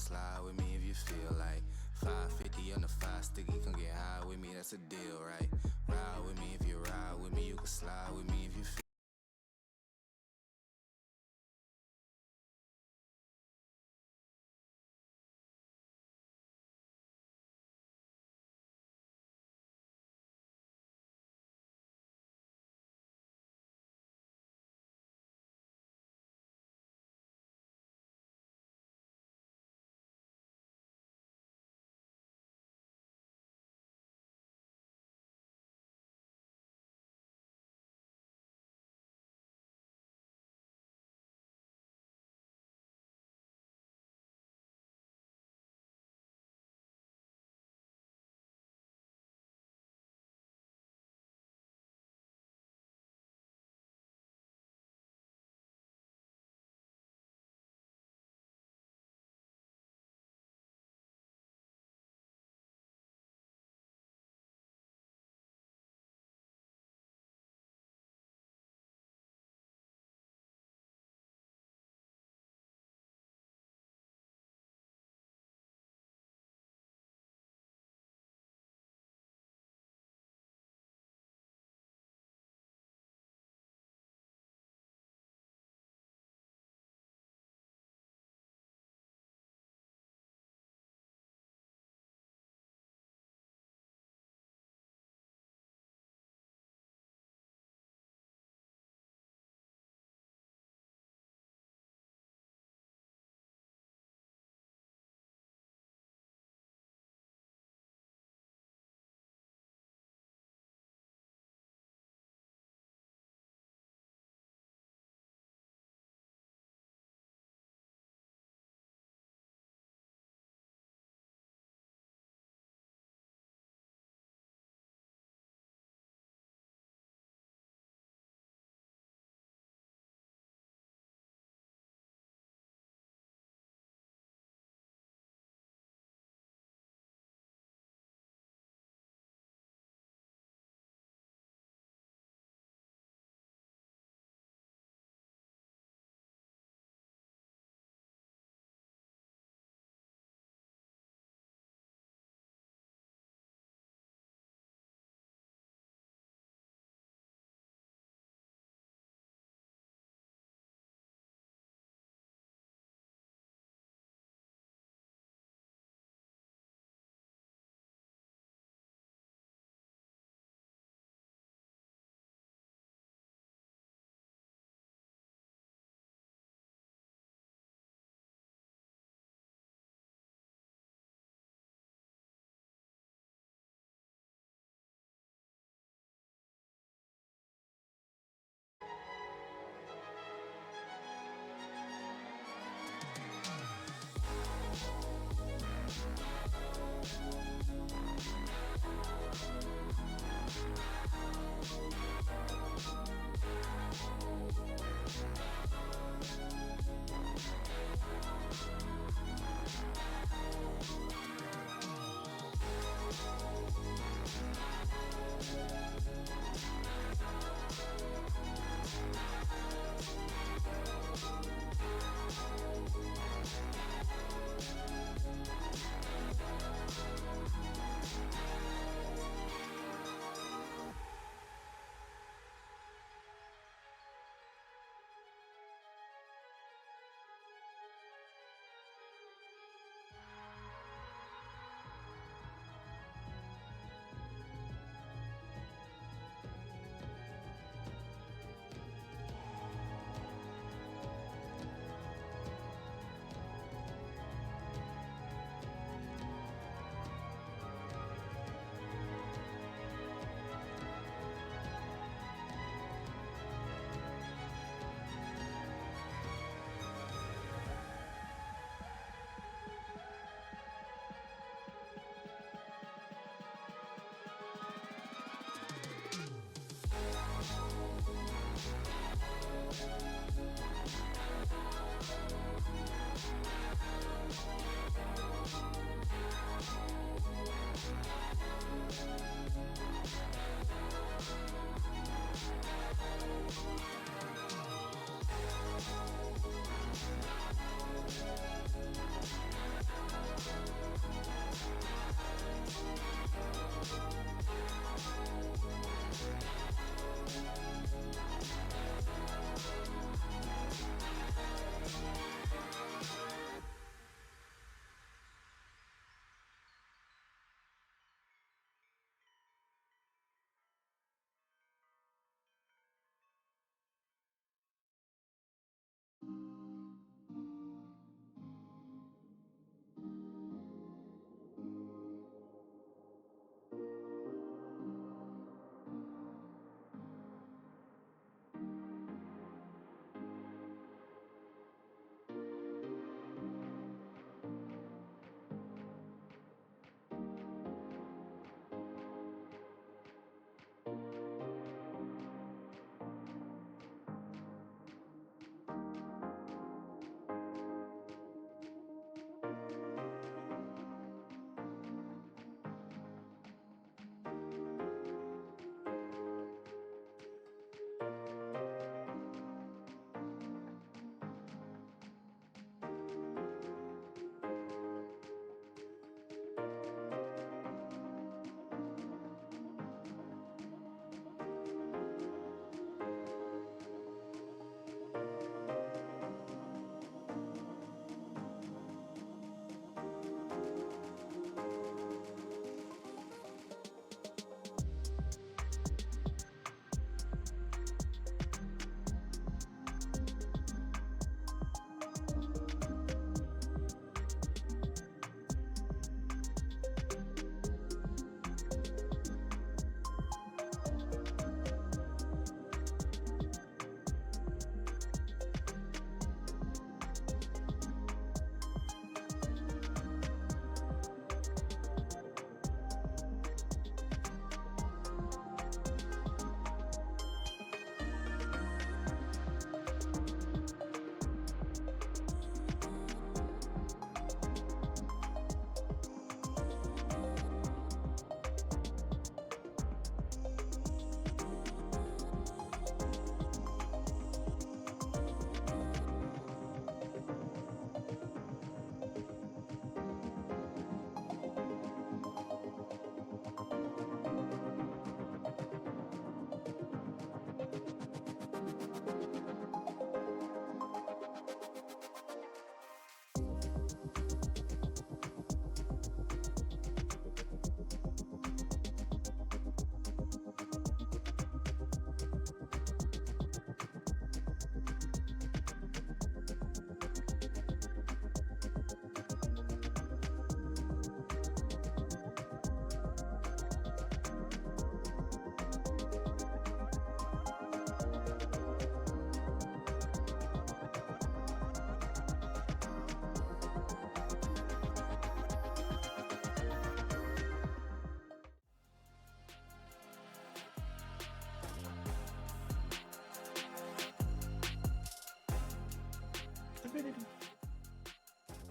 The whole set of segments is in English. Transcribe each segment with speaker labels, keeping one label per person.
Speaker 1: slide with me if you feel like 550 on the 5 sticky, come get high with me, that's a deal, right? Ride with me if you ride with me, you can slide with me if you feel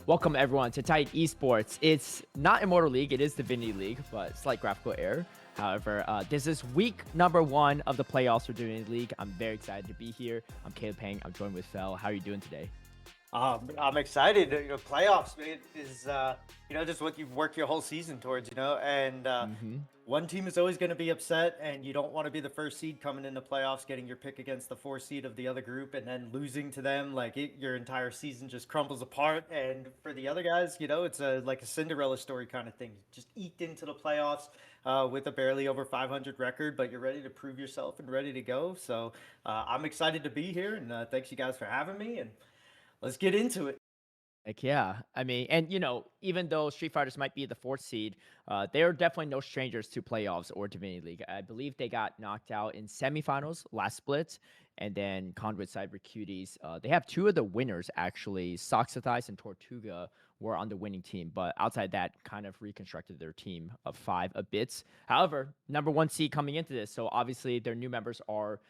Speaker 2: Welcome everyone to Titan Esports. It's not Immortal League, it is Divinity League, but slight graphical error. However, this is week number 1 of the playoffs for Divinity League. I'm very excited to be here. I'm Caleb Pang. I'm joined with Fel. How are you doing today?
Speaker 3: I'm excited. Playoffs, man, is just what you've worked your whole season towards, and one team is always going to be upset, and you don't want to be the first seed coming into playoffs, getting your pick against the 4 seed of the other group, and then losing to them. Your entire season just crumbles apart. And for the other guys, it's like a Cinderella story kind of thing. Just eked into the playoffs with a barely over 500 record, but you're ready to prove yourself and ready to go. So I'm excited to be here, and thanks you guys for having me. And let's get into it.
Speaker 2: Heck yeah. I mean, and even though Street Fighters might be the 4th seed, they're definitely no strangers to playoffs or Divinity League. I believe they got knocked out in semifinals last split, and then Conduit side for Cuties. They have 2 of the winners, actually. Soxathice and Tortuga were on the winning team, but outside that, kind of reconstructed their team of 5 a bit. However, number 1 seed coming into this, so obviously their new members are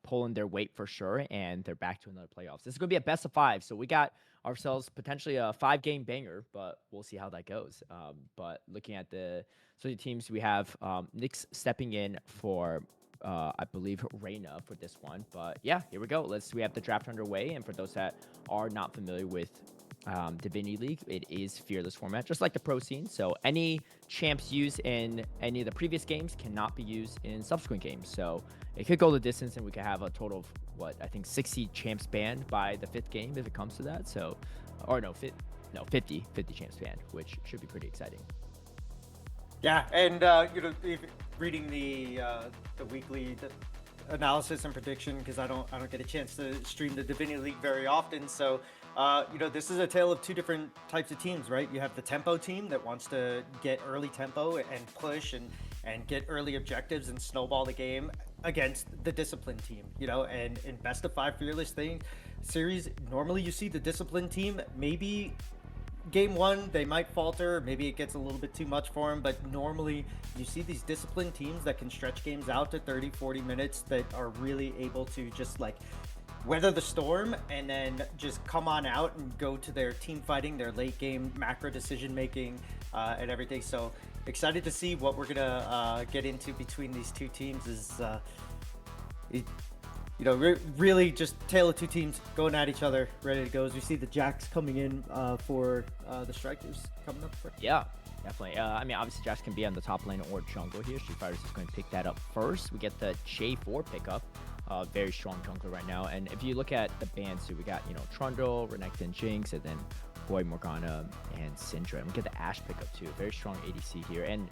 Speaker 2: pulling their weight for sure, and they're back to another playoffs. This is going to be a best of 5, so we got ourselves potentially a 5-game banger, but we'll see how that goes. But looking at the teams, we have Nyx stepping in for I believe Reyna for this one. But yeah, here we go. We have the draft underway, and for those that are not familiar with Divinity League, it is fearless format, just like the pro scene. So any champs used in any of the previous games cannot be used in subsequent games. So it could go the distance, and we could have a total of 60 champs banned by the 5th game if it comes to that. So, or no, 50 champs banned, which should be pretty exciting.
Speaker 3: Yeah, and reading the weekly analysis and prediction, because I don't get a chance to stream the Divinity League very often. So this is a tale of 2 different types of teams, right? You have the tempo team that wants to get early tempo and push and get early objectives and snowball the game against the discipline team, and in best of 5 fearless series, normally you see the discipline team, maybe game 1 they might falter, maybe it gets a little bit too much for them, but normally you see these disciplined teams that can stretch games out to 30-40 minutes, that are really able to just weather the storm and then just come on out and go to their team fighting, their late game macro decision making, and everything. So excited to see what we're gonna get into between these 2 teams. Is really just tale of 2 teams going at each other, ready to go. As we see the Jacks coming in for the Strikers coming up.
Speaker 2: Yeah, definitely. I mean, obviously Jax can be on the top lane or jungle here. Street Fighters is going to pick that up first. We get the J4 pickup. Very strong jungler right now. And if you look at the bans too, we got, Trundle, Renekton, Jinx, and then Boy, Morgana, and Syndra. And we get the Ashe pickup too. Very strong ADC here. And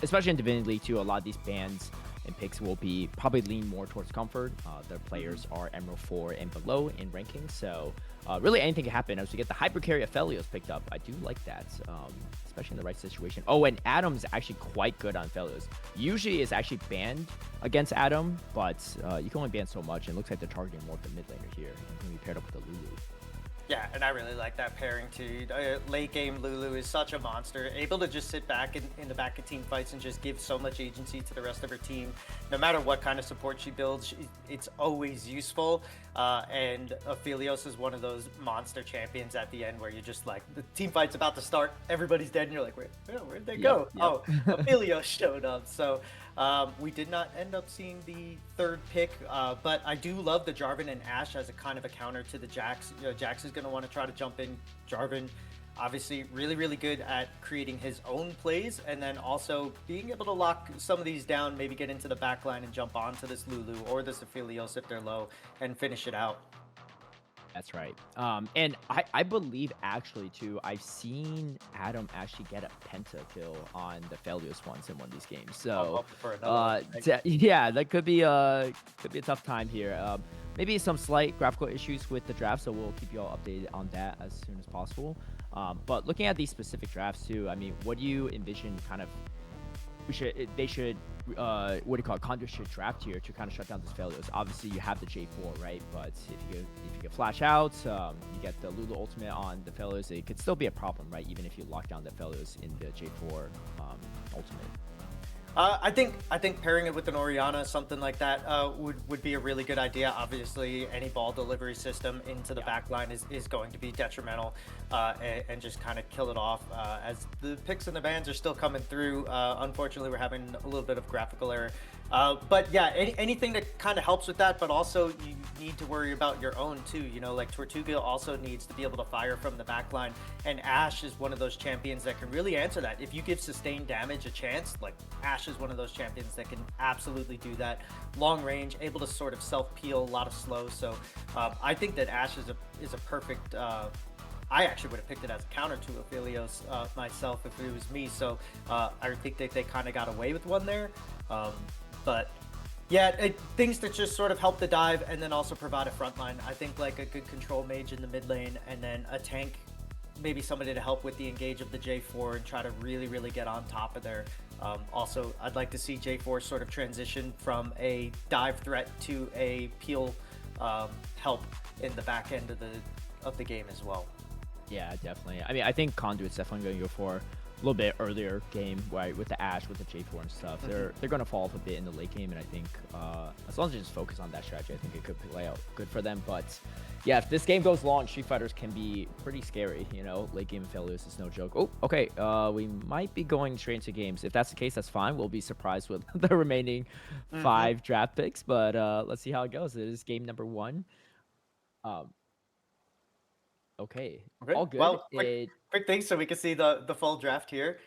Speaker 2: especially in Divinity League too, a lot of these bans and picks will be probably lean more towards comfort. Their players are Emerald 4 and below in ranking. So really anything can happen. As we get the Hyper Carry Aphelios picked up, I do like that, especially in the right situation. Oh, and Adam's actually quite good on Aphelios. Usually is actually banned against Adam, but you can only ban so much, and it looks like they're targeting more of the mid laner here. He's going to be paired up with the Lulu.
Speaker 3: Yeah, and I really like that pairing too. Late game Lulu is such a monster, able to just sit back in the back of team fights and just give so much agency to the rest of her team. No matter what kind of support she builds, it's always useful. And Aphelios is one of those monster champions at the end where you're just like, the team fight's about to start, everybody's dead, and you're like, where'd they go? Yep. Oh, Aphelios showed up. So we did not end up seeing the 3rd pick, but I do love the Jarvan and Ashe as a kind of a counter to the Jax. Jax is going to want to try to jump in. Jarvan, obviously, really, really good at creating his own plays, and then also being able to lock some of these down, maybe get into the back line and jump onto this Lulu or this Aphelios if they're low and finish it out.
Speaker 2: That's right. And I believe actually too, I've seen Adam actually get a pentakill on the Aphelios once in one of these games. So yeah, that could be a tough time here. Maybe some slight graphical issues with the draft, so we'll keep you all updated on that as soon as possible. But looking at these specific drafts too, I mean, what do you envision kind of they should Conduit should draft here to kind of shut down this failures? Obviously you have the J4, right? But if you get flash out, you get the Lulu ultimate on the failures, it could still be a problem, right? Even if you lock down the failures in the J4 ultimate.
Speaker 3: I think pairing it with an Oriana, something like that, would be a really good idea. Obviously, any ball delivery system into the back line is going to be detrimental, and just kind of kill it off. As the picks and the bans are still coming through, unfortunately, we're having a little bit of graphical error. But yeah, anything that kind of helps with that, but also you need to worry about your own too. You know, like Tortuga also needs to be able to fire from the back line, and Ashe is one of those champions that can really answer that. If you give sustained damage a chance, like Ashe is one of those champions that can absolutely do that. Long range, able to sort of self peel, a lot of slow. So I think that Ashe is a perfect. I actually would have picked it as a counter to Aphelios myself if it was me. So I think that they kind of got away with one there. But yeah, things that just sort of help the dive and then also provide a front line. I think like a good control mage in the mid lane and then a tank, maybe somebody to help with the engage of the J4 and try to really, really get on top of there. Also, I'd like to see J4 sort of transition from a dive threat to a peel help in the back end of the game as well.
Speaker 2: Yeah, definitely. I mean, I think Conduit's definitely going to go for a little bit earlier game, right, with the Ashe, with the J4 and stuff. They're going to fall off a bit in the late game, and I think as long as they just focus on that strategy, I think it could play out good for them. But yeah, if this game goes long, Street Fighters can be pretty scary, you know? Late game failures is no joke. Oh, okay, we might be going straight into games. If that's the case, that's fine. We'll be surprised with the remaining 5 draft picks, but let's see how it goes. It is game number 1. Okay,
Speaker 3: Okay.
Speaker 2: all good.
Speaker 3: Well, quick thing so we can see the full draft here.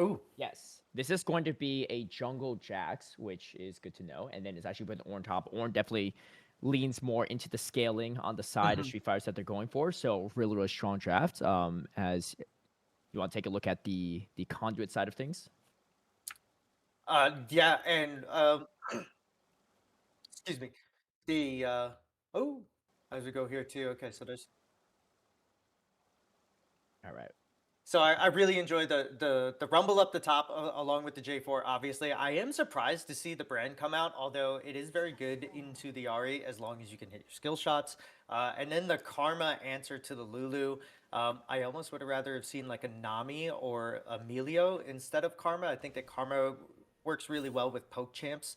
Speaker 3: Ooh.
Speaker 2: Yes, this is going to be a jungle Jax, which is good to know. And then it's actually with Ornn top. Ornn definitely leans more into the scaling on the side of Street Fighters that they're going for. So really, really strong draft. As you want to take a look at the Conduit side of things.
Speaker 3: Yeah, and excuse me. The oh, as we go here too. Okay, so there's.
Speaker 2: All right.
Speaker 3: So I really enjoy the rumble up the top along with the J4. Obviously, I am surprised to see the brand come out, although it is very good into the Ari as long as you can hit your skill shots. And then the Karma answer to the Lulu. I almost would have rather have seen like a Nami or Emilio instead of Karma. I think that Karma works really well with poke champs.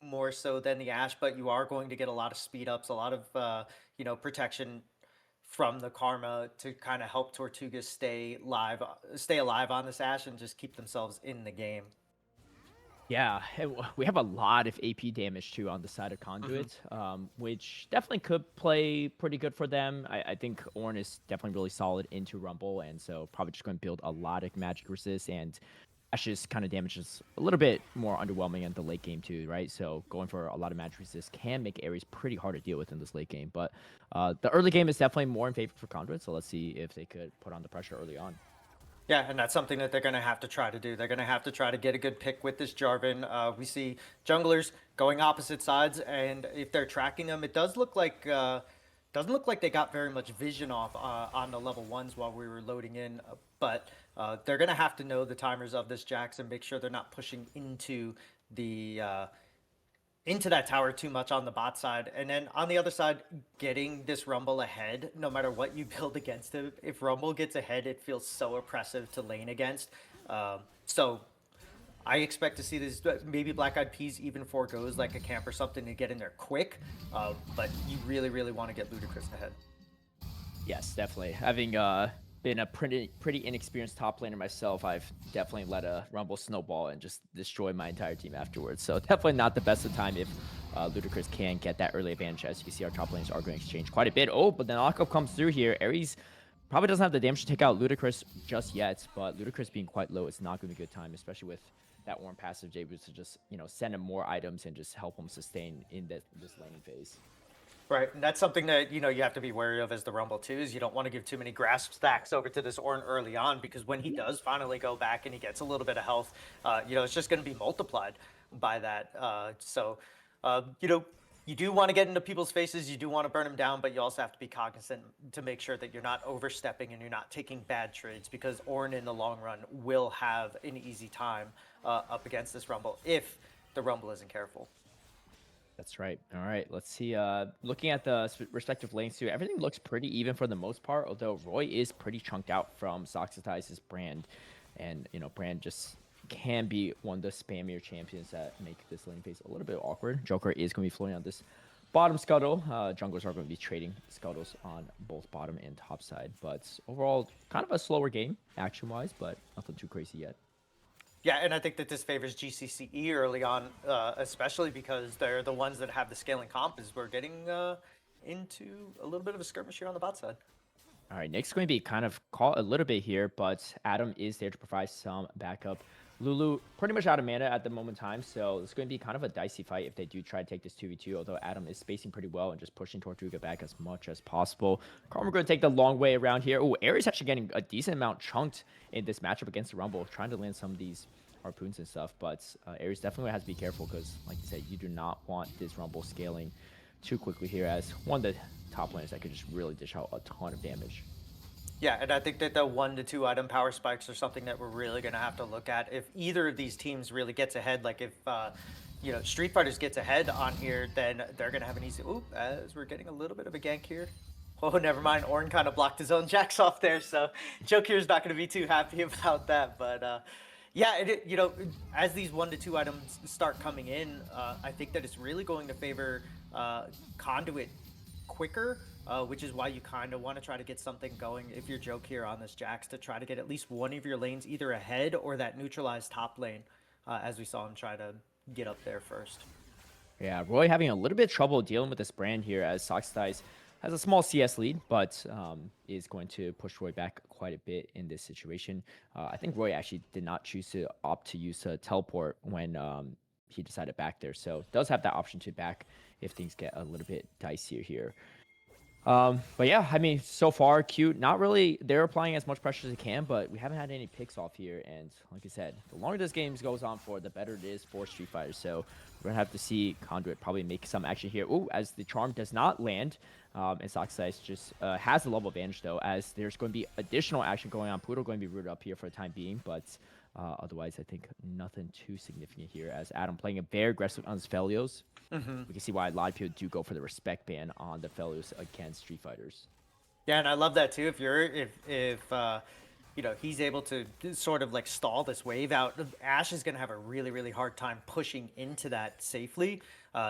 Speaker 3: More so than the Ashe, but you are going to get a lot of speed ups, a lot of protection from the Karma to kind of help Tortuga stay alive on this Ashe and just keep themselves in the game.
Speaker 2: Yeah, we have a lot of AP damage too on the side of Conduit, which definitely could play pretty good for them. I think Ornn is definitely really solid into Rumble, and so probably just going to build a lot of magic resist, and Ash's kind of damage is a little bit more underwhelming in the late game too, right? So going for a lot of magic resist can make Ares pretty hard to deal with in this late game, but the early game is definitely more in favor for Conduit, so let's see if they could put on the pressure early on.
Speaker 3: Yeah, and that's something that they're going to have to try to do. They're going to have to try to get a good pick with this Jarvan. We see junglers going opposite sides, and if they're tracking them, it does look like doesn't look like they got very much vision off on the level 1s while we were loading in. But they're going to have to know the timers of this Jax and make sure they're not pushing into the into that tower too much on the bot side. And then on the other side, getting this Rumble ahead, no matter what you build against him, if Rumble gets ahead, it feels so oppressive to lane against. So I expect to see this, maybe Black Eyed Peas even foregoes like a camp or something to get in there quick. But you really, really want to get Ludacris ahead.
Speaker 2: Yes, definitely. Having been a pretty inexperienced top laner myself, I've definitely let a Rumble snowball and just destroy my entire team afterwards. So definitely not the best of time if Ludacris can get that early advantage. As you can see, our top laners are going to exchange quite a bit. Oh, but then Akko comes through here. Ares probably doesn't have the damage to take out Ludacris just yet, but Ludacris being quite low, it's not going to be a good time, especially with that Ornn passive J boost to just, send him more items and just help him sustain in this laning phase.
Speaker 3: Right, and that's something that you have to be wary of as the Rumble too. Is you don't want to give too many grasp stacks over to this Ornn early on, because when he does finally go back and he gets a little bit of health, it's just going to be multiplied by that. You do want to get into people's faces, you do want to burn them down, but you also have to be cognizant to make sure that you're not overstepping and you're not taking bad trades, because Ornn in the long run will have an easy time up against this Rumble if the Rumble isn't careful.
Speaker 2: That's right. All right, let's see. Looking at the respective lanes too, everything looks pretty even for the most part, although Roy is pretty chunked out from Soxitize's Brand. And, Brand just can be one of the spammier champions that make this lane phase a little bit awkward. Joker is going to be floating on this bottom scuttle. Junglers are going to be trading scuttles on both bottom and top side. But overall, kind of a slower game action-wise, but nothing too crazy yet.
Speaker 3: Yeah, and I think that this favors GCCE early on, especially because they're the ones that have the scaling comp. As we're getting into a little bit of a skirmish here on the bot side.
Speaker 2: All right, Nick's going to be kind of caught a little bit here, but Adam is there to provide some backup. Lulu pretty much out of mana at the moment in time, so it's going to be kind of a dicey fight if they do try to take this 2v2, although Adam is spacing pretty well and just pushing Tortuga back as much as possible. Karma going to take the long way around here. Oh, Ares actually getting a decent amount chunked in this matchup against the Rumble, trying to land some of these harpoons and stuff, but Ares definitely has to be careful because, like you said, you do not want this Rumble scaling too quickly here as one of the top laners that could just really dish out a ton of damage.
Speaker 3: Yeah, and I think that the 1 to 2 item power spikes are something that we're really going to have to look at. If either of these teams really gets ahead, like if Street Fighters gets ahead on here, then they're going to have an easy. Oop, as we're getting a little bit of a gank here. Oh, never mind. Ornn kind of blocked his own jacks off there, so Joke here's not going to be too happy about that. But yeah, as these 1 to 2 items start coming in, I think that it's really going to favor Conduit quicker. Which is why you kind of want to try to get something going if you're Joke here on this Jax to try to get at least one of your lanes either ahead or that neutralized top lane, as we saw him try to get up there first.
Speaker 2: Yeah, Roy having a little bit of trouble dealing with this brand here as Soxidice has a small CS lead, but is going to push Roy back quite a bit in this situation. I think Roy actually did not choose to opt to use a teleport when he decided back there, so does have that option to back if things get a little bit dicier here. But yeah, I mean, so far, Cute, not really, they're applying as much pressure as they can, but we haven't had any picks off here. And like I said, the longer this game goes on for, the better it is for Street Fighter. So we're going to have to see Conduit probably make some action here. Ooh, as the charm does not land, and Soxidice just has the level advantage, though, as there's going to be additional action going on. Poodle going to be rooted up here for the time being, but otherwise, I think nothing too significant here as Adam playing a very aggressive on his Felios. We can see why a lot of people do go for the respect ban on the Felios against Street Fighters.
Speaker 3: Yeah, and I love that too. If he's able to sort of like stall this wave out, Ashe is going to have a really hard time pushing into that safely.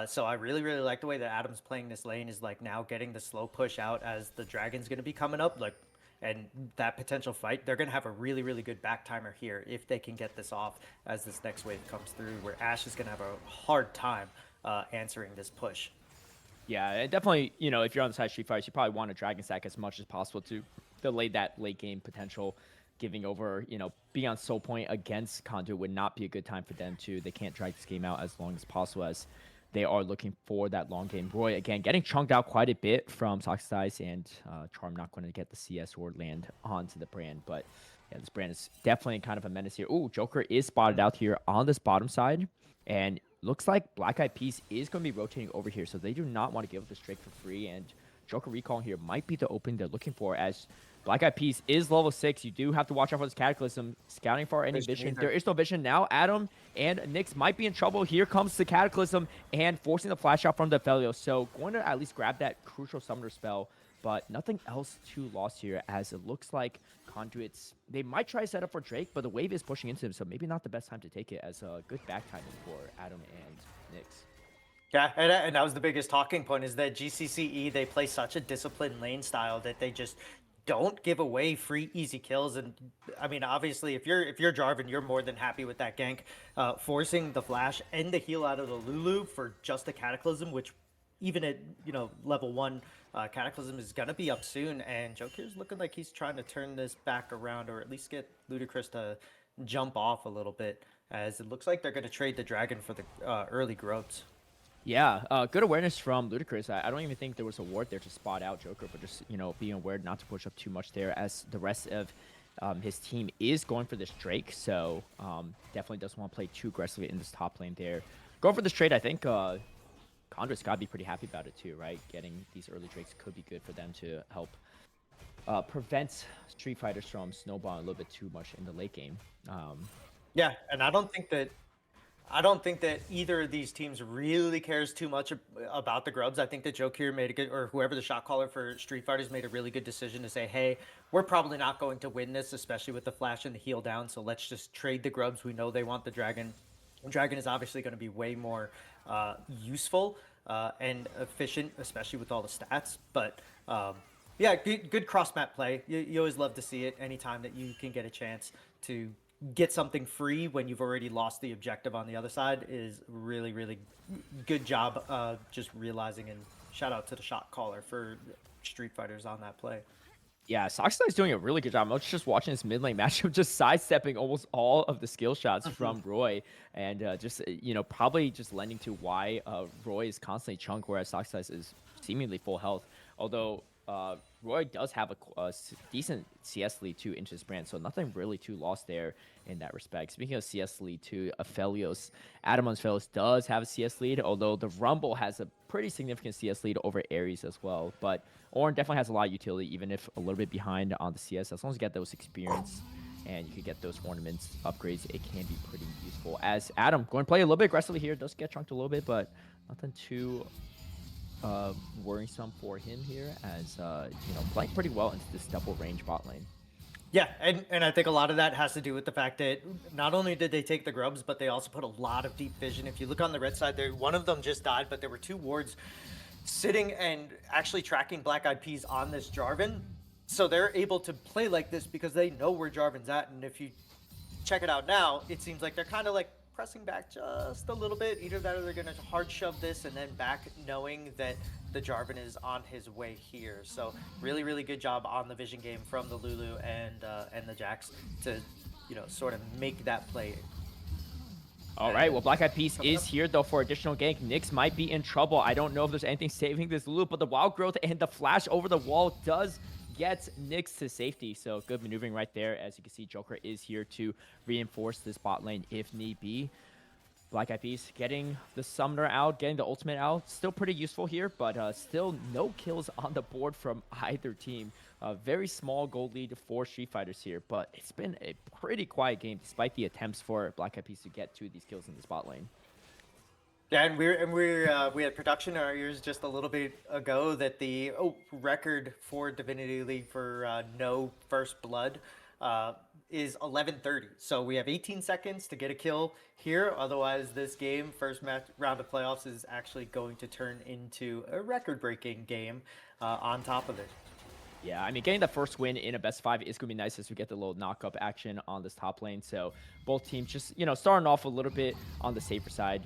Speaker 3: So I really like the way that Adam's playing this lane, is like now getting the slow push out as the dragon's going to be coming up, like, and that potential fight, they're going to have a really good back timer here if they can get this off as this next wave comes through, where Ashe is going to have a hard time answering this push.
Speaker 2: Yeah, definitely, if you're on the side of Street Fighters, you probably want to Dragon Stack as much as possible to delay that late game potential. Giving over, being on Soul Point against Conduit would not be a good time for them to. They can't drag this game out as long as possible as they are looking for that long game. Roy, again, getting chunked out quite a bit from Soxidice, and Charm not going to get the CS or land onto the brand. But yeah, this brand is definitely kind of a menace here. Ooh, Joker is spotted out here on this bottom side, and looks like Black Eyed Peas is going to be rotating over here, so they do not want to give up this Drake for free, and Joker recall here might be the opening they're looking for, as Black Eyed Peas is level 6. You do have to watch out for this Cataclysm. Scouting for any vision. There is no vision now. Adam and Nyx might be in trouble. Here comes the Cataclysm and forcing the flash out from the Felios. So going to at least grab that crucial summoner spell, but nothing else too lost here, as it looks like Conduits, they might try to set up for Drake, but the wave is pushing into him, so maybe not the best time to take it, as a good back timing for Adam and Nyx.
Speaker 3: Yeah, and that was the biggest talking point, is that GCCE, they play such a disciplined lane style that they just don't give away free easy kills. And I mean, obviously, if you're Jarvan, you're more than happy with that gank, forcing the flash and the heal out of the Lulu for just a Cataclysm, which even at level 1, Cataclysm is gonna be up soon, and Joker's looking like he's trying to turn this back around, or at least get Ludicrous to jump off a little bit, as it looks like they're gonna trade the dragon for the early growths.
Speaker 2: Yeah, good awareness from Ludicrous. I don't even think there was a ward there to spot out Joker, but just, being aware not to push up too much there, as the rest of his team is going for this Drake. So definitely doesn't want to play too aggressively in this top lane there. Going for this trade, I think Conduit's got to be pretty happy about it too, right? Getting these early Drakes could be good for them to help prevent Street Fighters from snowballing a little bit too much in the late game.
Speaker 3: Yeah, and I don't think that I don't think that either of these teams really cares too much about the grubs. I think that Joke here made a good, or whoever the shot caller for Street Fighters made a really good decision to say, hey, we're probably not going to win this, especially with the flash and the heal down. So let's just trade the grubs. We know they want the dragon. Dragon is obviously going to be way more useful and efficient, especially with all the stats. But yeah, good cross map play. You always love to see it anytime that you can get a chance to get something free when you've already lost the objective on the other side is really, really good job just realizing, and shout out to the shot caller for Street Fighters on that play.
Speaker 2: Yeah, Soxley is doing a really good job. I was just watching this mid lane matchup, just sidestepping almost all of the skill shots from Roy, and just probably just lending to why Roy is constantly chunked, whereas Soxley is seemingly full health. Although Roy does have a decent CS lead too into his brand, so nothing really too lost there in that respect. Speaking of CS lead too, Aphelios, Adam on Aphelios does have a CS lead, although the Rumble has a pretty significant CS lead over Ares as well. But Orin definitely has a lot of utility, even if a little bit behind on the CS. As long as you get those experience and you can get those ornaments upgrades, it can be pretty useful. As Adam going to play a little bit aggressively here, does get chunked a little bit, but nothing too worrisome for him here, as playing pretty well into this double range bot lane.
Speaker 3: Yeah, and I think a lot of that has to do with the fact that not only did they take the grubs, but they also put a lot of deep vision. If you look on the red side there, one of them just died, but there were 2 wards sitting and actually tracking Black Eyed Peas on this Jarvan. So they're able to play like this because they know where Jarvan's at. And if you check it out now, it seems like they're kind of like pressing back just a little bit. Either that or they're going to hard shove this and then back, knowing that the Jarvan is on his way here. So really, really good job on the vision game from the Lulu and the Jax to, sort of make that play.
Speaker 2: All right, well, Black Eyed Peas is here, though, for additional gank. Nyx might be in trouble. I don't know if there's anything saving this loop, but the Wild Growth and the flash over the wall does get Nyx to safety. So good maneuvering right there. As you can see, Joker is here to reinforce this bot lane if need be. Black Eyed Peas getting the summoner out, getting the ultimate out. Still pretty useful here, but still no kills on the board from either team. Very small gold lead for Street Fighters here, but it's been a pretty quiet game despite the attempts for Black Eyed Peas to get to these kills in the spot lane.
Speaker 3: Yeah, and we had production in our ears just a little bit ago that the record for Divinity League for no first blood is 11:30. So we have 18 seconds to get a kill here. Otherwise, this game, first round of playoffs, is actually going to turn into a record-breaking game on top of it.
Speaker 2: Yeah, I mean, getting the first win in a best 5 is going to be nice as we get the little knock-up action on this top lane. So both teams just, starting off a little bit on the safer side,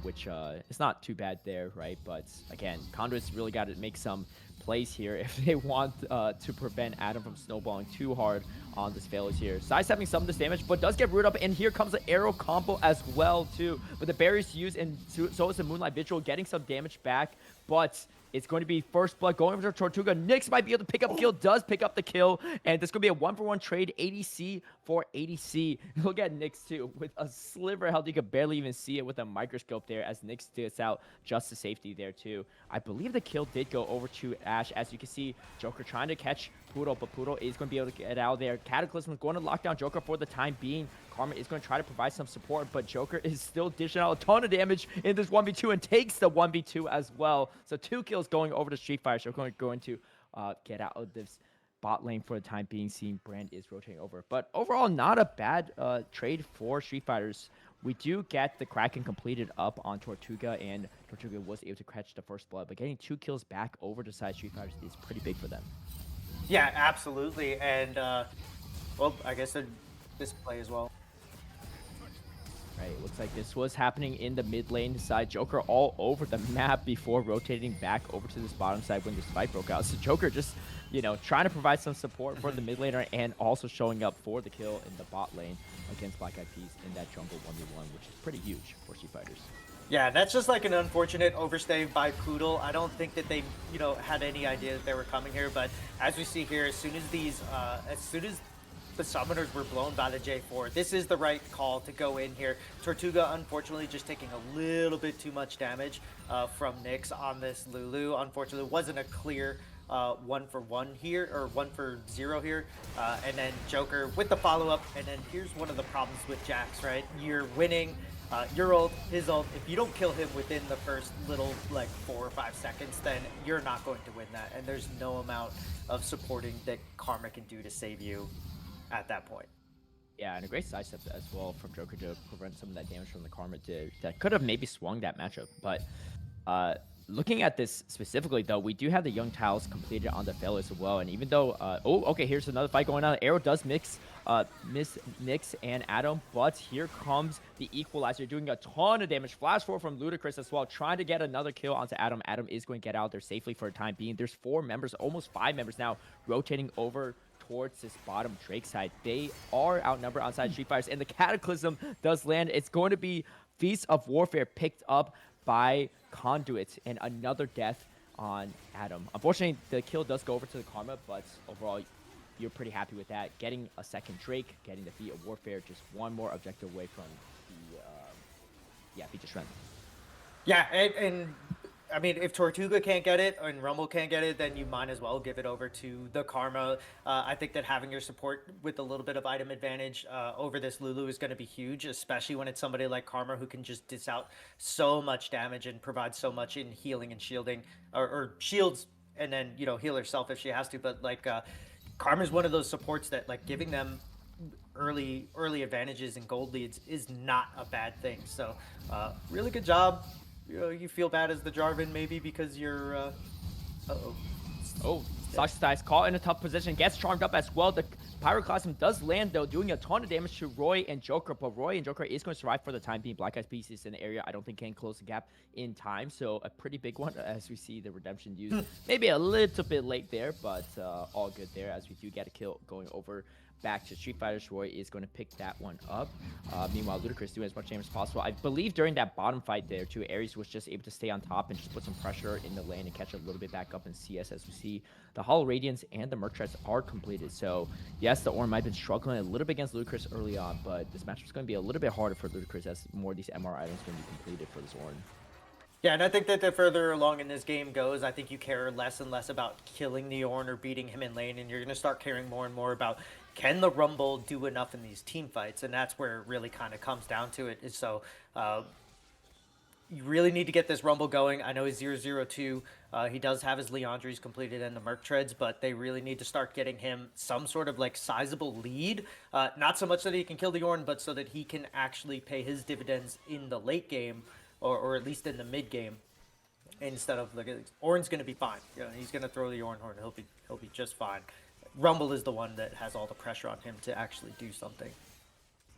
Speaker 2: which is not too bad there, right? But again, Conduit's really got to make some plays here if they want to prevent Adam from snowballing too hard on this Aphelios here. Sidestepping some of this damage, but does get rooted up, and here comes the arrow combo as well, too. But the barriers used, and so is the Moonlight Vigil, getting some damage back, but it's going to be first blood going over to Tortuga. Nyx might be able to pick up the kill, does pick up the kill, and this is going to be a 1-for-1 trade, ADC for ADC. Look at Nyx, too, with a sliver of health. You could barely even see it with a microscope there as Nyx gets out just to safety there, too. I believe the kill did go over to Ash. As you can see, Joker trying to catch Poodle, but Poodle is going to be able to get out there. Cataclysm is going to lock down Joker for the time being. Karma is going to try to provide some support, but Joker is still dishing out a ton of damage in this 1v2 and takes the 1v2 as well. So 2 kills going over to Street Fighter. So going to get out of this bot lane for the time being, seeing Brand is rotating over. But overall, not a bad trade for Street Fighters. We do get the Kraken completed up on Tortuga, and Tortuga was able to catch the first blood, but getting 2 kills back over to side Street Fighters is pretty big for them.
Speaker 3: Yeah, absolutely. And, well, I guess this play as well.
Speaker 2: Right, it looks like this was happening in the mid lane side. Joker all over the map before rotating back over to this bottom side when this fight broke out. So Joker just, trying to provide some support for the mid laner and also showing up for the kill in the bot lane against Black Eyed Peas in that jungle 1v1, which is pretty huge for Street Fighters.
Speaker 3: Yeah, that's just like an unfortunate overstay by Poodle. I don't think that they, had any idea that they were coming here. But as we see here, as soon as the summoners were blown by the J4, this is the right call to go in here. Tortuga, unfortunately, just taking a little bit too much damage from Nyx on this Lulu. Unfortunately, it wasn't a clear 1-for-1 here, or 1-for-0 here. And then Joker with the follow-up. And then here's one of the problems with Jax, right? You're winning Your ult, his ult, if you don't kill him within the first little like 4 or 5 seconds, then you're not going to win that. And there's no amount of supporting that Karma can do to save you at that point.
Speaker 2: Yeah, and a great sidestep as well from Joker to prevent some of that damage from the Karma that could have maybe swung that matchup. But looking at this specifically, though, we do have the Young Tiles completed on the Fel as well. And even though, okay, here's another fight going on. Arrow does miss Nyx and Adam, but here comes the Equalizer doing a ton of damage. Flash forward from Ludicrous as well, trying to get another kill onto Adam. Adam is going to get out there safely for the time being. There's 4 members, almost 5 members now, rotating over towards this bottom Drake side. They are outnumbered on side Street Fighters, and the Cataclysm does land. It's going to be Feast of Warfare picked up by Conduit, and another death on Adam. Unfortunately, the kill does go over to the Karma, but overall, you're pretty happy with that. Getting a second Drake, getting the Feat of Warfare, just one more objective away from the Feat of Strength.
Speaker 3: Yeah, and I mean, if Tortuga can't get it and Rumble can't get it, then you might as well give it over to the Karma. I think that having your support with a little bit of item advantage over this Lulu is going to be huge, especially when it's somebody like Karma who can just dish out so much damage and provide so much in healing and shielding, or shields, and then, you know, heal herself if she has to. But like, Karma's one of those supports that, like, giving them early advantages and gold leads is not a bad thing. So really good job. You know, you feel bad as the Jarvan maybe because you're
Speaker 2: Sox's caught in a tough position, gets charmed up as well. The Pyroclasm does land, though, doing a ton of damage to Roy and Joker, but Roy and Joker is going to survive for the time being. Black Eyes Peas is in the area. I don't think can close the gap in time, so a pretty big one as we see the redemption used. Maybe a little bit late there, but all good there as we do get a kill going over back to Street Fighters. Roy is going to pick that one up. Meanwhile, Ludicrous doing as much damage as possible. I believe during that bottom fight there, too, Ares was just able to stay on top and just put some pressure in the lane and catch a little bit back up in CS as we see the Hollow Radiance and the Merc Treads are completed. So, yes, the Ornn might have been struggling a little bit against Ludicrous early on, but this match is going to be a little bit harder for Ludicrous as more of these MR items are going to be completed for this Ornn.
Speaker 3: Yeah, and I think that the further along in this game goes, I think you care less and less about killing the Ornn or beating him in lane, and you're going to start caring more and more about, can the Rumble do enough in these team fights? And that's where it really kind of comes down to it. So you really need to get this Rumble going. I know he's 0-0-2. He does have his Leandries completed and the Merc Treads, but they really need to start getting him some sort of like sizable lead. Not so much that he can kill the Ornn, but so that he can actually pay his dividends in the late game, or at least in the mid game, instead of like Ornn's going to be fine. You know, he's going to throw the Ornn horn. He'll be just fine. Rumble is the one that has all the pressure on him to actually do something.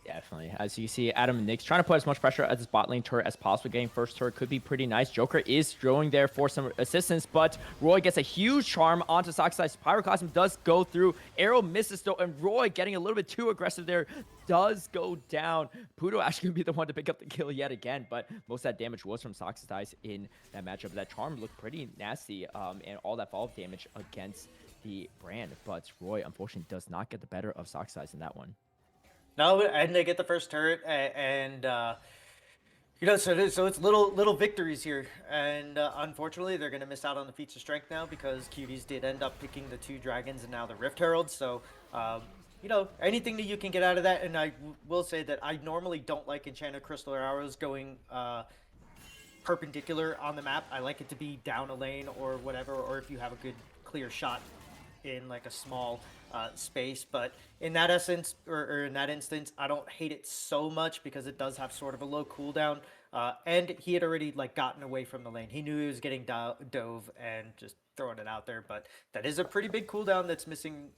Speaker 2: Definitely. As you see, Adam and Nyx trying to put as much pressure at this bot lane turret as possible. Getting first turret could be pretty nice. Joker is throwing there for some assistance, but Roy gets a huge charm onto Sox's. Pyroclasm does go through. Arrow misses though, and Roy, getting a little bit too aggressive there, does go down. Pudo actually going to be the one to pick up the kill yet again, but most of that damage was from Sox's in that matchup. That charm looked pretty nasty, and all that follow-up damage against the brand, but Roy unfortunately does not get the better of Sox's in that one.
Speaker 3: No, and they get the first turret, and you know, so it's little victories here, and unfortunately they're gonna miss out on the feats of strength now because Cuties did end up picking the 2 dragons and now the Rift Herald. So you know, anything that you can get out of that, and I will say that I normally don't like enchanted crystal arrows going perpendicular on the map. I like it to be down a lane or whatever, or if you have a good clear shot in like a small space. But in that essence, or in that instance, I don't hate it so much because it does have sort of a low cooldown, and he had already like gotten away from the lane. He knew he was getting dove and just throwing it out there, but that is a pretty big cooldown that's missing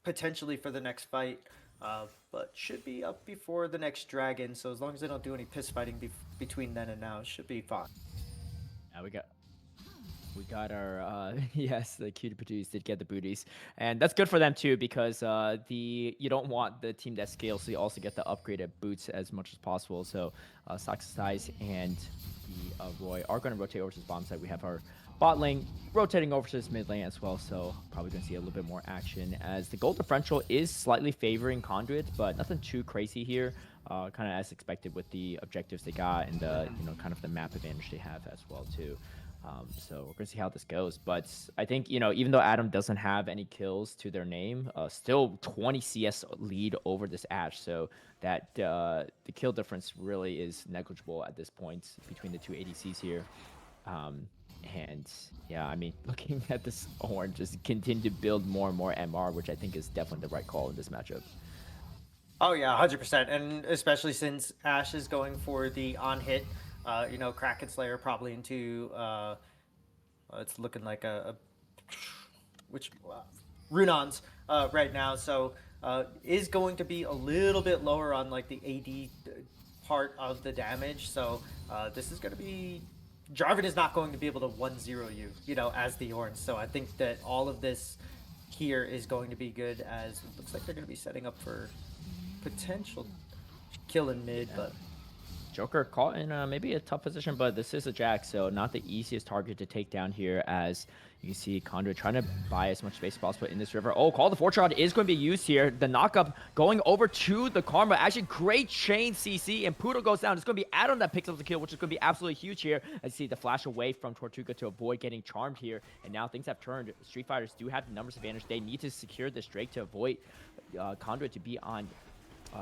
Speaker 3: potentially for the next fight, but should be up before the next dragon. So as long as they don't do any piss fighting between then and now, it should be fine.
Speaker 2: Yeah, we got our yes, the cutie patooties did get the booties, and that's good for them too because you don't want the team that scales, so you also get the upgraded boots as much as possible. So Sox's and the Roy are going to rotate over to this bottom side. We have our bot lane rotating over to this mid lane as well, so probably going to see a little bit more action as the gold differential is slightly favoring Conduit, but nothing too crazy here. Kind of as expected with the objectives they got and the kind of the map advantage they have as well too. So we're gonna see how this goes. But I think even though Adam doesn't have any kills to their name, still 20 CS lead over this Ashe. So that the kill difference really is negligible at this point between the two ADCs here. And yeah, I mean, looking at this Horn just continue to build more and more MR, which I think is definitely the right call in this matchup.
Speaker 3: Oh yeah, 100%, and especially since Ashe is going for the on hit, Kraken Slayer probably into it's looking like a which Runon's right now, so is going to be a little bit lower on like the AD part of the damage. So this is going to be Jarvan is not going to be able to 1-0 you, as the Orns. So I think that all of this here is going to be good, as it looks like they're going to be setting up for potential kill in mid, but
Speaker 2: Joker caught in maybe a tough position, but this is a Jack, so not the easiest target to take down here, as you can see Conduit trying to buy as much space as possible in this river. Oh, Call the Fortune Rod is going to be used here. The knockup going over to the Karma. Actually, great chain CC, and Poodle goes down. It's going to be Adam that picks up the kill, which is going to be absolutely huge here. As you see the flash away from Tortuga to avoid getting charmed here, and now things have turned. Street Fighters do have the numbers advantage. They need to secure this Drake to avoid Conduit to be on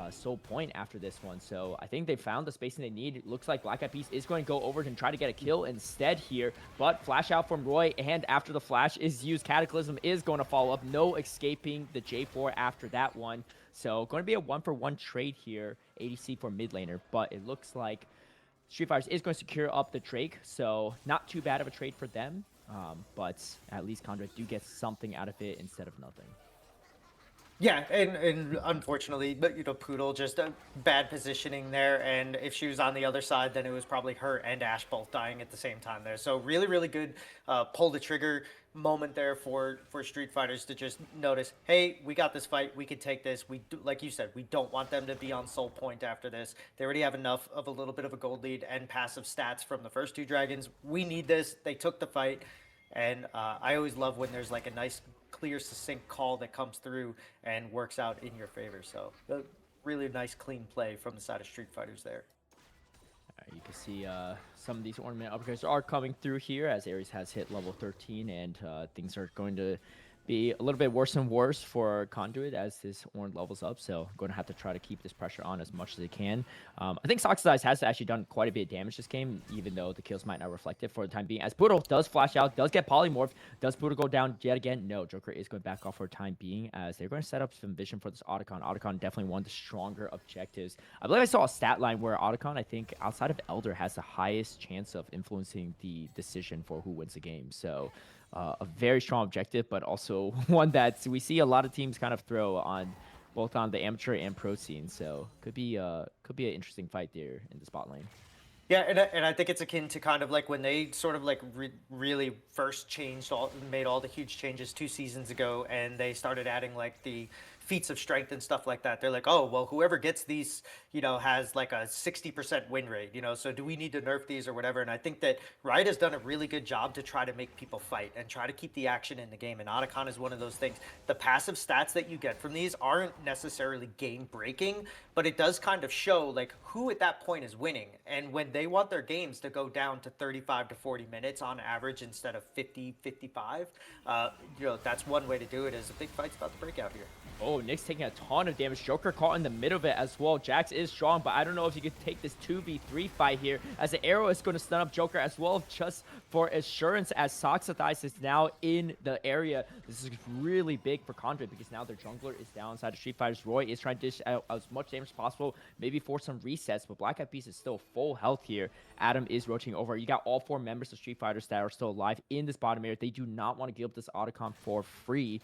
Speaker 2: Soul Point after this one. So I think they found the spacing they need. It looks like Black Eyed Peas is going to go over and try to get a kill instead here, but flash out from Roy, and after the flash is used, Cataclysm is going to follow up. No escaping the J4 after that one. So going to be a 1-for-1 trade here, ADC for mid laner, but it looks like Street Fighters is going to secure up the Drake, so not too bad of a trade for them, but at least Conduit do get something out of it instead of nothing.
Speaker 3: yeah, and unfortunately, but Poodle just a bad positioning there, and if she was on the other side, then it was probably her and Ashe both dying at the same time there. So really, really good pull the trigger moment there for Street Fighters to just notice, hey, we got this fight, we could take this. We do, like you said, we don't want them to be on Soul Point after this. They already have enough of a little bit of a gold lead and passive stats from the first two dragons. We need this. They took the fight. And I always love when there's like a nice, clear, succinct call that comes through and works out in your favor. So, really nice, clean play from the side of Street Fighters there.
Speaker 2: You can see some of these ornament upgrades are coming through here, as Ares has hit level 13, and things are going to be a little bit worse and worse for Conduit as this Orn levels up. So I'm going to have to try to keep this pressure on as much as they can. I think Soxidize has actually done quite a bit of damage this game, even though the kills might not reflect it for the time being. As Poodle does flash out, does get polymorph. Does Poodle go down yet again? No, Joker is going back off for the time being, as they're going to set up some vision for this Otacon. Otacon definitely one of the stronger objectives. I believe I saw a stat line where Otacon, I think, outside of Elder, has the highest chance of influencing the decision for who wins the game. So a very strong objective, but also one that we see a lot of teams kind of throw on both on the amateur and pro scene. So could be an interesting fight there in the spot lane.
Speaker 3: Yeah, and I think it's akin to kind of like when they sort of like really first made all the huge changes 2 seasons ago, and they started adding like the feats of strength and stuff like that. They're like, oh, well, whoever gets these, has like a 60% win rate, so do we need to nerf these or whatever? And I think that Riot has done a really good job to try to make people fight and try to keep the action in the game. And Otacon is one of those things. The passive stats that you get from these aren't necessarily game breaking, but it does kind of show like who at that point is winning. And when they want their games to go down to 35 to 40 minutes on average instead of 50, 55, that's one way to do it, is a big fight's about to break out here.
Speaker 2: Oh, Nick's taking a ton of damage. Joker caught in the middle of it as well. Jax is strong, but I don't know if you could take this 2v3 fight here, as the arrow is going to stun up Joker as well, just for assurance, as Soxidize is now in the area. This is really big for Conduit, because now their jungler is down inside of Street Fighters. Roy is trying to dish out as much damage as possible, maybe for some resets, but Black Eyed Peas is still full health here. Adam is rotating over. You got all 4 members of Street Fighters that are still alive in this bottom area. They do not want to give up this Otacon for free.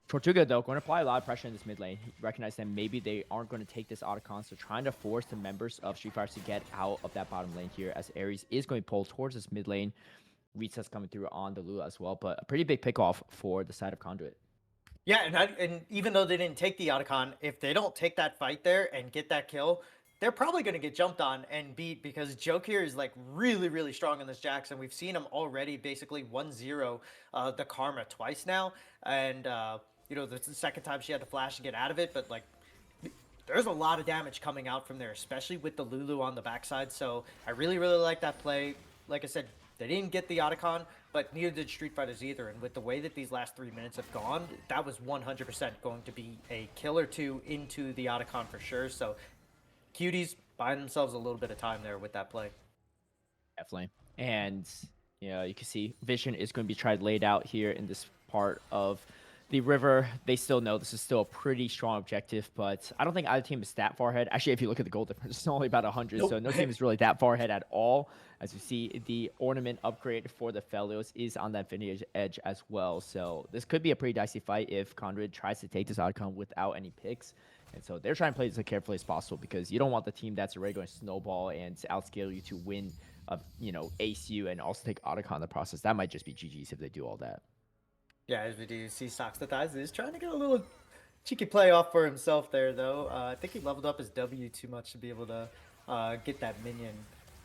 Speaker 2: Tortuga, though, going to apply a lot of pressure in this mid lane. Recognize that maybe they aren't going to take this Otacon, so trying to force the members of Street Fighters to get out of that bottom lane here, as Ares is going to pull towards this mid lane. Resets coming through on the Lula as well, but a pretty big pick-off for the side of Conduit.
Speaker 3: Yeah, and even though they didn't take the Otacon, if they don't take that fight there and get that kill, they're probably going to get jumped on and beat, because Joke here is like really, really strong in this Jax, and we've seen him already basically 1-0 the Karma twice now, and the second time she had to flash to get out of it, but like there's a lot of damage coming out from there, especially with the Lulu on the backside. So I really, really like that play. Like I said, They didn't get the Otacon, but neither did Street Fighters either. And with the way that these last 3 minutes have gone, that was 100% going to be a kill or two into the Otacon for sure. So Cuties buying themselves a little bit of time there with that play.
Speaker 2: Definitely. And you can see Vision is going to be tried laid out here in this part of the river. They still know this is still a pretty strong objective, but I don't think either team is that far ahead. Actually, if you look at the goal difference, it's only about 100,
Speaker 3: Nope.
Speaker 2: so no team is really that far ahead at all. As you see, the ornament upgrade for the Felios is on that Infinity Edge as well. So this could be a pretty dicey fight if Conduit tries to take this outcome without any picks. And so they're trying to play this as carefully as possible because you don't want the team that's already going to snowball and outscale you to win, ace you and also take Otacon in the process. That might just be GG's if they do all that.
Speaker 3: Yeah, as we do see, Socks the Thighs is trying to get a little cheeky playoff for himself there, though. I think he leveled up his W too much to be able to get that minion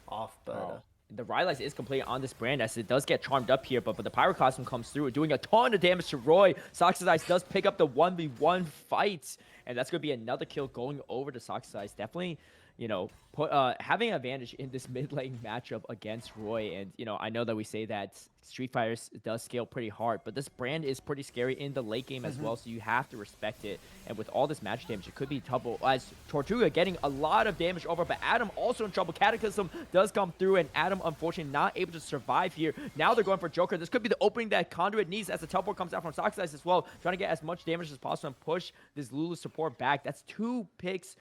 Speaker 3: off. But
Speaker 2: the Rylai's is complete on this brand as it does get charmed up here, but the Pyroclasm comes through, doing a ton of damage to Roy. Sox's Ice does pick up the 1v1 fight, and that's going to be another kill going over to Sox's Ice. Definitely, having an advantage in this mid lane matchup against Roy. And, I know that we say that Street Fighters does scale pretty hard, but this brand is pretty scary in the late game as well, so you have to respect it. And with all this match damage, it could be trouble. As Tortuga getting a lot of damage over, but Adam also in trouble. Cataclysm does come through, and Adam, unfortunately, not able to survive here. Now they're going for Joker. This could be the opening that Conduit needs as the teleport comes out from Sox's Ice as well, trying to get as much damage as possible and push this Lulu support back. That's 3 picks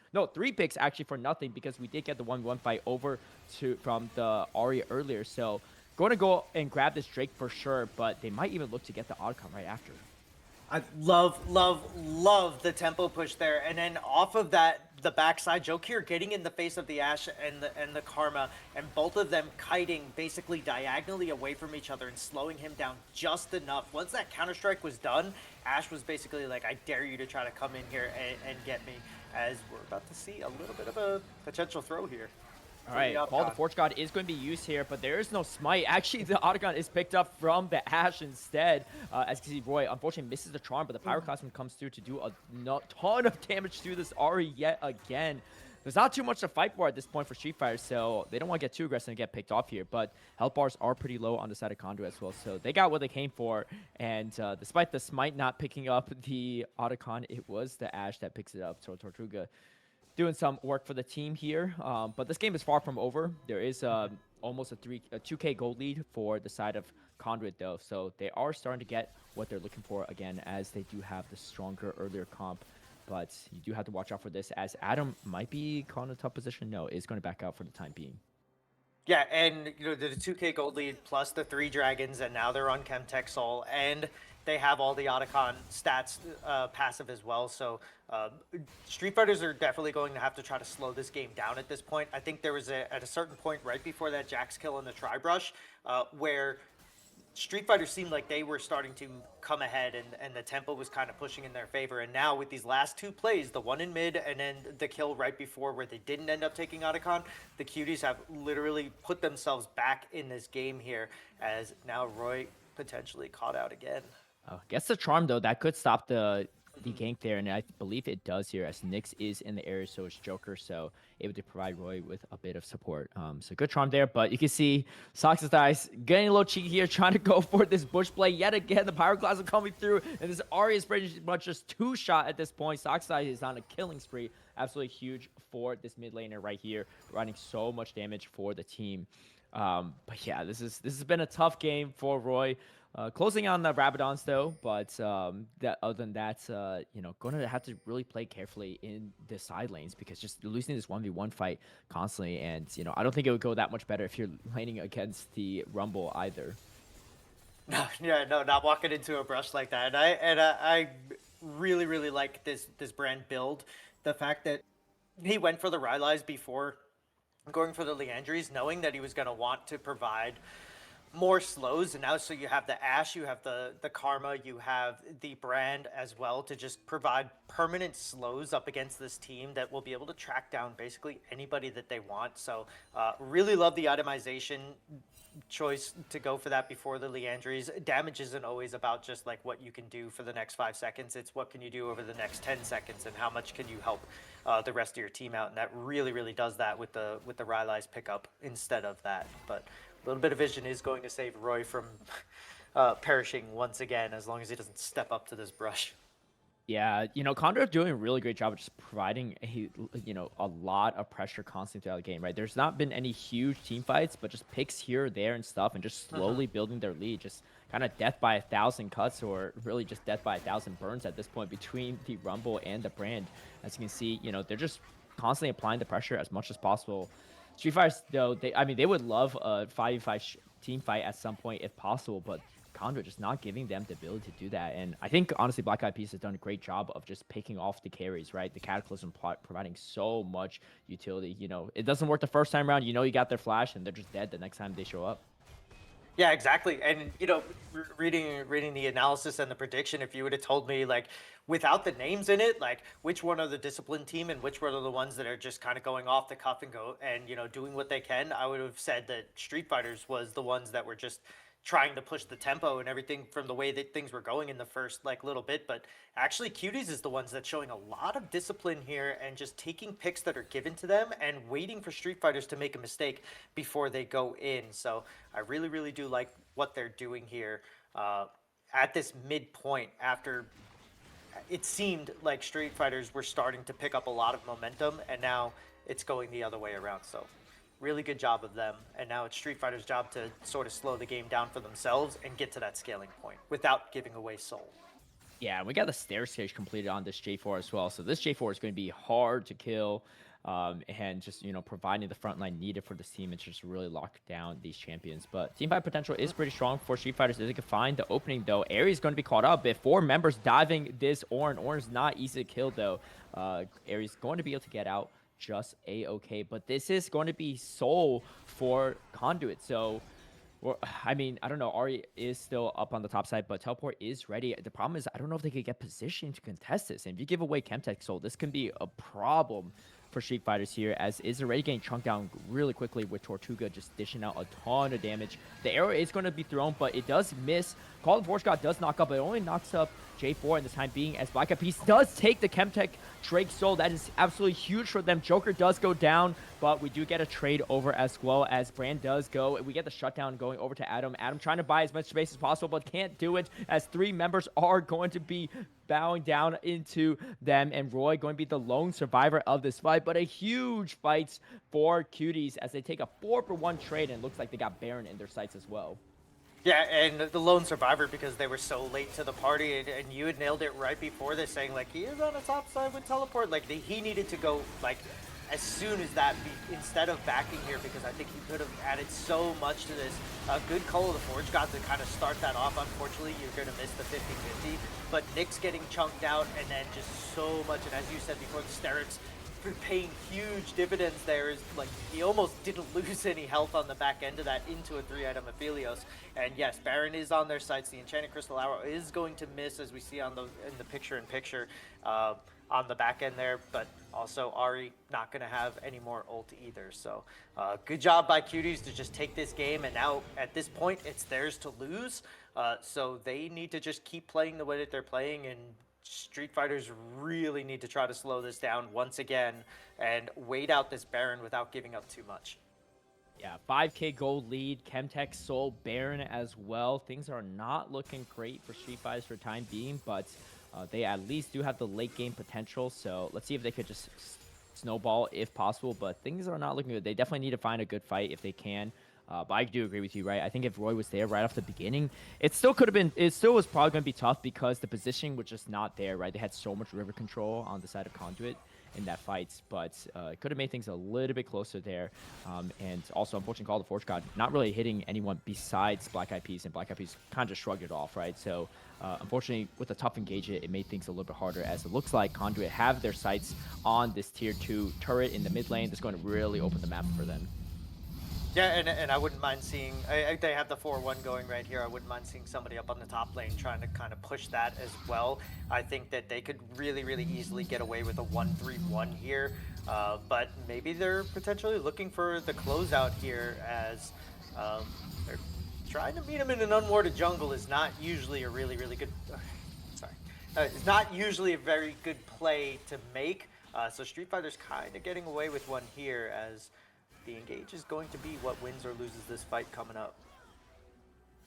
Speaker 2: actually for nothing, because we did get the 1v1 fight over from the Ari earlier. So going to go and grab this Drake for sure, but they might even look to get the outcome right after.
Speaker 3: I love the tempo push there, and then off of that, the backside, Jokir getting in the face of the Ashe and the Karma, and both of them kiting basically diagonally away from each other and slowing him down just enough. Once that counter-strike was done, Ashe was basically like, I dare you to try to come in here and get me, as we're about to see a little bit of a potential throw here.
Speaker 2: All right, Paul the Forge God is going to be used here, but there is no smite. Actually, the Otacon is picked up from the Ashe instead. As you can see, Roy unfortunately misses the charm, but the Pyroclasm comes through to do a ton of damage to this Ari yet again. There's not too much to fight for at this point for Street Fighter, so they don't want to get too aggressive and get picked off here. But health bars are pretty low on the side of Conduit as well, so they got what they came for. And despite the smite not picking up the Otacon, it was the Ashe that picks it up. So Tortuga doing some work for the team here, but this game is far from over. There is almost a 2k gold lead for the side of Conduit though, so they are starting to get what they're looking for again, as they do have the stronger earlier comp. But you do have to watch out for this, as Adam might be caught in a tough position. No, is going to back out for the time being.
Speaker 3: Yeah, and the 2k gold lead plus the 3 dragons, and now they're on Chemtech Soul, and they have all the Otacon stats passive as well. So Street Fighters are definitely going to have to try to slow this game down at this point. I think there was at a certain point right before that Jax kill in the Tri-Brush where Street Fighter seemed like they were starting to come ahead, and the tempo was kind of pushing in their favor. And now with these last 2 plays, the one in mid and then the kill right before where they didn't end up taking Otacon, the Cuties have literally put themselves back in this game here, as now Roy potentially caught out again.
Speaker 2: Gets the charm though, that could stop the gank there, and I believe it does here, as Nyx is in the area, so is Joker, so able to provide Roy with a bit of support. So good charm there, but you can see Sox's Dice getting a little cheeky here, trying to go for this bush play yet again. The Pyroclasm coming through, and this Ari is pretty much just 2-shot at this point. Sox's Dice is on a killing spree. Absolutely huge for this mid laner right here, running so much damage for the team. But yeah, this has been a tough game for Roy. Closing on the Rabadons though, but other than that, going to have to really play carefully in the side lanes, because just losing this 1v1 fight constantly, and I don't think it would go that much better if you're laning against the Rumble either.
Speaker 3: No, not walking into a brush like that. And I really like this brand build. The fact that he went for the Rylai's before going for the Leandries, knowing that he was going to want to provide more slows, and now so you have the Ashe, you have the Karma, you have the brand as well, to just provide permanent slows up against this team that will be able to track down basically anybody that they want. So really love the itemization. choice to go for that before the Leandries. Damage isn't always about just like what you can do for the next 5 seconds. It's what can you do over the next 10 seconds and how much can you help the rest of your team out. And that really does that with the Rylai's pickup instead of that. But a little bit of vision is going to save Roy from perishing once again, as long as he doesn't step up to this brush.
Speaker 2: Yeah, Conduit doing a really great job of just providing a lot of pressure constantly throughout the game, right? There's not been any huge team fights, but just picks here or there and stuff, and just slowly building their lead. Just kind of death by 1,000 cuts, or really just death by 1,000 burns at this point between the Rumble and the Brand. As you can see, they're just constantly applying the pressure as much as possible. Street Fighters, though, they would love a 5v5 team fight at some point if possible, but Conduit just not giving them the ability to do that. And I think, honestly, Black Eyed Peas has done a great job of just picking off the carries, right? The Cataclysm providing so much utility. It doesn't work the first time around. You got their flash, and they're just dead the next time they show up.
Speaker 3: Yeah, exactly. And reading the analysis and the prediction, if you would have told me like without the names in it, like which one are the disciplined team and which one are the ones that are just kind of going off the cuff and doing what they can, I would have said that Street Fighters was the ones that were just trying to push the tempo and everything from the way that things were going in the first like little bit. But actually Cuties is the ones that's showing a lot of discipline here and just taking picks that are given to them and waiting for Street Fighters to make a mistake before they go in. So I really do like what they're doing here at this midpoint, after it seemed like Street Fighters were starting to pick up a lot of momentum, and now it's going the other way around. So really good job of them. And now it's Street Fighter's job to sort of slow the game down for themselves and get to that scaling point without giving away soul.
Speaker 2: Yeah, we got the stair stage completed on this J4 as well. So this J4 is going to be hard to kill. And just, providing the front line needed for this team and just really lock down these champions. But team fight potential is pretty strong for Street Fighters if they can find the opening, though. Aries is going to be caught up. If 4 members diving this Ornn is not easy to kill, though. Aries is going to be able to get out just a-okay. But this is going to be soul for Conduit. So, I don't know. Ari is still up on the top side, but Teleport is ready. The problem is, I don't know if they could get positioned to contest this. And if you give away Chemtech Soul, this can be a problem for Street Fighters here, as is already getting chunked down really quickly with Tortuga just dishing out a ton of damage. The arrow is going to be thrown, but it does miss. Call of the Forge God does knock up, but it only knocks up J4 in the time being, as Black Eyed Peas does take the Chemtech Drake Soul. That is absolutely huge for them. Joker does go down, but we do get a trade over as well, as Brand does go. We get the shutdown going over to Adam. Adam trying to buy as much space as possible, but can't do it, as 3 members are going to be bowing down into them, and Roy going to be the lone survivor of this fight. But a huge fight for Cuties as they take a 4-for-1 trade, and it looks like they got Baron in their sights as well.
Speaker 3: Yeah, and the lone survivor because they were so late to the party, and you had nailed it right before this, saying like he is on the top side with teleport. Like he needed to go like as soon as that instead of backing here, because I think he could have added so much to this. A good Call of the Forge God to kind of start that off. Unfortunately, you're going to miss the 50-50, but Nick's getting chunked out, and then just so much. And as you said before, the Sterix paying huge dividends there. Is like he almost didn't lose any health on the back end of that into a 3-item Aphelios. And yes, Baron is on their sights. The Enchanted Crystal Arrow is going to miss, as we see on in the picture-in-picture on the back end there. But also Ari not going to have any more ult either. So good job by Cuties to just take this game, and now at this point it's theirs to lose. So they need to just keep playing the way that they're playing, and Street Fighters really need to try to slow this down once again and wait out this Baron without giving up too much.
Speaker 2: Yeah, 5k gold lead, Chemtech Soul, Baron as well. Things are not looking great for Street Fighters for the time being, but they at least do have the late game potential. So let's see if they could just snowball if possible, but things are not looking good. They definitely need to find a good fight if they can. But I do agree with you, right? I think if Roy was there right off the beginning, it still was probably going to be tough because the positioning was just not there, right? They had so much river control on the side of Conduit in that fight, but it could have made things a little bit closer there. And also, unfortunately, Call of the Forge God not really hitting anyone besides Black Eyed Peas, and Black Eyed Peas kind of just shrugged it off, right? So unfortunately, with the tough engagement, it made things a little bit harder, as it looks like Conduit have their sights on this tier 2 turret in the mid lane. That's going to really open the map for them.
Speaker 3: Yeah, and I wouldn't mind seeing, they have the 4-1 going right here. I wouldn't mind seeing somebody up on the top lane trying to kind of push that as well. I think that they could really easily get away with a 1-3-1 here. But maybe they're potentially looking for the closeout here, as They're trying to meet him in an unwarded jungle is not usually a really good. Sorry, it's not usually a very good play to make. So Street Fighter's kind of getting away with one here, as the engage is going to be what wins or loses this fight coming up.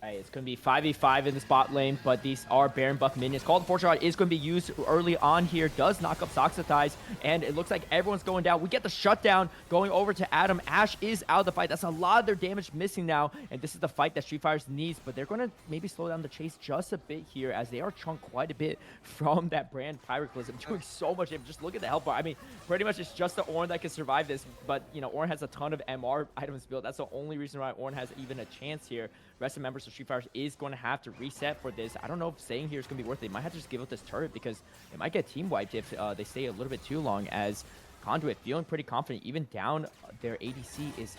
Speaker 2: Hey, it's going to be 5v5 in the spot lane, but these are Baron buff minions. Call the Fortune Rod is going to be used early on here. Does knock up Soxatize, and it looks like everyone's going down. We get the shutdown going over to Adam. Ash is out of the fight. That's a lot of their damage missing now, and this is the fight that Street Fighters needs, but they're going to maybe slow down the chase just a bit here, as they are chunked quite a bit from that brand Pyroclasm, doing so much damage. Just look at the health bar. I mean, pretty much it's just the Ornn that can survive this, but, you know, Ornn has a ton of MR items built. That's the only reason why Ornn has even a chance here. Rest of members of Street Fighters is going to have to reset for this. I don't know if staying here is going to be worth it. They might have to just give up this turret, because it might get team wiped if they stay a little bit too long, as Conduit feeling pretty confident. Even down, their ADC is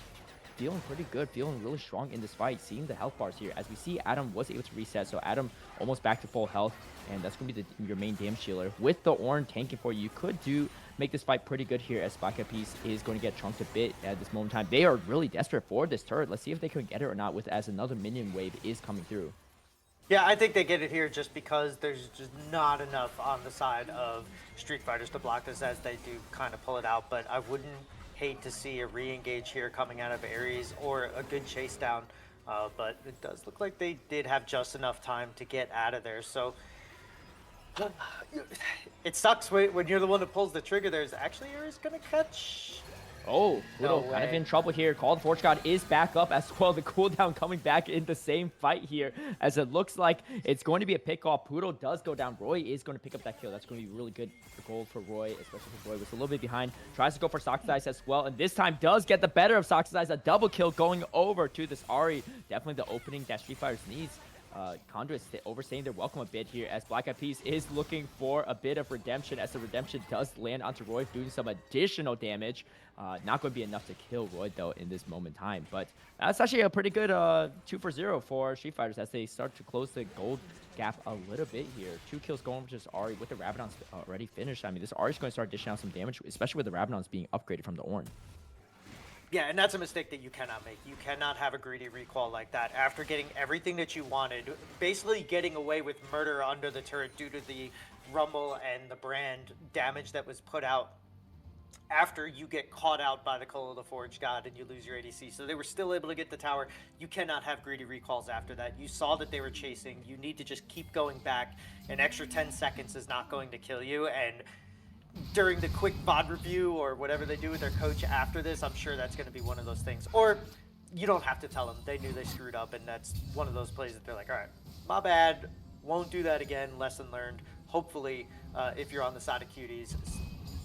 Speaker 2: feeling pretty good, feeling really strong in this fight. Seeing the health bars here, as we see Adam was able to reset, so Adam almost back to full health, and that's going to be your main damage dealer. With the Ornn tanking for you, you could make this fight pretty good here, as Black Eyed Peas is going to get chunked a bit at this moment in time. They are really desperate for this turret. Let's see if they can get it or not, with as another minion wave is coming through.
Speaker 3: Yeah, I think they get it here just because there's just not enough on the side of Street Fighters to block this, as they do kind of pull it out. But I wouldn't hate to see a re-engage here coming out of Ares, or a good chase down. But it does look like they did have just enough time to get out of there. So it sucks when you're the one that pulls the trigger. There's actually Ares going to catch.
Speaker 2: Oh,
Speaker 3: No
Speaker 2: Pluto kind of
Speaker 3: way.
Speaker 2: in trouble here. Call the Forge God is back up as well. The cooldown coming back in the same fight here, as it looks like it's going to be a pick off. Pluto does go down. Roy is going to pick up that kill. That's going to be really good gold for Roy, especially if Roy was a little bit behind. Tries to go for Soxatize as well, and this time does get the better of Soxatize. A double kill going over to this Ari. Definitely the opening that Street Fighters needs. Conduit overstaying their welcome a bit here, as Black Eyed Peas is looking for a bit of redemption, as the redemption does land onto Roy, doing some additional damage. Not going to be enough to kill Roy, though, in this moment in time. But that's actually a pretty good 2 for 0 for Street Fighters, as they start to close the gold gap a little bit here. 2 kills going for just Ari, with the Rabadons already finished. I mean, this Ari's going to start dishing out some damage, especially with the Rabadons being upgraded from the Ornn.
Speaker 3: Yeah, and that's a mistake that you cannot make. You cannot have a greedy recall like that after getting everything that you wanted, basically getting away with murder under the turret due to the rumble and the brand damage that was put out after you get caught out by the Call of the Forge God and you lose your ADC. So they were still able to get the tower. You cannot have greedy recalls after that. You saw that they were chasing. You need to just keep going back. An extra 10 seconds is not going to kill you, and during the quick VOD review or whatever they do with their coach after this, I'm sure that's going to be one of those things. Or you don't have to tell them. They knew they screwed up, and that's one of those plays that they're like, all right, my bad, won't do that again, lesson learned. Hopefully, if you're on the side of Cuties.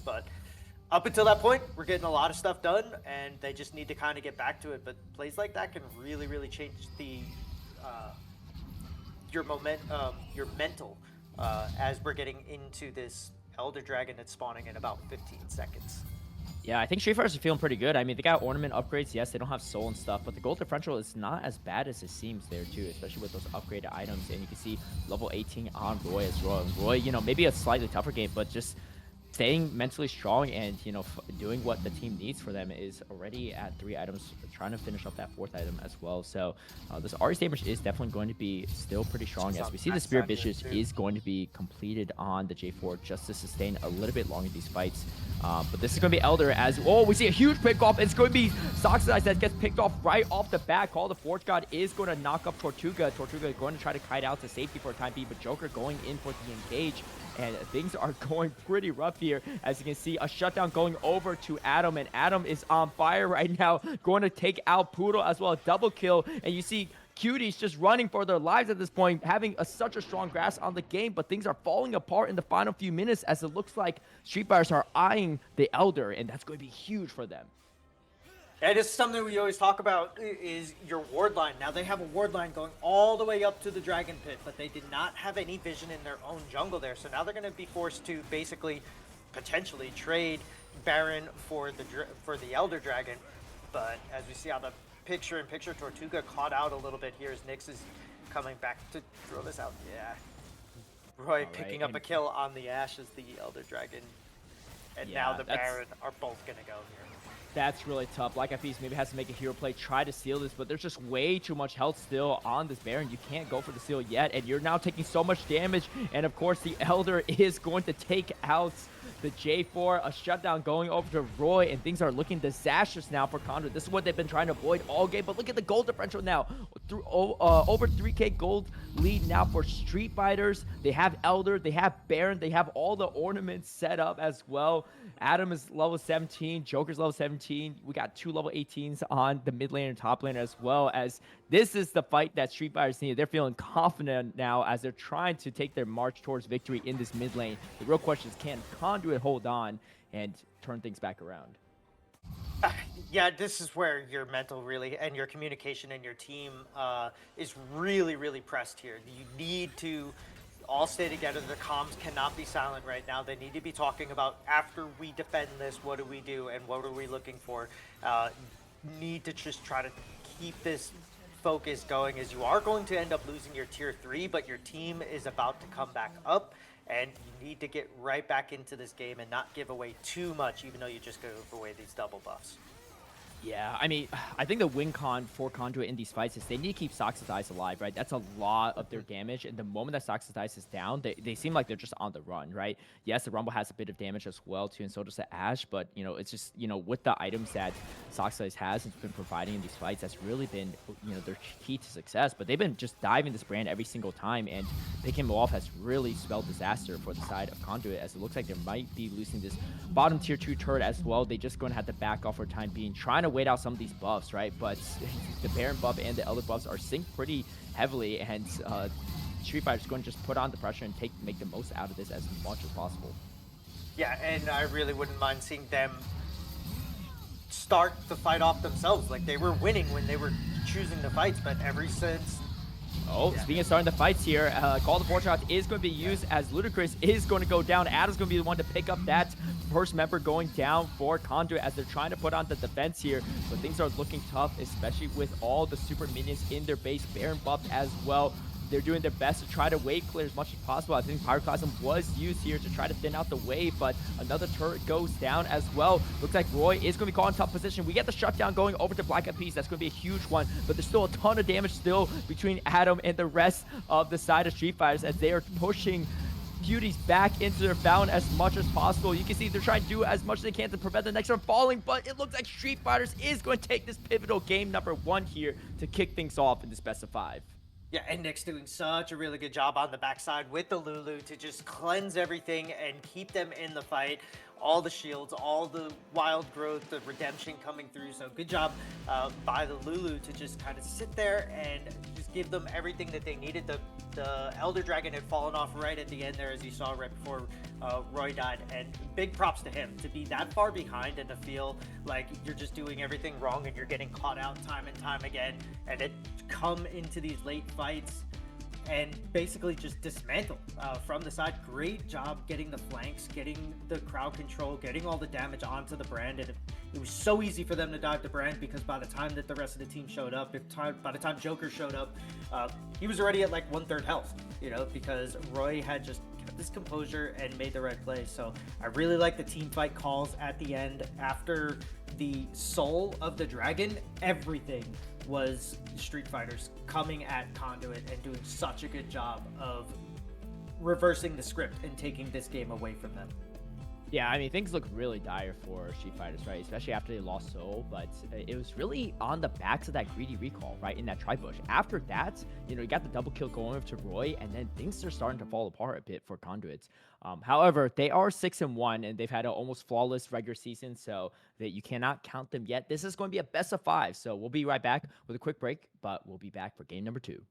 Speaker 3: But up until that point, we're getting a lot of stuff done, and they just need to kind of get back to it. But plays like that can really, really change the your mental, as we're getting into this Elder Dragon that's spawning in about 15 seconds.
Speaker 2: Yeah, I think Street Fighters are feeling pretty good. I mean, they got ornament upgrades. Yes, they don't have soul and stuff, but the gold differential is not as bad as it seems there, too, especially with those upgraded items. And you can see level 18 on Roy as well. And Roy, you know, maybe a slightly tougher game, but just staying mentally strong and, you know, doing what the team needs for them is already at 3 items, trying to finish up that 4th item as well. So this Ari's damage is definitely going to be still pretty strong, as we see the Spirit Vicious is going to be completed on the J4 just to sustain a little bit longer these fights. But this is going to be Elder, as, oh, we see a huge pick off. It's going to be Soxatize that gets picked off right off the bat. Call the Forge God is going to knock up Tortuga. Tortuga is going to try to kite out to safety for a time being, but Joker going in for the engage. And things are going pretty rough here. As you can see, a shutdown going over to Adam, and Adam is on fire right now, going to take out Poodle as well, a double kill. And you see Cuties just running for their lives at this point, having such a strong grasp on the game, but things are falling apart in the final few minutes, as it looks like Street Fighters are eyeing the Elder, and that's going to be huge for them.
Speaker 3: And it's something we always talk about, is your ward line. Now they have a ward line going all the way up to the Dragon Pit, but they did not have any vision in their own jungle there. So now they're going to be forced to basically, potentially trade Baron for the Elder Dragon. But as we see on the picture-in-picture, Tortuga caught out a little bit here as Nyx is coming back to throw this out. Yeah. Roy picking up a kill on the Ashe as the Elder Dragon. And now the Baron are both going to go here.
Speaker 2: That's really tough. Black Eyed Peas maybe has to make a hero play, try to steal this, but there's just way too much health still on this Baron. You can't go for the steal yet, and you're now taking so much damage. And of course, the Elder is going to take out the J4, a shutdown going over to Roy, and things are looking disastrous now for Conduit. This is what they've been trying to avoid all game, but look at the gold differential now. Over 3k gold lead now for Street Fighters. They have Elder, they have Baron, they have all the ornaments set up as well. Adam is level 17, Joker's level 17. We got 2 level 18s on the mid lane and top lane as well, as this is the fight that Street Fighters need. They're feeling confident now as they're trying to take their march towards victory in this mid lane. The real question is, can Conduit hold on and turn things back around?
Speaker 3: Yeah, this is where your mental really and your communication and your team is really, really pressed here. You need to all stay together. The comms cannot be silent right now. They need to be talking about, after we defend this, what do we do and what are we looking for? Need to just try to keep this focus going, as you are going to end up losing your tier 3, but your team is about to come back up, and you need to get right back into this game and not give away too much, even though you just gave away these double buffs.
Speaker 2: Yeah, I mean, I think the win con for Conduit in these fights is they need to keep Sox's Eyes alive, right? That's a lot of their damage, and the moment that Sox's Eyes is down, they seem like they're just on the run, right? Yes, the Rumble has a bit of damage as well, too, and so does the Ash, but, you know, it's just, you know, with the items that Sox's Eyes has and been providing in these fights, that's really been, you know, their key to success, but they've been just diving this brand every single time, and picking him off has really spelled disaster for the side of Conduit, as it looks like they might be losing this bottom tier 2 turret as well. They just going to have to back off for time being, trying to wait out some of these buffs, right? But the Baron buff and the Elder buffs are synced pretty heavily, and Street Fighter is going to just put on the pressure and make the most out of this as much as possible.
Speaker 3: Yeah, and I really wouldn't mind seeing them start the fight off themselves. Like, they were winning when they were choosing the fights, but ever since...
Speaker 2: Oh, speaking of starting the fights here, Call to Fortune is going to be used as Ludacris is going to go down. Adam's going to be the one to pick up that first member going down for Conduit as they're trying to put on the defense here. But things are looking tough, especially with all the super minions in their base. Baron buffed as well. They're doing their best to try to wave clear as much as possible. I think Pyroclasm was used here to try to thin out the wave, but another turret goes down as well. Looks like Roy is going to be caught in tough position. We get the shutdown going over to Black Eyed Peas. That's going to be a huge one, but there's still a ton of damage still between Adam and the rest of the side of Street Fighters as they are pushing Cuties back into their fountain as much as possible. You can see they're trying to do as much as they can to prevent the next from falling, but it looks like Street Fighters is going to take this pivotal game number 1 here to kick things off in this best of 5.
Speaker 3: Yeah, and Nick's doing such a really good job on the backside with the Lulu to just cleanse everything and keep them in the fight. All the shields, all the wild growth, the redemption coming through. So good job by the Lulu to just kind of sit there and just give them everything that they needed. The Elder Dragon had fallen off right at the end there, as you saw right before Roy died. And big props to him to be that far behind and to feel like you're just doing everything wrong and you're getting caught out time and time again. And it come into these late fights and basically just dismantle from the side. Great job getting the flanks, getting the crowd control, getting all the damage onto the brand. And it was so easy for them to dive the brand because by the time that the rest of the team showed up, by the time Joker showed up, he was already at like 1/3 health, you know, because Roy had just kept his composure and made the right plays. So I really like the team fight calls at the end. After the soul of the dragon, everything was Street Fighters coming at Conduit and doing such a good job of reversing the script and taking this game away from them.
Speaker 2: Yeah, I mean, things look really dire for Street Fighters, right? Especially after they lost Soul, but it was really on the backs of that greedy recall, right? In that tri-bush. After that, you know, you got the double kill going over to Roy, and then things are starting to fall apart a bit for Conduits. However, they are 6-1, and they've had an almost flawless regular season, so that you cannot count them yet. This is going to be a best of 5, so we'll be right back with a quick break, but we'll be back for game number 2.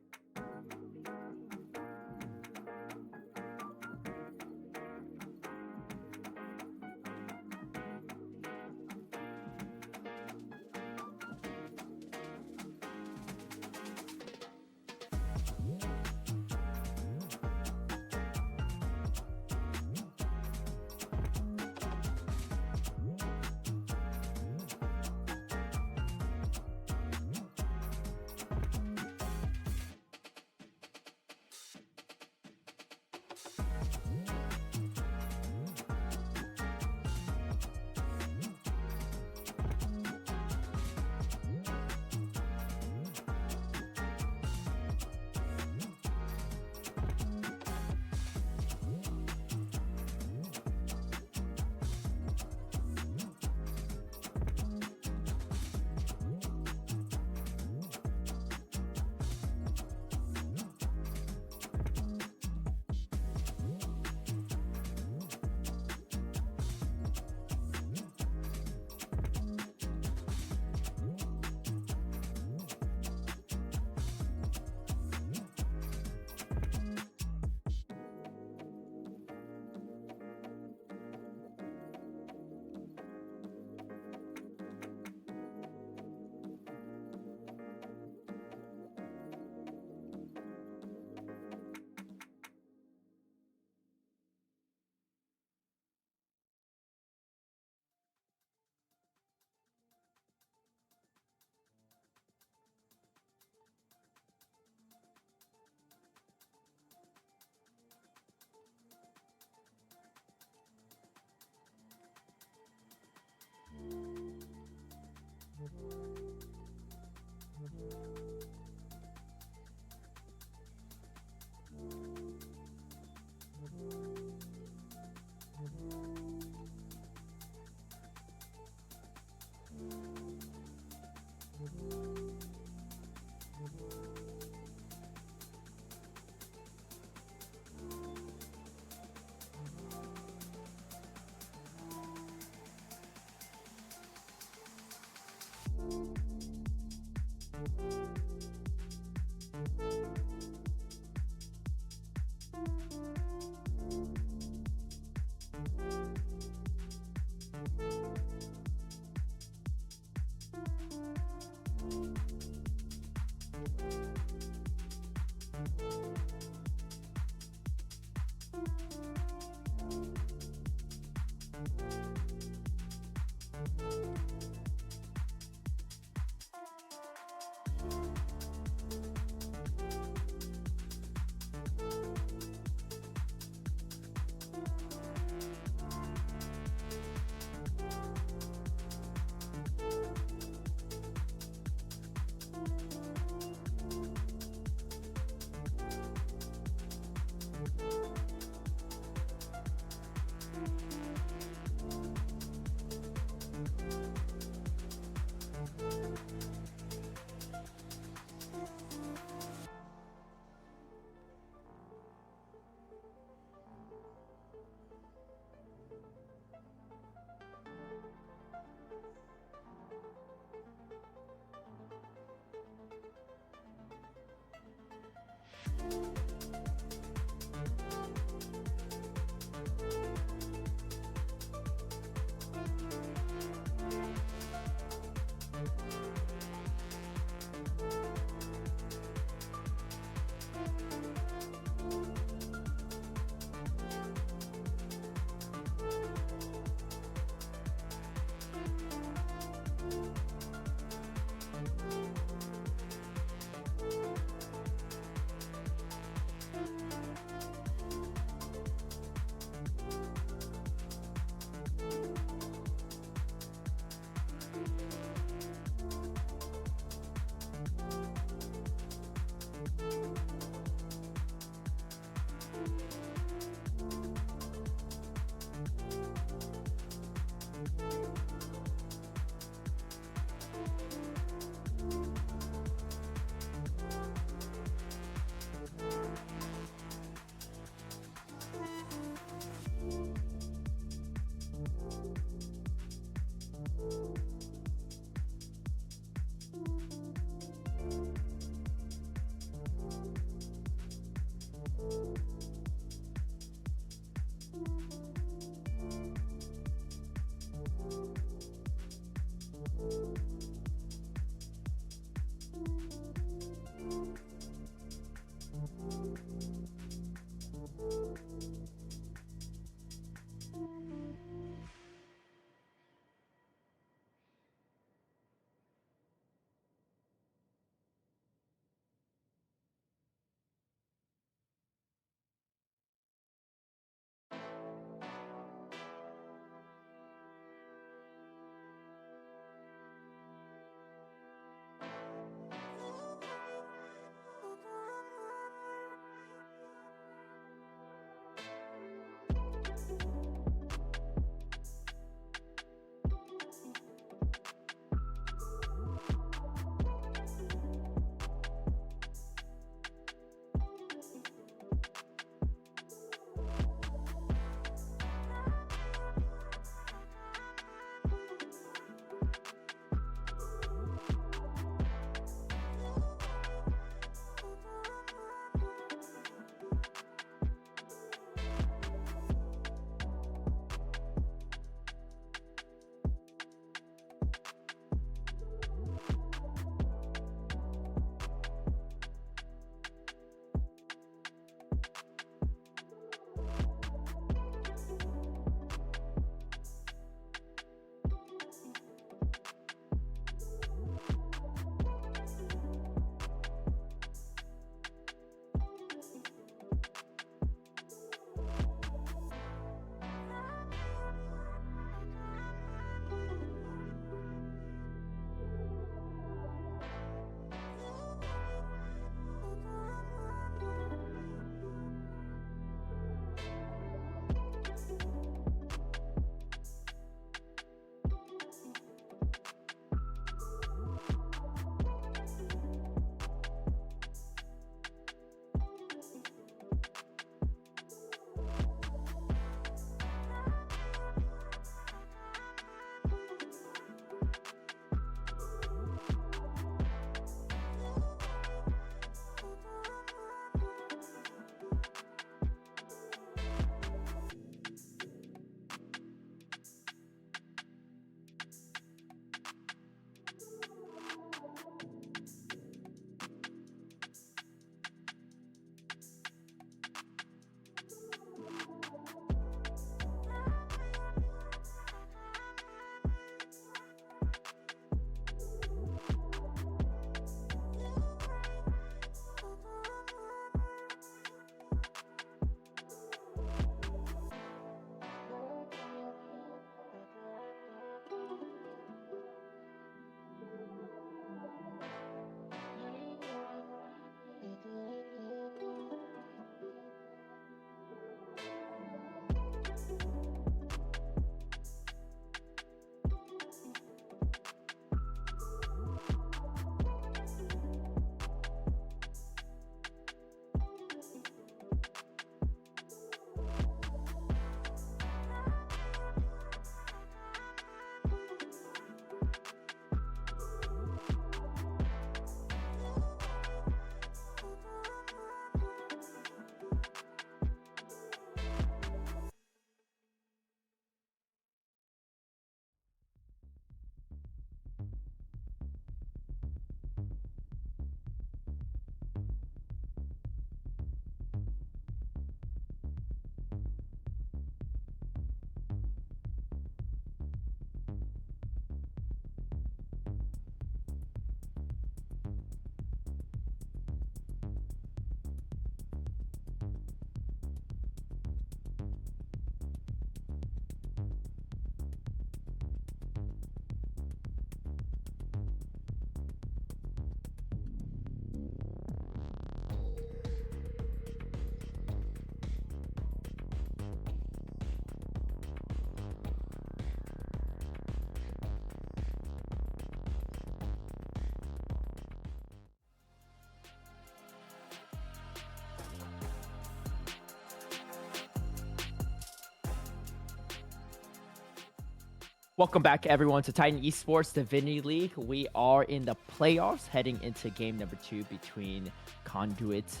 Speaker 2: Welcome back, everyone, to Titan Esports Divinity League. We are in the playoffs, heading into game number 2 between Conduit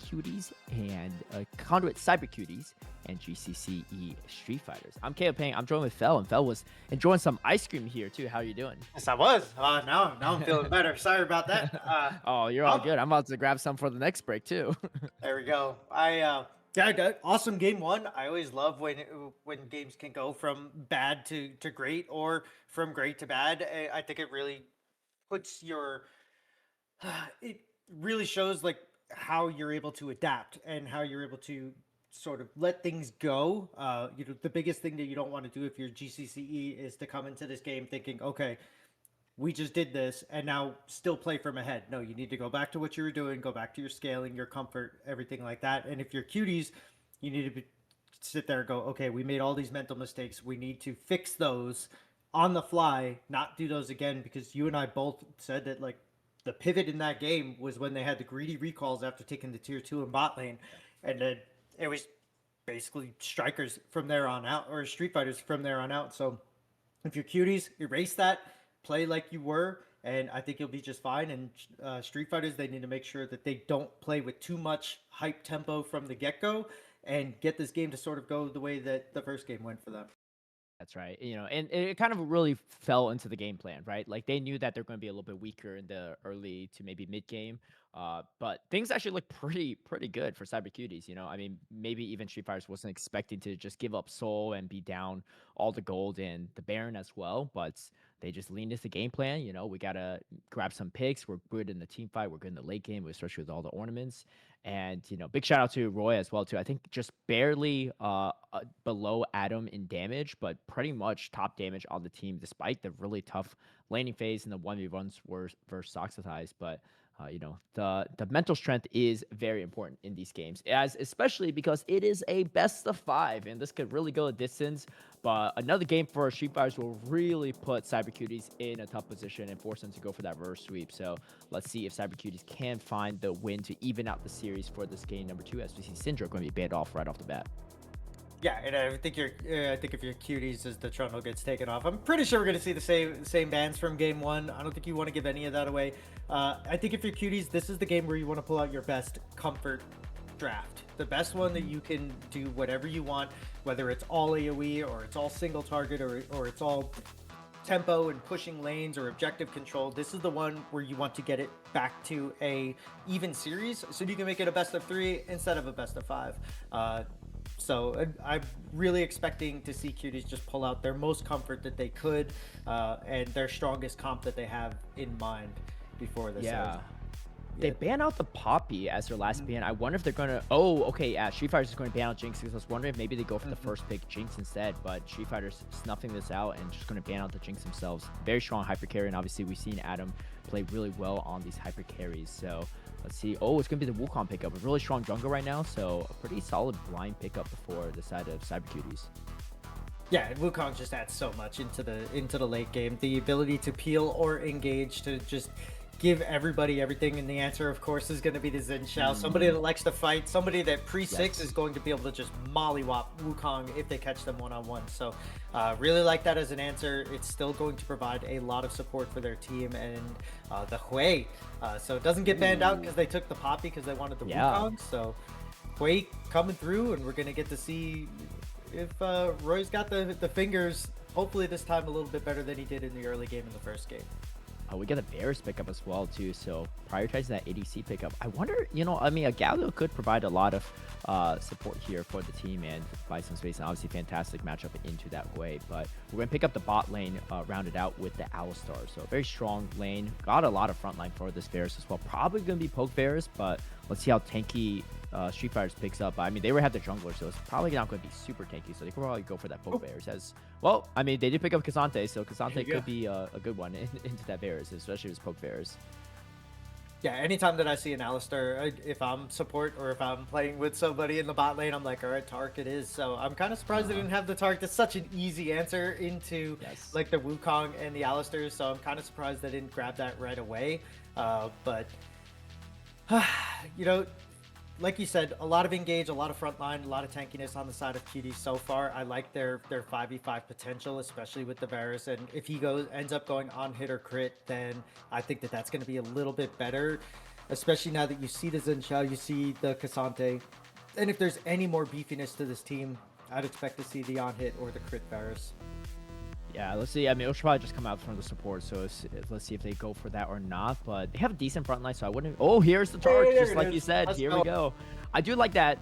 Speaker 2: Cuties and Conduit Cyber Cuties and GCCE Street Fighters. I'm Caleb Payne. I'm joined with Fel, and Fel was enjoying some ice cream here too. How are you doing?
Speaker 3: Yes, I was. Now I'm feeling better. Sorry about that.
Speaker 2: Oh, you're all good. I'm about to grab some for the next break too.
Speaker 3: There we go. Awesome game 1. I always love when games can go from bad to great or from great to bad. I think it really puts your it really shows like how you're able to adapt and how you're able to sort of let things go. The biggest thing that you don't want to do if you're GCCE is to come into this game thinking, okay, we just did this and now still play from ahead. No, you need to go back to what you were doing, go back to your scaling, your comfort, everything like that. And if you're Cuties, you need to sit there and go, okay, we made all these mental mistakes. We need to fix those on the fly, not do those again, because you and I both said that like the pivot in that game was when they had the greedy recalls after taking the tier 2 in bot lane. And then it was basically strikers from there on out, or Street Fighters from there on out. So if you're Cuties, erase that, play like you were, and I think you'll be just fine. And Street Fighters, they need to make sure that they don't play with too much hype tempo from the get-go and get this game to sort of go the way that the first game went for them.
Speaker 2: That's right. And it kind of really fell into the game plan, right? Like they knew that they're going to be a little bit weaker in the early to maybe mid game. But things actually look pretty good for Cyber Cuties. I mean, maybe even Street Fighters wasn't expecting to just give up Soul and be down all the gold and the Baron as well, but they just leaned into the game plan. We gotta grab some picks. We're good in the team fight. We're good in the late game, especially with all the ornaments. And big shout out to Roy as well too. I think just barely below Adam in damage, but pretty much top damage on the team, despite the really tough laning phase and the 1v1s were versus Soxatize. But the mental strength is very important in these games, especially because it is a best of 5, and this could really go a distance. But another game for Street Fighters will really put Cyber Cuties in a tough position and force them to go for that reverse sweep. So let's see if Cyber Cuties can find the win to even out the series for this game number 2, as we see Syndra going to be banned off right off the bat.
Speaker 3: Yeah, and I think if you're Cuties, as the trundle gets taken off, I'm pretty sure we're gonna see the same bans from game 1. I don't think you want to give any of that away. I think if you're Cuties, this is the game where you want to pull out your best comfort draft, the best one that you can do whatever you want, whether it's all AOE or it's all single target or it's all tempo and pushing lanes or objective control. This is the one where you want to get it back to a even series so you can make it a best of 3 instead of a best of 5. So I'm really expecting to see Cuties just pull out their most comfort that they could and their strongest comp that they have in mind before this.
Speaker 2: Yeah. They ban out the Poppy as their last ban. I wonder if they're going to... Oh, okay. Street Fighter's is going to ban out Jinx, because I was wondering if maybe they go for the first pick Jinx instead, but Street Fighter's snuffing this out and just going to ban out the Jinx themselves. Very strong hyper carry, and obviously we've seen Adam play really well on these hyper carries. So let's see. Oh, it's going to be the Wukong pickup. A really strong jungle right now, so a pretty solid blind pickup before the side of Cyber Cuties.
Speaker 3: Yeah, Wukong just adds so much into the late game. The ability to peel or engage, to just give everybody everything, and the answer, of course, is going to be the Xin Shao. Somebody that likes to fight, somebody that pre-6 is going to be able to just mollywop Wukong if they catch them one-on-one. So really like that as an answer. It's still going to provide a lot of support for their team, and the Hui. So it doesn't get banned out because they took the Poppy because they wanted the Wukong. So Hui coming through, and we're going to get to see if Roy's got the fingers, hopefully this time a little bit better than he did in the early game in the first game.
Speaker 2: We get a Varus pickup as well too, so prioritizing that ADC pickup. I wonder, I mean, a Galio could provide a lot of support here for the team and provide some space, and obviously fantastic matchup into that way. But we're going to pick up the bot lane, rounded out with the Alistar. So a very strong lane. Got a lot of front line for this Varus as well. Probably going to be poke Varus, but let's see how tanky Street Fighters picks up. I mean, they have the jungler, so it's probably not going to be super tanky, so they could probably go for that poke Varus. As well, I mean, they did pick up Kazante, so Kazante could be a good one into that Varus, especially with poke Varus.
Speaker 3: Yeah, anytime that I see an Alistar, if I'm support or if I'm playing with somebody in the bot lane, I'm like, all right, Tark it is. So I'm kind of surprised they didn't have the Tark. That's such an easy answer into like the Wukong and the Alistars, so I'm kind of surprised they didn't grab that right away. But, like you said, a lot of engage, a lot of frontline, a lot of tankiness on the side of Cuties so far. I like their 5v5 potential, especially with the Varus. And if he ends up going on hit or crit, then I think that that's going to be a little bit better, especially now that you see the Xin Xiao, you see the Cassante. And if there's any more beefiness to this team, I'd expect to see the on hit or the crit Varus.
Speaker 2: Yeah, let's see. I mean, it'll probably just come out from the support, so let's see if they go for that or not. But they have a decent front line, so I wouldn't. Oh, here's the torch, just like you said. Here we go. I do like that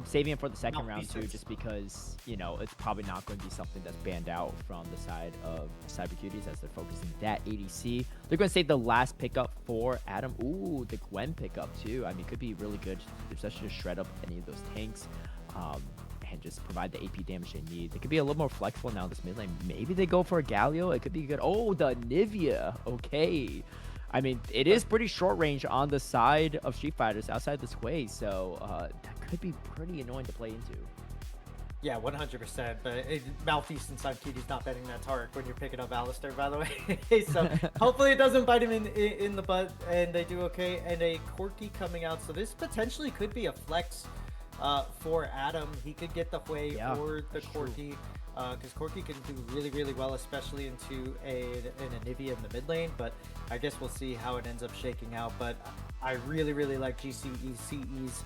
Speaker 2: saving it for the second round too, just because it's probably not going to be something that's banned out from the side of Cyber Cuties as they're focusing that ADC. They're going to save the last pickup for Adam. Ooh, the Gwen pickup too. I mean, could be really good, especially to shred up any of those tanks. And just provide the AP damage they need. They could be a little more flexible now in this mid lane. Maybe they go for a Galio. It could be good. Oh, the Nivea. Okay. I mean, it is pretty short range on the side of Street Fighters outside this way, so that could be pretty annoying to play into.
Speaker 3: Yeah, 100%. But Malfeast inside Cuties not betting that Tarek when you're picking up Alistair, by the way. So hopefully it doesn't bite him in the butt and they do okay. And a Corki coming out. So this potentially could be a flex for Adam. He could get the Hui or the Corki, because Corki can do really, really well, especially into an Anivia in the mid lane. But I guess we'll see how it ends up shaking out. But I really, really like GCCE's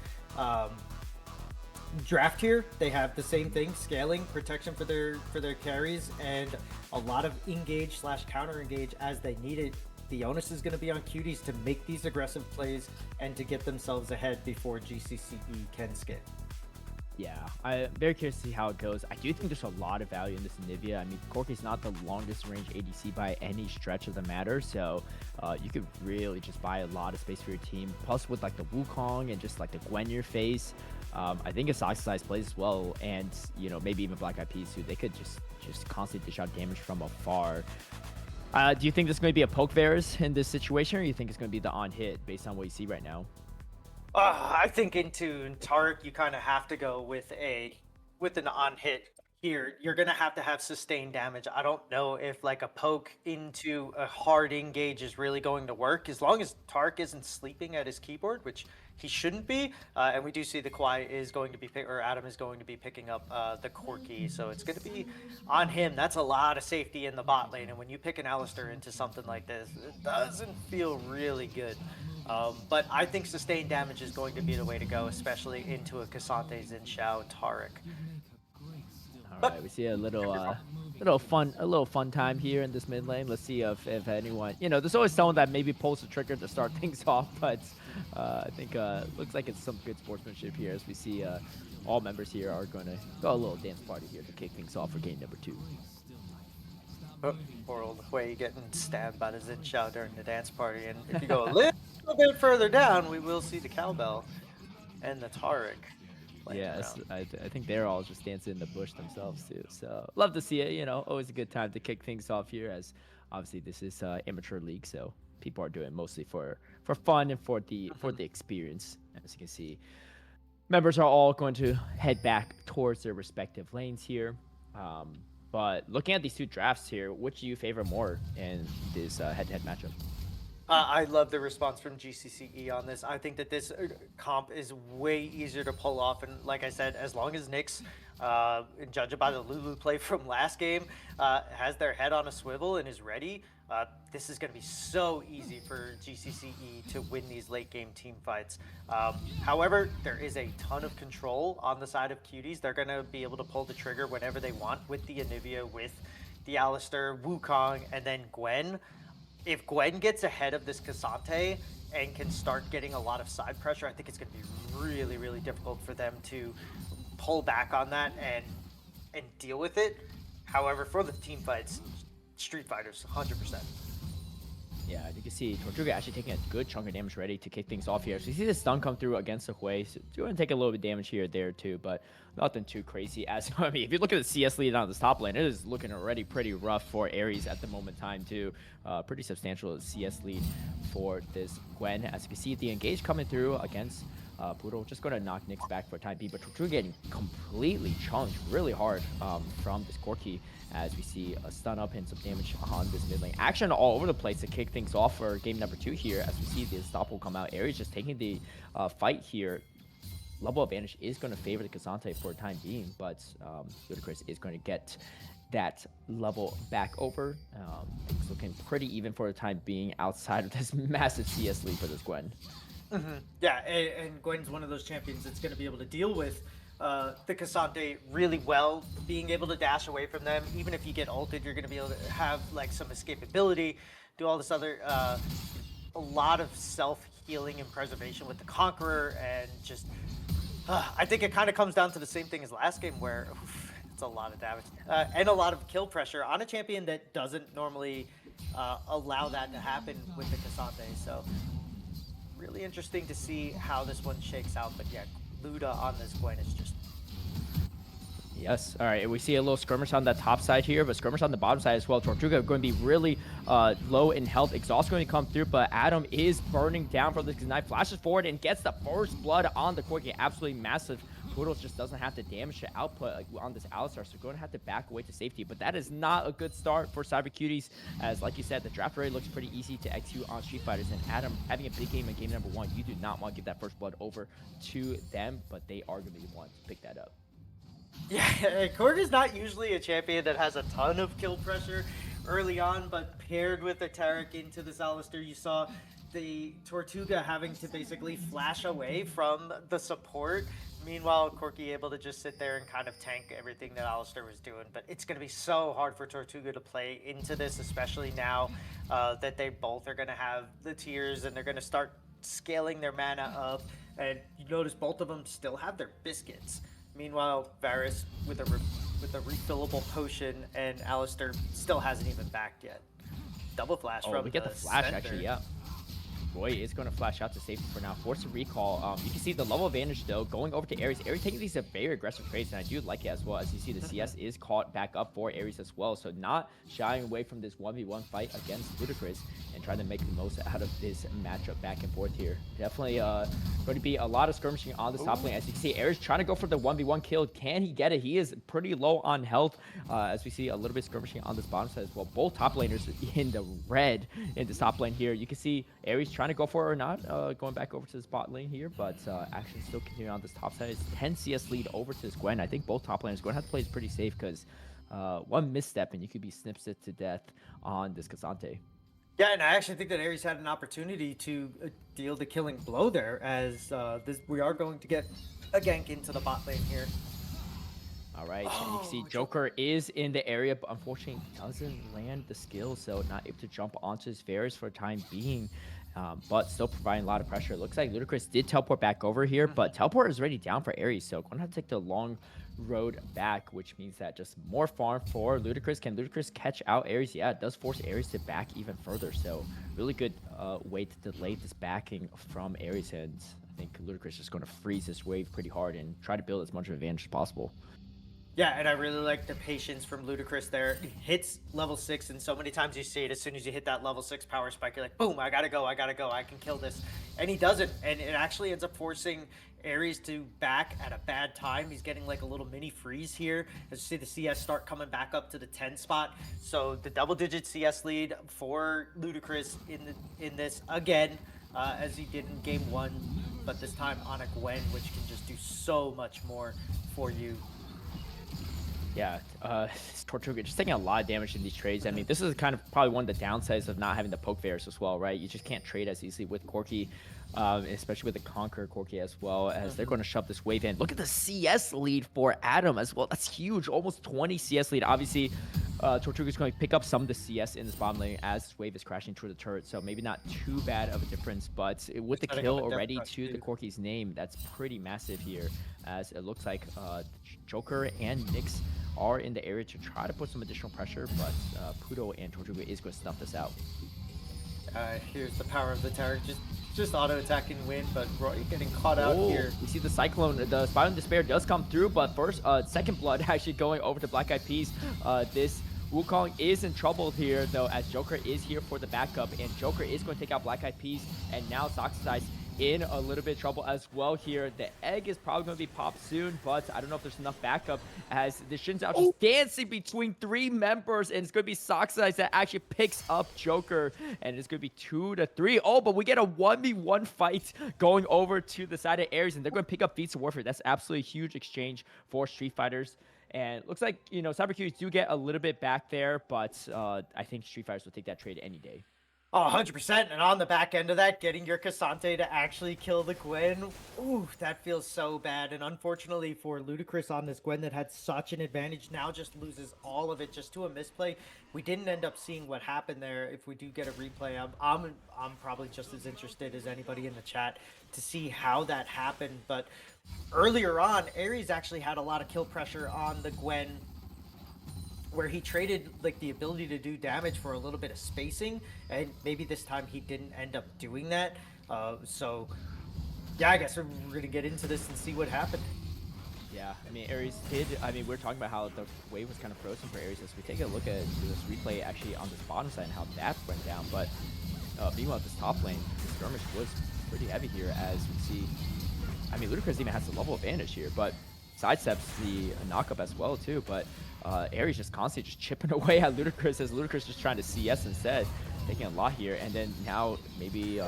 Speaker 3: draft here. They have the same thing, scaling, protection for their carries, and a lot of engage / counter engage as they need it. The onus is going to be on Cuties to make these aggressive plays and to get themselves ahead before GCCE can skip.
Speaker 2: Yeah, I'm very curious to see how it goes. I do think there's a lot of value in this Nivea. I mean, Corki's not the longest range ADC by any stretch of the matter, so you could really just buy a lot of space for your team. Plus with like the Wukong and just like the Gwen in your face, I think it's size plays as well, and maybe even Black Eyed Peas too. They could just constantly dish out damage from afar. Do you think this is going to be a poke Varus in this situation, or you think it's going to be the on hit based on what you see right now?
Speaker 3: I think into Tarek, you kind of have to go with an on hit here. You're gonna have to have sustained damage. I don't know if like a poke into a hard engage is really going to work, as long as Tarek isn't sleeping at his keyboard, which he shouldn't be. And we do see the Kwai is going to be Adam is going to be picking up the Corki, so it's going to be on him. That's a lot of safety in the bot lane, and when you pick an Alistair into something like this, it doesn't feel really good. But I think sustained damage is going to be the way to go, especially into a Cassante, Xin Xiao, Tarek.
Speaker 2: All right, we see a little fun time here in this mid lane. Let's see if anyone, there's always someone that maybe pulls the trigger to start things off, but I think looks like it's some good sportsmanship here, as we see all members here are going to go a little dance party here to kick things off for game number 2.
Speaker 3: Poor old Hui getting stabbed by the Xin Xiao during the dance party, and if you go a little bit further down, we will see the cowbell and the Tarek.
Speaker 2: Yes, I think they're all just dancing in the bush themselves too. So love to see it. Always a good time to kick things off here, as obviously this is amateur league, so people are doing it mostly for fun and for the experience. As you can see, members are all going to head back towards their respective lanes here. But looking at these two drafts here, which do you favor more in this head-to-head matchup?
Speaker 3: I love the response from GCCE on this. I think that this comp is way easier to pull off, and like I said, as long as Nyx, judging by the Lulu play from last game, has their head on a swivel and is ready, this is going to be so easy for GCCE to win these late game team fights. However, there is a ton of control on the side of Cuties. They're going to be able to pull the trigger whenever they want with the Anivia, with the Alistair, Wukong, and then Gwen. If Gwen gets ahead of this Cassante and can start getting a lot of side pressure, I think it's going to be really, really difficult for them to pull back on that and deal with it. However, for the team fights, Street Fighters, 100%.
Speaker 2: Yeah, you can see Tortuga actually taking a good chunk of damage ready to kick things off here. So you see the stun come through against the Hui. So you're going to take a little bit of damage here or there too, but nothing too crazy. As I mean, if you look at the CS lead on this top lane, it is looking already pretty rough for Ares at the moment in time too. Pretty substantial CS lead for this Gwen. As you can see, the engage coming through against Poodle, just going to knock Nyx back for a time being, but Tortuga getting completely chunked really hard from this Corki, as we see a stun up and some damage on this mid lane. Action all over the place to kick things off for game number 2 here, as we see the stop will come out. Ares just taking the fight here. level advantage is going to favor the K'Sante for the time being, but Ludacris is going to get that level back over. Things looking pretty even for the time being outside of this massive CS lead for this Gwen.
Speaker 3: Yeah, and Gwen's one of those champions that's going to be able to deal with the K'Sante really well, being able to dash away from them. Even if you get ulted, you're going to be able to have like some escapability, do all this other, a lot of self-healing and preservation with the Conqueror, and just, I think it kind of comes down to the same thing as last game where it's a lot of damage and a lot of kill pressure on a champion that doesn't normally allow that to happen with the K'Sante. So really interesting to see how this one shakes out. But yeah, Luda on this Gwen is just...
Speaker 2: Yes. All right. We see a little skirmish on the top side here, but skirmish on the bottom side as well. Tortuga going to be really low in health. Exhaust going to come through, but Adam is burning down from this knife. Flashes forward and gets the first blood on the Corki. Absolutely massive. Poodles just doesn't have the damage to output on this Alistar, so going to have to back away to safety. But that is not a good start for Cyber Cuties, as like you said, the draft rate looks pretty easy to execute on Street Fighters. And Adam, having a big game in game number 1, you do not want to give that first blood over to them, but they are going to be the ones to pick that up.
Speaker 3: Yeah, Korg is not usually a champion that has a ton of kill pressure early on, but paired with the Taric into this Alistar, you saw the Tortuga having to basically flash away from the support. Meanwhile, Corki able to just sit there and kind of tank everything that Alistar was doing. But it's going to be so hard for Tortuga to play into this, especially now that they both are going to have the tiers and they're going to start scaling their mana up. And you notice both of them still have their biscuits. Meanwhile, Varus with a refillable potion, and Alistar still hasn't even backed yet. Double flash from
Speaker 2: we get the flash
Speaker 3: center.
Speaker 2: actually, yeah. Roy is going to flash out to safety for now. Force a recall. You can see the level advantage though going over to Ares. Ares taking these very aggressive trades, and I do like it as well. As you see, the CS is caught back up for Ares as well. So not shying away from this 1v1 fight against Ludacris and trying to make the most out of this matchup back and forth here. Definitely going to be a lot of skirmishing on the top lane. As you can see, Ares trying to go for the 1v1 kill. Can he get it? He is pretty low on health. As we see a little bit skirmishing on this bottom side as well. Both top laners in the red in the top lane here. You can see Ares trying to go for it or not, going back over to the spot lane here, but action still continuing on this top side. It's 10 CS lead over to this Gwen. I think both top laners going to have to play this pretty safe, because one misstep and you could be snipset to death on this K'Sante.
Speaker 3: Yeah, and I actually think that Ares had an opportunity to deal the killing blow there, as we are going to get a gank into the bot lane here.
Speaker 2: All right, and you can see Joker is in the area, but unfortunately doesn't land the skill, so not able to jump onto his Varus for the time being. But still providing a lot of pressure. It looks like Ludacris did teleport back over here, but teleport is already down for Ares, so going to have to take the long road back, which means that just more farm for Ludacris. Can Ludacris catch out Ares? Yeah, it does force Ares to back even further, so really good way to delay this backing from Ares, and I think Ludacris is going to freeze this wave pretty hard and try to build as much of an advantage as possible.
Speaker 3: Yeah, and I really like the patience from Ludacris there. It hits level 6, and so many times you see it, as soon as you hit that level 6 power spike, you're like, boom, I gotta go, I can kill this. And he doesn't, and it actually ends up forcing Ares to back at a bad time. He's getting like a little mini freeze here. As you see the CS start coming back up to the 10 spot. So the double-digit CS lead for Ludacris in this again, as he did in game 1, but this time on a Gwen, which can just do so much more for you.
Speaker 2: Yeah, Tortuga just taking a lot of damage in these trades. I mean, this is kind of probably one of the downsides of not having the poke Varus as well, right? You just can't trade as easily with Corki, especially with the Conqueror Corki as well, as they're going to shove this wave in. Look at the CS lead for Adam as well. That's huge, almost 20 CS lead. Obviously, Tortuga is going to pick up some of the CS in this bottom lane as this wave is crashing through the turret, so maybe not too bad of a difference, but with the kill already to the Corki's name, that's pretty massive here, as it looks like Joker and Nyx are in the area to try to put some additional pressure, but Pudo and Tortuga is going to snuff this out.
Speaker 3: Here's the power of the Taric, just auto-attacking win, but Roy getting caught out here.
Speaker 2: We see the Cyclone, the Spiral Despair does come through, but first, second blood actually going over to Black Eyed Peas. This Wukong is in trouble here, though, as Joker is here for the backup, and Joker is going to take out Black Eyed Peas, and now Zoxicize in a little bit of trouble as well here. The egg is probably going to be popped soon, but I don't know if there's enough backup as the Shin Zhao just dancing between 3 members, and it's going to be Soxize that actually picks up Joker, and it's going to be 2-3. Oh, but we get a 1v1 fight going over to the side of Aries, and they're going to pick up Feats of Warfare. That's absolutely a huge exchange for Street Fighters. And looks like, you know, Cyber Cuties do get a little bit back there, but I think Street Fighters will take that trade any day.
Speaker 3: Oh, 100%. And on the back end of that, getting your Cassante to actually kill the Gwen, ooh, that feels so bad. And unfortunately for Ludacris on this Gwen that had such an advantage, now just loses all of it just to a misplay. We didn't end up seeing what happened there. If we do get a replay, I'm probably just as interested as anybody in the chat to see how that happened. But earlier on, Aries actually had a lot of kill pressure on the Gwen, where he traded like the ability to do damage for a little bit of spacing, and maybe this time he didn't end up doing that. So yeah, I guess we're gonna get into this and see what happened.
Speaker 2: Yeah, I mean, Aries did, I mean, we're talking about how the wave was kind of frozen for Aries. As we take a look at this replay actually on this bottom side and how that went down, but meanwhile, this top lane, the skirmish was pretty heavy here, as we see. I mean, Ludacris even has the level advantage here, but sidesteps the knockup as well too, but Aries just constantly just chipping away at Ludacris, as Ludacris just trying to CS instead, taking a lot here, and then now maybe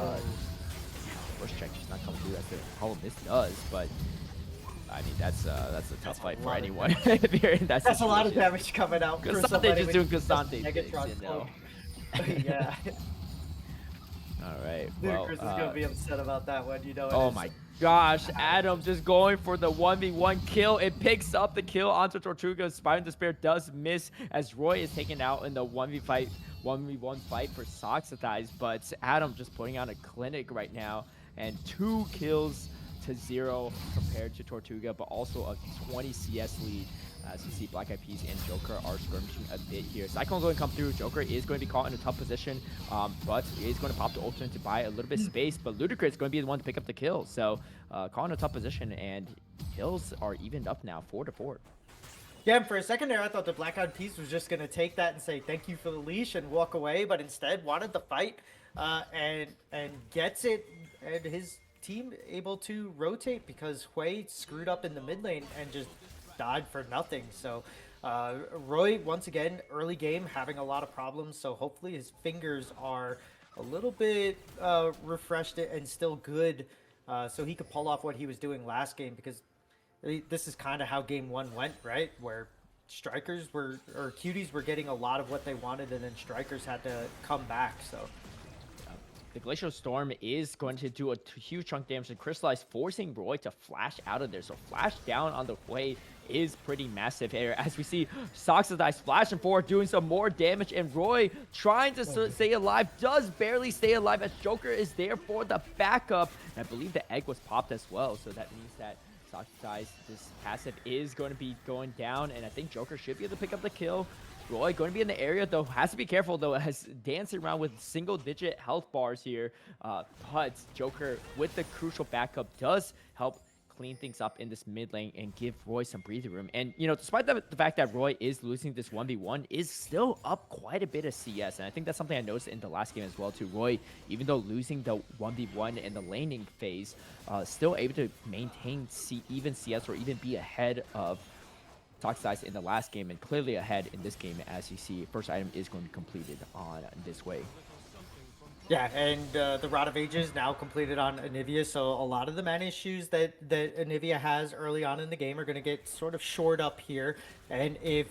Speaker 2: first check just not coming through as the Hollow Mist does, but I mean that's a tough fight for anyone. That's
Speaker 3: a lot of damage coming out.
Speaker 2: Cassante just doing Cassante things, you know.
Speaker 3: Yeah.
Speaker 2: All right.
Speaker 3: Ludacris is gonna be upset about that one, you know.
Speaker 2: Oh my gosh, Adam just going for the 1v1 kill. It picks up the kill onto Tortuga. Inspiring Despair does miss as Roy is taken out in the 1v1 fight for Soxize, but Adam just putting on a clinic right now, and 2 kills to 0 compared to Tortuga, but also a 20 CS lead. As you see, Black Eyed Peas and Joker are skirmishing a bit here. Cyclone going to come through. Joker is going to be caught in a tough position, but he is going to pop the ultimate to buy a little bit of space. But Ludacris is going to be the one to pick up the kill. So caught in a tough position, and kills are evened up now, 4-4.
Speaker 3: Yeah, and for a second there, I thought the Black Eyed Peas was just going to take that and say thank you for the leash and walk away, but instead wanted the fight and gets it, and his team able to rotate because Hui screwed up in the mid lane and just died for nothing. So Roy, once again, early game, having a lot of problems, so hopefully his fingers are a little bit refreshed and still good, so he could pull off what he was doing last game, because this is kind of how game 1 went, right? Where strikers were, or Cuties were getting a lot of what they wanted, and then strikers had to come back. So
Speaker 2: the Glacial Storm is going to do a huge chunk damage and Crystallize, forcing Roy to flash out of there. So flash down on the way is pretty massive here, as we see Soxize flashing forward, doing some more damage, and Roy trying to stay alive, does barely stay alive as Joker is there for the backup. And I believe the egg was popped as well, so that means that Soxize, this passive is going to be going down, and I think Joker should be able to pick up the kill. Roy going to be in the area, though, has to be careful, though, as dancing around with single-digit health bars here. But Joker, with the crucial backup, does help clean things up in this mid lane and give Roy some breathing room. And, you know, despite the fact that Roy is losing this 1v1, is still up quite a bit of CS. And I think that's something I noticed in the last game as well, too. Roy, even though losing the 1v1 in the laning phase, still able to maintain even CS or even be ahead of Soxize in the last game, and clearly ahead in this game, as you see, first item is going to be completed on this way.
Speaker 3: Yeah, and the Rod of Ages now completed on Anivia, so a lot of the mana issues that Anivia has early on in the game are going to get sort of shored up here, and if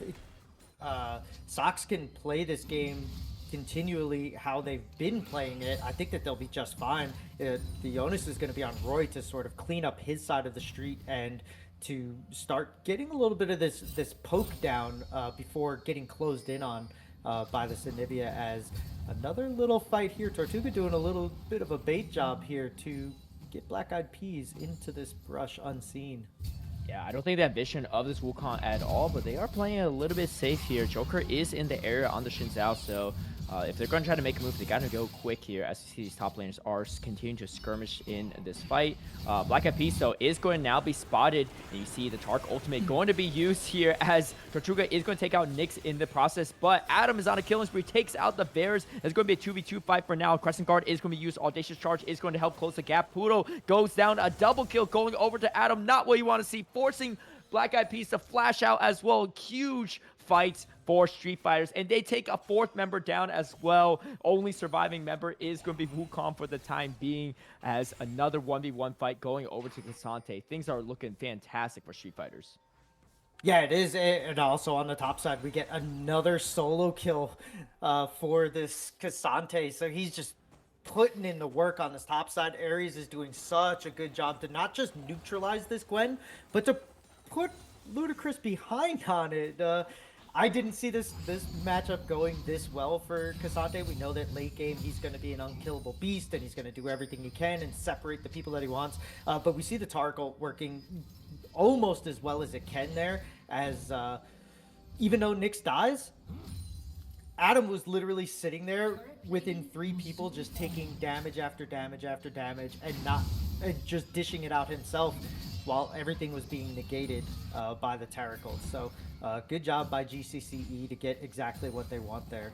Speaker 3: Sox can play this game continually how they've been playing it, I think that they'll be just fine. The onus is going to be on Roy to sort of clean up his side of the street and to start getting a little bit of this poke down before getting closed in on by the Anivia, as another little fight here. Tortuga doing a little bit of a bait job here to get Black Eyed Peas into this brush unseen.
Speaker 2: Yeah, I don't think they have vision of this Wukong at all, but they are playing a little bit safe here. Joker is in the area on the Xin Zhao, so If they're going to try to make a move, they got to go quick here as you see these top laners are continuing to skirmish in this fight. Black Eyed Peas, though, is going to now be spotted, and you see the Tark ultimate going to be used here as Tortuga is going to take out Nyx in the process, but Adam is on a killing spree, takes out the Bears. It's going to be a 2v2 fight for now. Crescent Guard is going to be used. Audacious Charge is going to help close the gap. Poodle goes down, a double kill going over to Adam. Not what you want to see, forcing Black Eyed Peas to flash out as well. Huge fights for Street Fighters, and they take a fourth member down as well. Only surviving member is going to be Wukong for the time being, as another 1v1 fight going over to Cassante. Things are looking fantastic for Street Fighters.
Speaker 3: Yeah, it is, and also on the top side, we get another solo kill for this Cassante. So he's just putting in the work on this top side. Ares is doing such a good job to not just neutralize this Gwen, but to put Ludacris behind on it. I didn't see this matchup going this well for Cassante. We know that late game he's going to be an unkillable beast, and he's going to do everything he can and separate the people that he wants. But we see the Tarkle working almost as well as it can there, as even though Nyx dies, Adam was literally sitting there within 3 people, just taking damage after damage after damage, and just dishing it out himself, while everything was being negated by the Tarkle. So good job by GCCE to get exactly what they want there.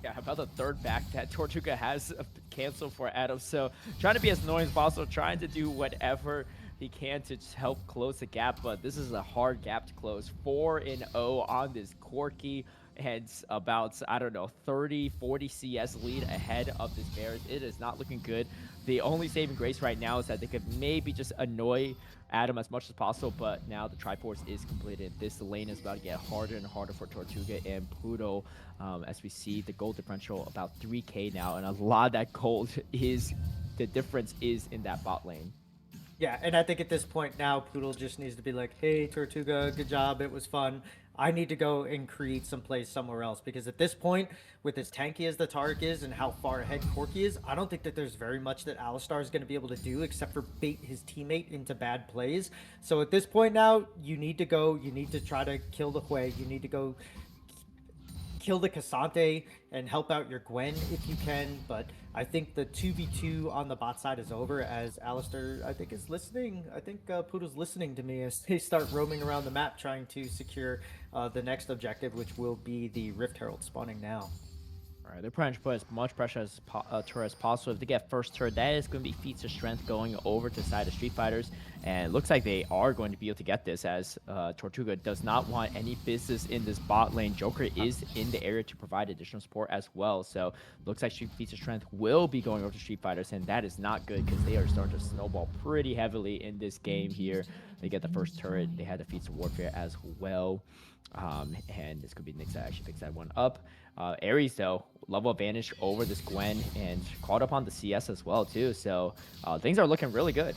Speaker 2: Yeah, how about the third back that Tortuga has canceled for Adam? So trying to be as annoying as possible, trying to do whatever he can to help close the gap, but this is a hard gap to close. 4-0 on this Corki, and about, I don't know, 30, 40 CS lead ahead of this Bears. It is not looking good. The only saving grace right now is that they could maybe just annoy Adam as much as possible, but now the Triforce is completed. This lane is about to get harder and harder for Tortuga and Pluto, as we see the gold differential about 3k now, and a lot of that gold is, the difference is in that bot lane.
Speaker 3: Yeah, and I think at this point now, Poodle just needs to be like, hey, Tortuga, good job, it was fun. I need to go and create some plays somewhere else, because at this point, with as tanky as the Tark is and how far ahead Corki is, I don't think that there's very much that Alistar is going to be able to do except for bait his teammate into bad plays. So at this point now, you need to go, you need to try to kill the Hui, you need to go kill the Cassante and help out your Gwen if you can, but I think the 2v2 on the bot side is over, as Alistair, I think, is listening. I think Poodle's listening to me as they start roaming around the map trying to secure the next objective, which will be the Rift Herald spawning now.
Speaker 2: All right, they're trying to put as much pressure as turret as possible. If they get first turret, that is going to be feats of strength going over to the side of Street Fighters. And it looks like they are going to be able to get this, as Tortuga does not want any business in this bot lane. Joker is in the area to provide additional support as well. So looks like feats of strength will be going over to Street Fighters, and that is not good because they are starting to snowball pretty heavily in this game here. They get the first turret. They had the feats of warfare as well. And this could be Nyx that actually picks that one up. Ares, though, level advantage over this Gwen, and caught up on the CS as well, too. So things are looking really good,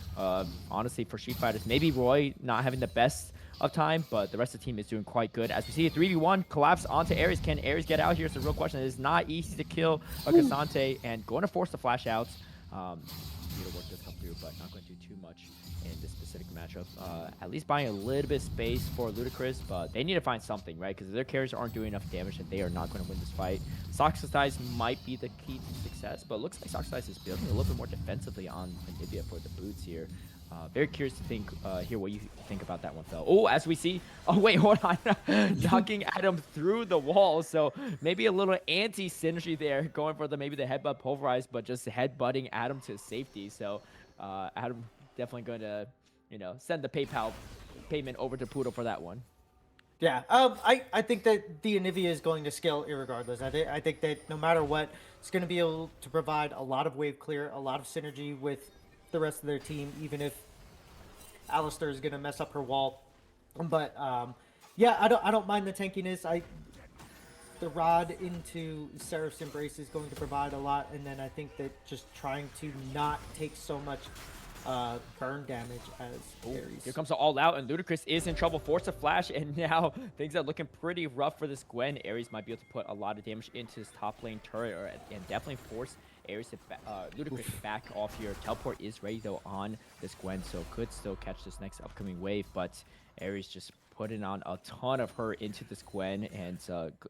Speaker 2: honestly, for Street Fighters. Maybe Roy not having the best of time, but the rest of the team is doing quite good. As we see a 3v1 collapse onto Ares. Can Ares get out here? It's the real question. It is not easy to kill a Cassante, and going to force the flash outs. Needle work does come through, but not going to do too much in this specific matchup. At least buying a little bit of space for Ludacris, but they need to find something, right? Because their carries aren't doing enough damage, and they are not going to win this fight. Soxize might be the key to success, but it looks like Soxize is building a little bit more defensively on Anivia for the boots here. Very curious to hear what you think about that one, Phil. Oh, as we see, oh wait, hold on, knocking Adam through the wall. So maybe a little anti-synergy there, going for maybe the headbutt pulverized, but just headbutting Adam to safety. So Adam definitely going to, send the PayPal payment over to Poodle for that one.
Speaker 3: Yeah, I think that the Anivia is going to scale irregardless. I think that no matter what, it's going to be able to provide a lot of wave clear, a lot of synergy with the rest of their team, even if Alistair is going to mess up her wall. But yeah, I don't mind the tankiness. The rod into Seraph's Embrace is going to provide a lot, and then I think that just trying to not take so much burn damage as Ares.
Speaker 2: Here comes the all out, and Ludacris is in trouble. Force a flash, and now things are looking pretty rough for this Gwen. Ares might be able to put a lot of damage into his top lane turret, and definitely force Ares to Ludacris to back off here. Teleport is ready though on this Gwen, so could still catch this next upcoming wave, but Ares just putting on a ton of her into this Gwen, and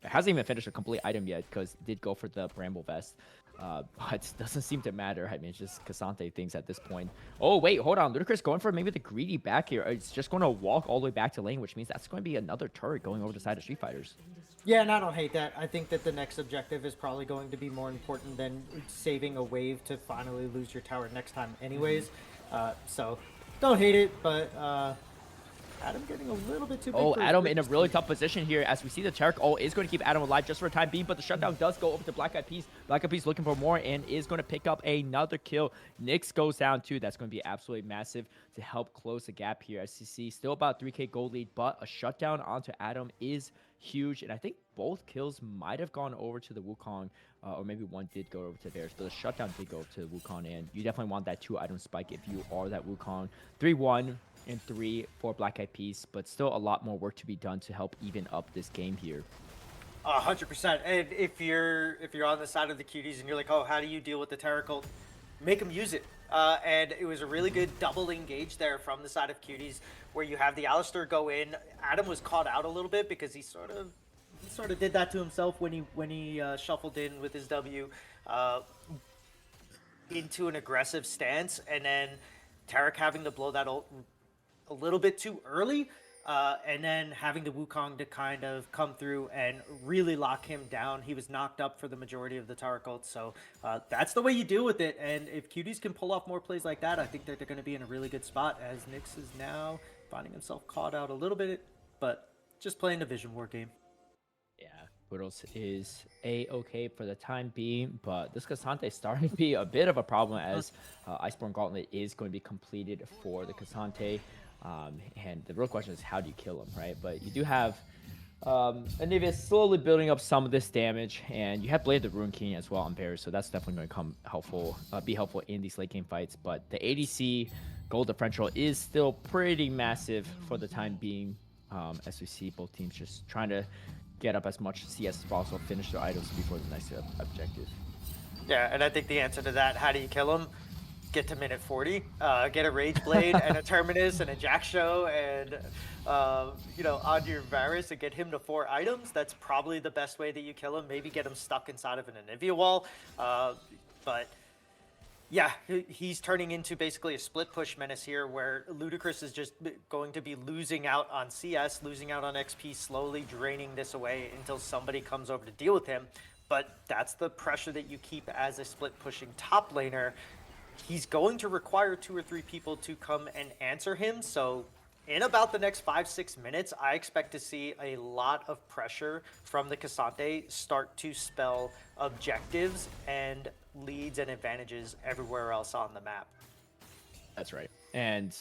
Speaker 2: hasn't even finished a complete item yet because did go for the Bramble Vest. But doesn't seem to matter. I mean, it's just Cassante things at this point. Oh, wait, hold on. Ludicrous going for maybe the greedy back here. It's just going to walk all the way back to lane, which means that's going to be another turret going over the side of Street Fighters.
Speaker 3: Yeah, and I don't hate that. I think that the next objective is probably going to be more important than saving a wave to finally lose your tower next time anyways. So don't hate it, but Adam getting a little bit too big.
Speaker 2: Oh,
Speaker 3: for his
Speaker 2: Adam in a
Speaker 3: boots.
Speaker 2: really tough position here as we see the Tarek ult is going to keep Adam alive just for a time being, but the shutdown does go over to Black Eyed Peas. Black Eyed Peas looking for more and is going to pick up another kill. Nyx goes down too. That's going to be absolutely massive to help close the gap here. As you see, still about 3k gold lead, but a shutdown onto Adam is huge, and I think both kills might have gone over to the Wukong, or maybe one did go over to theirs, but the shutdown did go to Wukong, and you definitely want that 2-item spike if you are that Wukong. 3-1 and 3 for Black Eyed Peas, but still a lot more work to be done to help even up this game here.
Speaker 3: 100%. And if you're on the side of the Cuties and you're like, oh, how do you deal with the Terra Cult? Make them use it. And it was a really good double engage there from the side of Cuties, where you have the Alistar go in. Adam was caught out a little bit because he sort of did that to himself when he shuffled in with his W into an aggressive stance, and then Tarek having to blow that ult a little bit too early, and then having the Wukong to kind of come through and really lock him down. He was knocked up for the majority of the Tarek ult, so that's the way you deal with it. And if Cuties can pull off more plays like that, I think that they're going to be in a really good spot, as Nyx is now finding himself caught out a little bit, but just playing the Vision War game.
Speaker 2: Yeah, Budos is a-okay for the time being, but this Cassante is starting to be a bit of a problem as Iceborne Gauntlet is going to be completed for the Cassante. And the real question is, how do you kill him, right? But you do have Anivia slowly building up some of this damage, and you have Blade the Rune King as well on Barrier, so that's definitely going to be helpful in these late game fights. But the ADC gold differential is still pretty massive for the time being, as we see both teams just trying to get up as much CS as possible, finish their items before the next objective.
Speaker 3: Yeah, and I think the answer to that, how do you kill him? Get to minute 40, get a Rage Blade and a Terminus and a Jack Show and, on your Varus and get him to 4 items. That's probably the best way that you kill him. Maybe get him stuck inside of an Anivia wall. But yeah, he's turning into basically a split push menace here, where Ludicrous is just going to be losing out on CS, losing out on XP, slowly draining this away until somebody comes over to deal with him. But that's the pressure that you keep as a split pushing top laner. He's going to require 2 or 3 people to come and answer him. So in about the next 5-6 minutes, I expect to see a lot of pressure from the Cassante start to spell objectives and leads and advantages everywhere else on the map.
Speaker 2: That's right. And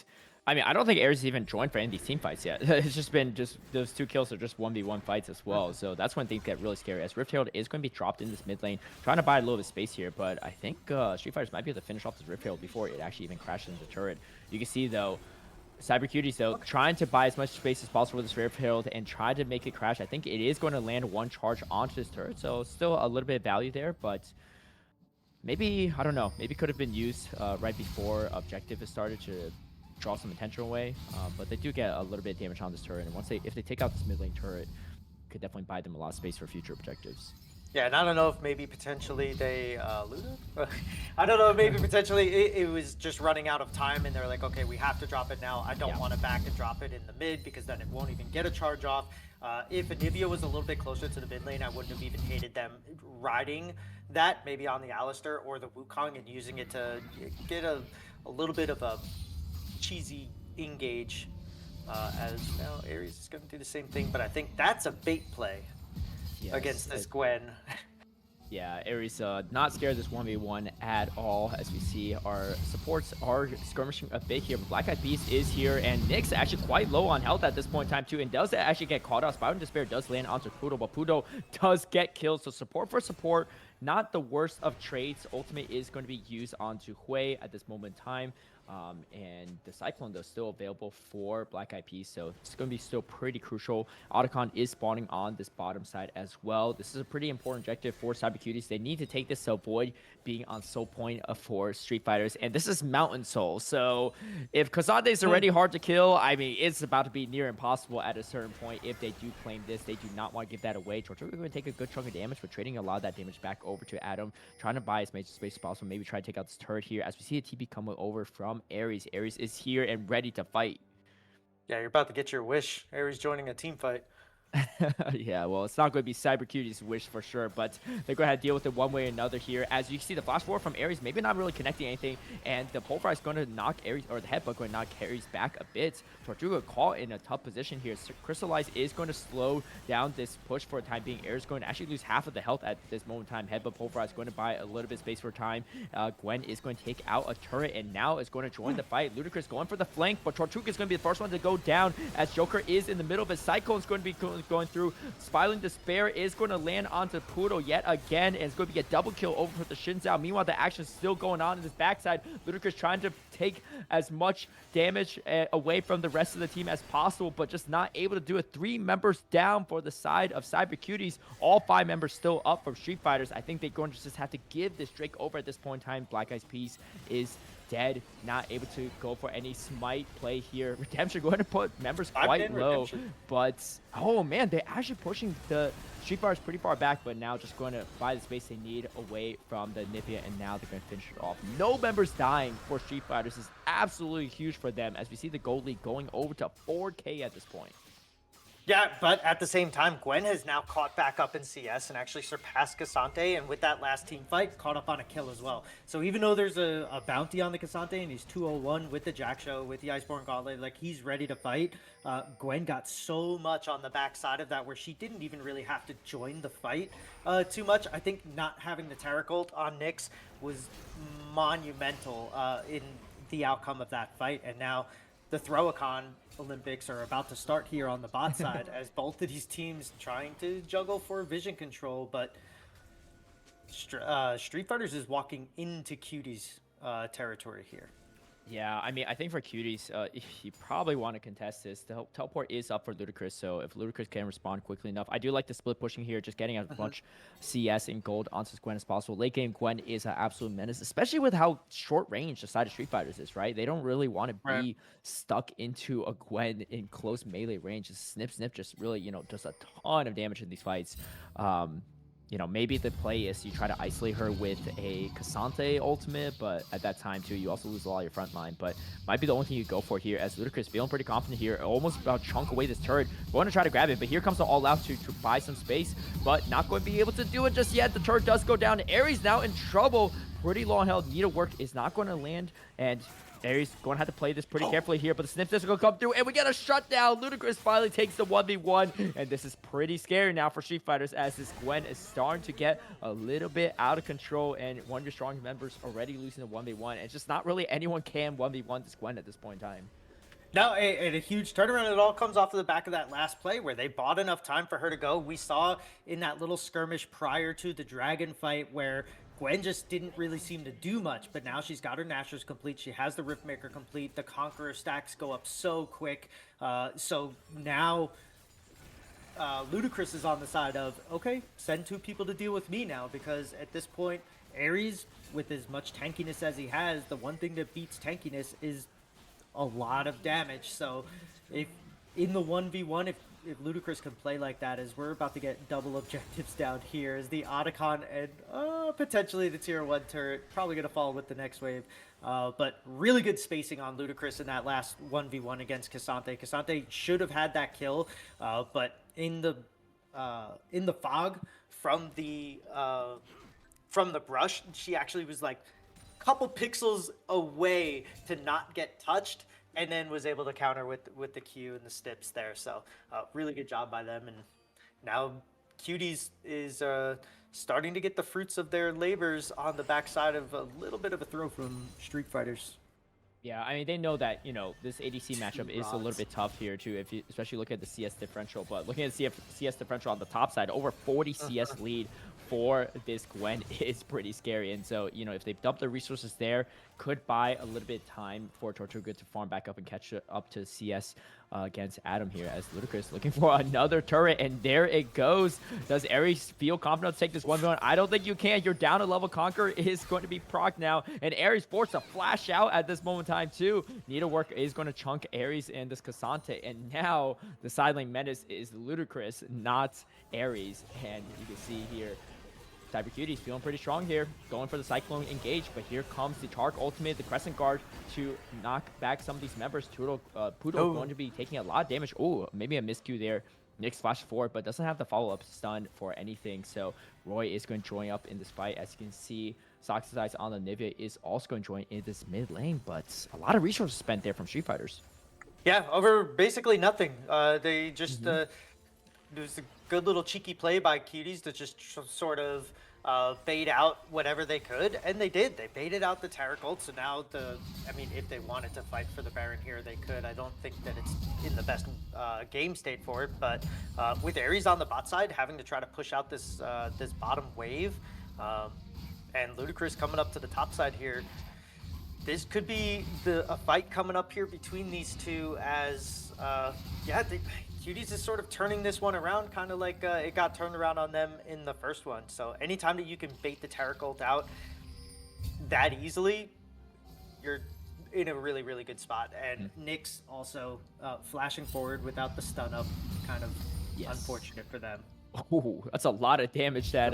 Speaker 2: I mean, I don't think Ares even joined for any of these team fights yet. It's just been those 2 kills are just 1v1 fights as well. So that's when things get really scary, as Rift Herald is going to be dropped in this mid lane, trying to buy a little bit of space here. But I think Street Fighters might be able to finish off this Rift Herald before it actually even crashes into the turret. You can see, though, Cyber Cuties, though, trying to buy as much space as possible with this Rift Herald and try to make it crash. I think it is going to land 1 charge onto this turret, so still a little bit of value there, but maybe, I don't know, maybe could have been used right before objective has started to draw some attention away, but they do get a little bit of damage on this turret, and if they take out this mid lane turret, could definitely buy them a lot of space for future objectives.
Speaker 3: Yeah, and I don't know if maybe potentially they looted. I don't know, maybe potentially it was just running out of time, and they're like, okay, we have to drop it now. I don't want to back and drop it in the mid because then it won't even get a charge off. If Anivia was a little bit closer to the mid lane, I wouldn't have even hated them riding that, maybe on the Alistar or the Wukong, and using it to get a little bit of a cheesy engage, as now Ares is going to do the same thing, but I think that's a bait play against this Gwen.
Speaker 2: Yeah, Ares not scared of this 1v1 at all. As we see, our supports are skirmishing a bit here, but Black Eyed Peas is here, and Nyx actually quite low on health at this point in time too, and does actually get caught out. Spiral and Despair does land onto Pudo, but Pudo does get killed, so support for support, not the worst of trades. Ultimate is going to be used onto Hui at this moment in time. And the Cyclone, though, still available for Black Eyed Peas, so it's going to be still pretty crucial. Otacon is spawning on this bottom side as well. This is a pretty important objective for Cyber Cuties. They need to take this to avoid being on soul point for Street Fighters, and this is Mountain Soul. So if Kazande is already hard to kill, I mean, it's about to be near impossible at a certain point if they do claim this. They do not want to give that away. Tortuga going to take a good chunk of damage, but trading a lot of that damage back over to Adam, trying to buy as much space as possible, maybe try to take out this turret here. As we see a TP coming over from Ares. Ares is here and ready to fight.
Speaker 3: Yeah, you're about to get your wish. Ares joining a team fight.
Speaker 2: Yeah, well, it's not going to be Cyber Cutie's wish for sure, but they're going to have to deal with it one way or another here. As you can see, the flash forward from Ares, maybe not really connecting anything, and the pole fry is going to knock Ares, or the headbutt going to knock Ares back a bit. Tortuga caught in a tough position here. So Crystallize is going to slow down this push for a time being. Ares going to actually lose half of the health at this moment in time. Headbutt pole fry is going to buy a little bit of space for time. Gwen is going to take out a turret, and now is going to join the fight. Ludicrous going for the flank, but Tortuga is going to be the first one to go down, as Joker is in the middle of it. Cyclone is going to be going through. Spiraling Despair is going to land onto Puro yet again, and it's going to be a double kill over for the Shinzao. Meanwhile, the action is still going on in this backside. Ludicrous trying to take as much damage away from the rest of the team as possible, but just not able to do it. 3 members down for the side of Cyber Cuties. All 5 members still up from Street Fighters. I think they're going to just have to give this Drake over at this point in time. Black Eyed Peas is dead, not able to go for any smite play here. Redemption going to put members quite low, but oh man, they're actually pushing the Street Fighters pretty far back, but now just going to buy the space they need away from the Nipia, and now they're going to finish it off. No members dying for Street Fighters is absolutely huge for them, as we see the gold lead going over to 4K at this point.
Speaker 3: Yeah, but at the same time, Gwen has now caught back up in CS and actually surpassed Cassante, and with that last team fight, caught up on a kill as well. So even though there's a bounty on the Cassante, and he's 201 with the Jack Show, with the Iceborne Gauntlet, like, he's ready to fight, Gwen got so much on the backside of that where she didn't even really have to join the fight too much. I think not having the Terra Cult on Nyx was monumental in the outcome of that fight, and now the Throw-a-con Olympics are about to start here on the bot side as both of these teams trying to juggle for vision control, but Street Fighters is walking into Cuties territory here.
Speaker 2: Yeah, I mean, I think for Cuties, you probably want to contest this. The teleport is up for Ludicrous, so if Ludicrous can respond quickly enough. I do like the split pushing here, just getting as much CS and gold onto Gwen as possible. Late game, Gwen is an absolute menace, especially with how short range the side of Street Fighters is, right? They don't really want to be stuck into a Gwen in close melee range. Just snip, just really, does a ton of damage in these fights. Maybe the play is you try to isolate her with a Cassante ultimate, but at that time, too, you also lose a lot of your front line. But might be the only thing you go for here, as Ludicrous feeling pretty confident here, almost about to chunk away this turret. Going to try to grab it, but here comes the all-out to buy some space, but not going to be able to do it just yet. The turret does go down. Ares now in trouble. Pretty long held. Needlework is not going to land, and Ares going to have to play this pretty carefully here, but the snips are going to come through, and we get a shutdown. Ludicrous finally takes the 1v1, and this is pretty scary now for Street Fighters, as this Gwen is starting to get a little bit out of control, and one of your strong members already losing the 1v1, and it's just not really anyone can 1v1 this Gwen at this point in time.
Speaker 3: No, and a huge turnaround. It all comes off of the back of that last play where they bought enough time for her to go. We saw in that little skirmish prior to the Dragon fight where Gwen just didn't really seem to do much, but now she's got her Nashers complete. She has the Riftmaker complete. The Conqueror stacks go up so quick. So now Ludicrous is on the side of, okay, send 2 people to deal with me now, because at this point, Ares, with as much tankiness as he has, the one thing that beats tankiness is a lot of damage. So if in the 1v1, if Ludicrous can play like that, as we're about to get double objectives down here, as the Otacon and potentially the tier 1 turret probably going to fall with the next wave. But really good spacing on Ludicrous in that last 1v1 against Cassante. Cassante should have had that kill, but in the fog from the brush, she actually was like a couple pixels away to not get touched, and then was able to counter with the Q and the stips there. So really good job by them. And now Cuties is starting to get the fruits of their labors on the backside of a little bit of a throw from Street Fighters.
Speaker 2: Yeah, I mean, they know that, this ADC matchup is a little
Speaker 3: rods.
Speaker 2: bit tough here, too, if you especially look at the CS differential. But looking at the CS differential on the top side, over 40 CS lead for this Gwen is pretty scary. And so, if they dump the resources there, could buy a little bit of time for Tortuga to farm back up and catch up to CS against Adam here, as Ludicrous looking for another turret, and there it goes. Does Ares feel confident to take this 1v1? I don't think you can. You're down a level. Conquer is going to be proc now, and Ares forced to flash out at this moment in time too. Needlework is going to chunk Ares and this Cassante, and now the side lane menace is Ludicrous, not Ares. And you can see here, Cuties feeling pretty strong here, going for the Cyclone engage, but here comes the Tark ultimate, the Crescent Guard to knock back some of these members. Poodle going to be taking a lot of damage. Oh, maybe a miscue there. Nyx flash forward, but doesn't have the follow-up stun for anything. So Roy is going to join up in this fight. As you can see, Soxidize on the Nivea is also going to join in this mid lane, but a lot of resources spent there from Street Fighters.
Speaker 3: Yeah, over basically nothing. They just there's a good little cheeky play by Cuties to just sort of bait out whatever they could, and they did. They baited out the Taric ult, so now if they wanted to fight for the Baron here, they could. I don't think that it's in the best game state for it, but with Ares on the bot side, having to try to push out this this bottom wave, and Ludicrous coming up to the top side here, this could be a fight coming up here between these two as, Cuties is sort of turning this one around, kind of like it got turned around on them in the first one. So anytime that you can bait the Taric ult out that easily, you're in a really, really good spot. And Nyx also flashing forward without the stun up, kind of unfortunate for them.
Speaker 2: Oh, that's a lot of damage that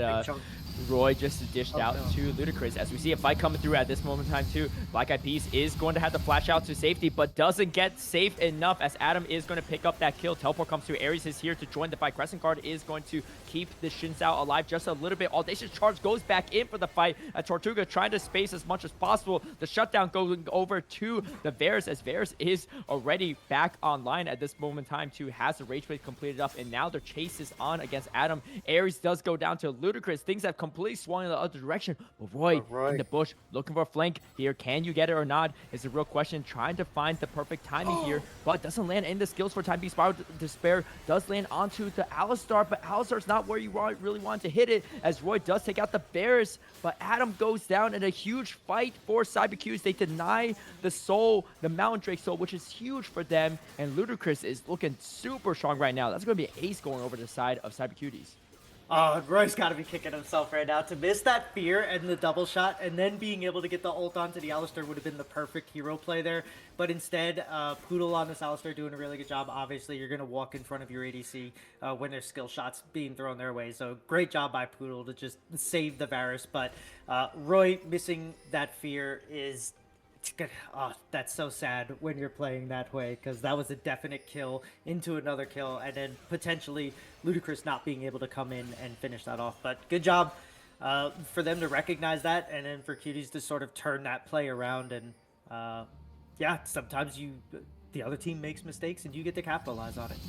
Speaker 2: Roy just dished out to Ludicrous. As we see a fight coming through at this moment in time too. Black Eyed Peas is going to have to flash out to safety, but doesn't get safe enough as Adam is going to pick up that kill. Teleport comes through. Ares is here to join the fight. Crescent Guard is going to keep the Xin Zhao alive just a little bit. Audacious Charge goes back in for the fight. Tortuga trying to space as much as possible. The shutdown going over to the Varus, as Varus is already back online at this moment in time too. Has the Rage Blade completed up, and now their chase is on against Adam. Ares does go down to Ludicrous. Things have completely swung in the other direction. But Roy in the bush looking for a flank here. Can you get it or not is the real question. Trying to find the perfect timing here, but doesn't land in the skills for time being. Spiral Despair does land onto the Alistar, but Alistar's not where you really want to hit it, as Roy does take out the Bears, but Adam goes down in a huge fight for CyberQs. They deny the soul, the Mountain Drake soul, which is huge for them, and Ludicrous is looking super strong right now. That's going to be an ace going over the side of CyberQs.
Speaker 3: Roy's got to be kicking himself right now. To miss that fear and the double shot and then being able to get the ult onto the Alistar would have been the perfect hero play there. But instead, Poodle on this Alistar doing a really good job. Obviously, you're going to walk in front of your ADC when there's skill shots being thrown their way. So great job by Poodle to just save the Varus. But Roy missing that fear is... that's so sad when you're playing that way, because that was a definite kill into another kill, and then potentially Ludicrous not being able to come in and finish that off. But good job for them to recognize that, and then for Cuties to sort of turn that play around. And sometimes the other team makes mistakes and you get to capitalize on it.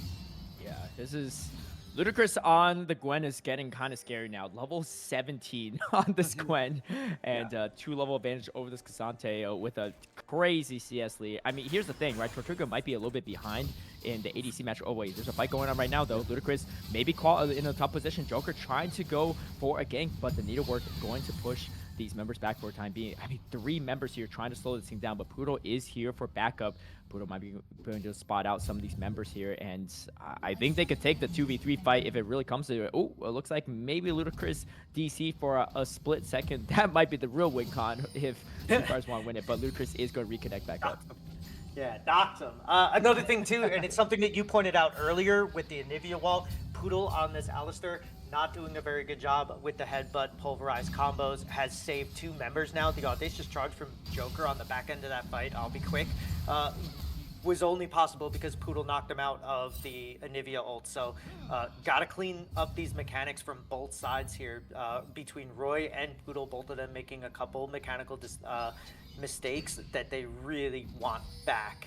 Speaker 2: Yeah, this is... Ludicrous on the Gwen is getting kind of scary now. Level 17 on this Gwen, and 2-level advantage over this Cassante with a crazy CS lead. I mean, here's the thing, right? Tortuga might be a little bit behind in the ADC match. Oh, wait, there's a fight going on right now, though. Ludicrous maybe in a top position. Joker trying to go for a gank, but the Needlework going to push these members back for a time being. I mean, 3 members here trying to slow this thing down, but Poodle is here for backup. Poodle might be going to spot out some of these members here, and I think they could take the 2v3 fight if it really comes to it. Oh, it looks like maybe Ludicrous DC for a split second. That might be the real win con if Stars want to win it, but Ludicrous is going to reconnect back up.
Speaker 3: Yeah, docked him. Another thing too, and it's something that you pointed out earlier with the Anivia wall, Poodle on this Alistar not doing a very good job with the headbutt pulverized combos, has saved 2 members now. The Audacious Charge from Joker on the back end of that fight, I'll be quick, was only possible because Poodle knocked him out of the Anivia ult. So gotta clean up these mechanics from both sides here, between Roy and Poodle, both of them making a couple mechanical mistakes that they really want back.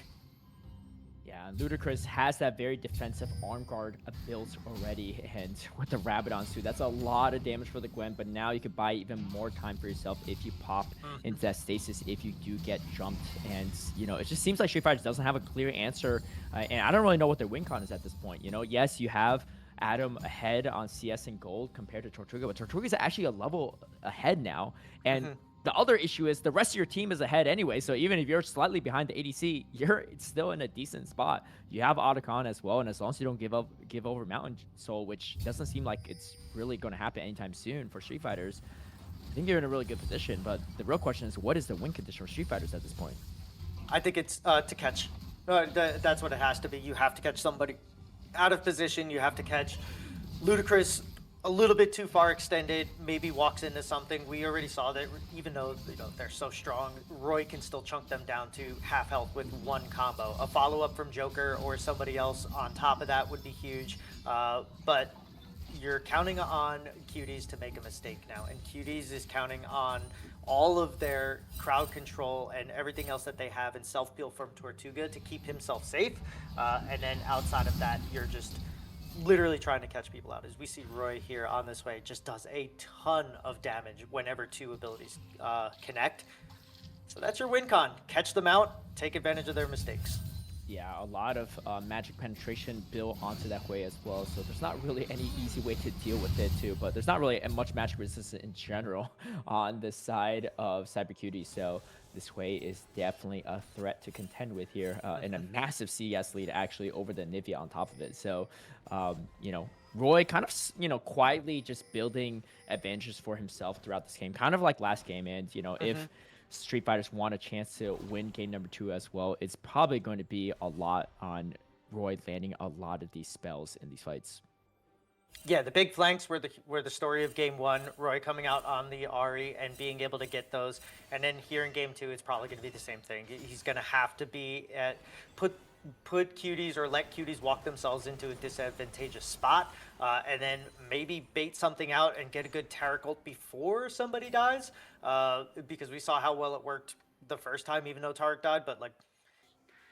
Speaker 2: Yeah, and Ludacris has that very defensive arm guard built already, and with the Rabadon suit, that's a lot of damage for the Gwen, but now you could buy even more time for yourself if you pop into that stasis if you do get jumped, and, you know, it just seems like Street Fighter doesn't have a clear answer, and I don't really know what their win con is at this point, you know? Yes, you have Adam ahead on CS and Gold compared to Tortuga, but Tortuga is actually a level ahead now, and the other issue is the rest of your team is ahead anyway, so even if you're slightly behind the ADC, you're still in a decent spot. You have Otacon as well, and as long as you don't give over Mountain Soul, which doesn't seem like it's really going to happen anytime soon for Street Fighters, I think you're in a really good position. But the real question is, what is the win condition for Street Fighters at this point?
Speaker 3: I think it's to catch. That's what it has to be. You have to catch somebody out of position. You have to catch Ludacris a little bit too far extended, maybe walks into something. We already saw that even though they're so strong, Roy can still chunk them down to half health with one combo. A follow-up from Joker or somebody else on top of that would be huge. But you're counting on Cuties to make a mistake now, and Cuties is counting on all of their crowd control and everything else that they have and self-peel from Tortuga to keep himself safe. And then outside of that, you're just literally trying to catch people out. As we see Roy here on this way, just does a ton of damage whenever two abilities connect. So that's your win con. Catch them out, take advantage of their mistakes.
Speaker 2: Yeah, a lot of magic penetration built onto that way as well, so there's not really any easy way to deal with it too, but there's not really much magic resistance in general on the side of CyberCutie, so this way is definitely a threat to contend with here, and a massive CS lead actually over the Nivea on top of it. So, you know, Roy kind of, you know, quietly just building advantages for himself throughout this game, kind of like last game. And, you know, if Street Fighters want a chance to win game number 2 as well, it's probably going to be a lot on Roy landing a lot of these spells in these fights.
Speaker 3: Yeah, the big flanks were the story of game 1. Roy coming out on the Ari and being able to get those, and then here in game 2, it's probably going to be the same thing. He's going to have to be at put Cuties or let Cuties walk themselves into a disadvantageous spot, and then maybe bait something out and get a good Tarot Cult before somebody dies, because we saw how well it worked the first time, even though Tarek died, but like,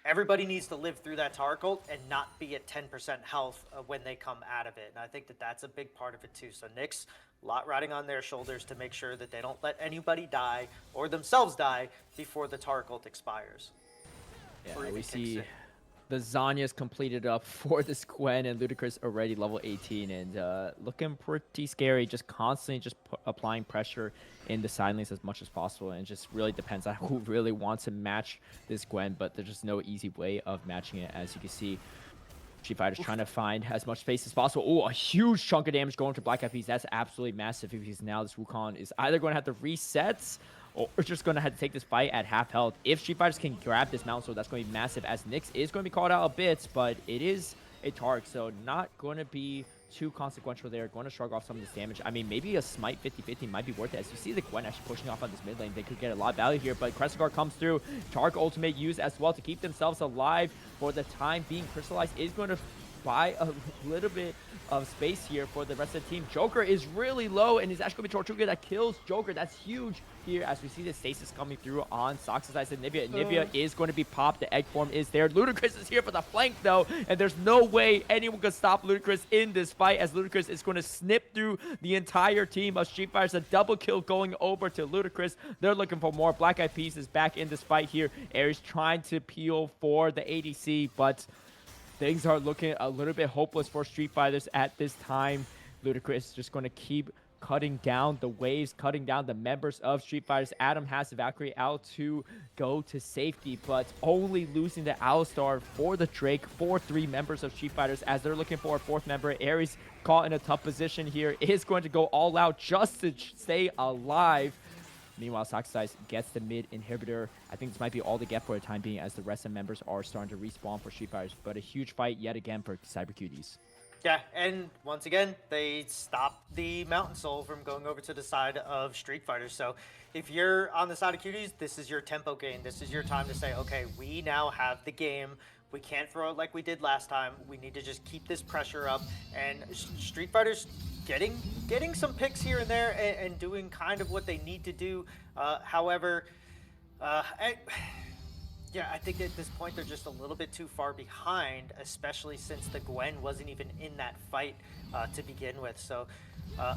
Speaker 3: everybody needs to live through that Tarot Cult and not be at 10% health when they come out of it. And I think that that's a big part of it too. So Nyx, a lot riding on their shoulders to make sure that they don't let anybody die or themselves die before the Tarot Cult expires.
Speaker 2: Yeah, we see the Zanya's completed up for this Gwen, and Ludacris already level 18, and looking pretty scary, just constantly just applying pressure in the side lanes as much as possible, and it just really depends on who really wants to match this Gwen, but there's just no easy way of matching it. As you can see, Street Fighter's trying to find as much space as possible. Oh, a huge chunk of damage going to Black Eyed Peas. That's absolutely massive, because now this Wukong is either going to have to reset or just going to have to take this fight at half health. If Street Fighters can grab this Mountain Sword, that's going to be massive, as Nyx is going to be called out a bit, but it is a Tark, so not going to be too consequential there. Going to shrug off some of this damage. I mean, maybe a Smite 50-50 might be worth it. As you see the Gwen actually pushing off on this mid lane, they could get a lot of value here, but Crescent Guard comes through. Tark ultimate used as well to keep themselves alive for the time being. Crystallized is going to buy a little bit of space here for the rest of the team. Joker is really low, and it's actually going to be Tortuga that kills Joker. That's huge here as we see the stasis coming through on Sox's side. Nivea. Nivea is going to be popped. The egg form is there. Ludacris is here for the flank, though, and there's no way anyone can stop Ludacris in this fight, as Ludacris is going to snip through the entire team of Street Fighters. A double kill going over to Ludacris. They're looking for more. Black Eyed Peas is back in this fight here. Ares trying to peel for the ADC, but things are looking a little bit hopeless for Street Fighters at this time. Ludacris is just going to keep cutting down the waves, cutting down the members of Street Fighters. Adam has the Valkyrie out to go to safety, but only losing the Alistar for the Drake for 3 members of Street Fighters, as they're looking for a 4th member. Ares, caught in a tough position here, is going to go all out just to stay alive. Meanwhile, Soxsize gets the mid inhibitor. I think this might be all they get for the time being, as the rest of the members are starting to respawn for Street Fighters. But a huge fight yet again for CyberCuties.
Speaker 3: Yeah, and once again, they stopped the Mountain Soul from going over to the side of Street Fighters. So if you're on the side of Cuties, this is your tempo gain. This is your time to say, okay, we now have the game. We can't throw it like we did last time. We need to just keep this pressure up. And Street Fighters getting some picks here and there, and doing kind of what they need to do. However, Yeah, I think at this point they're just a little bit too far behind, especially since the Gwen wasn't even in that fight to begin with. So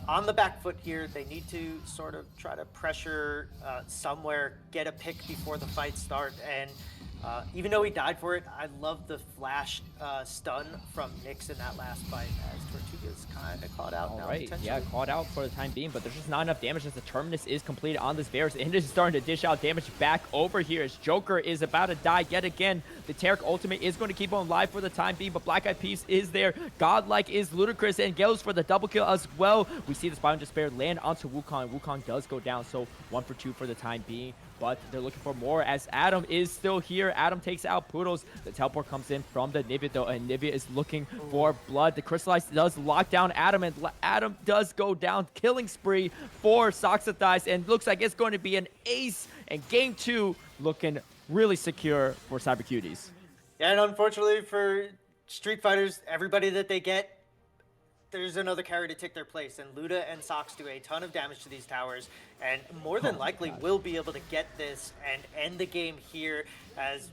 Speaker 3: on the back foot here, they need to sort of try to pressure somewhere, get a pick before the fight start. And even though he died for it, I love the flash stun from Nyx in that last fight as Tortuga's kind of caught out
Speaker 2: All
Speaker 3: now.
Speaker 2: right, yeah, caught out for the time being, but there's just not enough damage as the Terminus is completed on this Varus. And it is starting to dish out damage back over here as Joker is about to die yet again. The Taric ultimate is going to keep on live for the time being, but Black Eyed Peas is there. Godlike is Ludicrous and goes for the double kill as well. We see this Biome Despair land onto Wukong. Wukong does go down, so 1 for 2 for the time being. But they're looking for more as Adam is still here. Adam takes out Poodles. The teleport comes in from the Nivea though, and Nivea is looking for blood. The Crystallize does lock down Adam, and Adam does go down. Killing spree for Soxathize, and looks like it's going to be an ace. And game 2 looking really secure for Cyber Cuties.
Speaker 3: Yeah, and unfortunately for Street Fighters, everybody that they get, there's another carry to take their place, and Luda and Sox do a ton of damage to these towers, and more than likely will be able to get this and end the game here as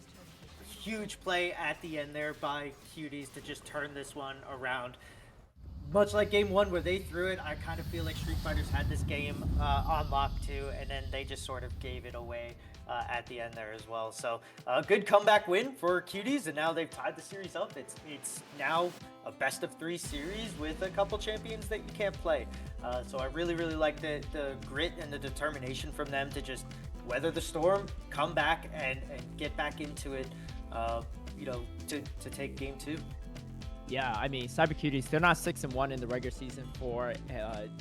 Speaker 3: huge play at the end there by Cuties to just turn this one around. Much like game 1 where they threw it, I kind of feel like Street Fighters had this game on lock too, and then they just sort of gave it away at the end there as well. So a good comeback win for Cuties, and now they've tied the series up. It's now a best of 3 series with a couple champions that you can't play. So I really like the grit and the determination from them to just weather the storm, come back and get back into it, to take game 2.
Speaker 2: Yeah, I mean, Cyber Cuties, they're not 6-1 in the regular season for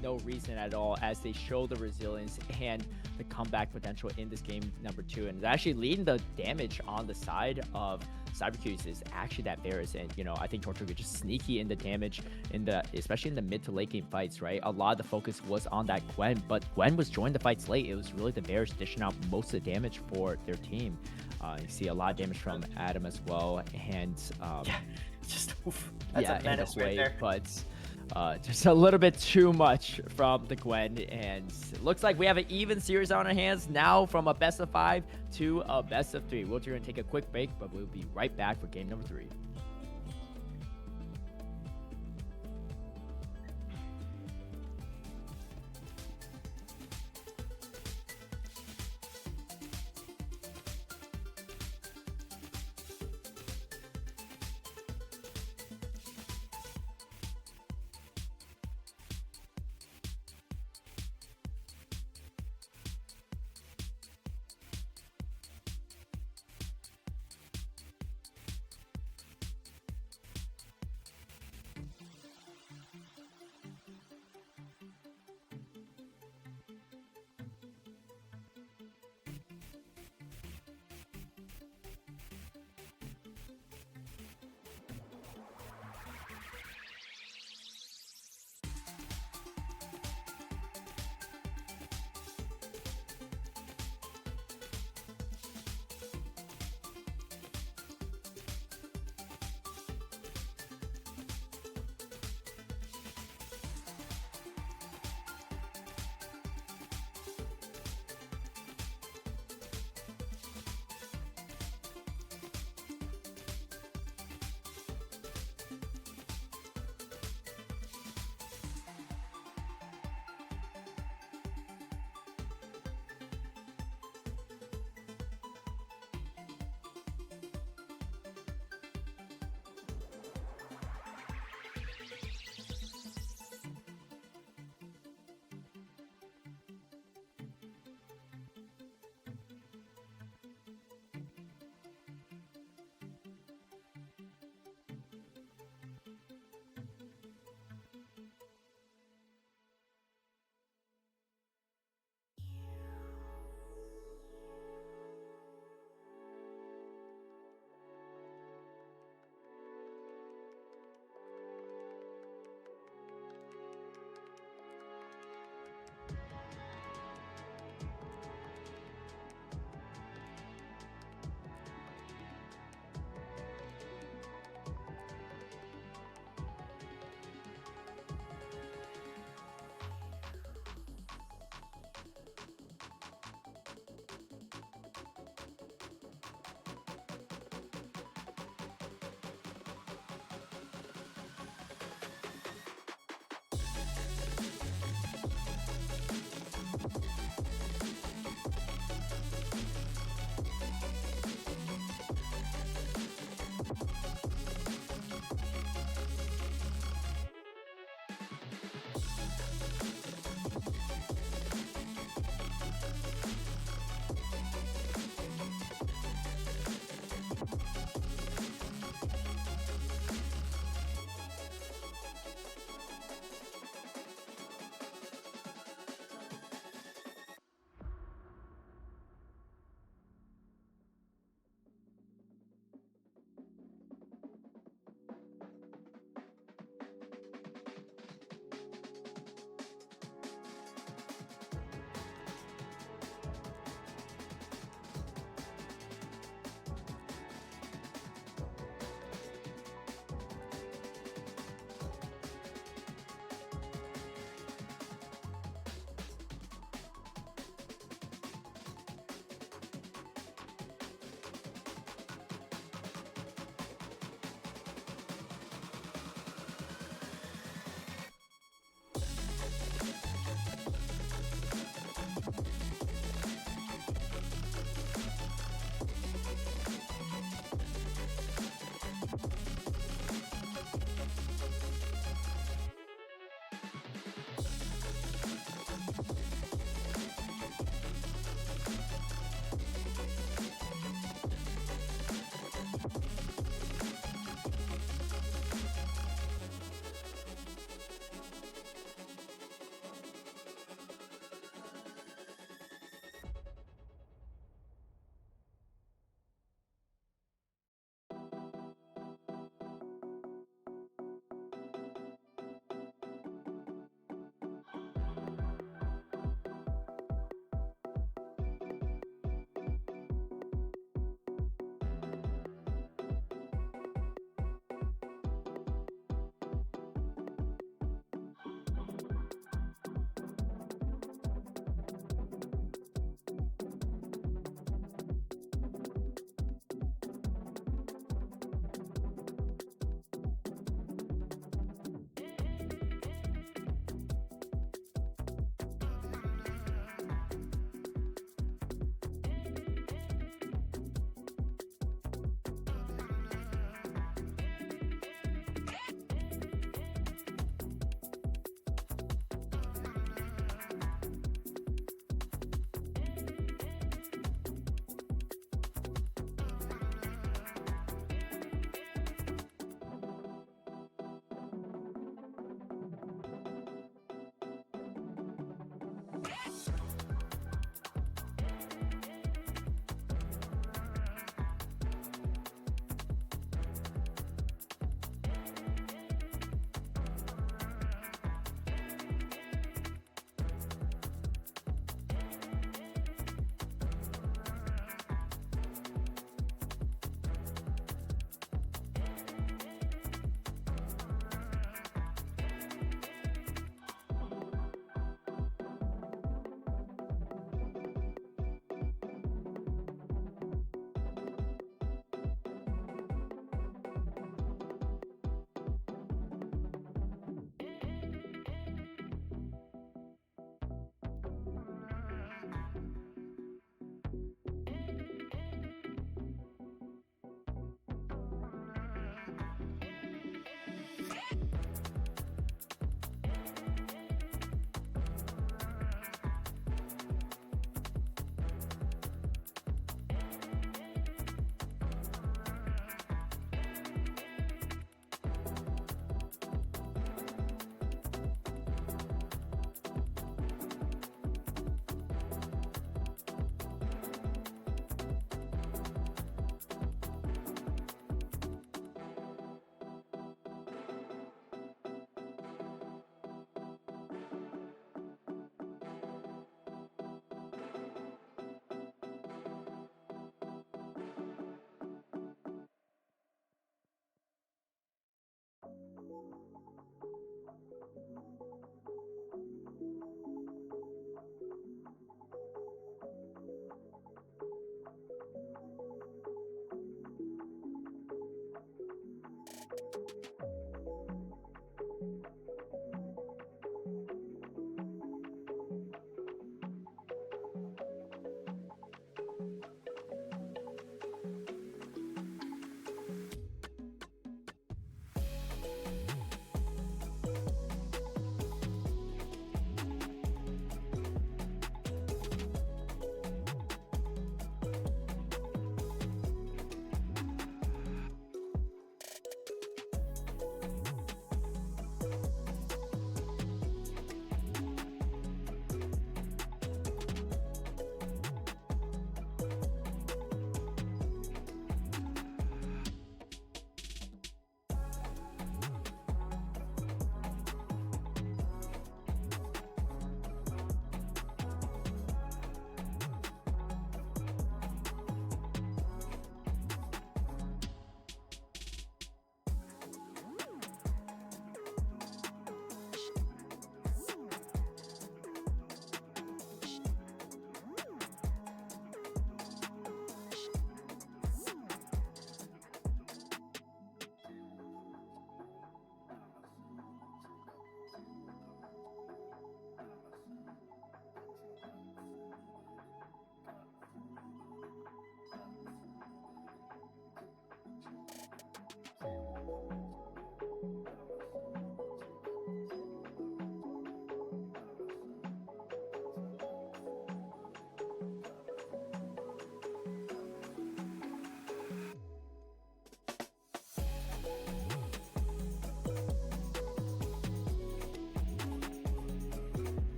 Speaker 2: no reason at all, as they show the resilience and the comeback potential in this game number 2. And actually leading the damage on the side of Cyber Cuties is actually that Varus. And, I think Tortuga just sneaky in the damage, especially in the mid to late game fights, right? A lot of the focus was on that Gwen, but Gwen was joining the fights late. It was really the Varus dishing out most of the damage for their team. You see a lot of damage from Adam as well, and
Speaker 3: Just that's a menace right there.
Speaker 2: But just a little bit too much from the Gwen, and it looks like we have an even series on our hands now, from a best of 5 to a best of 3. We're going to take a quick break, but we'll be right back for game number 3.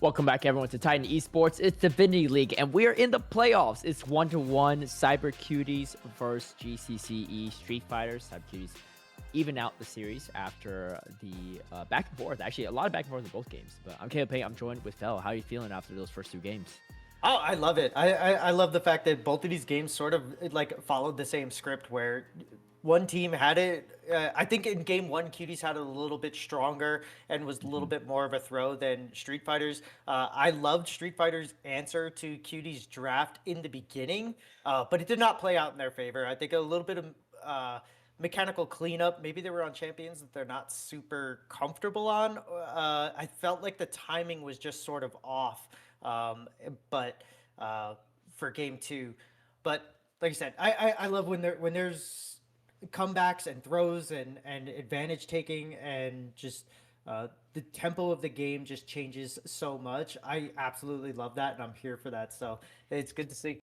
Speaker 2: Welcome back, everyone, to Titan Esports. It's Divinity League, and we are in the playoffs. It's 1-1 Cyber Cuties versus GCCE Street Fighters. Cyber Cuties even out the series after the back and forth. Actually, a lot of back and forth in both games. But I'm Caleb Payne. I'm joined with Fel. How are you feeling after those first two games?
Speaker 3: Oh, I love it. I love the fact that both of these games sort of like followed the same script where one team had it. I think in game one, Cuties had it a little bit stronger and was a little bit more of a throw than Street Fighters. I loved Street Fighters' answer to Cuties' draft in the beginning, but it did not play out in their favor. I think a little bit of mechanical cleanup. Maybe they were on champions that they're not super comfortable on. I felt like the timing was just sort of off. But for game two, but like I said, I love when there's comebacks and throws and advantage taking and just the tempo of the game just changes so much. I absolutely love that, and I'm here for that. So it's good to see.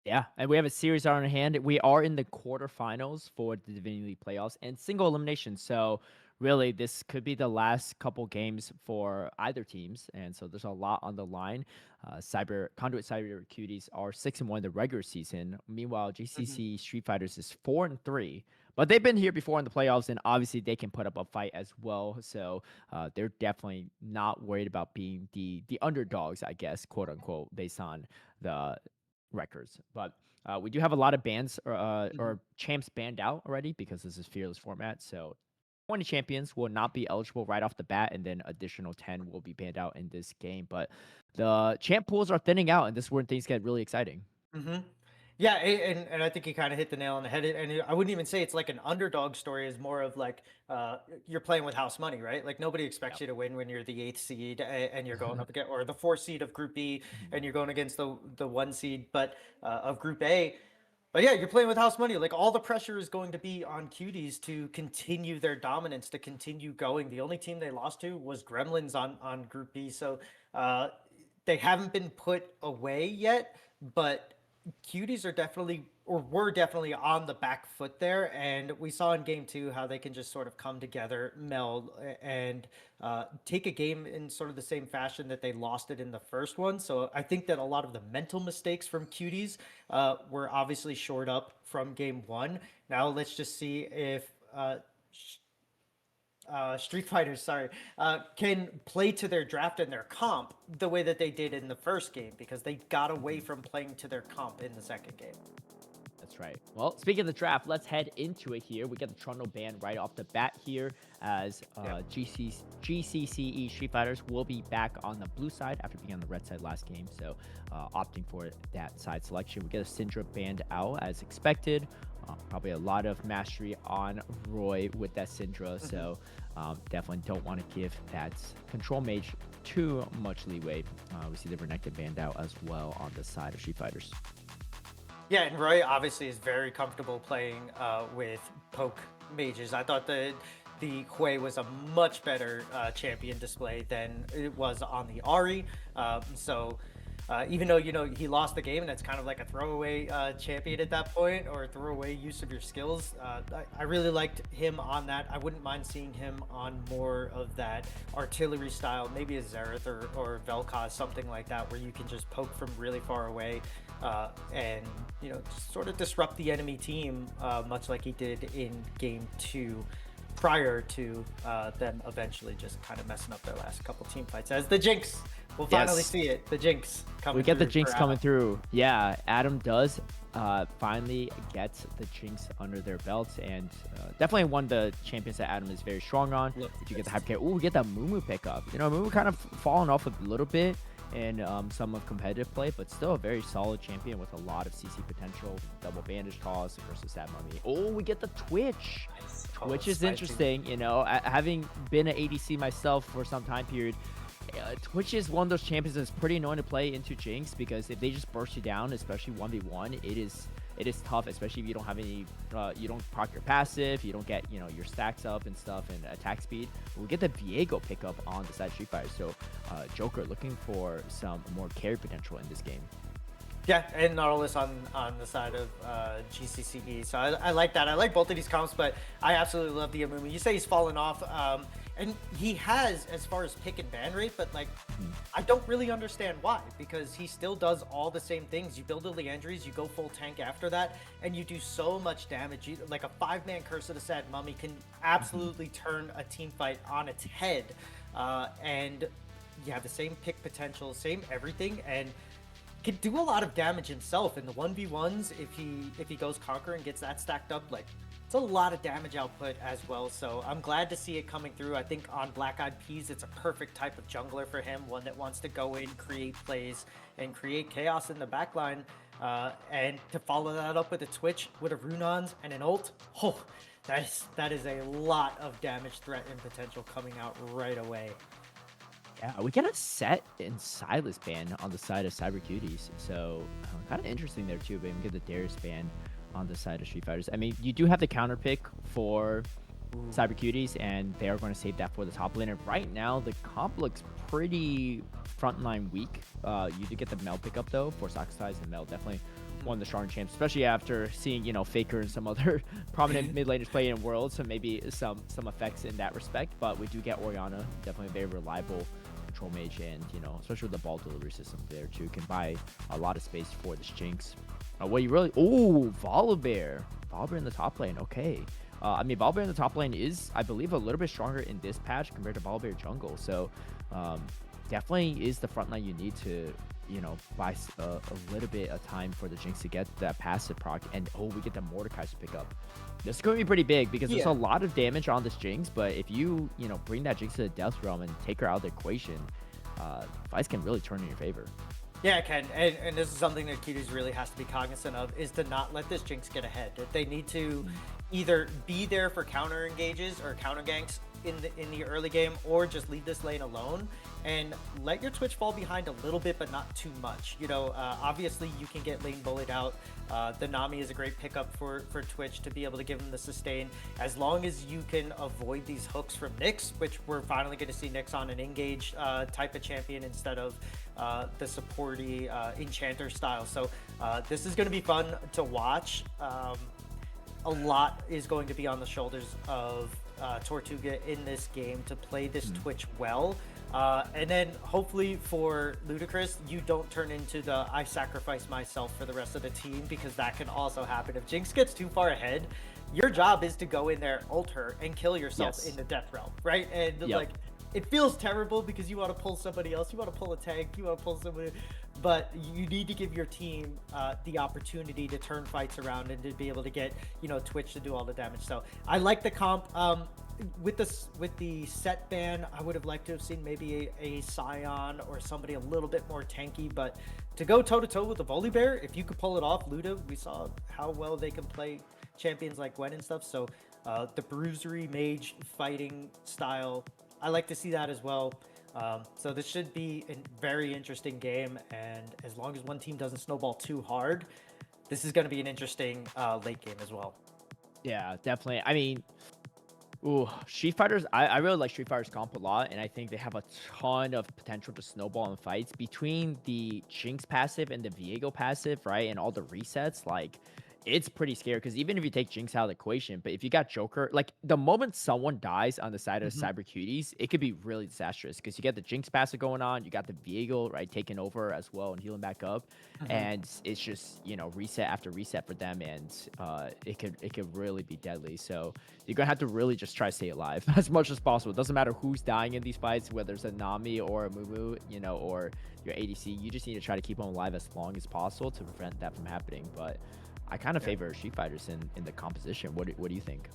Speaker 2: Yeah, and we have a series on our hand. We are in the quarterfinals for the Divinity League playoffs and single elimination. So really, this could be the last couple games for either teams, and so there's a lot on the line. Conduit Cyber Cuties are 6-1 in the regular season. Meanwhile, GCC Street Fighters is 4-3. But they've been here before in the playoffs, and obviously they can put up a fight as well. So they're definitely not worried about being the underdogs, I guess, quote unquote, based on the records. But we do have a lot of bans or champs banned out already because this is fearless format. So 20 champions will not be eligible right off the bat, and then additional 10 will be banned out in this game. But the champ pools are thinning out, and this is where things get really exciting.
Speaker 3: Yeah, and I think you kind of hit the nail on the head. And I wouldn't even say it's like an underdog story. Is more of like you're playing with house money, right? Like nobody expects you to win when you're the 8th seed and you're going up against, or the 4th seed of Group B, and you're going against the 1 seed, but of Group A. But yeah, you're playing with house money. Like all the pressure is going to be on Cuties to continue their dominance, to continue going. The only team they lost to was Gremlins on Group B, so they haven't been put away yet, but Cuties are definitely, or were definitely on the back foot there, and we saw in game two how they can just sort of come together, meld, and take a game in sort of the same fashion that they lost it in the first one. So I think that a lot of the mental mistakes from Cuties were obviously shored up from game one. Now let's just see if Street Fighters, can play to their draft and their comp the way that they did in the first game, because they got away from playing to their comp in the second game.
Speaker 2: That's right. Well, speaking of the draft, let's head into it here. We get the Trundle ban right off the bat here, as GCCE Street Fighters will be back on the blue side after being on the red side last game, so opting for that side selection. We get a Syndra banned out as expected. Probably a lot of mastery on Roy with that Syndra, so definitely don't want to give that control mage too much leeway. We see the Renekton banned out as well on the side of Street Fighters.
Speaker 3: Yeah, and Roy obviously is very comfortable playing with poke mages. I thought the Hui was a much better champion display than it was on the Ari. Even though, he lost the game and it's kind of like a throwaway champion at that point, or a throwaway use of your skills, I really liked him on that. I wouldn't mind seeing him on more of that artillery style, maybe a Xerath or Vel'Koz, something like that, where you can just poke from really far away and, sort of disrupt the enemy team, much like he did in game two, prior to them eventually just kind of messing up their last couple team fights as the Jinx. We'll finally see it. The Jinx coming.
Speaker 2: We get the Jinx coming through. Yeah, Adam does finally get the Jinx under their belts, and definitely one of the champions that Adam is very strong on. Did you get the Hypercare? Ooh, we get that Mumu pickup. Mumu kind of fallen off a little bit in some of competitive play, but still a very solid champion with a lot of CC potential. Double bandage toss versus that Mummy. Oh, we get the Twitch. Twitch is interesting. Having been an ADC myself for some time period, Twitch is one of those champions that's pretty annoying to play into Jinx, because if they just burst you down, especially 1v1, it is tough, especially if you don't have any, you don't proc your passive, you don't get, your stacks up and stuff, and attack speed. But we get the Viego pickup on the side of Street Fighter, so Joker looking for some more carry potential in this game.
Speaker 3: Yeah, and Nautilus on the side of GCCE. So I like that. I like both of these comps, but I absolutely love the Amumu. You say he's fallen off. And he has, as far as pick and ban rate, but like, I don't really understand why, because he still does all the same things. You build a Leandries, you go full tank after that, and you do so much damage. Like a 5-man Curse of the Sad Mummy can absolutely turn a team fight on its head. And you have the same pick potential, same everything, and can do a lot of damage himself in the 1v1s. If he goes Conquer and gets that stacked up, like, it's a lot of damage output as well. So I'm glad to see it coming through. I think on Black Eyed Peas, it's a perfect type of jungler for him, one that wants to go in, create plays, and create chaos in the backline. And to follow that up with a Twitch, with a Runons and an ult, that is a lot of damage threat and potential coming out right away.
Speaker 2: Yeah, we get a Set and Silas ban on the side of Cyber Cuties, so kind of interesting there too. But we get the Darius ban on the side of Street Fighters. I mean, you do have the counter pick for Cyber Cuties, and they are going to save that for the top laner. Right now, the comp looks pretty frontline weak. You do get the Mel pickup though for Sacrifice, and Mel definitely one of the stronger champs, especially after seeing, you know, Faker and some other prominent mid laners play in Worlds, so maybe some effects in that respect. But we do get Orianna, definitely a very reliable control mage, and, you know, especially with the ball delivery system there too, can buy a lot of space for this Jinx. What you really... Oh, Volibear. Volibear in the top lane. Okay. I mean, Volibear in the top lane is, I believe, a little bit stronger in this patch compared to Volibear jungle. So, definitely is the front line you need to, you know, buy a little bit of time for the Jinx to get that passive proc. And, we get the Mordekaiser pick up. This is going to be pretty big because there's a lot of damage on this Jinx. But if you, you know, bring that Jinx to the Death Realm and take her out of the equation, fights can really turn in your favor.
Speaker 3: Yeah, it can, and this is something that Cuties really has to be cognizant of, is to not let this Jinx get ahead. They need to either be there for counter engages or counter ganks in the early game, or just leave this lane alone and let your Twitch fall behind a little bit, but not too much. You know, obviously you can get lane bullied out. The Nami is a great pickup for Twitch to be able to give them the sustain, as long as you can avoid these hooks from Nyx, which we're finally going to see Nyx on an engage type of champion instead of the supporty enchanter style. So this is going to be fun to watch. A lot is going to be on the shoulders of Tortuga in this game to play this Twitch well. And then hopefully for Ludicrous, you don't turn into the I sacrifice myself for the rest of the team, because that can also happen. If Jinx gets too far ahead, your job is to go in there, ult her, and kill yourself in the Death Realm, right? And like, it feels terrible because you want to pull somebody else, you want to pull a tank, you want to pull somebody, but you need to give your team the opportunity to turn fights around and to be able to get, you know, Twitch to do all the damage. So I like the comp. With the Set ban, I would have liked to have seen maybe a Scion or somebody a little bit more tanky, but to go toe-to-toe with the Volibear, if you could pull it off, Luda, we saw how well they can play champions like Gwen and stuff. So the bruisery mage fighting style, I like to see that as well. So this should be a very interesting game, and as long as one team doesn't snowball too hard, this is going to be an interesting late game as well.
Speaker 2: Yeah, definitely. I mean, Street Fighters, I really like Street Fighters comp a lot, and I think they have a ton of potential to snowball in fights. Between the Jinx passive and the Viego passive, right, and all the resets, like, it's pretty scary, because even if you take Jinx out of the equation, but if you got Joker, like, the moment someone dies on the side of Cyber Cuties, it could be really disastrous, because you get the Jinx passive going on, you got the Viego, right, taking over as well and healing back up, and it's just, you know, reset after reset for them, and it could really be deadly. So you're gonna have to really just try to stay alive as much as possible. It doesn't matter who's dying in these fights, whether it's a Nami or a Mumu, you know, or your ADC, you just need to try to keep them alive as long as possible to prevent that from happening. But I kind of favor Street Fighters in the composition. What do you think?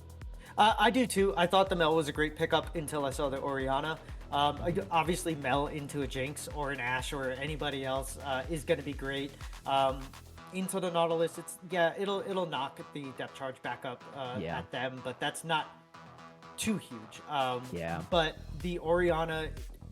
Speaker 3: I do too. I thought the Mel was a great pickup until I saw the Orianna. Obviously, Mel into a Jinx or an Ashe or anybody else is going to be great. Into the Nautilus, it'll knock the depth charge back up at them, but that's not too huge. But the Orianna,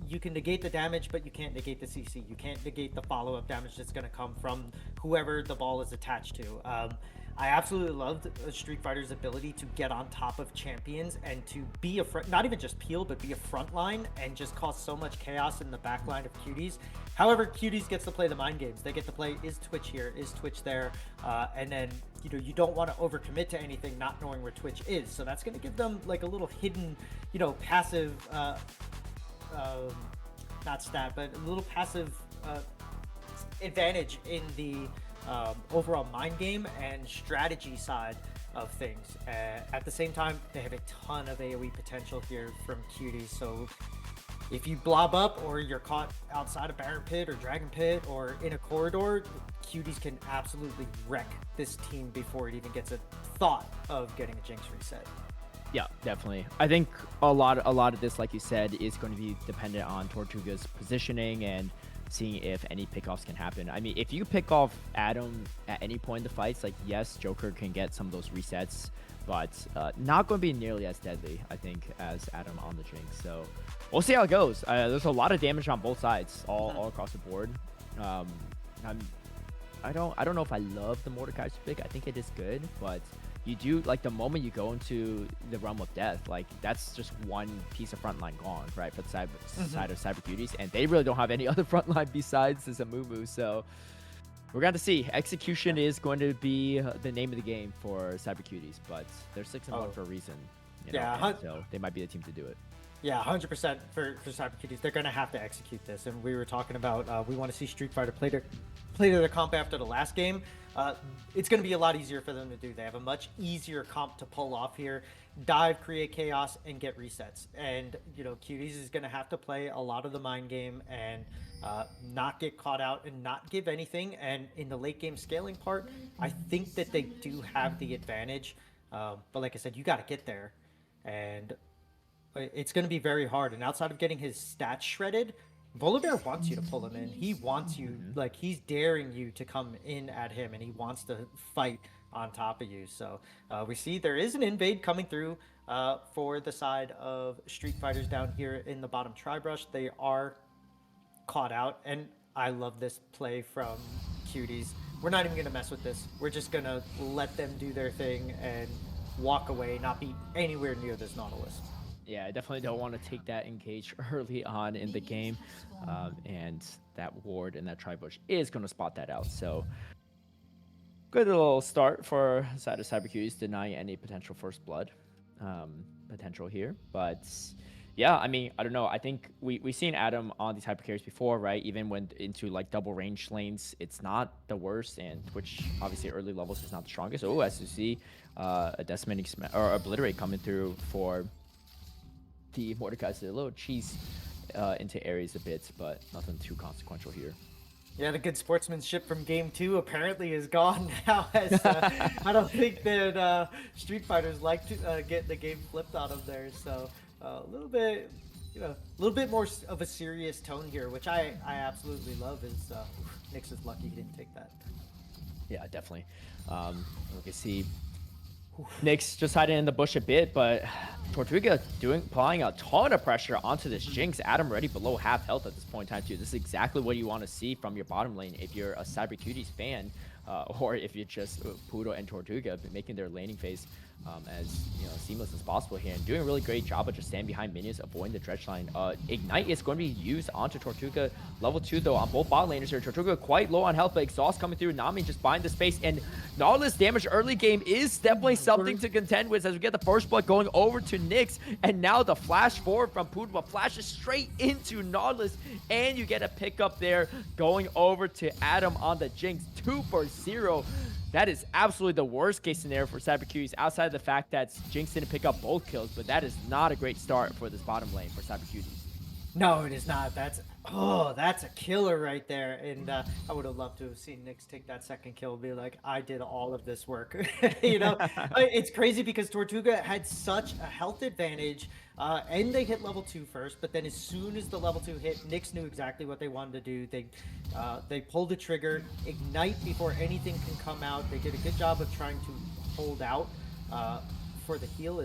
Speaker 3: you can negate the damage, but you can't negate the CC. You can't negate the follow-up damage that's going to come from whoever the ball is attached to. I absolutely loved Street Fighter's ability to get on top of champions and to be a front, not even just peel, but be a front line and just cause so much chaos in the back line of Cuties. However, Cuties gets to play the mind games. They get to play, is Twitch here, is Twitch there, and then you don't want to overcommit to anything not knowing where Twitch is. So that's going to give them like a little hidden, passive, not stat, but a little passive advantage in the overall mind game and strategy side of things. At the same time, they have a ton of AoE potential here from Cuties. So if you blob up or you're caught outside a Baron Pit or Dragon Pit or in a corridor, Cuties can absolutely wreck this team before it even gets a thought of getting a Jinx reset.
Speaker 2: Yeah, definitely. I think a lot of this, like you said, is going to be dependent on Tortuga's positioning and seeing if any pickoffs can happen. I mean, if you pick off Adam at any point in the fights, like, yes, Joker can get some of those resets, but not going to be nearly as deadly, I think, as Adam on the Jinx. So we'll see how it goes. There's a lot of damage on both sides, all across the board. I don't know if I love the Mordekaiser pick. I think it is good, but you do, like, the moment you go into the realm of death, like, that's just one piece of frontline gone, right, for the side of Cyber Cuties, and they really don't have any other frontline besides this Amumu. So we're going to see. Execution is going to be the name of the game for Cyber Cuties, but they're 6-1 for a reason. So they might be the team to do it.
Speaker 3: Yeah, 100% for Cyber Cuties. They're going to have to execute this. And we were talking about we want to see Street Fighter play to their comp after the last game. It's going to be a lot easier for them to do. They have a much easier comp to pull off here. Dive, create chaos, and get resets. And, Cuties is going to have to play a lot of the mind game and not get caught out and not give anything. And in the late game scaling part, I think that they do have the advantage. But like I said, you got to get there. And it's going to be very hard. And outside of getting his stats shredded, Volibear wants you to pull him in. He wants you, like, he's daring you to come in at him, and he wants to fight on top of you. So we see there is an invade coming through for the side of Street Fighters down here in the bottom tri-brush. They are caught out, and I love this play from Cuties. We're not even going to mess with this. We're just going to let them do their thing and walk away, not be anywhere near this Nautilus.
Speaker 2: Yeah, I definitely don't want to take that engage early on in the game. And that ward and that tri-bush is going to spot that out. So good little start for side of Cyber Cuties, denying any potential first blood potential here. But yeah, I mean, I don't know. I think we've seen Adam on these hyper carries before, right? Even when into like double range lanes, it's not the worst. And Twitch, obviously, early levels is not the strongest. Oh, as you see, a decimating or obliterate coming through for the Mordekaiser. A little cheese into Ares a bit, but nothing too consequential here.
Speaker 3: Yeah, the good sportsmanship from game 2 apparently is gone now. As I don't think that Street Fighters like to get the game flipped on them there. So a little bit, a little bit more of a serious tone here, which I absolutely love. Is Nyx is lucky he didn't take that.
Speaker 2: Yeah, definitely. We can see Nyx just hiding in the bush a bit, but Tortuga applying a ton of pressure onto this Jinx. Adam already below half health at this point in time too. This is exactly what you want to see from your bottom lane if you're a Cyber Cuties fan, or if you're just Poodle and Tortuga making their laning phase as seamless as possible here, and doing a really great job of just standing behind minions, avoiding the dredge line. Ignite is going to be used onto Tortuga level 2 though on both bot laners here. Tortuga quite low on health, but Exhaust coming through. Nami just buying the space, and Nautilus damage early game is definitely something to contend with as we get the first blood going over to Nyx, and now the flash forward from Poodle flashes straight into Nautilus, and you get a pickup there going over to Adam on the Jinx. 2 for 0. That is absolutely the worst case scenario for Cyber Cuties, outside of the fact that Jinx didn't pick up both kills, but that is not a great start for this bottom lane for Cyber Cuties.
Speaker 3: No, it is not. That's a killer right there. And I would have loved to have seen Nyx take that second kill and be like, I did all of this work. It's crazy because Tortuga had such a health advantage, and they hit level 2 first, but then as soon as the level 2 hit, Nyx knew exactly what they wanted to do. They pulled the trigger, Ignite before anything can come out. They did a good job of trying to hold out for the heal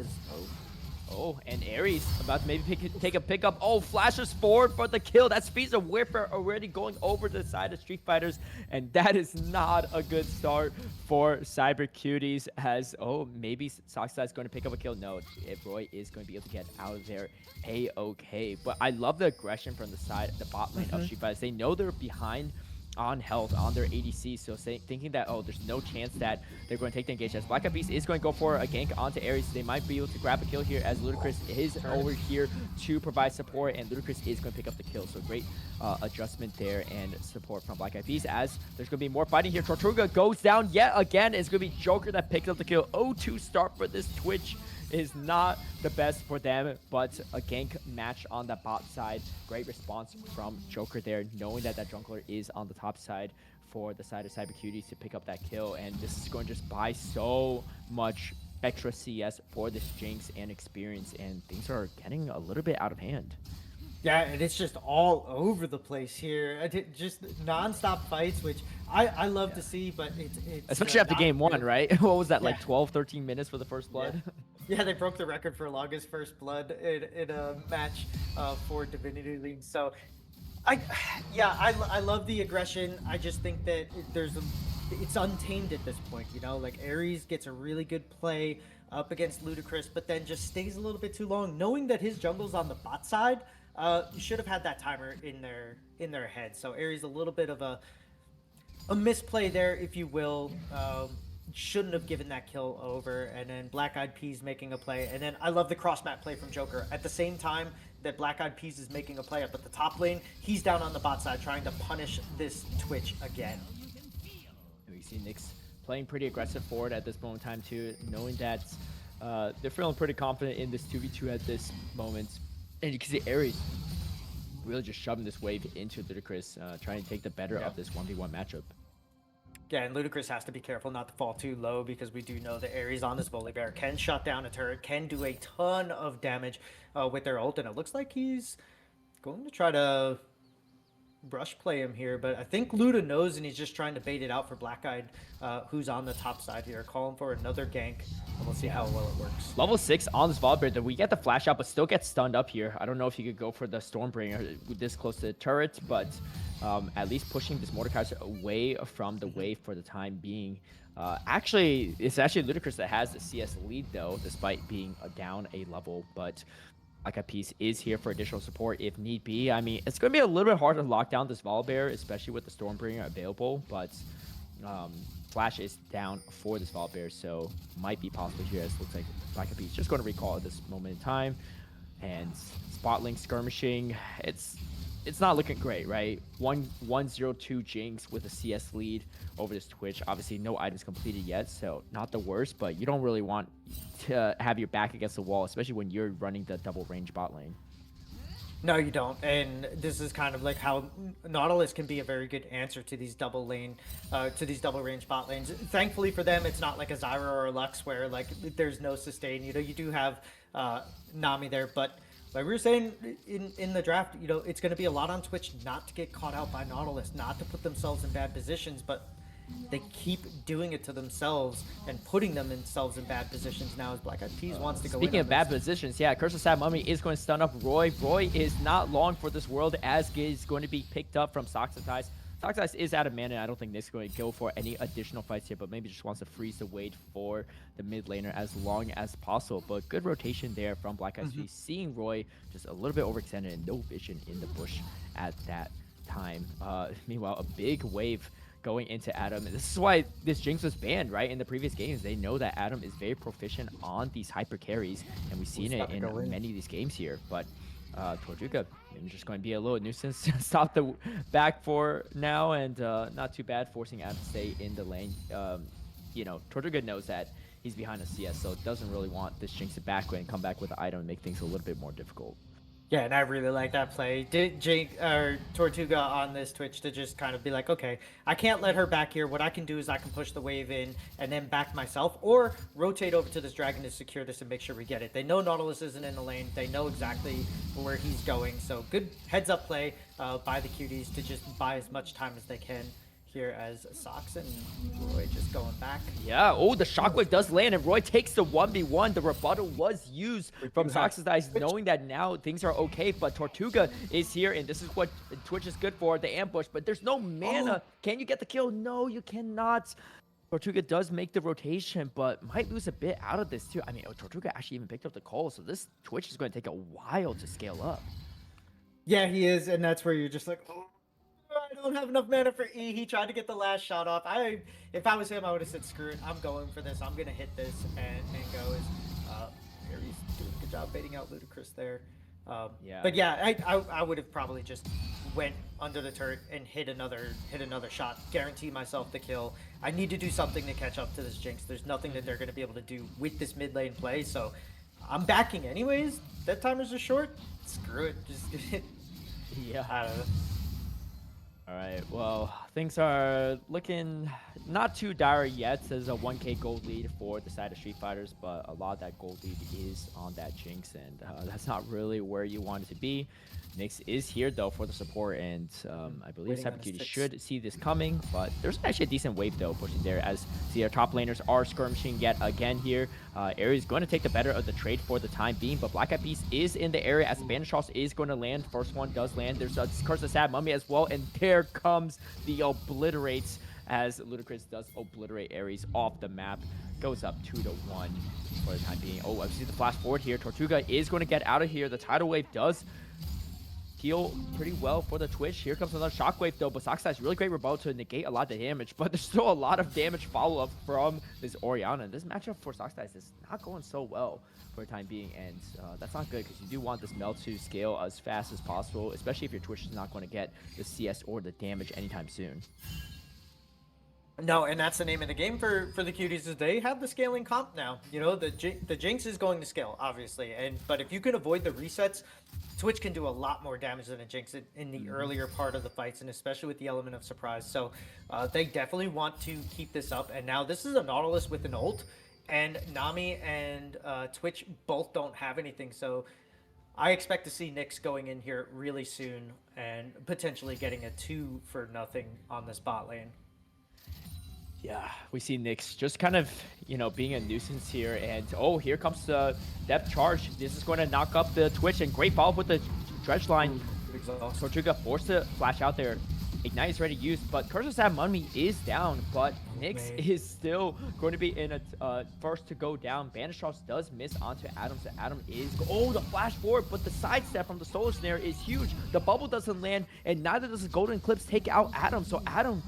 Speaker 2: Oh, and Ares about to maybe take a pickup. Oh, flashes forward for the kill. That speeds a Whipper already going over the side of Street Fighters, and that is not a good start for Cyber Cuties. As maybe Soxai is going to pick up a kill. No, if Roy is going to be able to get out of there a-okay. But I love the aggression from the side, the bot lane of Street Fighters. They know they're behind on health on their ADC, so thinking that there's no chance that they're going to take the engage. As Black Eyed Peas is going to go for a gank onto Ares, they might be able to grab a kill here as Ludacris is over here to provide support, and Ludacris is going to pick up the kill. So great adjustment there and support from Black Eyed Peas as there's going to be more fighting here. Tortuga goes down yet again. It's going to be Joker that picks up the kill. 0-2 start for this Twitch is not the best for them, but a gank match on the bot side. Great response from Joker there, knowing that that jungler is on the top side for the side of Cyber Cuties to pick up that kill. And this is going to just buy so much extra CS for this Jinx and experience, and things are getting a little bit out of hand.
Speaker 3: Yeah, and it's just all over the place here. Just non-stop fights, which I love to see, but it's
Speaker 2: especially after game one, right? What was that,
Speaker 3: Yeah.
Speaker 2: like 12, 13 minutes for the first blood?
Speaker 3: Yeah, they broke the record for longest first blood in a match for Divinity League. So, I love the aggression. I just think that it's untamed at this point. You know, like Ares gets a really good play up against Ludacris, but then just stays a little bit too long, knowing that his jungle's on the bot side. You should have had that timer in their head. So Ares a little bit of a misplay there, if you will. Shouldn't have given that kill over, and then Black Eyed Peas making a play, and then I love the cross map play from Joker. At the same time that Black Eyed Peas is making a play up at the top lane, he's down on the bot side trying to punish this Twitch again.
Speaker 2: We see Nyx playing pretty aggressive forward at this moment in time too, knowing that they're feeling pretty confident in this 2v2 at this moment. And you can see Ares really just shoving this wave into Ludacris, trying to take the better of this 1v1 matchup.
Speaker 3: Yeah, and Ludacris has to be careful not to fall too low, because we do know that Ares on this Volibear can shut down a turret, can do a ton of damage with their ult, and it looks like he's going to try to brush play him here, but I think Luda knows, and he's just trying to bait it out for Black Eyed, who's on the top side here, calling for another gank, and we'll see how well it works.
Speaker 2: Level 6 on this Volibear, we get the flash out, but still gets stunned up here. I don't know if you could go for the Stormbringer this close to the turret, but at least pushing this Mordekaiser away from the wave for the time being. It's actually Ludacris that has the CS lead, though, despite being down a level, but Black Eyed Peas is here for additional support if need be. I mean, it's going to be a little bit hard to lock down this Volibear, especially with the Stormbringer available, but Flash is down for this Volibear, so might be possible here, as it looks like Black Eyed Peas just going to recall at this moment in time. And Spotlink skirmishing, it's not looking great, right? 1-0-2 Jinx with a CS lead over this Twitch. Obviously, no items completed yet, so not the worst, but you don't really want to have your back against the wall, especially when you're running the double range bot lane.
Speaker 3: No, you don't, and this is kind of like how Nautilus can be a very good answer to these double range bot lanes. Thankfully for them, it's not like a Zyra or a Lux where like there's no sustain. You know, you do have Nami there, but like we were saying in the draft, you know, it's going to be a lot on Twitch not to get caught out by Nautilus, not to put themselves in bad positions, but they keep doing it to themselves and putting themselves in bad positions now as Black Eyed Peas wants to go
Speaker 2: Speaking of bad positions, yeah, Curse of Sad Mummy is going to stun up Roy. Roy is not long for this world, as is going to be picked up from Soxatize. Soxatize is out of mana. I don't think Nick's going to go for any additional fights here, but maybe just wants to freeze the wait for the mid laner as long as possible. But good rotation there from Black Eyed Peas, seeing Roy just a little bit overextended and no vision in the bush at that time. Meanwhile, a big wave going into Adam. This is why this Jinx was banned, right? In the previous games, they know that Adam is very proficient on these hyper carries, and we've seen it in many of these games here. But Tortuga, just going to be a little nuisance. Stop the back for now, and not too bad, forcing Adam to stay in the lane. You know, Tortuga knows that he's behind a CS, so doesn't really want this Jinx to back and come back with the item and make things a little bit more difficult.
Speaker 3: Yeah, and I really like that play. Tortuga on this Twitch to just kind of be like, okay, I can't let her back here. What I can do is I can push the wave in and then back myself, or rotate over to this dragon to secure this and make sure we get it. They know Nautilus isn't in the lane. They know exactly where he's going. So good heads up play by the Cuties to just buy as much time as they can here as Sox and Roy just going back.
Speaker 2: Yeah, oh, the shockwave does land, and Roy takes the 1v1. The rebuttal was used from Sox's dice, knowing that now things are okay, but Tortuga is here, and this is what Twitch is good for, the ambush, but there's no mana. Can you get the kill? No, you cannot. Tortuga does make the rotation, but might lose a bit out of this too. I mean, Tortuga actually even picked up the call, so this Twitch is going to take a while to scale up.
Speaker 3: Yeah, he is, and that's where you're just like, oh, I don't have enough mana for E. He tried to get the last shot off. If I was him, I would have said, screw it. I'm going for this. I'm gonna hit this and go. Aries doing a good job baiting out Ludicrous there.
Speaker 2: Yeah.
Speaker 3: But yeah, I would have probably just went under the turret and hit another shot, guarantee myself the kill. I need to do something to catch up to this Jinx. There's nothing that they're going to be able to do with this mid lane play, so I'm backing anyways. Dead timers are short. Screw it. Just
Speaker 2: Yeah.
Speaker 3: I don't know.
Speaker 2: All right, well, things are looking not too dire yet. There's a 1k gold lead for the side of Street Fighters, but a lot of that gold lead is on that Jinx, and that's not really where you want it to be. Nyx is here, though, for the support, and I believe Cuties should see this coming, but there's actually a decent wave, though, pushing there, as the top laners are skirmishing yet again here. Ares is going to take the better of the trade for the time being, but Black Eyed Peas is in the area as the Banish Toss is going to land. First one does land. There's a Curse of Sad Mummy as well, and there comes the Obliterates as Ludicrous does obliterate Ares off the map. Goes up 2-1 for the time being. Oh, I see the flash forward here. Tortuga is going to get out of here. The tidal wave does heal pretty well for the Twitch. Here comes another shockwave though, but Sox has really great rebuttal to negate a lot of damage, but there's still a lot of damage follow-up from this Orianna. This matchup for Sox is not going so well for the time being, and that's not good because you do want this Mel to scale as fast as possible, especially if your Twitch is not going to get the CS or the damage anytime soon.
Speaker 3: No, and that's the name of the game for the Cuties is they have the scaling comp now. You know, the Jinx is going to scale, obviously, but if you can avoid the resets, Twitch can do a lot more damage than a Jinx in the earlier part of the fights, and especially with the element of surprise. So they definitely want to keep this up, and now this is a Nautilus with an ult, and Nami and Twitch both don't have anything, so I expect to see Nyx going in here really soon and potentially getting a 2-0 on this bot lane.
Speaker 2: Yeah, we see Nyx just kind of, you know, being a nuisance here. And, oh, here comes the depth charge. This is going to knock up the Twitch. And great follow-up with the dredge line. Tortuga forced to flash out there. Ignite is ready to use, but Curse of Sad Mummy is down. But Nyx is still going to be in a first to go down. Banish Toss does miss onto Adam, so Adam is... Oh, the flash forward, but the sidestep from the Solar Snare is huge. The bubble doesn't land, and neither does the Golden Eclipse take out Adam. So Adam...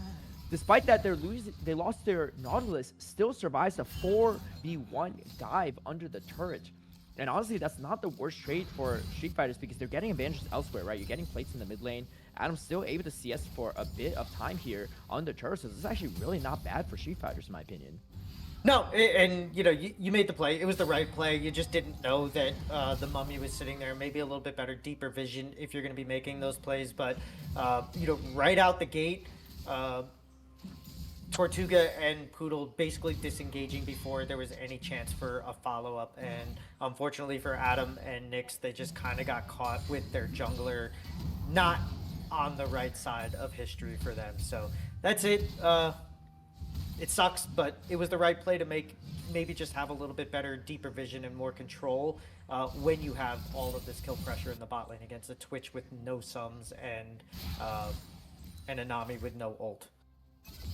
Speaker 2: Despite that, they lost their Nautilus, still survives a 4v1 dive under the turret. And honestly, that's not the worst trade for Street Fighters because they're getting advantages elsewhere, right? You're getting plates in the mid lane. Adam's still able to CS for a bit of time here on the turret, so this is actually really not bad for Street Fighters, in my opinion.
Speaker 3: No, and you know, you made the play. It was the right play. You just didn't know that the Mummy was sitting there. Maybe a little bit better, deeper vision if you're going to be making those plays. But, you know, right out the gate, Tortuga and Poodle basically disengaging before there was any chance for a follow-up, and unfortunately for Adam and Nyx, they just kind of got caught with their jungler not on the right side of history for them. So that's it. It sucks, but it was the right play to make. Maybe just have a little bit better, deeper vision and more control when you have all of this kill pressure in the bot lane against a Twitch with no sums and a Nami with no ult.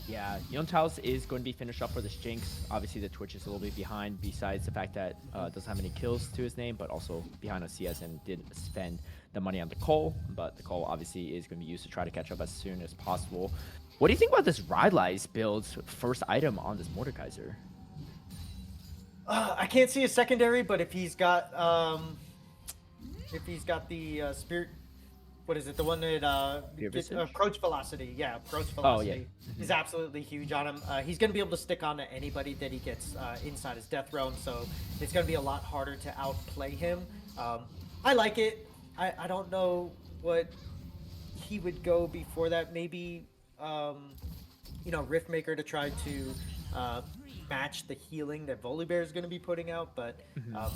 Speaker 2: Yeah, Yontalis is going to be finished up for this Jinx. Obviously, the Twitch is a little bit behind, besides the fact that doesn't have any kills to his name, but also behind on CS and did spend the money on the Cole. But the Cole obviously is going to be used to try to catch up as soon as possible. What do you think about this Rylai's build's first item on this Mordekaiser?
Speaker 3: I can't see a secondary, but if he's got the spirit. What is it? The one that gets approach velocity. Yeah, approach velocity is absolutely huge on him. He's going to be able to stick on to anybody that he gets inside his death realm, so it's going to be a lot harder to outplay him. I like it. I don't know what he would go before that. Maybe you know, Riftmaker to try to match the healing that Volibear is going to be putting out, but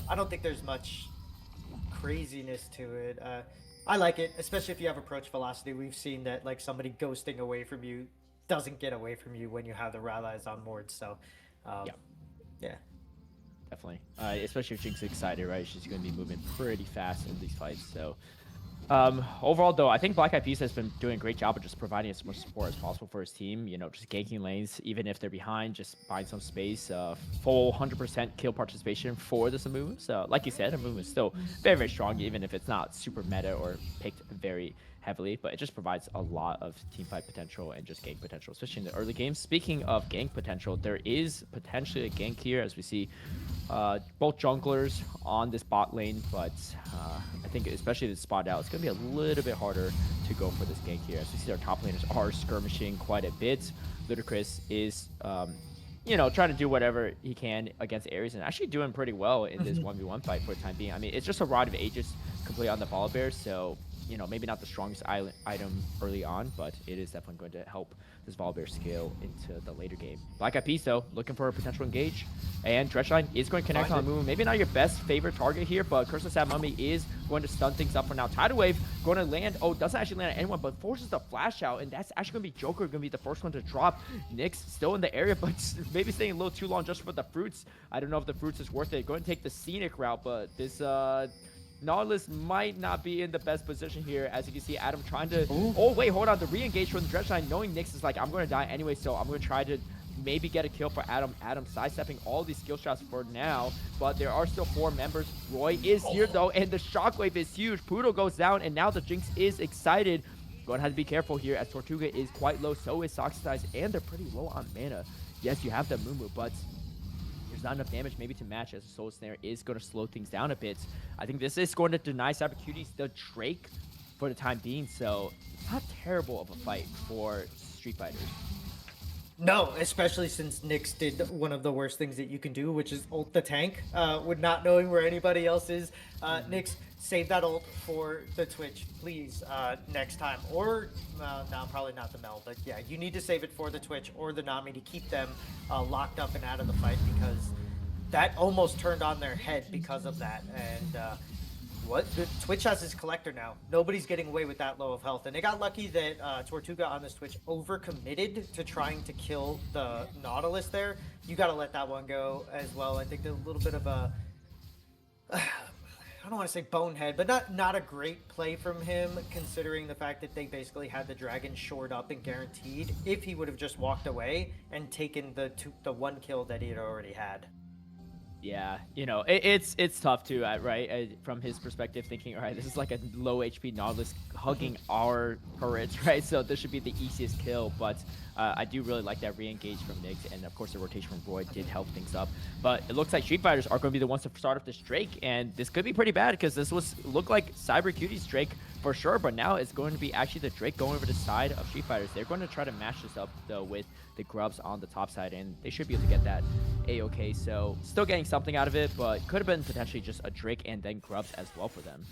Speaker 3: I don't think there's much craziness to it. I like it, especially if you have approach velocity. We've seen that, like, somebody ghosting away from you doesn't get away from you when you have the rallies on board. So,
Speaker 2: Yeah.
Speaker 3: yeah.
Speaker 2: Definitely. Especially if Jinx is excited, right? She's going to be moving pretty fast in these fights. So, overall, though, I think Black Eyed Peas has been doing a great job of just providing as much support as possible for his team. You know, just ganking lanes, even if they're behind, just buying some space. Full 100% kill participation for this Amumu. So, like you said, Amumu is still very, very strong, even if it's not super meta or picked very heavily. But it just provides a lot of team fight potential and just gank potential, especially in the early games. Speaking of gank potential, there is potentially a gank here, as we see both junglers on this bot lane, but I think especially the spot out, it's going to be a little bit harder to go for this gank here. As we see, our top laners are skirmishing quite a bit. Ludacris is, trying to do whatever he can against Ares and actually doing pretty well in this 1v1 fight for the time being. I mean, it's just a Rod of Aegis completely on the Volibear, so maybe not the strongest item early on, but it is definitely going to help this Volibear scale into the later game. Black Eyed Peas, though, looking for a potential engage, and Dredgeline is going to connect on Moon. Maybe not your best favorite target here, but Curse of Sad Mummy is going to stun things up for now. Tidal Wave going to land. Oh, doesn't actually land on anyone, but forces the flash out, and that's actually going to be Joker going to be the first one to drop. Nyx still in the area, but maybe staying a little too long just for the fruits. I don't know if the fruits is worth it. Going to take the scenic route, but this Nautilus might not be in the best position here. As you can see, Adam trying to... Ooh. Oh, wait, hold on. The re-engage from the Dredgeline, knowing Nyx is like, I'm going to die anyway, so I'm going to try to maybe get a kill for Adam. Adam sidestepping all these skill shots for now, but there are still 4 members. Roy is here, though, and the shockwave is huge. Poodle goes down, and now the Jinx is excited. Going to have to be careful here, as Tortuga is quite low, so is Soxidize, and they're pretty low on mana. Yes, you have the Mumu, but there's not enough damage maybe to match, as the Soul Snare is going to slow things down a bit. I think this is going to deny Cyber Cuties the Drake for the time being, so it's not terrible of a fight for Street Fighters.
Speaker 3: No, especially since Nyx did one of the worst things that you can do, which is ult the tank, with not knowing where anybody else is. Nyx, save that ult for the Twitch, please, next time. Or, no, probably not the Mel, but yeah, you need to save it for the Twitch or the Nami to keep them locked up and out of the fight, because that almost turned on their head because of that. And the Twitch has his collector now. Nobody's getting away with that low of health. And they got lucky that Tortuga on this Twitch overcommitted to trying to kill the Nautilus there. You got to let that one go as well. I think a little bit of a... I don't want to say bonehead, but not a great play from him, considering the fact that they basically had the dragon shored up and guaranteed if he would have just walked away and taken the 1 kill that he had already had.
Speaker 2: Yeah, it's tough too, right? From his perspective, thinking, all right, this is like a low HP Nautilus hugging our turrets, right? So this should be the easiest kill, but I do really like that re-engage from Nyx, and of course the rotation from Roy did help things up. But it looks like Street Fighters are going to be the ones to start off this Drake, and this could be pretty bad because this looked like Cyber Cuties Drake for sure, but now it's going to be actually the Drake going over the side of Street Fighters. They're going to try to mash this up though with the Grubs on the top side, and they should be able to get that A-okay. So still getting something out of it, but could have been potentially just a Drake and then Grubs as well for them.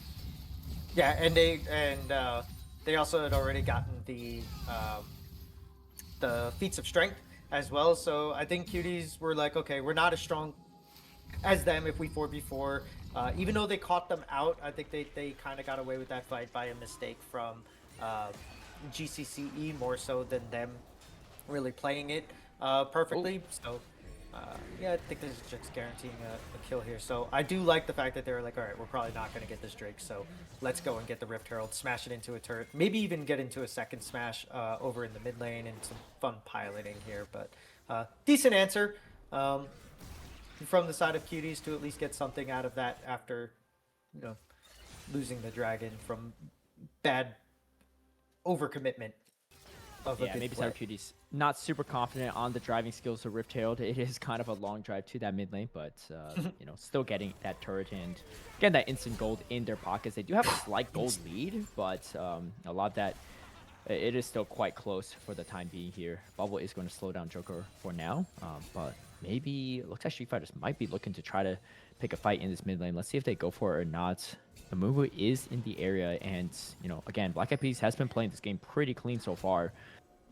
Speaker 3: Yeah, and they also had already gotten the feats of strength as well. So I think Cuties were like, okay, we're not as strong as them if we 4v4. Even though they caught them out, I think they kind of got away with that fight by a mistake from GCCE more so than them really playing it perfectly. Ooh. So yeah, I think this is just guaranteeing a kill here. So I do like the fact that they're like, all right, we're probably not going to get this Drake, so let's go and get the Rift Herald, smash it into a turret, maybe even get into a second smash over in the mid lane and some fun piloting here. But decent answer from the side of Cuties to at least get something out of that after, losing the dragon from bad overcommitment.
Speaker 2: Yeah, maybe Cyber Cuties not super confident on the driving skills of Rift Herald. It is kind of a long drive to that mid lane, but still getting that turret and getting that instant gold in their pockets. They do have a slight gold lead, but a lot of that, it is still quite close for the time being here. Bubble is going to slow down Joker for now, but maybe it looks like Street Fighters might be looking to try to pick a fight in this mid lane. Let's see if they go for it or not. Amumu is in the area, and again, Black Eyed Peas has been playing this game pretty clean so far,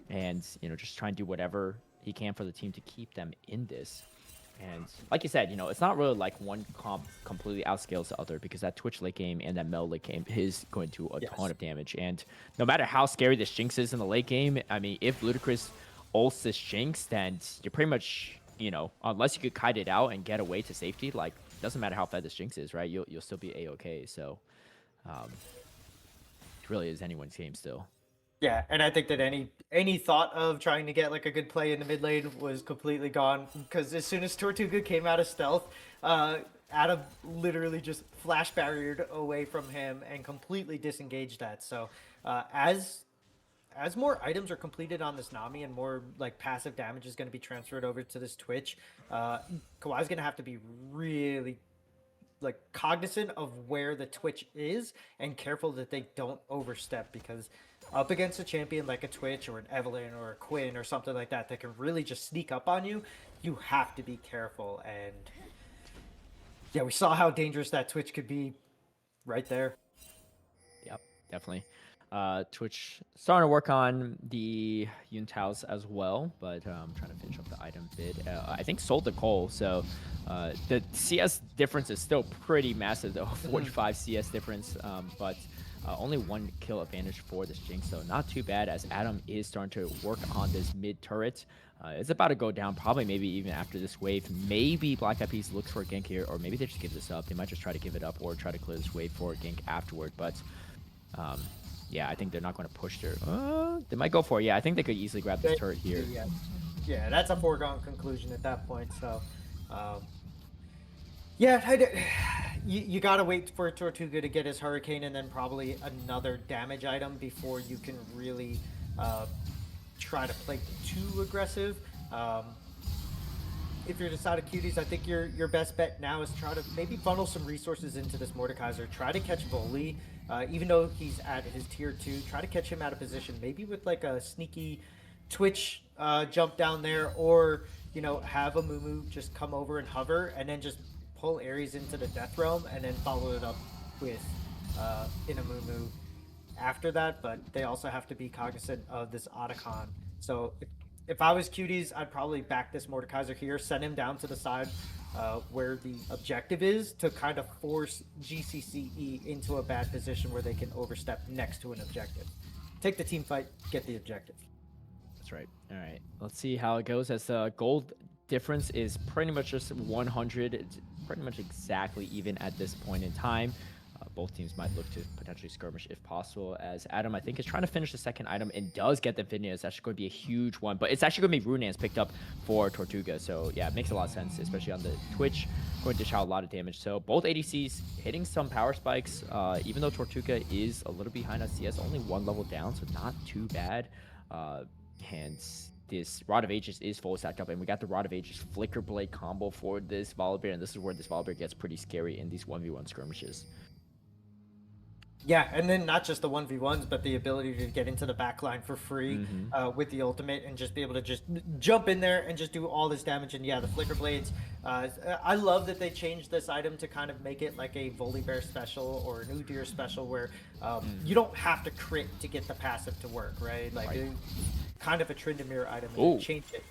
Speaker 2: and just trying to do whatever he can for the team to keep them in this. And like you said, it's not really like one comp completely outscales the other, because that Twitch late game and that Mel late game is going to do a ton of damage. And no matter how scary this Jinx is in the late game, I mean, if Ludacris ults this Jinx, then you're pretty much, you know, unless you could kite it out and get away to safety, like, doesn't matter how fed this Jinx is, right? You'll still be A-okay. So, it really is anyone's game still.
Speaker 3: Yeah, and I think that any thought of trying to get like a good play in the mid lane was completely gone, because as soon as Tortuga came out of stealth, Adam literally just flash barriered away from him and completely disengaged that. So as more items are completed on this Nami and more like passive damage is going to be transferred over to this Twitch, Kawhi's going to have to be really like cognizant of where the Twitch is and careful that they don't overstep, because up against a champion like a Twitch or an Evelyn or a Quinn or something like that can really just sneak up on you, you have to be careful. And yeah, we saw how dangerous that Twitch could be right there.
Speaker 2: Yep, definitely. Twitch starting to work on the Yuntaos as well, but I'm trying to finish up the item bid. I think sold the Cole, so the CS difference is still pretty massive though, 45 CS difference, but only 1 kill advantage for this Jinx, so not too bad, as Adam is starting to work on this mid turret. It's about to go down, probably maybe even after this wave. Maybe Black Eyed Peas looks for a gank here, or maybe they just give this up. They might just try to give it up or try to clear this wave for a gank afterward, but yeah, I think they're not going to push their... they might go for it. Yeah, I think they could easily grab this turret here.
Speaker 3: Yeah, that's a foregone conclusion at that point, so... yeah, you gotta wait for Tortuga to get his Hurricane and then probably another damage item before you can really try to play too aggressive. If you're the side of Cuties, I think your best bet now is try to maybe funnel some resources into this Mordekaiser. Try to catch Volley, even though he's at his tier 2. Try to catch him out of position, maybe with like a sneaky Twitch jump down there, or you know, have a Mumu just come over and hover, and then just pull Ares into the Death Realm, and then follow it up with in a Mumu after that. But they also have to be cognizant of this Otacon. So if I was Cuties, I'd probably back this Mordekaiser here, send him down to the side where the objective is, to kind of force GCCE into a bad position where they can overstep next to an objective. Take the team fight, get the objective.
Speaker 2: That's right. All right, let's see how it goes, as the gold difference is pretty much just 100. It's pretty much exactly even at this point in time. Both teams might look to potentially skirmish if possible, as Adam, I think, is trying to finish the second item and does get the Divinity. It's actually going to be a huge one, but it's actually going to be Runaan's picked up for Tortuga. So yeah, it makes a lot of sense, especially on the Twitch, going to dish out a lot of damage. So both ADCs hitting some power spikes, even though Tortuga is a little behind on CS, only 1 level down, so not too bad. Hence, this Rod of Ages is full stacked up, and we got the Rod of Ages Flicker Blade combo for this Volibear, and this is where this Volibear gets pretty scary in these 1v1 skirmishes.
Speaker 3: Yeah, and then not just the 1v1s, but the ability to get into the backline for free with the ultimate, and just be able to just jump in there and just do all this damage. And yeah, the Flicker Blades, I love that they changed this item to kind of make it like a Volibear special or an Udyr special, where you don't have to crit to get the passive to work, right? Like, kind of a Tryndamere item, and change it.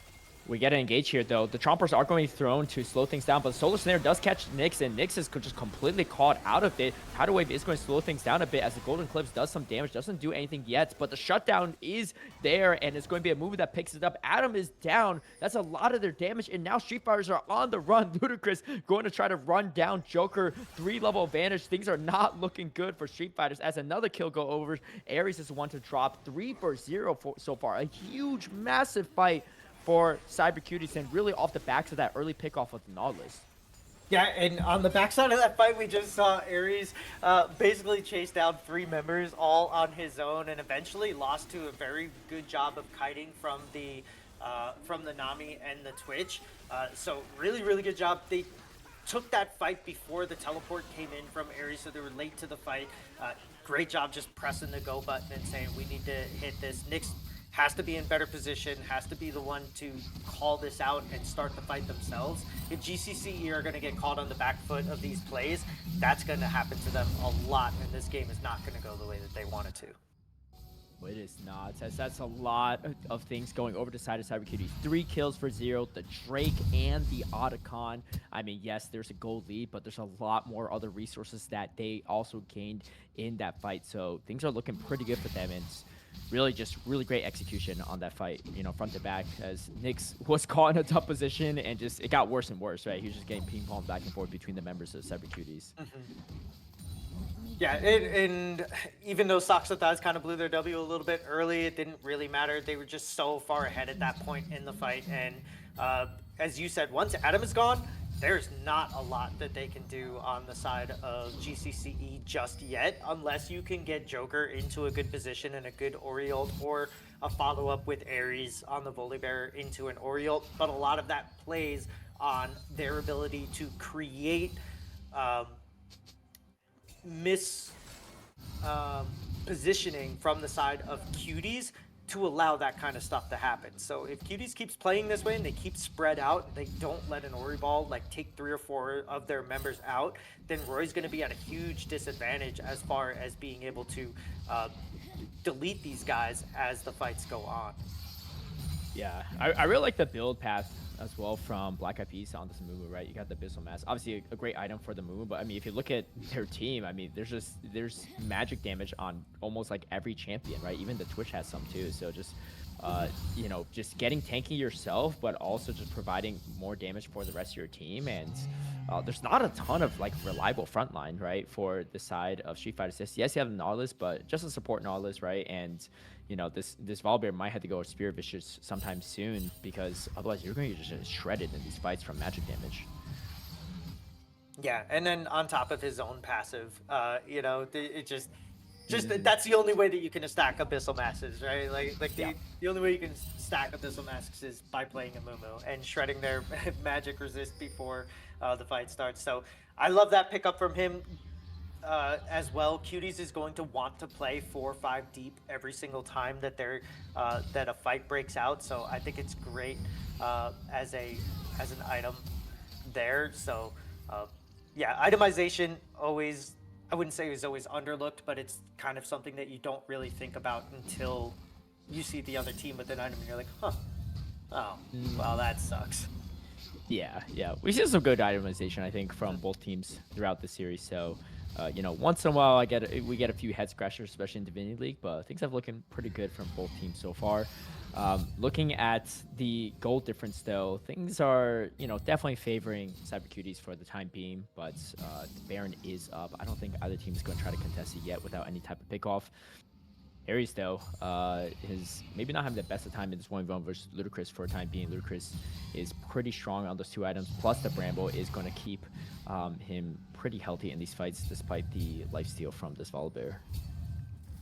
Speaker 2: We get an engage here, though. The Chompers are going to be thrown to slow things down, but Solar Snare does catch Nyx, and Nyx is just completely caught out of it. Tidal Wave is going to slow things down a bit, as the Golden Clips does some damage. Doesn't do anything yet, but the shutdown is there, and it's going to be a move that picks it up. Adam is down. That's a lot of their damage, and now Street Fighters are on the run. Ludicrous going to try to run down Joker. 3-level advantage. Things are not looking good for Street Fighters, as another kill go over. Ares is the one to drop. 3-0 so far. A huge, massive fight for Cyber Cuties, and really off the backs of that early pickoff with the Nautilus.
Speaker 3: Yeah, and on the backside of that fight, we just saw Ares basically chase down 3 members all on his own, and eventually lost to a very good job of kiting from the Nami and the Twitch. So really, really good job. They took that fight before the teleport came in from Ares, so they were late to the fight. Great job just pressing the go button and saying, we need to hit this. Nyx has to be in better position, has to be the one to call this out and start the fight themselves. If GCCE are going to get caught on the back foot of these plays, that's going to happen to them a lot, and this game is not going to go the way that they want it to.
Speaker 2: It is not, as that's a lot of things going over to side of Cyber Cuties. 3 kills for 0, the Drake and the Otacon. I mean, yes, there's a gold lead, but there's a lot more other resources that they also gained in that fight. So things are looking pretty good for them. And really just really great execution on that fight, you know, front to back, as Nyx was caught in a tough position and just it got worse and worse, right? He was just getting ping pong back and forth between the members of Cyber Cuties.
Speaker 3: Yeah, and even though Socks and Thighs kind of blew their W a little bit early, it didn't really matter. They were just so far ahead at that point in the fight. And as you said, once Adam is gone, there's not a lot that they can do on the side of GCCE just yet, unless you can get Joker into a good position and a good Oriole, or a follow-up with Ares on the Volibear into an Oriole. But a lot of that plays on their ability to create positioning from the side of Cuties to allow that kind of stuff to happen. So if Cuties keeps playing this way and they keep spread out, they don't let an Ori ball like take 3 or 4 of their members out, then Roy's going to be at a huge disadvantage as far as being able to delete these guys as the fights go on.
Speaker 2: Yeah, I really like the build path as well from Black Eyed Peas on this Mumu, right? You got the Abyssal Mask, obviously a great item for the Mumu, but I mean, if you look at their team, I mean, there's magic damage on almost like every champion, right? Even the Twitch has some too. So just you know, just getting tanky yourself, but also just providing more damage for the rest of your team. And there's not a ton of like reliable frontline, right, for the side of Street Fighter 6. Yes, you have Nautilus, but just a support Nautilus, right? And you know, this Volibear might have to go with Spirit Vicious sometime soon, because otherwise you're going to get just shredded in these fights from magic damage.
Speaker 3: Yeah, and then on top of his own passive, you know, it just that's the only way that you can stack Abyssal Masks, right? Like the only way you can stack Abyssal Masks is by playing a Mumu and shredding their magic resist before the fight starts. So I love that pickup from him. As well, Cuties is going to want to play 4 or 5 deep every single time that that a fight breaks out. So I think it's great as an item there. So yeah, itemization always, I wouldn't say is always underlooked, but it's kind of something that you don't really think about until you see the other team with an item and you're like, huh, oh, well, that sucks.
Speaker 2: Yeah, we see some good itemization, I think, from both teams throughout the series. So you know, once in a while we get a few head scratchers, especially in Divinity League, but things have looking pretty good from both teams so far. Looking at the gold difference, though, things are, you know, definitely favoring Cyber Cuties for the time being, but Baron is up. I don't think either team is going to try to contest it yet without any type of pickoff. Ares, though, is maybe not having the best of time in this 1v1 versus Ludacris for a time being. Ludacris is pretty strong on those 2 items, plus the Bramble is going to keep him pretty healthy in these fights, despite the lifesteal from this Volibear.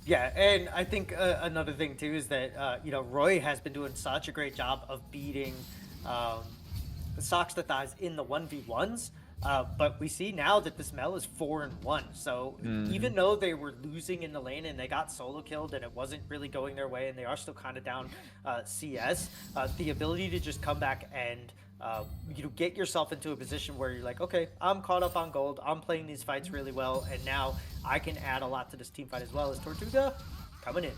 Speaker 3: Yeah, and I think another thing too is that you know, Roy has been doing such a great job of beating Socks the Thighs in the 1v1s. But we see now that this Mel is 4-1. So even though they were losing in the lane and they got solo killed and it wasn't really going their way and they are still kind of down CS, the ability to just come back and you know, get yourself into a position where you're like, okay, I'm caught up on gold, I'm playing these fights really well, and now I can add a lot to this team fight as well. As Tortuga coming in.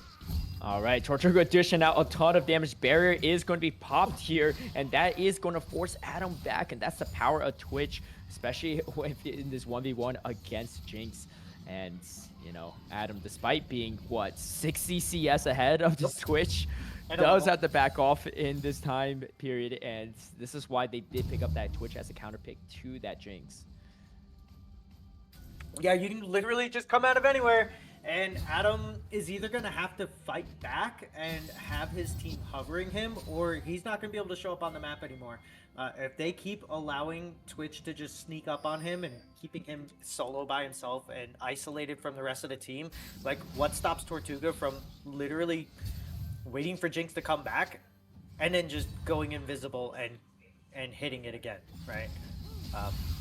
Speaker 2: All right, Tortuga dishing out a ton of damage. Barrier is going to be popped here, and that is going to force Adam back, and that's the power of Twitch, especially in this 1v1 against Jinx. And, you know, Adam, despite being, what, 60 CS ahead of this Twitch, does have to back off in this time period, and this is why they did pick up that Twitch as a counter pick to that Jinx.
Speaker 3: Yeah, you can literally just come out of anywhere. And Adam is either going to have to fight back and have his team hovering him, or he's not going to be able to show up on the map anymore. If they keep allowing Twitch to just sneak up on him and keeping him solo by himself and isolated from the rest of the team, like, what stops Tortuga from literally waiting for Jinx to come back and then just going invisible and hitting it again, right?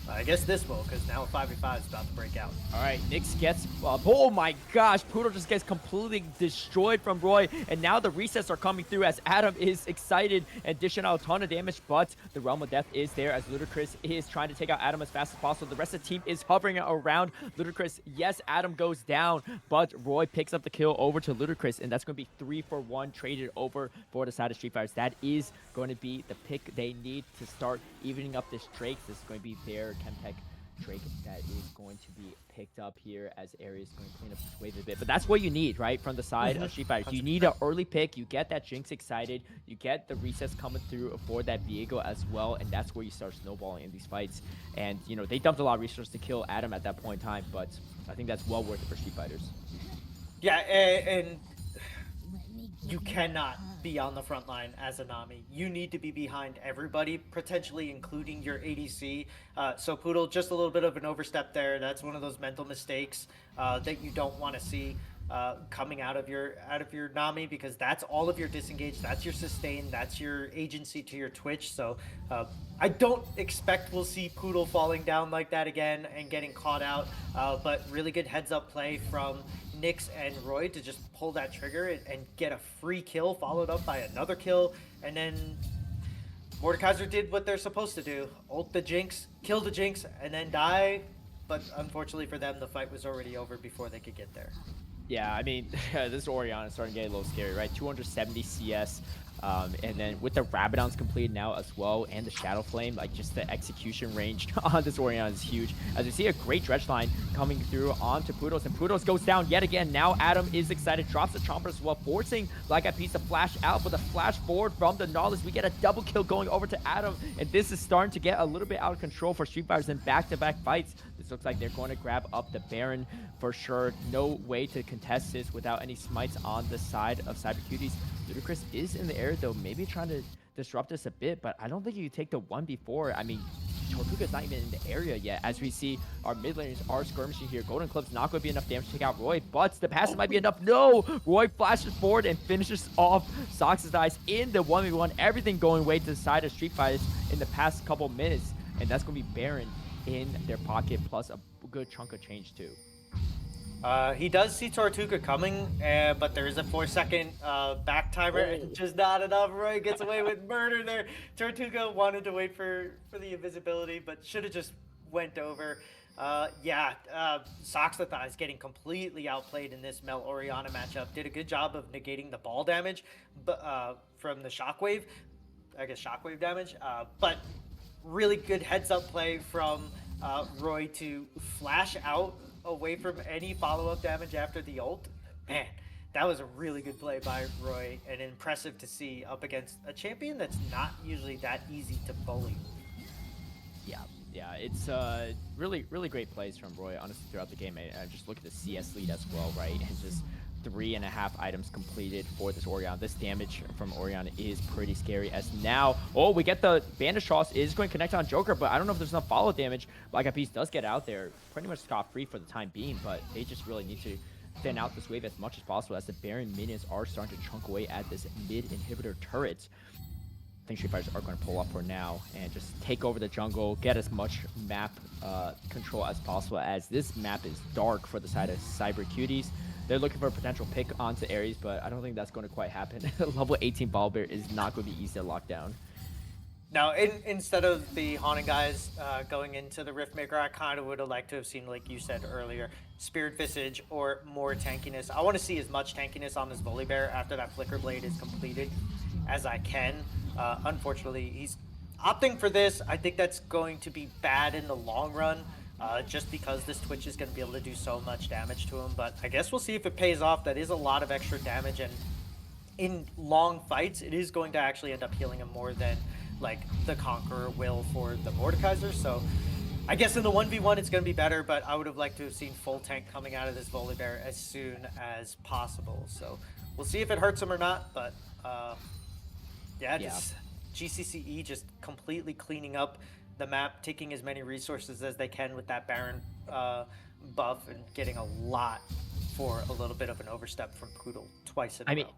Speaker 3: I guess this will, because now 5v5 is about to break out.
Speaker 2: All right, Nyx gets, oh my gosh, Poodle just gets completely destroyed from Roy, and now the resets are coming through as Adam is excited and dishing out a ton of damage, but the Realm of Death is there as Ludacris is trying to take out Adam as fast as possible. The rest of the team is hovering around Ludacris. Yes, Adam goes down, but Roy picks up the kill over to Ludacris, and that's going to be 3-for-1 traded over for the side of Street Fighters. That is going to be the pick they need to start evening up this Drake. This is going to be their Chemtech Drake that is going to be picked up here as Ares is going to clean up his wave a bit. But that's what you need, right? From the side of Street Fighter. You need an early pick. You get that Jinx excited. You get the resets coming through for that Viego as well. And that's where you start snowballing in these fights. And, you know, they dumped a lot of resources to kill Adam at that point in time. But I think that's well worth it for Street Fighters.
Speaker 3: Yeah, and you cannot be on the front line as a Nami. You need to be behind everybody, potentially including your ADC. So Poodle, just a little bit of an overstep there. That's one of those mental mistakes that you don't want to see coming out of your Nami, because that's all of your disengage, that's your sustain, that's your agency to your Twitch. So I don't expect we'll see Poodle falling down like that again and getting caught out. But really good heads up play from Nyx and Roy to just pull that trigger and get a free kill, followed up by another kill, and then Mordekaiser did what they're supposed to do: ult the Jinx, kill the Jinx, and then die. But unfortunately for them, the fight was already over before they could get there.
Speaker 2: Yeah, I mean, this Orion is starting to get a little scary, right? 270 CS, and then with the Rabadon's completed now as well, and the Shadow Flame, like just the execution range on this Orion is huge. As we see a great dredge line coming through onto Pudos, and Pudos goes down yet again. Now Adam is excited, drops the Chomper as well, forcing like a piece of flash out with a flash forward from the Nautilus. We get a double kill going over to Adam, and this is starting to get a little bit out of control for Street Fighters in back-to-back fights. This looks like they're going to grab up the Baron for sure. No way to contest this without any smites on the side of Cyber Cuties. Ludacris is in the air though, maybe trying to disrupt this a bit, but I don't think you take the 1v4. I mean, Tortuga's not even in the area yet. As we see, our mid laners are skirmishing here. Golden Clip's not going to be enough damage to take out Roy, but the passive might be enough. No! Roy flashes forward and finishes off Sox's dice in the 1v1. Everything going way to the side of Street Fighters in the past couple minutes, and that's going to be Baron in their pocket, plus a good chunk of change too.
Speaker 3: He does see Tortuga coming, but there is a 4-second back timer. Oh. Just not enough. Roy gets away with murder there. Tortuga wanted to wait for the invisibility, but should have just went over. Soxathai is getting completely outplayed in this Mel Oriana matchup. Did a good job of negating the ball damage from the Shockwave. I guess Shockwave damage. But really good heads-up play from Roy to flash out away from any follow-up damage after the ult. Man, that was a really good play by Roy, and impressive to see up against a champion that's not usually that easy to bully. Yeah, it's really great plays from Roy, honestly, throughout the game. I just look at the CS lead as well, right? And just 3.5 items completed for this Orion. This damage from Orion is pretty scary, as now, we get the Bandage Toss is going to connect on Joker, but I don't know if there's enough follow damage. Black Eyed Peas does get out there pretty much scot-free for the time being, but they just really need to thin out this wave as much as possible, as the Baron minions are starting to chunk away at this mid-inhibitor turret. I think Street Fighters are going to pull up for now and just take over the jungle, get as much map control as possible, as this map is dark for the side of Cyber Cuties. They're looking for a potential pick onto Ares, but I don't think that's going to quite happen. Level 18 Ball Bear is not going to be easy to lock down. Now, instead of the Haunting guys going into the Riftmaker, I kind of would have liked to have seen, like you said earlier, Spirit Visage or more tankiness. I want to see as much tankiness on this Volibear after that Flicker Blade is completed as I can. Unfortunately, he's opting for this. I think that's going to be bad in the long run. Just because this Twitch is going to be able to do so much damage to him. But I guess we'll see if it pays off. That is a lot of extra damage, and in long fights, it is going to actually end up healing him more than like the Conqueror will for the Mordekaiser. So I guess in the 1v1 it's going to be better, but I would have liked to have seen full tank coming out of this Volibear as soon as possible. So we'll see if it hurts him or not, but just GCCE just completely cleaning up the map, taking as many resources as they can with that Baron buff, and getting a lot for a little bit of an overstep from Poodle twice in a row.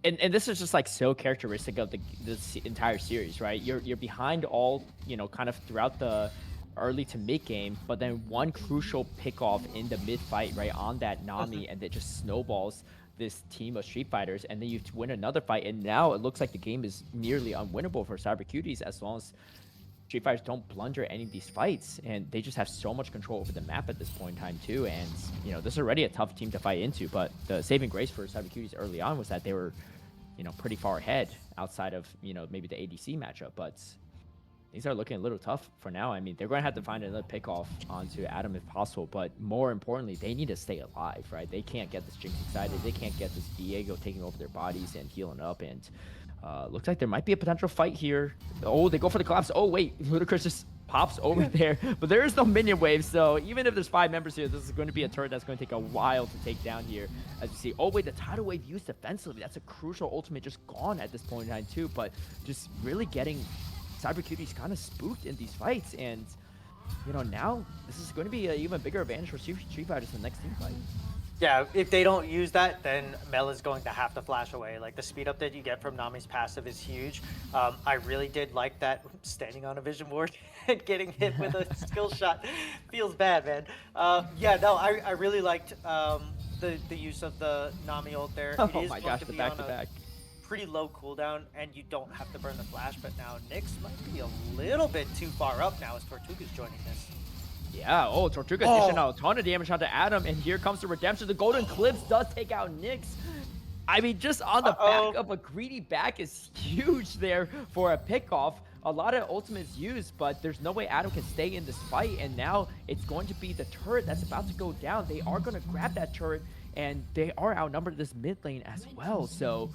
Speaker 2: And this is just like so characteristic of this entire series, right? You're behind all, kind of throughout the early to mid game, but then one crucial pick off in the mid fight, right, on that Nami, and it just snowballs this team of Street Fighters, and then you win another fight, and now it looks like the game is nearly unwinnable for Cyber Cuties as long as Street Fighters don't blunder any of these fights, and they just have so much control over the map at this point in time too. And this is already a tough team to fight into, but the saving grace for Cyber Cuties early on was that they were pretty far ahead outside of maybe the ADC matchup. But these are looking a little tough for now. I mean, they're going to have to find another pick off onto Adam if possible, but more importantly, they need to stay alive, right? They can't get this Jinx excited. They can't get this Diego taking over their bodies and healing up. And looks like there might be a potential fight here. Oh, they go for the collapse. Oh, wait, Ludacris just pops over there, but there is no minion wave. So even if there's 5 members here, this is going to be a turret that's going to take a while to take down here. As you see, oh wait, the tidal wave used defensively. That's a crucial ultimate just gone at this point in time too, but just really getting Cyber Cuties kind of spooked in these fights, and you know, now this is going to be an even bigger advantage for Street Fighters in the next team fight.
Speaker 3: Yeah, if they don't use that, then Mel is going to have to flash away. Like, the speed up that you get from Nami's passive is huge. I really did like that standing on a vision board and getting hit with a skill shot. Feels bad, man. Yeah, no, I really liked the use of the Nami ult there.
Speaker 2: Oh
Speaker 3: It is
Speaker 2: my
Speaker 3: going
Speaker 2: gosh,
Speaker 3: to
Speaker 2: the
Speaker 3: be
Speaker 2: back
Speaker 3: on
Speaker 2: to
Speaker 3: a
Speaker 2: back.
Speaker 3: pretty low cooldown, and you don't have to burn the flash, but now Nyx might be a little bit too far up now as Tortuga's joining this.
Speaker 2: Yeah, oh, Tortuga dishing out a ton of damage onto Adam, and here comes the redemption. The Golden Clips does take out Nyx. I mean, just on the back of a greedy back is huge there for a pickoff. A lot of ultimates used, but there's no way Adam can stay in this fight, and now it's going to be the turret that's about to go down. They are going to grab that turret, and they are outnumbered this mid lane as well. So,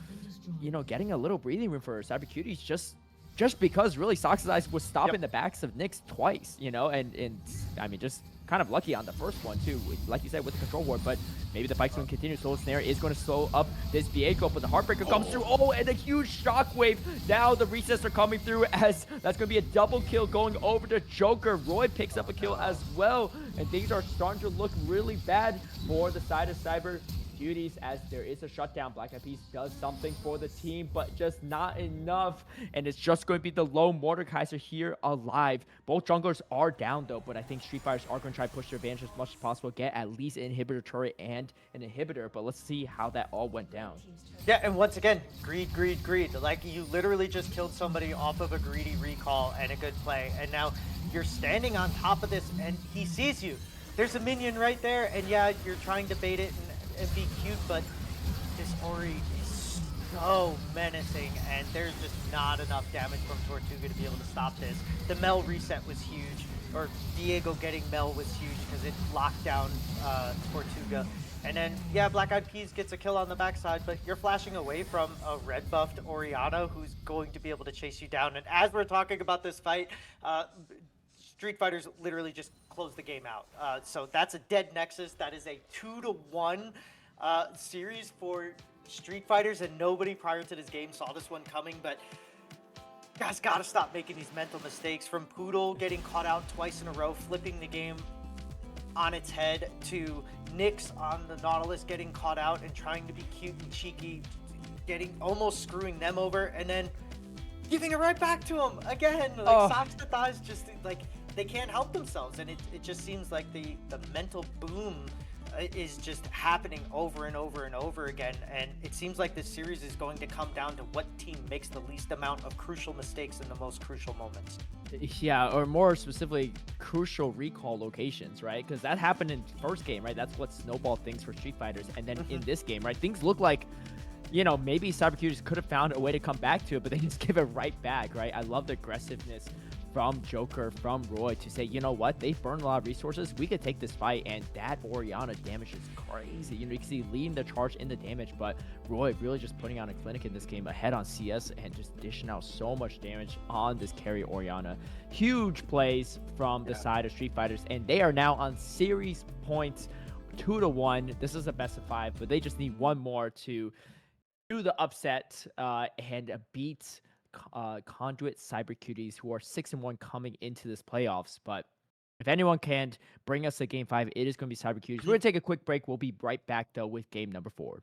Speaker 2: you know, getting a little breathing room for Cyber Cuties just because really Sox's Eyes was stopping the backs of Nyx twice, you know, and I mean, just kind of lucky on the first one too, like you said, with the control ward, but maybe the fight's going to continue. Soul Snare is going to slow up this Viego, but the Heartbreaker comes through. Oh, and a huge shockwave. Now the resets are coming through, as that's going to be a double kill going over to Joker. Roy picks up a kill as well, and things are starting to look really bad for the side of Cyber Cuties, as there is a shutdown. Black Eyed Peas does something for the team, but just not enough, and it's just going to be the lone Mordekaiser here alive. Both junglers are down though, but I think Street Fighters are going to try to push their advantage as much as possible, get at least an inhibitor turret and an inhibitor, but let's see how that all went down.
Speaker 3: Yeah, and once again, greed, greed, greed. Like, you literally just killed somebody off of a greedy recall and a good play, and now you're standing on top of this, and he sees you. There's a minion right there, and yeah, you're trying to bait it and be cute, but this Ori is so menacing, and there's just not enough damage from Tortuga to be able to stop this. The Mel reset was huge, or Diego getting Mel was huge because it locked down Tortuga. And then, yeah, Black Eyed Peas gets a kill on the backside, but you're flashing away from a red buffed Orianna who's going to be able to chase you down. And as we're talking about this fight, Street Fighters literally just closed the game out. So that's a dead Nexus. That is a 2-1 series for Street Fighters, and nobody prior to this game saw this one coming, but guys gotta stop making these mental mistakes. From Poodle getting caught out twice in a row, flipping the game on its head, to Nyx on the Nautilus getting caught out and trying to be cute and cheeky, almost screwing them over, and then giving it right back to them again. Like, Socks to Thighs just, like, they can't help themselves, and it just seems like the mental boom is just happening over and over and over again, and it seems like this series is going to come down to what team makes the least amount of crucial mistakes in the most crucial moments.
Speaker 2: Yeah, or more specifically, crucial recall locations, right? Because that happened in first game, right? That's what snowballed things for Street Fighters. And then in this game, right, things look like, you know, maybe Cyber Cuties could have found a way to come back to it, but they just give it right back, right? I love the aggressiveness from Joker, from Roy, to say, you know what, they've burned a lot of resources, we could take this fight, and that Orianna damage is crazy. You know, you can see leading the charge in the damage, but Roy really just putting on a clinic in this game, ahead on CS, and just dishing out so much damage on this carry Orianna. Huge plays from the side of Street Fighters, and they are now on series points, 2-1. This is a best of 5, but they just need one more to do the upset and beat Conduit Cyber Cuties, who are 6-1 coming into this playoffs. But if anyone can bring us to game 5, it is going to be Cyber Cuties. We're going to take a quick break. We'll be right back though with game number 4.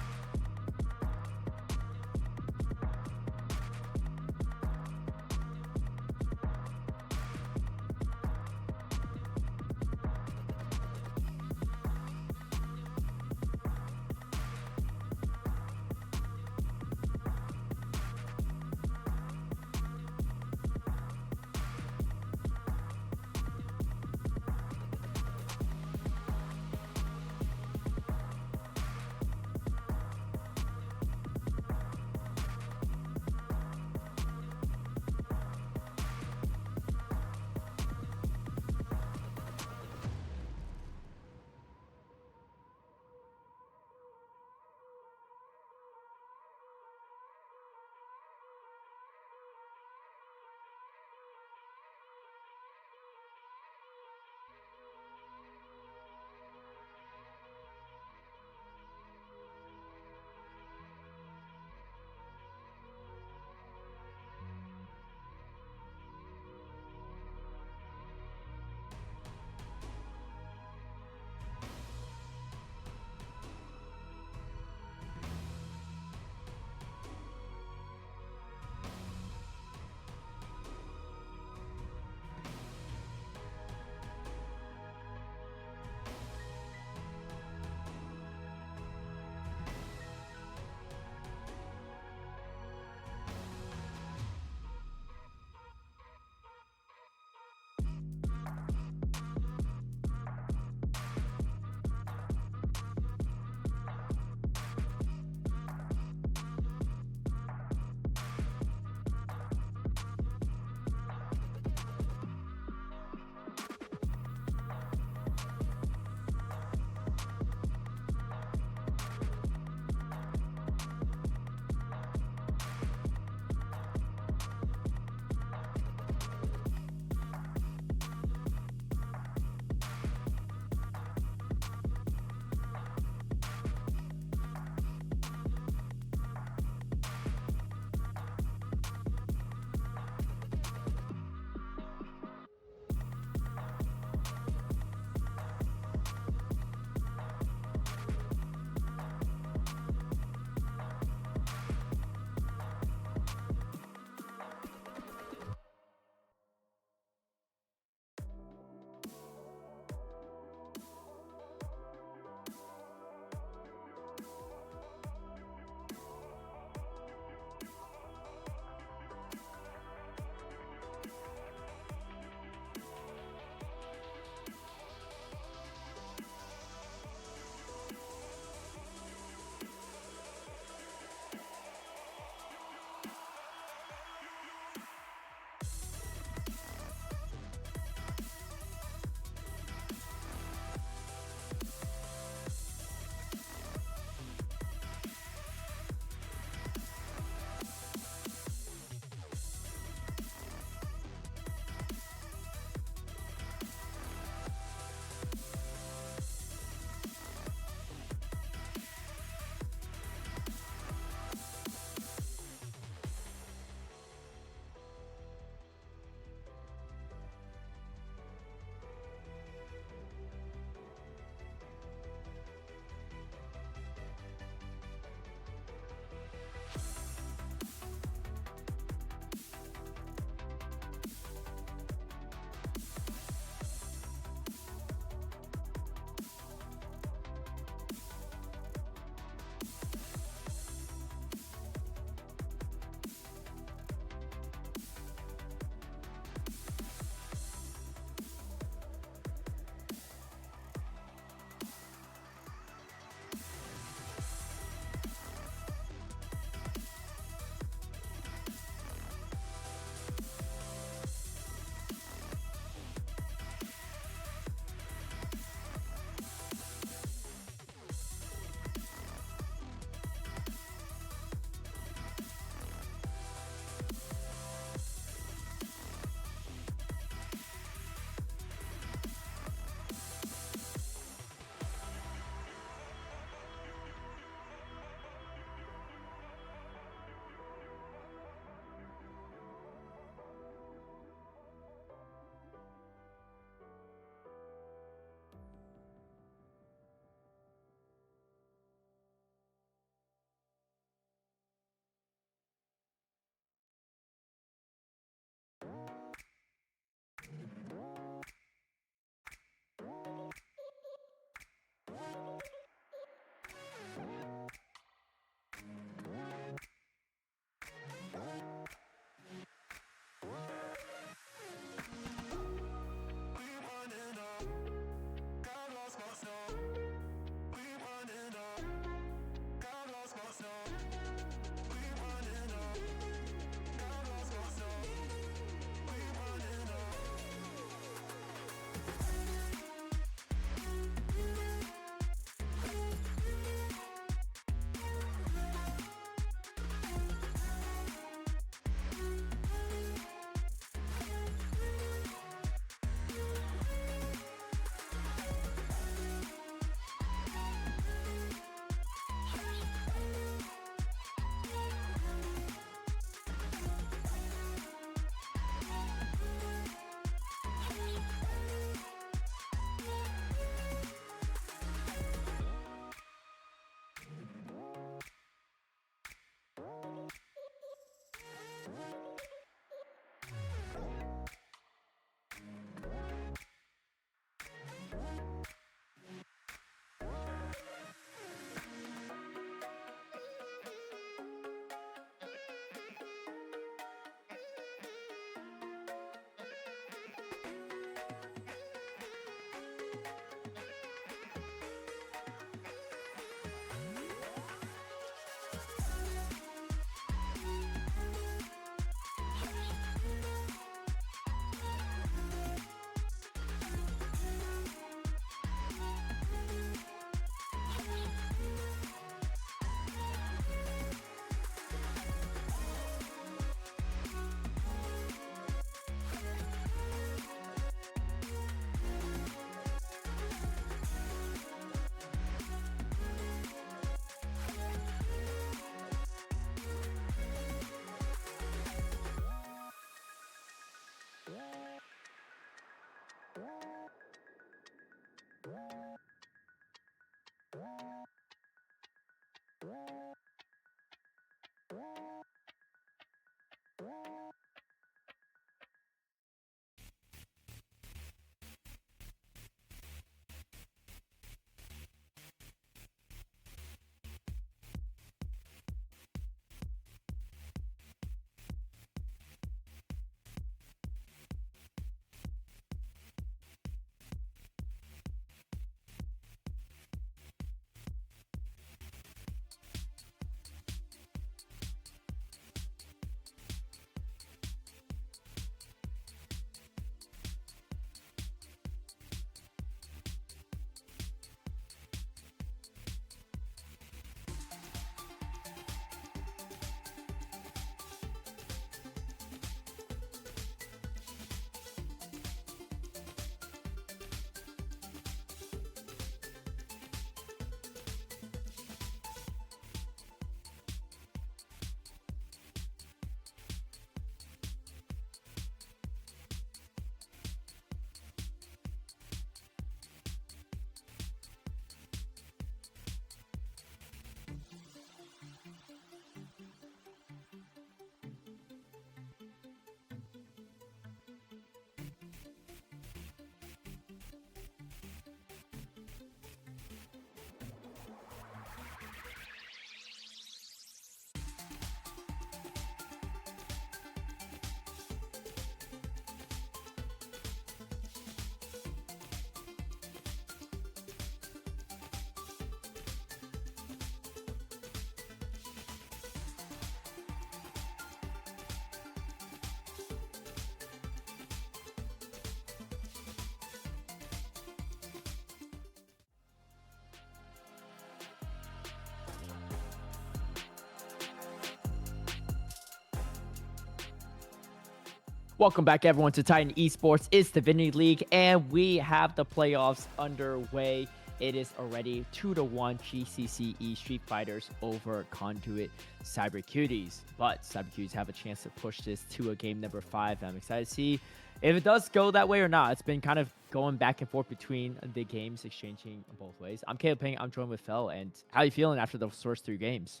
Speaker 2: Welcome back, everyone, to Titan Esports. It's the Divinity League, and we have the playoffs underway. It is already 2-1 GCCE Street Fighters over Conduit Cyber Cuties. But Cyber Cuties have a chance to push this to a game number 5. I'm excited to see if it does go that way or not. It's been kind of going back and forth between the games, exchanging both ways. I'm Caleb Ping. I'm joined with Phil. And how are you feeling after those first 3 games?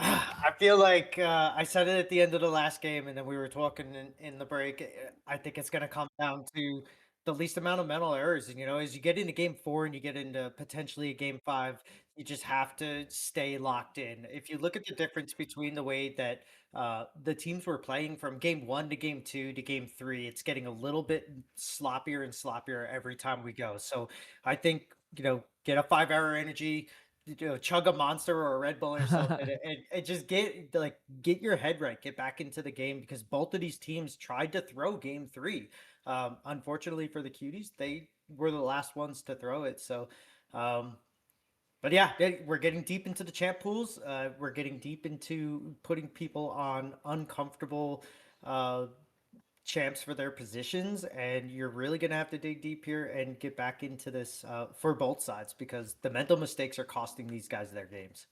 Speaker 3: I feel like I said it at the end of the last game, and then we were talking in the break. I think it's going to come down to the least amount of mental errors. And, as you get into game 4 and you get into potentially a game 5, you just have to stay locked in. If you look at the difference between the way that the teams were playing from game 1 to game 2 to game 3, it's getting a little bit sloppier and sloppier every time we go. So I think, get a 5-hour energy, chug a Monster or a Red Bull or something, and just get your head right, get back into the game, because both of these teams tried to throw game 3. Unfortunately for the Cuties, they were the last ones to throw it. So, but yeah, we're getting deep into the champ pools. We're getting deep into putting people on uncomfortable champs for their positions, and you're really going to have to dig deep here and get back into this for both sides, because the mental mistakes are costing these guys their games.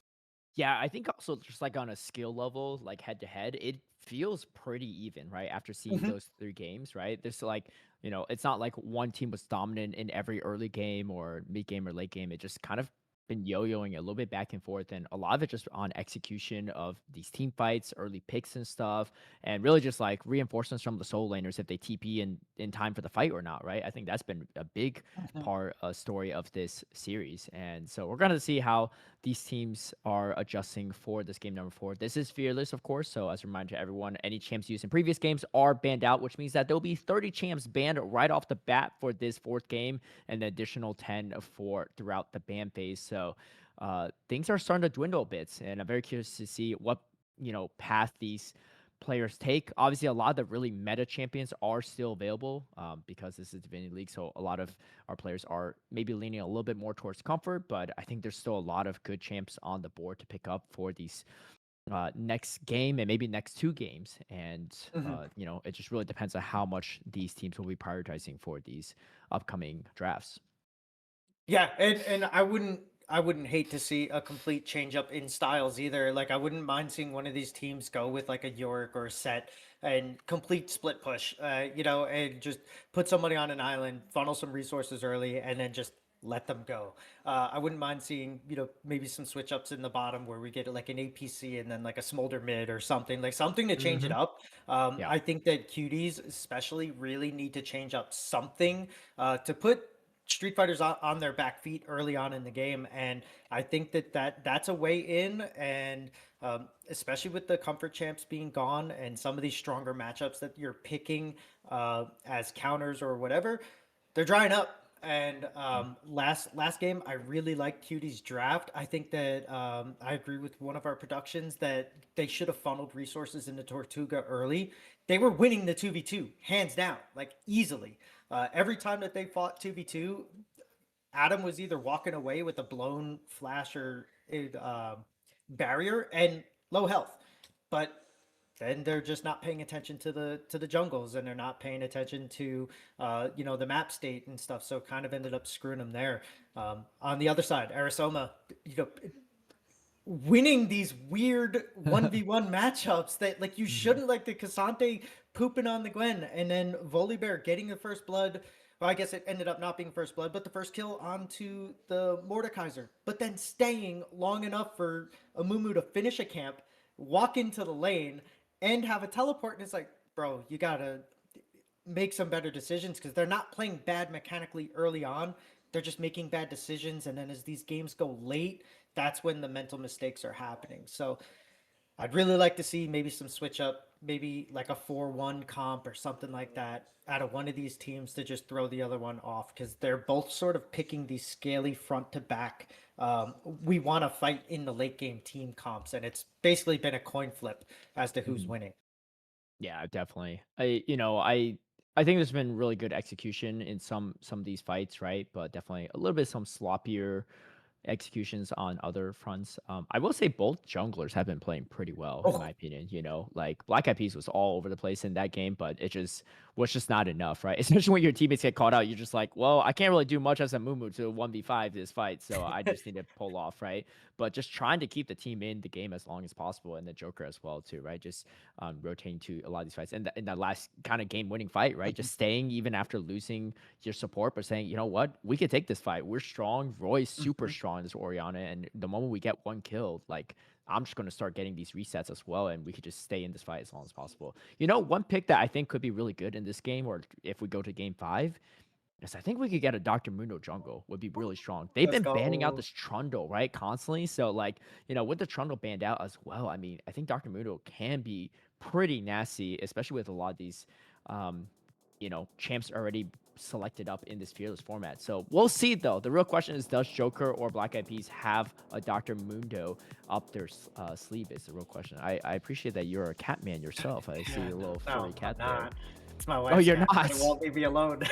Speaker 2: Yeah, I think also just like on a skill level, like head to head, it feels pretty even, right? After seeing
Speaker 3: Mhm.
Speaker 2: those 3 games, right? There's like, it's not like one team was dominant in every early game or mid game or late game. It just kind of been yo-yoing a little bit back and forth, and a lot of it just on execution of these team fights, early picks and stuff, and really just like reinforcements from the soul laners if they TP in time for the fight or not, right? I think that's been a big
Speaker 3: Mhm.
Speaker 2: part story of this series, and so we're gonna see how these teams are adjusting for this game number 4. This is Fearless, of course. So, as a reminder to everyone, any champs used in previous games are banned out, which means that there'll be 30 champs banned right off the bat for this 4th game, and an additional 10 for throughout the ban phase. So, things are starting to dwindle a bit, and I'm very curious to see what path these players take. Obviously, a lot of the really meta champions are still available because this is Divinity League. So a lot of our players are maybe leaning a little bit more towards comfort, but I think there's still a lot of good champs on the board to pick up for these next game and maybe next 2 games. And,
Speaker 3: Mhm.
Speaker 2: it just really depends on how much these teams will be prioritizing for these upcoming drafts.
Speaker 3: Yeah, and I wouldn't hate to see a complete change up in styles either. Like, I wouldn't mind seeing one of these teams go with like a Yorick or a Set and complete split push. And just put somebody on an island, funnel some resources early, and then just let them go. I wouldn't mind seeing, maybe some switch ups in the bottom where we get like an APC and then like a Smolder mid or something, like something to change it
Speaker 2: Hmm.
Speaker 3: up.
Speaker 2: Yeah.
Speaker 3: I think that Cuties especially really need to change up something to put Street Fighters on their back feet early on in the game, and I think that's a way in. And especially with the comfort champs being gone and some of these stronger matchups that you're picking as counters or whatever, they're drying up. And last game, I really liked Cutie's draft. I think that I agree with one of our productions that they should have funneled resources into Tortuga early. They were winning the 2v2 hands down, like easily. Every time that they fought 2v2, Adam was either walking away with a blown flash or barrier and low health. But then they're just not paying attention to the jungles, and they're not paying attention to the map state and stuff. So kind of ended up screwing them there. On the other side, Arizona, winning these weird 1v1 matchups that, like, you
Speaker 2: Hmm.
Speaker 3: shouldn't, like the Cassante pooping on the Gwen, and then Volibear getting the first blood. Well, I guess it ended up not being first blood, but the first kill onto the Mordekaiser. But then staying long enough for Amumu to finish a camp, walk into the lane, and have a teleport. And it's like, bro, you gotta make some better decisions, because they're not playing bad mechanically early on. They're just making bad decisions, and then as these games go late, that's when the mental mistakes are happening. So I'd really like to see maybe some switch up, maybe like a 4-1 comp or something like that out of one of these teams to just throw the other one off, because they're both sort of picking these scaly front to back. We want to fight in the late game team comps, and it's basically been a coin flip as to who's winning.
Speaker 2: Yeah, definitely. I think there's been really good execution in some of these fights, right? But definitely a little bit some sloppier executions on other fronts. I will say both junglers have been playing pretty well, in my opinion. You know, like Black Eyed Peas was all over the place in that game, but it just was just not enough, right? Especially when your teammates get caught out, you're just like, well, I can't really do much as a Mumu to 1v5 this fight, so I just need to pull off, right? But just trying to keep the team in the game as long as possible, and the Joker as well too, right? Just rotating to a lot of these fights, and in that last kind of game-winning fight, right? Just staying even after losing your support, but saying, you know what, we can take this fight. We're strong. Roy's super strong, this Oriana, and the moment we get one kill, like I'm just going to start getting these resets as well, and we could just stay in this fight as long as possible. You know, one pick that I think could be really good in this game, or if we go to game 5, is I think we could get a Dr. Mundo jungle, would be really strong. They've
Speaker 3: Let's
Speaker 2: been banning out
Speaker 3: go.
Speaker 2: this Trundle, right, constantly. So, like, you know, with the Trundle banned out as well, I mean, I think Dr. Mundo can be pretty nasty, especially with a lot of these, you know, champs already selected up in this fearless format. So we'll see, though. The real question is, does Joker or Black Eyed Peas have a Dr. Mundo up their sleeve? Is the real question. I appreciate that you're a cat man yourself. I see a little furry cat
Speaker 3: I'm
Speaker 2: there.
Speaker 3: not. It's my wife's
Speaker 2: Oh, you're
Speaker 3: cat,
Speaker 2: not.
Speaker 3: but it won't leave me alone.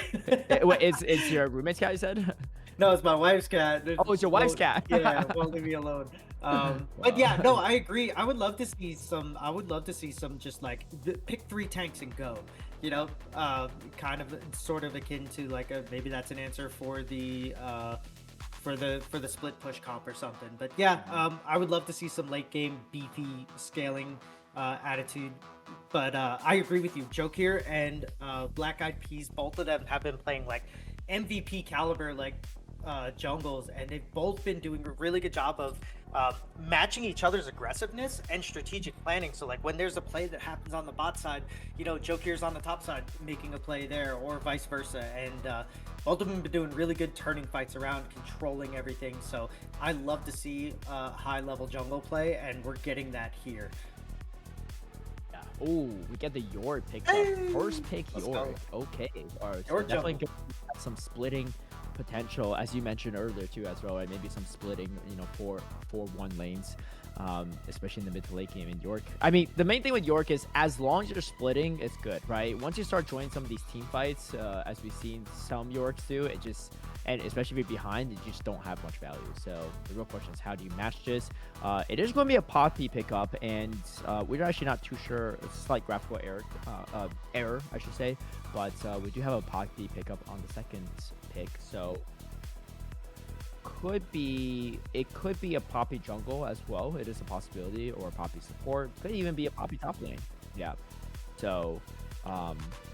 Speaker 2: Wait, it's your roommate's cat, you said?
Speaker 3: No, it's my wife's cat.
Speaker 2: Oh, it's your wife's
Speaker 3: Won't-
Speaker 2: cat.
Speaker 3: Yeah, it won't leave me alone. But yeah, no, I agree. I would love to see some. I would love to see some just like pick 3 tanks and go. You know, kind of sort of akin to like maybe that's an answer for the for the split push comp or something. But yeah, I would love to see some late game beefy scaling attitude. But I agree with you. Joke here and Black Eyed Peas, both of them have been playing like MVP caliber like jungles, and they've both been doing a really good job of matching each other's aggressiveness and strategic planning. So like when there's a play that happens on the bot side, you know, Joker's on the top side making a play there, or vice versa. And both of them have been doing really good turning fights around, controlling everything. So I love to see high level jungle play, and we're getting that here.
Speaker 2: Oh, we get the Yord pick up. First pick Yord. Okay. All right. So
Speaker 3: Yord
Speaker 2: definitely
Speaker 3: jungle.
Speaker 2: have some splitting potential, as you mentioned earlier too, as well. Right? Maybe some splitting, you know, for 1 lanes, especially in the mid to late game in York. I mean, the main thing with York is as long as you're splitting, it's good, right? Once you start joining some of these team fights, as we've seen some Yorks do, it just, and especially if you're behind, you just don't have much value. So the real question is, how do you match this? It is going to be a Poppy pickup, and we're actually not too sure. It's a slight graphical error, I should say, but we do have a Poppy pickup on the second pick, so it could be a Poppy jungle as well. It is a possibility, or a Poppy support. Could even be a Poppy top lane. Yeah. So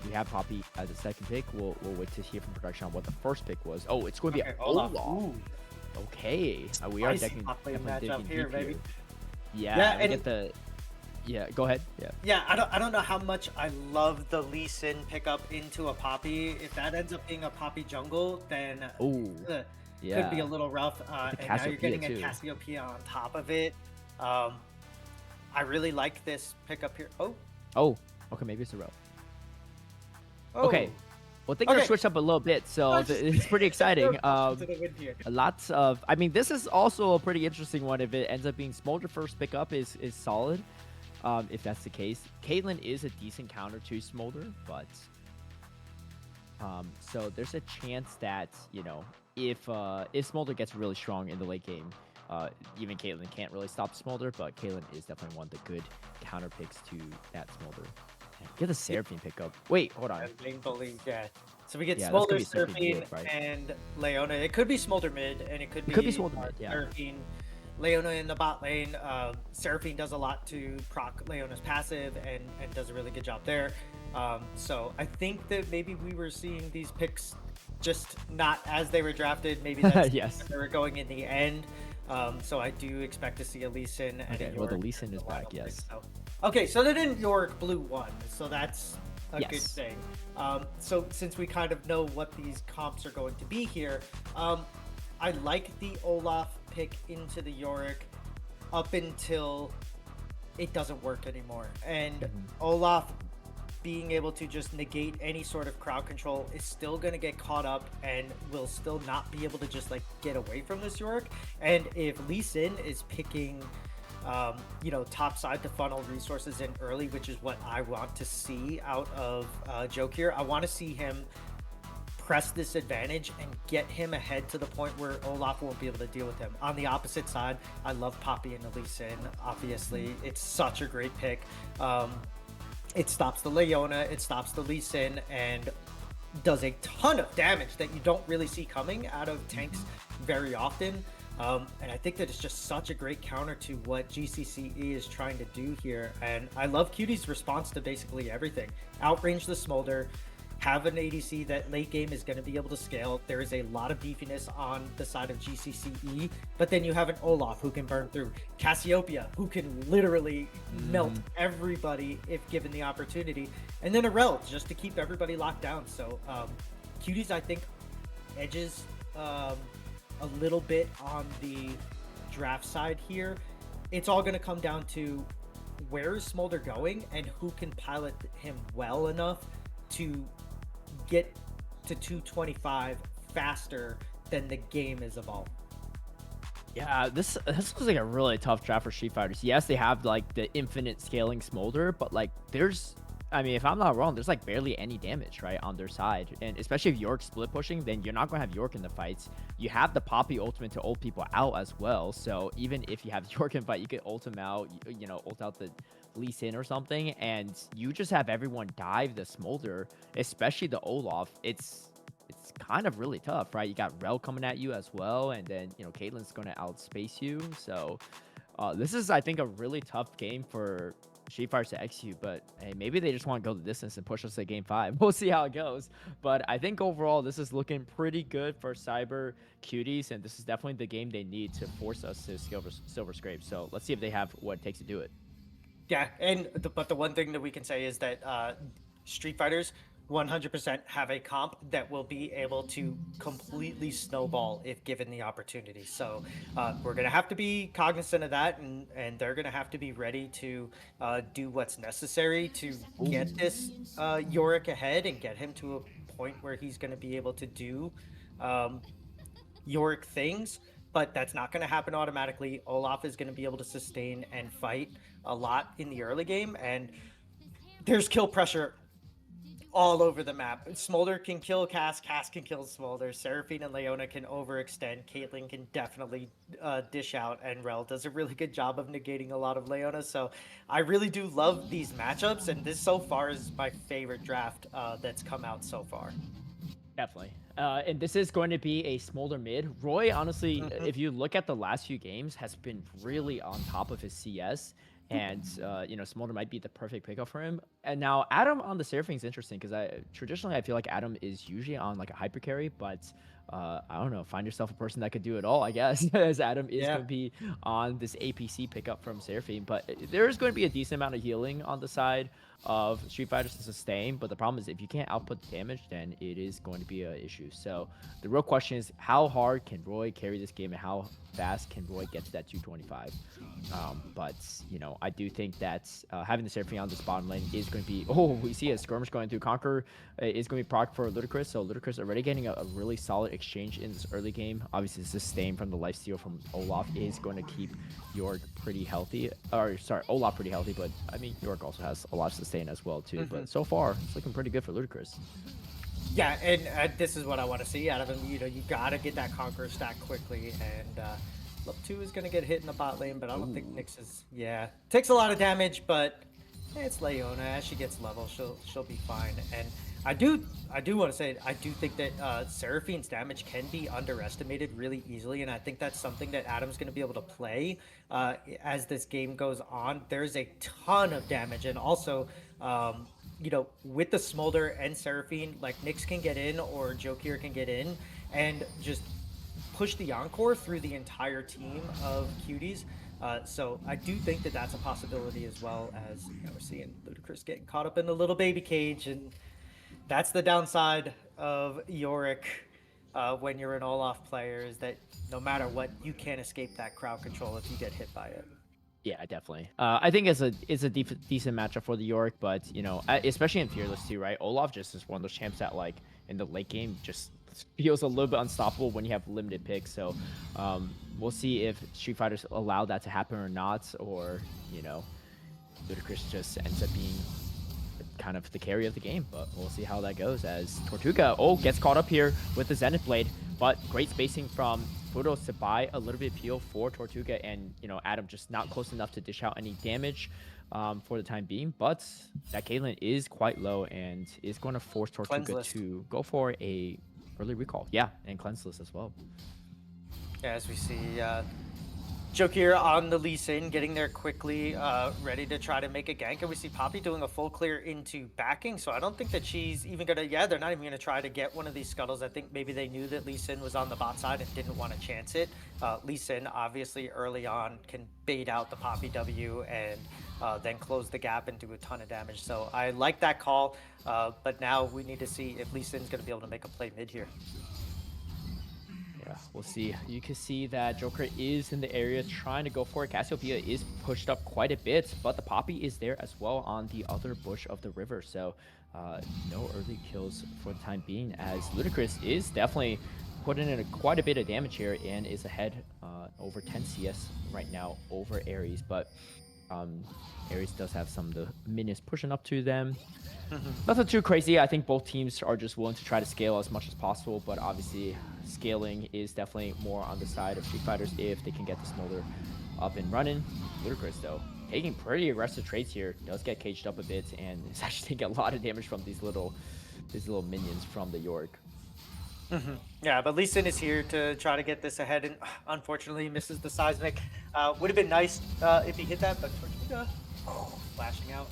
Speaker 2: we have Poppy as a second pick. We'll wait to hear from production on what the first pick was. Oh, it's going to be a Olaf. Okay. We are
Speaker 3: Spicy top lane
Speaker 2: definitely
Speaker 3: matchup
Speaker 2: digging
Speaker 3: here,
Speaker 2: deep
Speaker 3: baby.
Speaker 2: Yeah,
Speaker 3: Yeah,
Speaker 2: we
Speaker 3: and-
Speaker 2: get the. Yeah, go ahead. Yeah.
Speaker 3: Yeah, I don't know how much I love the Lee Sin pickup into a Poppy. If that ends up being a Poppy jungle, then
Speaker 2: Oh, yeah.
Speaker 3: could be a little rough. And now you're
Speaker 2: Cassiopeia
Speaker 3: getting a
Speaker 2: too.
Speaker 3: Cassiopeia on top of it. I really like this pickup here.
Speaker 2: Oh, okay, maybe it's a row.
Speaker 3: Oh.
Speaker 2: Okay. Well, things are
Speaker 3: Okay.
Speaker 2: switched up a little bit, so it's pretty exciting.
Speaker 3: To the win here.
Speaker 2: Lots of, I mean, this is also a pretty interesting one. If it ends up being Smolder first pickup is solid. If that's the case, Caitlyn is a decent counter to Smolder, but so there's a chance that, you know, if Smolder gets really strong in the late game, even Caitlyn can't really stop Smolder, but Caitlyn is definitely one of the good counter picks to that Smolder. Get the Seraphine pickup. Wait, hold on.
Speaker 3: Yeah. So we get
Speaker 2: Yeah, that's
Speaker 3: Smolder,
Speaker 2: gonna be Seraphine
Speaker 3: Seraphine,
Speaker 2: mid, right?
Speaker 3: and Leona. It could be Smolder mid, and it could be
Speaker 2: Smolder mid, yeah.
Speaker 3: Seraphine, Leona in the bot lane. Seraphine does a lot to proc Leona's passive, and does a really good job there. So I think that maybe we were seeing these picks just not as they were drafted. Maybe that's
Speaker 2: Yes.
Speaker 3: they were going in the end. So I do expect to see a Lee Sin and
Speaker 2: Okay,
Speaker 3: a
Speaker 2: well, the
Speaker 3: York
Speaker 2: Lee Sin is
Speaker 3: lineup
Speaker 2: back,
Speaker 3: pick,
Speaker 2: yes.
Speaker 3: so. Okay, so they didn't York blue 1, so that's a good
Speaker 2: Yes.
Speaker 3: thing. So since we kind of know what these comps are going to be here, I like the Olaf pick into the Yorick up until it doesn't work anymore. And Olaf being able to just negate any sort of crowd control is still going to get caught up and will still not be able to just like get away from this Yorick. And if Lee Sin is picking top side to funnel resources in early, which is what I want to see out of Joke here. I want to see him press this advantage and get him ahead to the point where Olaf won't be able to deal with him. On the opposite side, I love Poppy and Lee Sin. Obviously, it's such a great pick. It stops the Leona, it stops the Lee Sin, and does a ton of damage that you don't really see coming out of tanks very often. And I think that it's just such a great counter to what GCCE is trying to do here. And I love Cuties' response to basically everything. Outrange the Smolder, have an ADC that late game is going to be able to scale. There is a lot of beefiness on the side of GCCE, but then you have an Olaf who can burn through, Cassiopeia who can literally melt everybody if given the opportunity, and then a Rel just to keep everybody locked down. So Cuties, I think, edges a little bit on the draft side here. It's all going to come down to where is Smolder going and who can pilot him well enough to get to 225 faster than the game is evolving.
Speaker 2: Yeah, this was like a really tough draft for Street Fighters. Yes, they have like the infinite scaling Smolder, but like there's, I mean, if I'm not wrong, there's like barely any damage, right, on their side. And especially if York's split pushing, then you're not going to have York in the fights. You have the Poppy ultimate to ult people out as well. So even if you have York in fight, you could ult him out, you know, ult out the Lee Sin or something, and you just have everyone dive the Smolder, especially the Olaf. It's kind of really tough, right? You got Rel coming at you as well, and then, you know, Caitlyn's going to outspace you. So this is, I think, a really tough game for Street Fighter to execute, but hey, maybe they just want to go the distance and push us to game 5. We'll see how it goes. But I think overall, this is looking pretty good for Cyber Cuties, and this is definitely the game they need to force us to Silver Scrape. So let's see if they have what it takes to do it.
Speaker 3: Yeah, and but the one thing that we can say is that Street Fighters 100% have a comp that will be able to completely snowball if given the opportunity. So we're going to have to be cognizant of that, and they're going to have to be ready to do what's necessary to get this Yorick ahead and get him to a point where he's going to be able to do Yorick things. But that's not going to happen automatically. Olaf is going to be able to sustain and fight a lot in the early game, and there's kill pressure all over the map. Smolder can kill Cass can kill Smolder, Seraphine and Leona can overextend, Caitlyn can definitely dish out, and Rel does a really good job of negating a lot of Leona. So I really do love these matchups, and this so far is my favorite draft that's come out so far.
Speaker 2: Definitely. And this is going to be a Smolder mid. Roy, honestly, if you look at the last few games, has been really on top of his CS. And, you know, Smolder might be the perfect pickup for him. And now Adam on the Seraphine is interesting because traditionally I feel like Adam is usually on like a hyper carry, but I don't know, find yourself a person that could do it all, I guess, as Adam is going to be on this APC pickup from Seraphine. But there is going to be a decent amount of healing on the side of Street Fighters to sustain, but the problem is if you can't output the damage, then it is going to be an issue. So the real question is, how hard can Roy carry this game, and how fast can Roy get to that 225? But you know, I do think that having the Seraphine on this bottom lane is going to be, we see a skirmish going through. Conquer is going to be proc for Ludicrous, so Ludicrous already getting a really solid exchange in this early game. Obviously, the sustain from the lifesteal from Olaf is going to keep York pretty healthy, or sorry, Olaf pretty healthy, but I mean, York also has a lot of sustain as well too. But so far, it's looking pretty good for Ludicrous.
Speaker 3: Yeah, and this is what I want to see out of him. You know, you got to get that Conqueror stack quickly, and Love 2 is going to get hit in the bot lane, but I don't think Nyx is, takes a lot of damage, but it's Leona. As she gets level, she'll be fine. And I do want to say, I do think that Seraphine's damage can be underestimated really easily, and I think that's something that Adam's going to be able to play as this game goes on. There's a ton of damage, and also, you know, with the Smolder and Seraphine, like Nyx can get in or Jokir can get in and just push the Encore through the entire team of Cuties. So I do think that that's a possibility, as well as, you know, we're seeing Ludicrous getting caught up in the little baby cage, and that's the downside of Yorick when you're an Olaf player, is that no matter what, you can't escape that crowd control if you get hit by it.
Speaker 2: Yeah, definitely. I think it's a decent matchup for the Yorick, but you know, especially in Fearless too, right? Olaf just is one of those champs that, like, in the late game just feels a little bit unstoppable when you have limited picks. So we'll see if Street Fighters allow that to happen or not, or, you know, Ludicrous just ends up being kind of the carry of the game, but we'll see how that goes as Tortuga, gets caught up here with the Zenith Blade, but great spacing from Fudos to buy a little bit of peel for Tortuga, and, Adam just not close enough to dish out any damage for the time being, but that Caitlyn is quite low and is going to force Tortuga to go for a early recall. Yeah, and Cleanseless as well.
Speaker 3: Yeah, as we see Jokir on the Lee Sin, getting there quickly, ready to try to make a gank. And we see Poppy doing a full clear into backing. So I don't think that she's even going to, they're not even going to try to get one of these scuttles. I think maybe they knew that Lee Sin was on the bot side and didn't want to chance it. Lee Sin, obviously, early on, can bait out the Poppy W and then close the gap and do a ton of damage. So I like that call, but now we need to see if Lee Sin's going to be able to make a play mid here.
Speaker 2: Yeah, we'll see. You can see that Joker is in the area trying to go for it. Cassiopeia is pushed up quite a bit, but the Poppy is there as well on the other bush of the river. So no early kills for the time being, as Ludicrous is definitely putting in quite a bit of damage here and is ahead over 10 CS right now over Ares. But Ares does have some of the minions pushing up to them. Nothing too crazy. I think both teams are just willing to try to scale as much as possible, but obviously scaling is definitely more on the side of Street Fighters if they can get the Smolder up and running. Ludicrous, though, taking pretty aggressive trades here, does get caged up a bit and is actually taking a lot of damage from these little minions from the York.
Speaker 3: Yeah, but Lee Sin is here to try to get this ahead, and unfortunately he misses the seismic. Would have been nice if he hit that, but Tortuga flashing out.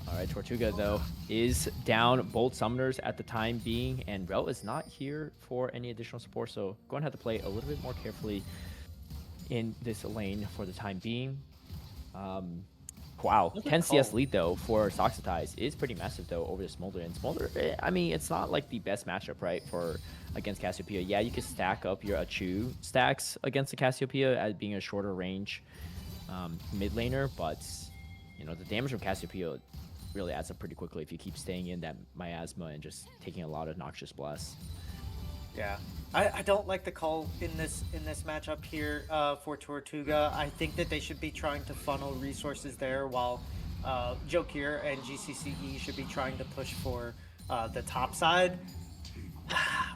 Speaker 2: All right, Tortuga, though, is down both summoners at the time being, and Rel is not here for any additional support, so going to have to play a little bit more carefully in this lane for the time being. Wow, 10 CS lead, though, for Soxitize is pretty massive, though, over the Smolder. And Smolder, I mean, it's not like the best matchup, right, against Cassiopeia. Yeah, you can stack up your Achu stacks against the Cassiopeia as being a shorter range mid laner, but, the damage from Cassiopeia really adds up pretty quickly if you keep staying in that miasma and just taking a lot of noxious blasts.
Speaker 3: Yeah, I don't like the call in this matchup here for Tortuga. I think that they should be trying to funnel resources there, while Jokir and GCCE should be trying to push for the top side.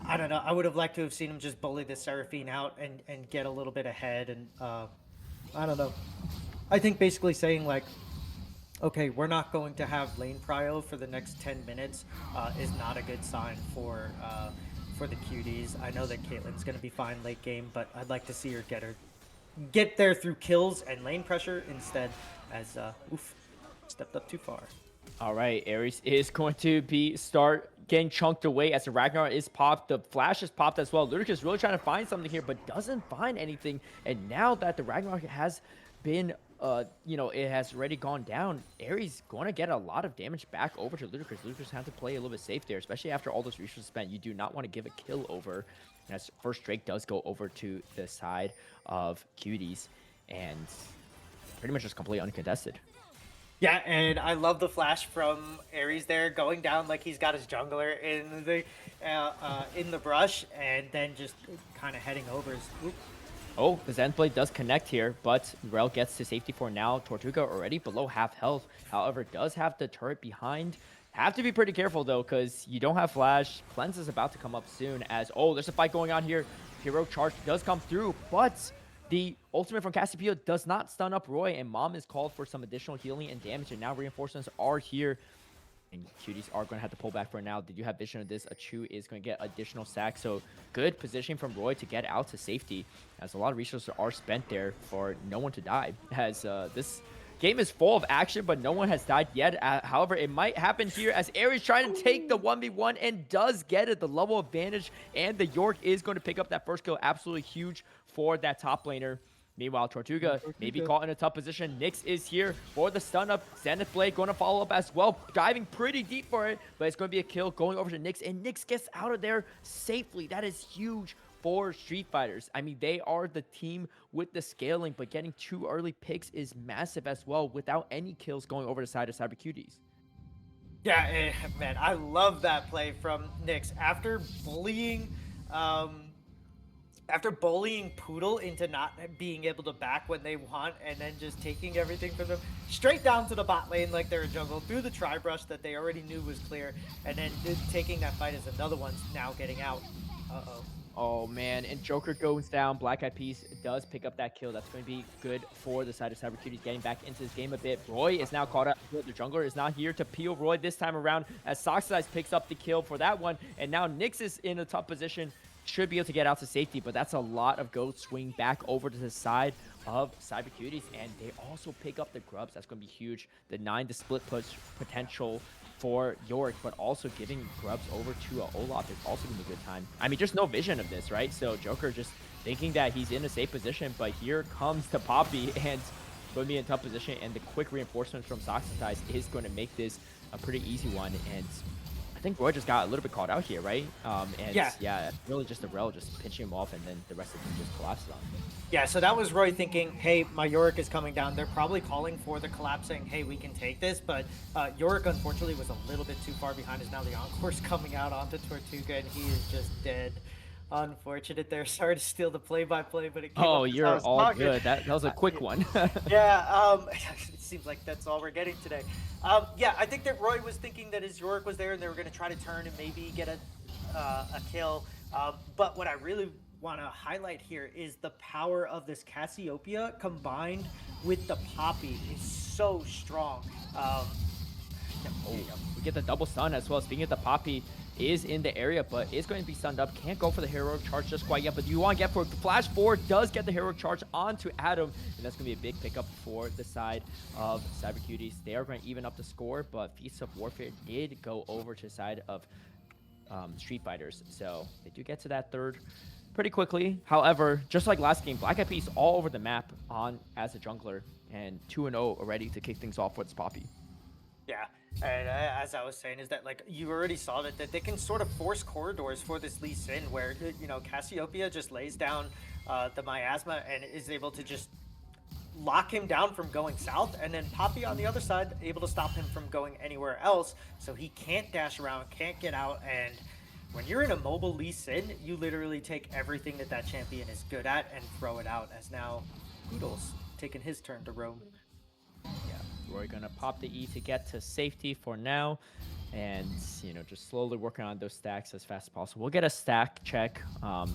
Speaker 3: I don't know. I would have liked to have seen him just bully the Seraphine out and get a little bit ahead. And I don't know. I think basically saying like, okay, we're not going to have lane prio for the next 10 minutes is not a good sign for the Cuties. I know that Caitlyn's going to be fine late game, but I'd like to see her get there through kills and lane pressure instead, as stepped up too far.
Speaker 2: All right, Ares is going to start getting chunked away as the Ragnar is popped. The flash is popped as well. Ludicrous really trying to find something here, but doesn't find anything. And now that the Ragnar has been it has already gone down, Ares going to get a lot of damage back over to Ludicrous. Ludicrous had to play a little bit safe there, especially after all those resources spent. You do not want to give a kill over. As first Drake does go over to the side of Cuties, and pretty much just completely uncontested.
Speaker 3: Yeah, and I love the flash from Ares there, going down like he's got his jungler in the brush, and then just kind of heading over.
Speaker 2: Oh, the Zenith Blade does connect here, but Rel gets to safety for now. Tortuga already below half health. However, does have the turret behind. Have to be pretty careful, though, because you don't have flash. Cleanse is about to come up soon as, there's a fight going on here. Hero charge does come through, but the ultimate from Cassiopeia does not stun up Roy, and Mom is called for some additional healing and damage, and now reinforcements are here. And Cuties are going to have to pull back for now. Did you have vision of this? Achu is going to get additional sacks. So good positioning from Roy to get out to safety, as a lot of resources are spent there for no one to die. As this game is full of action, but no one has died yet. However, it might happen here as Ares trying to take the 1v1 and does get it. The level advantage, and the York is going to pick up that first kill. Absolutely huge for that top laner. Meanwhile, Tortuga may be caught in a tough position. Nyx is here for the stun up. Zenith Blade going to follow up as well. Diving pretty deep for it, but it's going to be a kill going over to Nyx, and Nyx gets out of there safely. That is huge for Street Fighters. I mean, they are the team with the scaling, but getting 2 early picks is massive as well without any kills going over the side of Cyber Cuties.
Speaker 3: Yeah, man, I love that play from Nyx. After bullying After bullying Poodle into not being able to back when they want and then just taking everything from them, straight down to the bot lane like they're a jungle, through the tri-brush that they already knew was clear, and then taking that fight as another one's now getting out. Uh-oh.
Speaker 2: Oh man, and Joker goes down. Black Eyed Peas does pick up that kill. That's going to be good for the side of Cyber Cuties getting back into this game a bit. Roy is now caught up. The jungler is not here to peel Roy this time around as Soxize picks up the kill for that one. And now Nyx is in a tough position. Should be able to get out to safety, but that's a lot of gold swing back over to the side of Cyber Cuties. And they also pick up the grubs. That's going to be huge. The 9 to split push potential for York, but also giving grubs over to Olaf is also going to be a good time. I mean, just no vision of this, right? So Joker just thinking that he's in a safe position, but here comes the Poppy and going to be in a tough position, and the quick reinforcements from Soxize is going to make this a pretty easy one. And I think Roy just got a little bit caught out here, right? And yeah, really just the Rel just pinching him off, and then the rest of them just collapsed on him.
Speaker 3: Yeah, so that was Roy thinking, hey, my Yorick is coming down. They're probably calling for the collapse, saying, hey, we can take this. But Yorick, unfortunately, was a little bit too far behind, as now the Encore's coming out onto Tortuga, and he is just dead. Unfortunate there. Sorry to steal the play-by-play, but it came
Speaker 2: Oh,
Speaker 3: up as I
Speaker 2: you're
Speaker 3: was
Speaker 2: all
Speaker 3: talking.
Speaker 2: good. That was a quick one.
Speaker 3: Yeah, it seems like that's all we're getting today. Yeah, I think that Roy was thinking that his Yorick was there, and they were going to try to turn and maybe get a kill. But what I really want to highlight here is the power of this Cassiopeia combined with the Poppy is so strong.
Speaker 2: We get the double stun as well. Speaking of the Poppy, is in the area, but is going to be stunned up. Can't go for the heroic charge just quite yet, but you want to get for Flash 4 does get the heroic charge onto Adam, and that's going to be a big pickup for the side of Cyber Cuties. They are going to even up the score, but Feast of Warfare did go over to the side of Street Fighters, so they do get to that third pretty quickly. However, just like last game, Black Eyed Peas all over the map on as a jungler, and 2-0 already to kick things off with Poppy.
Speaker 3: Yeah, and as I was saying, is that like you already saw that they can sort of force corridors for this Lee Sin, where Cassiopeia just lays down the miasma and is able to just lock him down from going south, and then Poppy on the other side able to stop him from going anywhere else, so he can't dash around, can't get out. And when you're in a mobile Lee Sin, you literally take everything that champion is good at and throw it out. As now Poodle's taking his turn to roam.
Speaker 2: We're gonna pop the E to get to safety for now, and just slowly working on those stacks as fast as possible. We'll get a stack check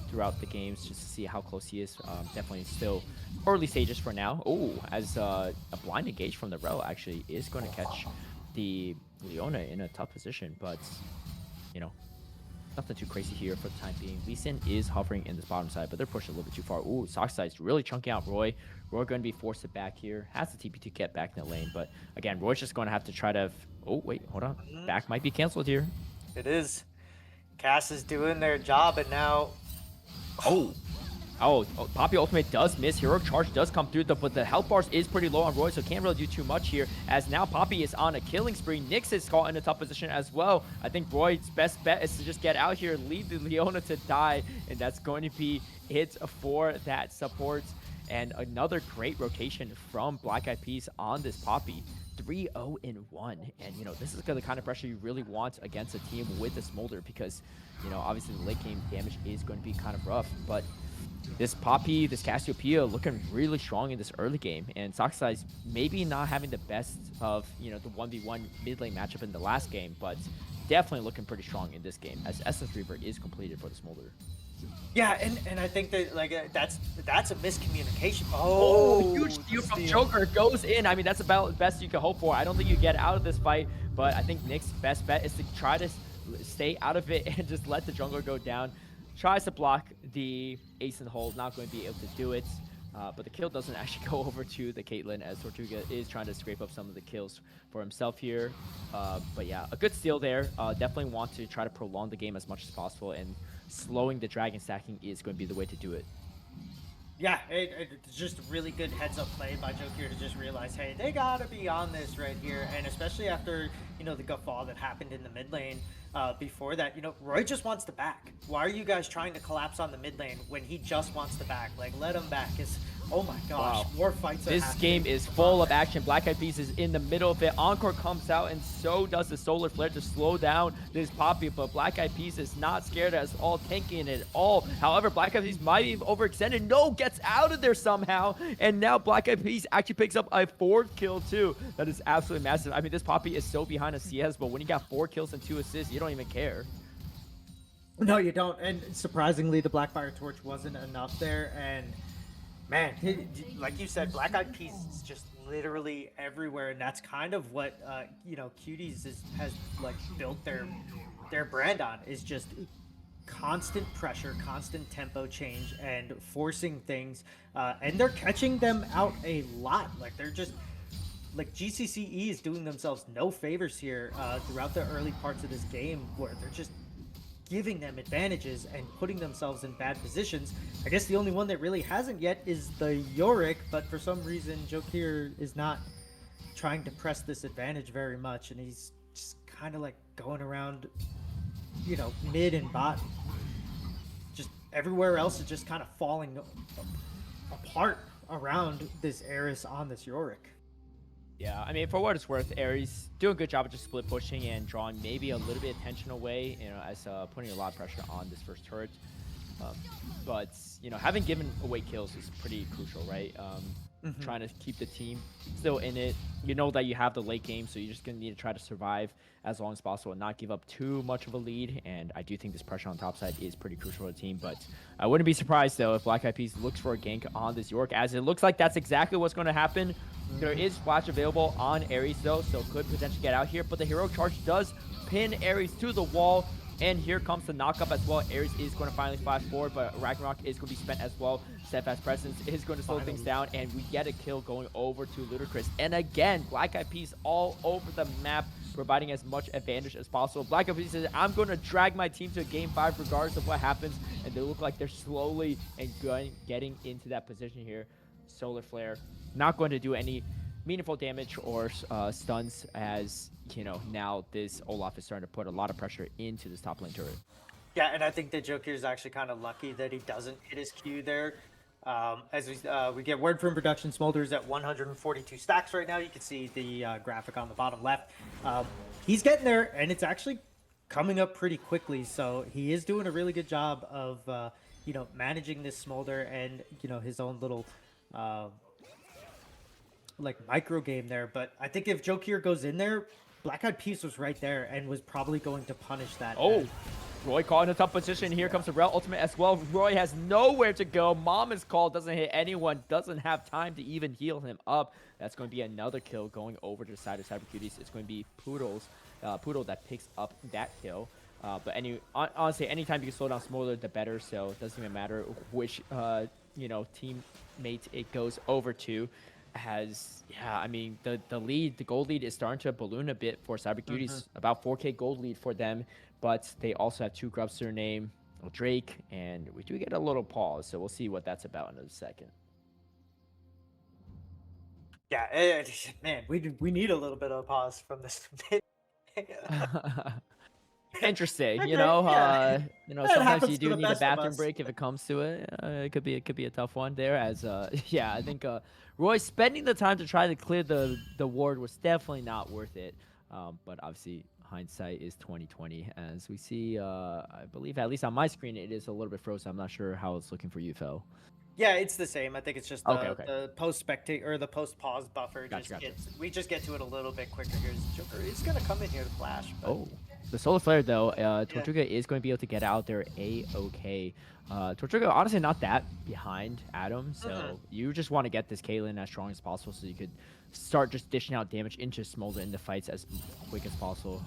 Speaker 2: throughout the games just to see how close he is. Definitely still early stages for now. Oh, as a blind engage from the Rel actually is going to catch the Leona in a tough position, but nothing too crazy here for the time being. Lee Sin is hovering in this bottom side, but they're pushing a little bit too far. Ooh, Soxize really chunking out Roy. Roy going to be forced to back here. Has the TP to get back in the lane, but again, Roy's just going to have to try to... Oh, wait, hold on. Back might be canceled here.
Speaker 3: It is. Cass is doing their job, and now...
Speaker 2: Oh, Poppy Ultimate does miss. Heroic Charge does come through, but the health bars is pretty low on Roy, so can't really do too much here, as now Poppy is on a killing spree. Nyx is caught in a tough position as well. I think Roy's best bet is to just get out here, leave the Leona to die, and that's going to be it for that support. And another great rotation from Black Eyed Peas on this Poppy. 3-0-1, and this is the kind of pressure you really want against a team with the Smolder, because obviously the late game damage is going to be kind of rough, but this Poppy, this Cassiopeia looking really strong in this early game, and Soxize maybe not having the best of the 1v1 mid lane matchup in the last game, but definitely looking pretty strong in this game as Essence Reaper is completed for the Smolder.
Speaker 3: Yeah, and I think that that's a miscommunication.
Speaker 2: Huge steal from Joker goes in. I mean, that's about the best you can hope for. I don't think you get out of this fight, but I think Nick's best bet is to try to stay out of it and just let the jungler go down. Tries to block the ace in the hole, not going to be able to do it. But the kill doesn't actually go over to the Caitlyn, as Tortuga is trying to scrape up some of the kills for himself here. But yeah, a good steal there. Definitely want to try to prolong the game as much as possible, and slowing the dragon stacking is going to be the way to do it.
Speaker 3: Yeah, it's just a really good heads-up play by Joke here to just realize, hey, they gotta be on this right here, and especially after, the guffaw that happened in the mid lane before that, Roy just wants to back. Why are you guys trying to collapse on the mid lane when he just wants to back? Like, let him back as Oh my gosh,
Speaker 2: Wow.
Speaker 3: more fights are
Speaker 2: This
Speaker 3: happening.
Speaker 2: game is full of action. Black Eyed Peas is in the middle of it. Encore comes out, and so does the Solar Flare to slow down this Poppy. But Black Eyed Peas is not scared at all, tanking it all. However, Black Eyed Peas might be overextended. No, gets out of there somehow. And now Black Eyed Peas actually picks up a 4th kill, too. That is absolutely massive. I mean, this Poppy is so behind a CS, but when you got 4 kills and 2 assists, you don't even care.
Speaker 3: No, you don't. And surprisingly, the Blackfire Torch wasn't enough there. And man, like you said, Black Eyed Peas is just literally everywhere, and that's kind of what Cuties has like built their brand on, is just constant pressure, constant tempo change, and forcing things. And they're catching them out a lot. Like they're just like GCCE is doing themselves no favors here throughout the early parts of this game, where they're just giving them advantages and putting themselves in bad positions. I guess the only one that really hasn't yet is the Yorick, but for some reason Jokir is not trying to press this advantage very much, and he's just kind of like going around, mid and bot. Just everywhere else is just kind of falling apart around this Eris on this Yorick.
Speaker 2: Yeah, I mean, for what it's worth, Ares doing a good job of just split pushing and drawing maybe a little bit of attention away, as putting a lot of pressure on this first turret. But, having given away kills is pretty crucial, right? Trying to keep the team still in it. You know that you have the late game, so you're just going to need to try to survive as long as possible and not give up too much of a lead. And I do think this pressure on top side is pretty crucial for the team. But I wouldn't be surprised, though, if Black Eyed Peas looks for a gank on this York, as it looks like that's exactly what's going to happen. There is Flash available on Ares, though, so could potentially get out here. But the hero charge does pin Ares to the wall. And here comes the knockup as well. Ares is going to finally flash forward, but Ragnarok is going to be spent as well. Steadfast Presence is going to slow things down, and we get a kill going over to Ludicrous. And again, Black Eyed Peas all over the map, providing as much advantage as possible. Black Eyed Peas says, I'm going to drag my team to game 5 regardless of what happens. And they look like they're slowly and getting into that position here. Solar Flare not going to do any meaningful damage or stuns, as now this Olaf is starting to put a lot of pressure into this top lane turret.
Speaker 3: Yeah, and I think that Joker is actually kind of lucky that he doesn't hit his Q there. As we get word from production, Smolder's at 142 stacks right now. You can see the graphic on the bottom left. He's getting there, and it's actually coming up pretty quickly. So he is doing a really good job of managing this Smolder and his own little like micro game there. But I think if Jokir goes in there, Black Eyed Peas was right there and was probably going to punish that.
Speaker 2: Oh, Roy caught in a tough position. Here comes the Rel ultimate as well. Roy has nowhere to go. Mom is called, doesn't hit anyone, doesn't have time to even heal him up. That's going to be another kill going over to the side of Cyber Cuties. It's going to be Poodle that picks up that kill. But honestly, anytime you can slow down Smolder, the better. So it doesn't even matter which teammate it goes over to. I mean, the gold lead is starting to balloon a bit for Cyber Cuties. About 4K gold lead for them, but they also have 2 grubs to their name, Drake, and we do get a little pause, so we'll see what that's about in a second.
Speaker 3: Yeah, man, we need a little bit of a pause from this.
Speaker 2: Interesting,
Speaker 3: Yeah.
Speaker 2: sometimes you do need a bathroom break if it comes to it. It could be a tough one there, as yeah, I think Roy spending the time to try to clear the ward was definitely not worth it. But obviously hindsight is 2020, as we see. I believe at least on my screen it is a little bit frozen. I'm not sure how it's looking for you, Phil.
Speaker 3: Yeah, it's the same. I think it's just the,
Speaker 2: Okay.
Speaker 3: the post spectate or the post pause buffer.
Speaker 2: Gotcha.
Speaker 3: We just get to it a little bit quicker here. Joker is gonna come in here to flash. But...
Speaker 2: Oh, the Solar Flare though, Tortuga is going to be able to get out there a-okay. Tortuga honestly not that behind Adam, so you just want to get this Caitlyn as strong as possible so you could start just dishing out damage into Smolder in the fights as quick as possible.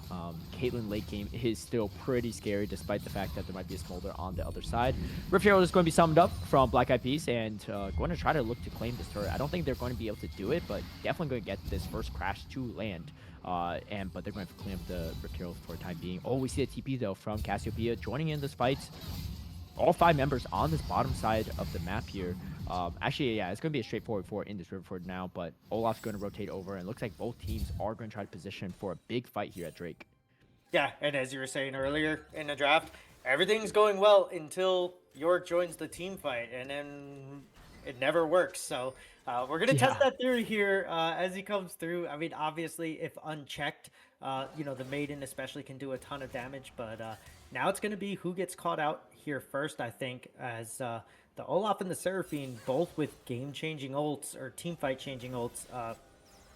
Speaker 2: Caitlyn late game is still pretty scary despite the fact that there might be a Smolder on the other side. Rift Herald is going to be summoned up from Black Eyed Peas and going to try to look to claim this turret. I don't think they're going to be able to do it, but definitely going to get this first crash to land. But they're going to clean up the Rift Herald for the time being. Oh, we see a TP though from Cassiopeia joining in this fight. All 5 members on this bottom side of the map here. Actually, yeah, it's going to be a straightforward 4 in this Riverford now, but Olaf's going to rotate over, and it looks like both teams are going to try to position for a big fight here at Drake.
Speaker 3: Yeah, and as you were saying earlier in the draft, everything's going well until York joins the team fight, and then it never works. So we're gonna test that theory here as he comes through. I mean, obviously, if unchecked, the maiden especially can do a ton of damage. But now it's gonna be who gets caught out here first. I think as the Olaf and the Seraphine, both with game-changing ults or team fight-changing ults,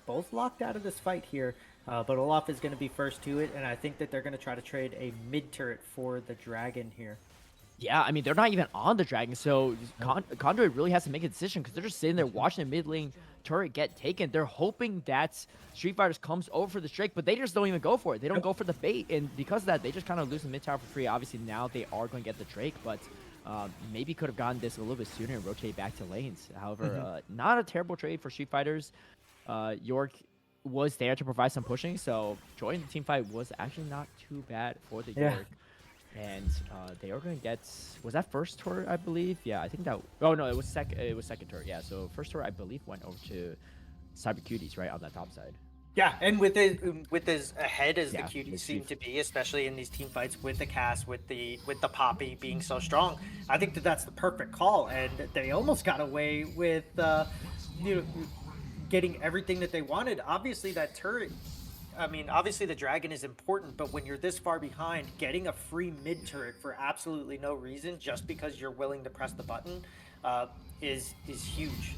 Speaker 3: both locked out of this fight here. But Olaf is going to be first to it, and I think that they're going to try to trade a mid turret for the dragon here.
Speaker 2: Yeah, I mean, they're not even on the dragon, so Conduit really has to make a decision because they're just sitting there watching the mid lane turret get taken. They're hoping that Street Fighters comes over for the Drake, but they just don't even go for it. They don't go for the bait, and because of that, they just kind of lose the mid tower for free. Obviously, now they are going to get the Drake, but maybe could have gotten this a little bit sooner and rotate back to lanes. However, not a terrible trade for Street Fighters. York was there to provide some pushing, so joining the team fight was actually not too bad for the York. And they are going to get, was that first turret, I believe? Yeah, I think that, oh no, it was second turret. Yeah, so first turret, I believe, went over to Cyber Cuties, right, on that top side.
Speaker 3: Yeah, and with as ahead as the Cuties seem to be, especially in these team fights with the cast, with the Poppy being so strong, I think that that's the perfect call, and they almost got away with, getting everything that they wanted. Obviously, that turret, I mean, obviously the dragon is important, but when you're this far behind, getting a free mid turret for absolutely no reason, just because you're willing to press the button, is huge.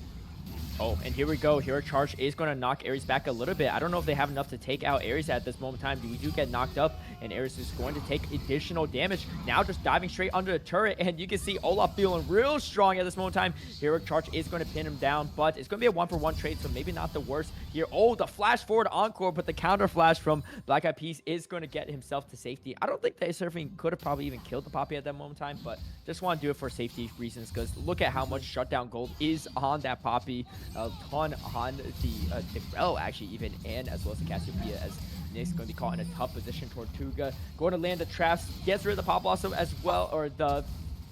Speaker 2: Oh, and here we go. Hero Charge is going to knock Ares back a little bit. I don't know if they have enough to take out Ares at this moment in time. We do get knocked up, and Ares is going to take additional damage. Now just diving straight under the turret, and you can see Olaf feeling real strong at this moment in time. Hero Charge is going to pin him down, but it's going to be a one-for-one trade, so maybe not the worst here. Oh, the flash forward encore, but the counter flash from Black Eyed Peas is going to get himself to safety. I don't think that Surfing could have probably even killed the Poppy at that moment in time, but just want to do it for safety reasons, because look at how much shutdown gold is on that Poppy. A ton on the Grell, actually, even, and as well as the Cassiopeia, as Nick's going to be caught in a tough position. Tortuga going to land the traps, gets rid of the Pop Blossom as well, or the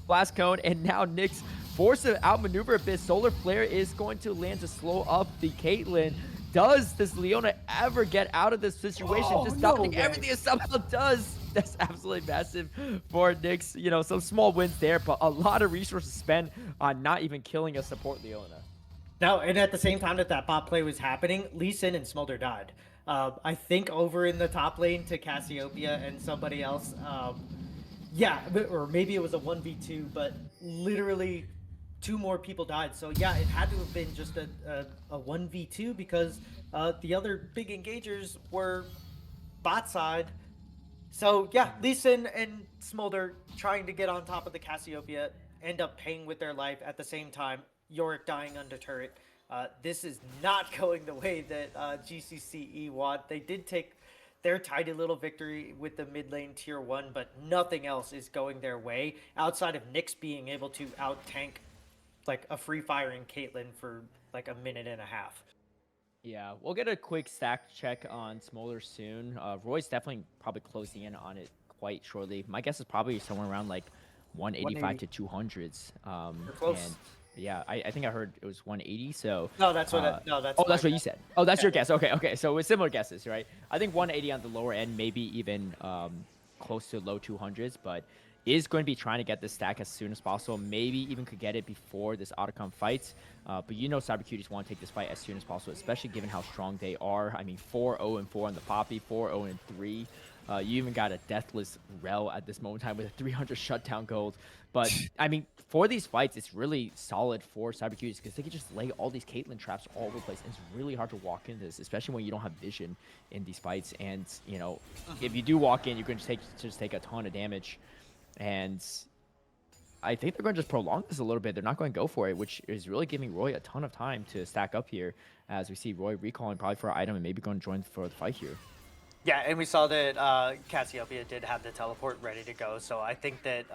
Speaker 2: Blast Cone, and now Nick's forced to outmaneuver a bit. Solar Flare is going to land to slow up the Caitlyn. Does this Leona ever get out of this situation? Just stopping everything it somehow does. That's absolutely massive for Nyx. You know, some small wins there, but a lot of resources spent on not even killing a support Leona.
Speaker 3: No, and at the same time that bot play was happening, Lee Sin and Smolder died. I think over in the top lane to Cassiopeia and somebody else. Yeah, or maybe it was a 1v2, but literally 2 more people died. So yeah, it had to have been just a 1v2 because the other big engagers were bot side. So yeah, Lee Sin and Smolder trying to get on top of the Cassiopeia end up paying with their life at the same time. Yorick dying under turret. This is not going the way that GCCE want. They did take their tidy little victory with the mid lane tier 1, but nothing else is going their way outside of Nyx being able to out tank like a free firing Caitlyn for like a minute and a half.
Speaker 2: Yeah, we'll get a quick stack check on Smolder soon. Roy's definitely probably closing in on it quite shortly. My guess is probably somewhere around like 185 to 200s.
Speaker 3: Close.
Speaker 2: And yeah, I think I heard it was 180. So
Speaker 3: no, that's what. No, that's.
Speaker 2: Oh, that's what you said. Oh, that's your guess. Okay. So with similar guesses, right? I think 180 on the lower end, maybe even close to low 200s, but is going to be trying to get this stack as soon as possible. Maybe even could get it before this Otacon fight. But you know Cyber Cuties want to take this fight as soon as possible, especially given how strong they are. I mean, 4-0-4 on the Poppy, 4-0-3. You even got a deathless Rel at this moment in time with a 300 shutdown gold. But, I mean, for these fights, it's really solid for Cyber Cuties because they can just lay all these Caitlyn traps all over the place. And it's really hard to walk into this, especially when you don't have vision in these fights. And, you know, if you do walk in, you're going to just take a ton of damage. And I think they're going to just prolong this a little bit. They're not going to go for it, which is really giving Roy a ton of time to stack up here as we see Roy recalling probably for an item and maybe going to join for the fight here.
Speaker 3: Yeah, and we saw that Cassiopeia did have the teleport ready to go, so I think that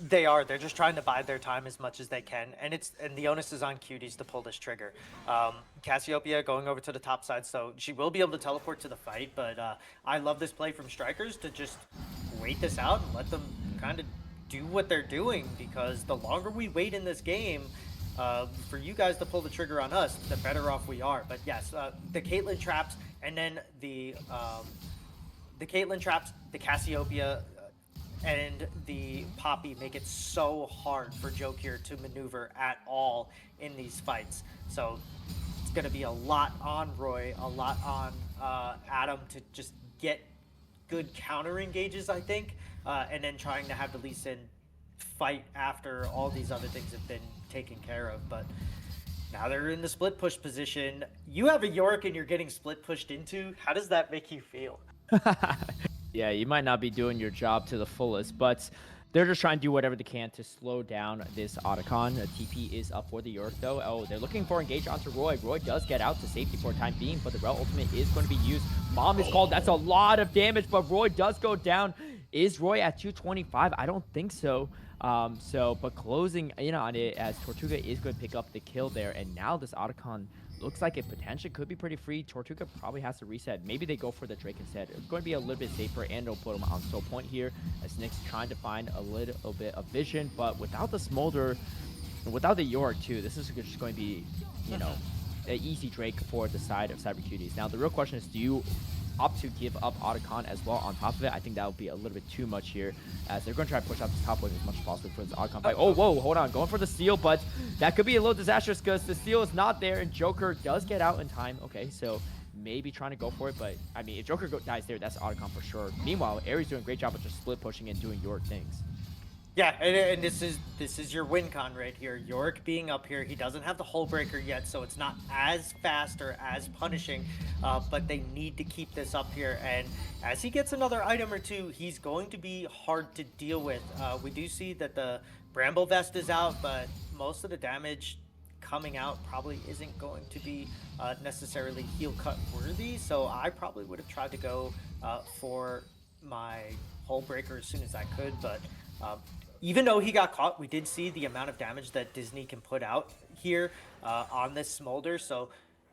Speaker 3: they're just trying to bide their time as much as they can, and the onus is on Cuties to pull this trigger. Cassiopeia going over to the top side, so she will be able to teleport to the fight, but I love this play from Strikers to just wait this out and let them kind of do what they're doing, because the longer we wait in this game, for you guys to pull the trigger on us, the better off we are. But yes, the Caitlyn traps, and then the Caitlyn traps, the Cassiopeia and the Poppy make it so hard for Jokir to maneuver at all in these fights. So it's going to be a lot on Roy, a lot on Adam to just get good counter engages, I think, and then trying to have the Lee Sin fight after all these other things have been taken care of. But now they're in the split push position. You have a York and you're getting split pushed into. How does that make you feel?
Speaker 2: Yeah, you might not be doing your job to the fullest, but they're just trying to do whatever they can to slow down this Otacon. TP is up for the York, though. Oh, they're looking for engage onto Roy. Roy does get out to safety for a time being, but the Rel ultimate is going to be used. Mom is called. That's a lot of damage, but Roy does go down. Is Roy at 225? I don't think so. But closing in on it as Tortuga is going to pick up the kill there, and now this Otacon looks like it potentially could be pretty free. Tortuga probably has to reset. Maybe they go for the Drake instead. It's going to be a little bit safer, and it'll put him on soul point here as Nick's trying to find a little bit of vision, but without the Smolder, without the York too, this is just going to be, you know, an easy Drake for the side of Cyber Cuties. Now, the real question is, do you opt to give up Otacon as well on top of it? I think that would be a little bit too much here, as they're going to try to push out the top lane as much as possible for this Otacon fight. Oh, whoa, hold on. Going for the steal, but that could be a little disastrous because the steal is not there, and Joker does get out in time. Okay, so maybe trying to go for it, but I mean, if Joker dies there, that's Otacon for sure. Meanwhile, Aries doing a great job of just split pushing and doing York things.
Speaker 3: Yeah, and this is your win con right here. Yorick being up here, he doesn't have the hull breaker yet, so it's not as fast or as punishing, but they need to keep this up here. And as he gets another item or two, he's going to be hard to deal with. We do see that the Bramble Vest is out, but most of the damage coming out probably isn't going to be necessarily heel cut worthy, so I probably would have tried to go for my hull breaker as soon as I could, but even though he got caught, we did see the amount of damage that Disney can put out here on this Smolder. So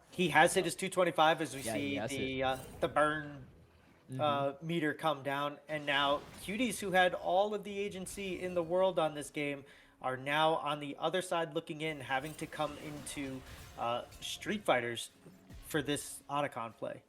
Speaker 3: he has hit his 225 as we see the burn meter come down. And now Cuties, who had all of the agency in the world on this game, are now on the other side looking in, having to come into Street Fighters for this Otacon play.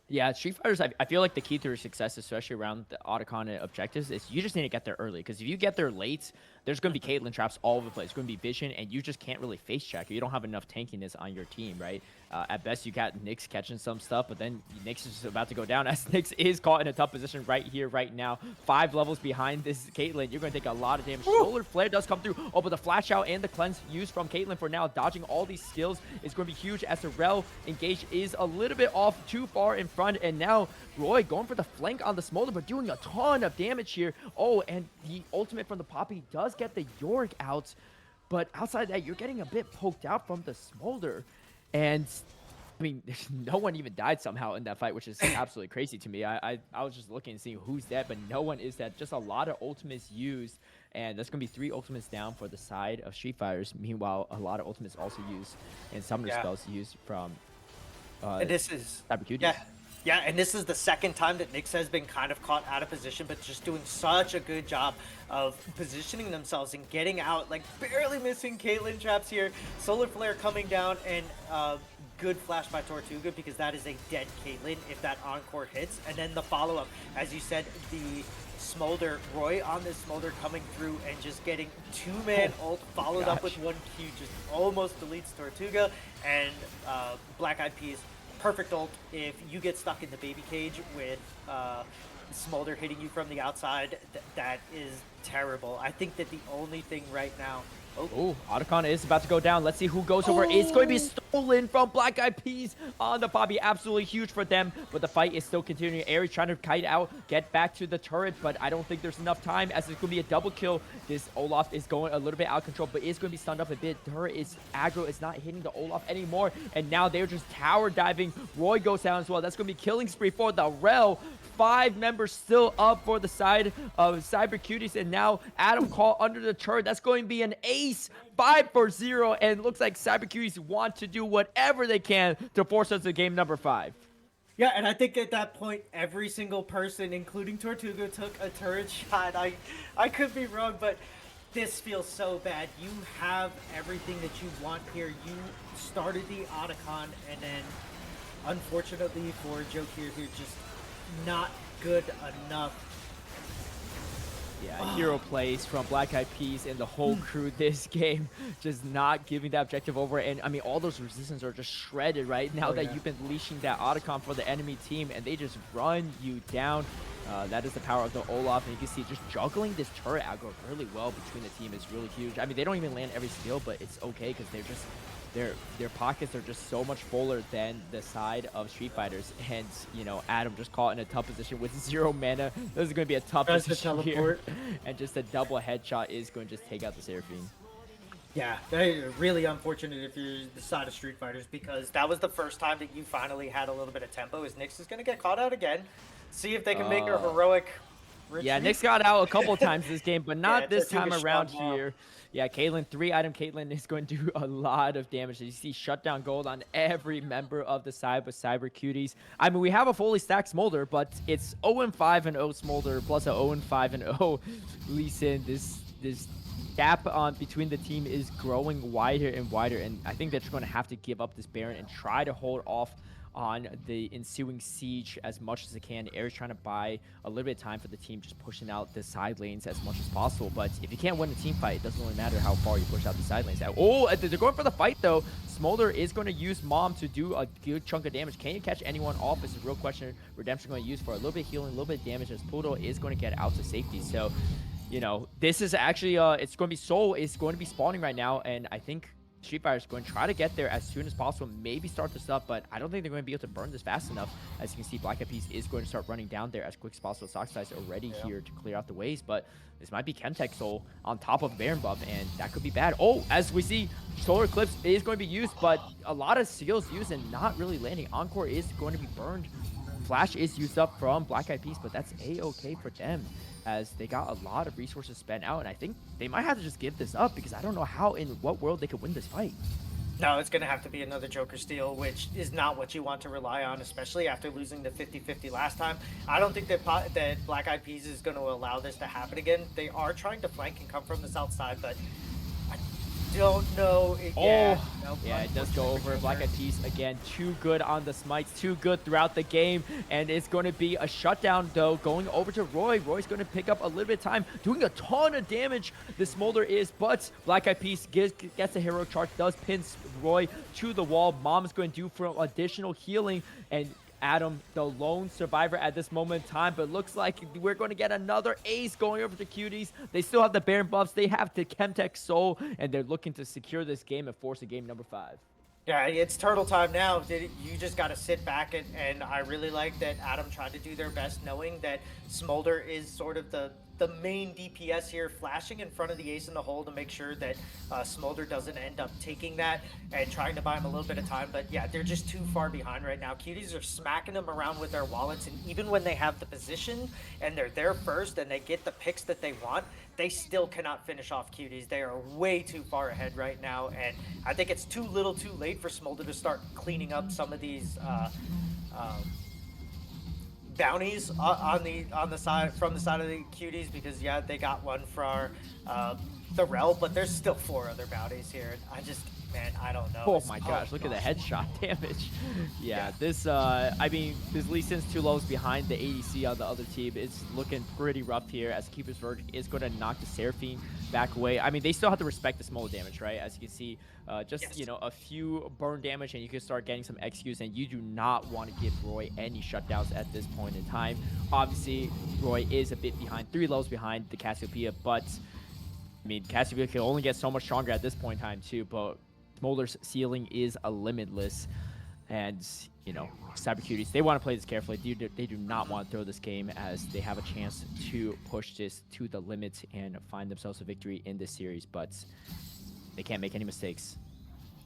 Speaker 2: Yeah, Street Fighters, I feel like the key to their success, especially around the Otacon objectives, is you just need to get there early. Because if you get there late, there's going to be Caitlyn traps all over the place. It's going to be vision, and you just can't really face check. You don't have enough tankiness on your team, right? At best, you got Nyx catching some stuff, but then Nyx is just about to go down, as Nyx is caught in a tough position right here, right now. 5 levels behind this Caitlyn. You're going to take a lot of damage. Solar Flare does come through. Oh, but the flash out and the cleanse used from Caitlyn for now, dodging all these skills, is going to be huge, as the Rel engage is a little bit off, too far in front, and now Roy going for the flank on the Smolder, but doing a ton of damage here. Oh, and the ultimate from the Poppy does get the York out, but outside that, you're getting a bit poked out from the Smolder. And I mean, no one even died somehow in that fight, which is absolutely crazy to me. I was just looking and seeing who's dead, but no one is dead. Just a lot of ultimates used, and that's going to be 3 ultimates down for the side of Street Fighters. Meanwhile, a lot of ultimates also used, and some of the spells used from
Speaker 3: and this is
Speaker 2: Cyber Cuties.
Speaker 3: Yeah, and this is the second time that Nyx has been kind of caught out of position, but just doing such a good job of positioning themselves and getting out, like barely missing Caitlyn traps here. Solar Flare coming down, and good flash by Tortuga, because that is a dead Caitlyn if that encore hits. And then the follow-up, as you said, the Smolder, Roy on this Smolder coming through and just getting 2-man ult followed up with 1 Q, just almost deletes Tortuga. And Black Eyed Peas, perfect ult if you get stuck in the baby cage with Smolder hitting you from the outside. That is terrible. I think that the only thing right now...
Speaker 2: Oh, Otacon is about to go down. Let's see who goes over. It's going to be stolen from Black Eyed Peas on the Poppy. Absolutely huge for them, but the fight is still continuing. Aries trying to kite out, get back to the turret, but I don't think there's enough time, as it's going to be a double kill. This Olaf is going a little bit out of control, but is going to be stunned up a bit. Turret is aggro. It's not hitting the Olaf anymore, and now they're just tower diving. Roy goes down as well. That's going to be killing spree for the Rel. 5 members still up for the side of Cyber Cuties, and now Adam caught under the turret. That's going to be an ace. 5-0, and looks like Cyber Cuties want to do whatever they can to force us to game number 5.
Speaker 3: Yeah, and I think at that point, every single person, including Tortuga, took a turret shot. I could be wrong, but this feels so bad. You have everything that you want here. You started the Otacon, and then, unfortunately for Joe here, just not good enough.
Speaker 2: Yeah, hero plays from Black Eyed Peas and the whole crew this game, just not giving that objective over. And I mean, all those resistance are just shredded right now
Speaker 3: Oh,
Speaker 2: that
Speaker 3: yeah.
Speaker 2: you've been leashing that Otacon for the enemy team, and they just run you down. That is the power of the Olaf, and you can see just juggling this turret aggro really well between the team is really huge. I mean, they don't even land every skill, but it's okay because they're just their pockets are just so much fuller than the side of Street Fighters. And you know, Adam just caught in a tough position with 0 mana. This is going to be a tough
Speaker 3: That's the
Speaker 2: position here,
Speaker 3: teleport.
Speaker 2: and just a double headshot is going to just take out the Seraphine.
Speaker 3: Yeah, they're really unfortunate if you're the side of Street Fighters, because that was the first time that you finally had a little bit of tempo. Is Nyx is going to get caught out again. See if they can make a heroic retreat.
Speaker 2: Yeah, Nyx got out a couple times this game, but not this
Speaker 3: Tortuga
Speaker 2: time around
Speaker 3: strong now.
Speaker 2: here. Yeah, Caitlyn, 3-item Caitlyn is going to do a lot of damage. You see shutdown gold on every member of the side with Cyber Cuties. I mean, we have a fully stacked Smolder, but it's 0-5 and 0 Smolder plus a 0-5 and 0 Lee Sin. This gap on between the team is growing wider and wider, and I think they're just going to have to give up this Baron and try to hold off on the ensuing siege as much as they can. Air's trying to buy a little bit of time for the team, just pushing out the side lanes as much as possible. But if you can't win a team fight, it doesn't really matter how far you push out the side lanes. Oh, they're going for the fight though. Smolder is going to use Mom to do a good chunk of damage. Can you catch anyone off is a real question. Redemption going to use for a little bit of healing, a little bit of damage, as Pluto is going to get out to safety. So, you know, this is actually, it's going to be Soul is going to be spawning right now, and I think Street Fighter is going to try to get there as soon as possible, maybe start this up, but I don't think they're going to be able to burn this fast enough. As you can see, Black Eyed Peas is going to start running down there as quick as possible. Socksai's already here to clear out the ways, but this might be Chemtech Soul on top of Baron buff, and that could be bad. Oh, as we see, Solar Eclipse is going to be used, but a lot of seals used and not really landing. Encore is going to be burned. Flash is used up from Black Eyed Peas, but that's a-okay for them, as they got a lot of resources spent out, and I think they might have to just give this up because I don't know how in what world they could win this fight.
Speaker 3: No, it's going to have to be another Joker steal, which is not what you want to rely on, especially after losing the 50-50 last time. I don't think that Black Eyed Peas is going to allow this to happen again. They are trying to flank and come from the south side, but I don't know.
Speaker 2: It does go over. Black Eyed Peas again, too good on the smites, too good throughout the game, and it's going to be a shutdown though, going over to Roy. Roy's going to pick up a little bit of time, doing a ton of damage. The Smolder is, but Black Eyed Peas gets the hero charge, does pin Roy to the wall. Mom's going to do for additional healing, and Adam, the lone survivor at this moment in time, but looks like we're going to get another ace going over to Cuties. They still have the Baron buffs. They have the Chemtech Soul, and they're looking to secure this game and force a game number 5.
Speaker 3: Yeah, it's turtle time now. You just got to sit back, and I really like that Adam tried to do their best, knowing that Smolder is sort of the main DPS here, flashing in front of the ace in the hole to make sure that Smolder doesn't end up taking that, and trying to buy him a little bit of time. But yeah, they're just too far behind right now. Cuties are smacking them around with their wallets, and even when they have the position and they're there first and they get the picks that they want, they still cannot finish off Cuties. They are way too far ahead right now, and I think it's too little too late for Smolder to start cleaning up some of these bounties on the side, from the side of the Cuties, because yeah, they got one for the Rel, but there's still 4 other bounties here. Man, I don't know.
Speaker 2: Oh my gosh, look at the headshot damage. Yeah, this, I mean, this Lee Sin's 2 lows behind the ADC on the other team. It's looking pretty rough here, as Keeper's Verdict is going to knock the Seraphine back away. I mean, they still have to respect the smaller damage, right? As you can see, you know, a few burn damage and you can start getting some XQs, and you do not want to give Roy any shutdowns at this point in time. Obviously, Roy is a bit behind, 3 lows behind the Cassiopeia, but I mean, Cassiopeia can only get so much stronger at this point in time too, but Smolder's ceiling is a limitless, and you know, Cyber Cuties, they want to play this carefully. They do not want to throw this game, as they have a chance to push this to the limit and find themselves a victory in this series, but they can't make any mistakes.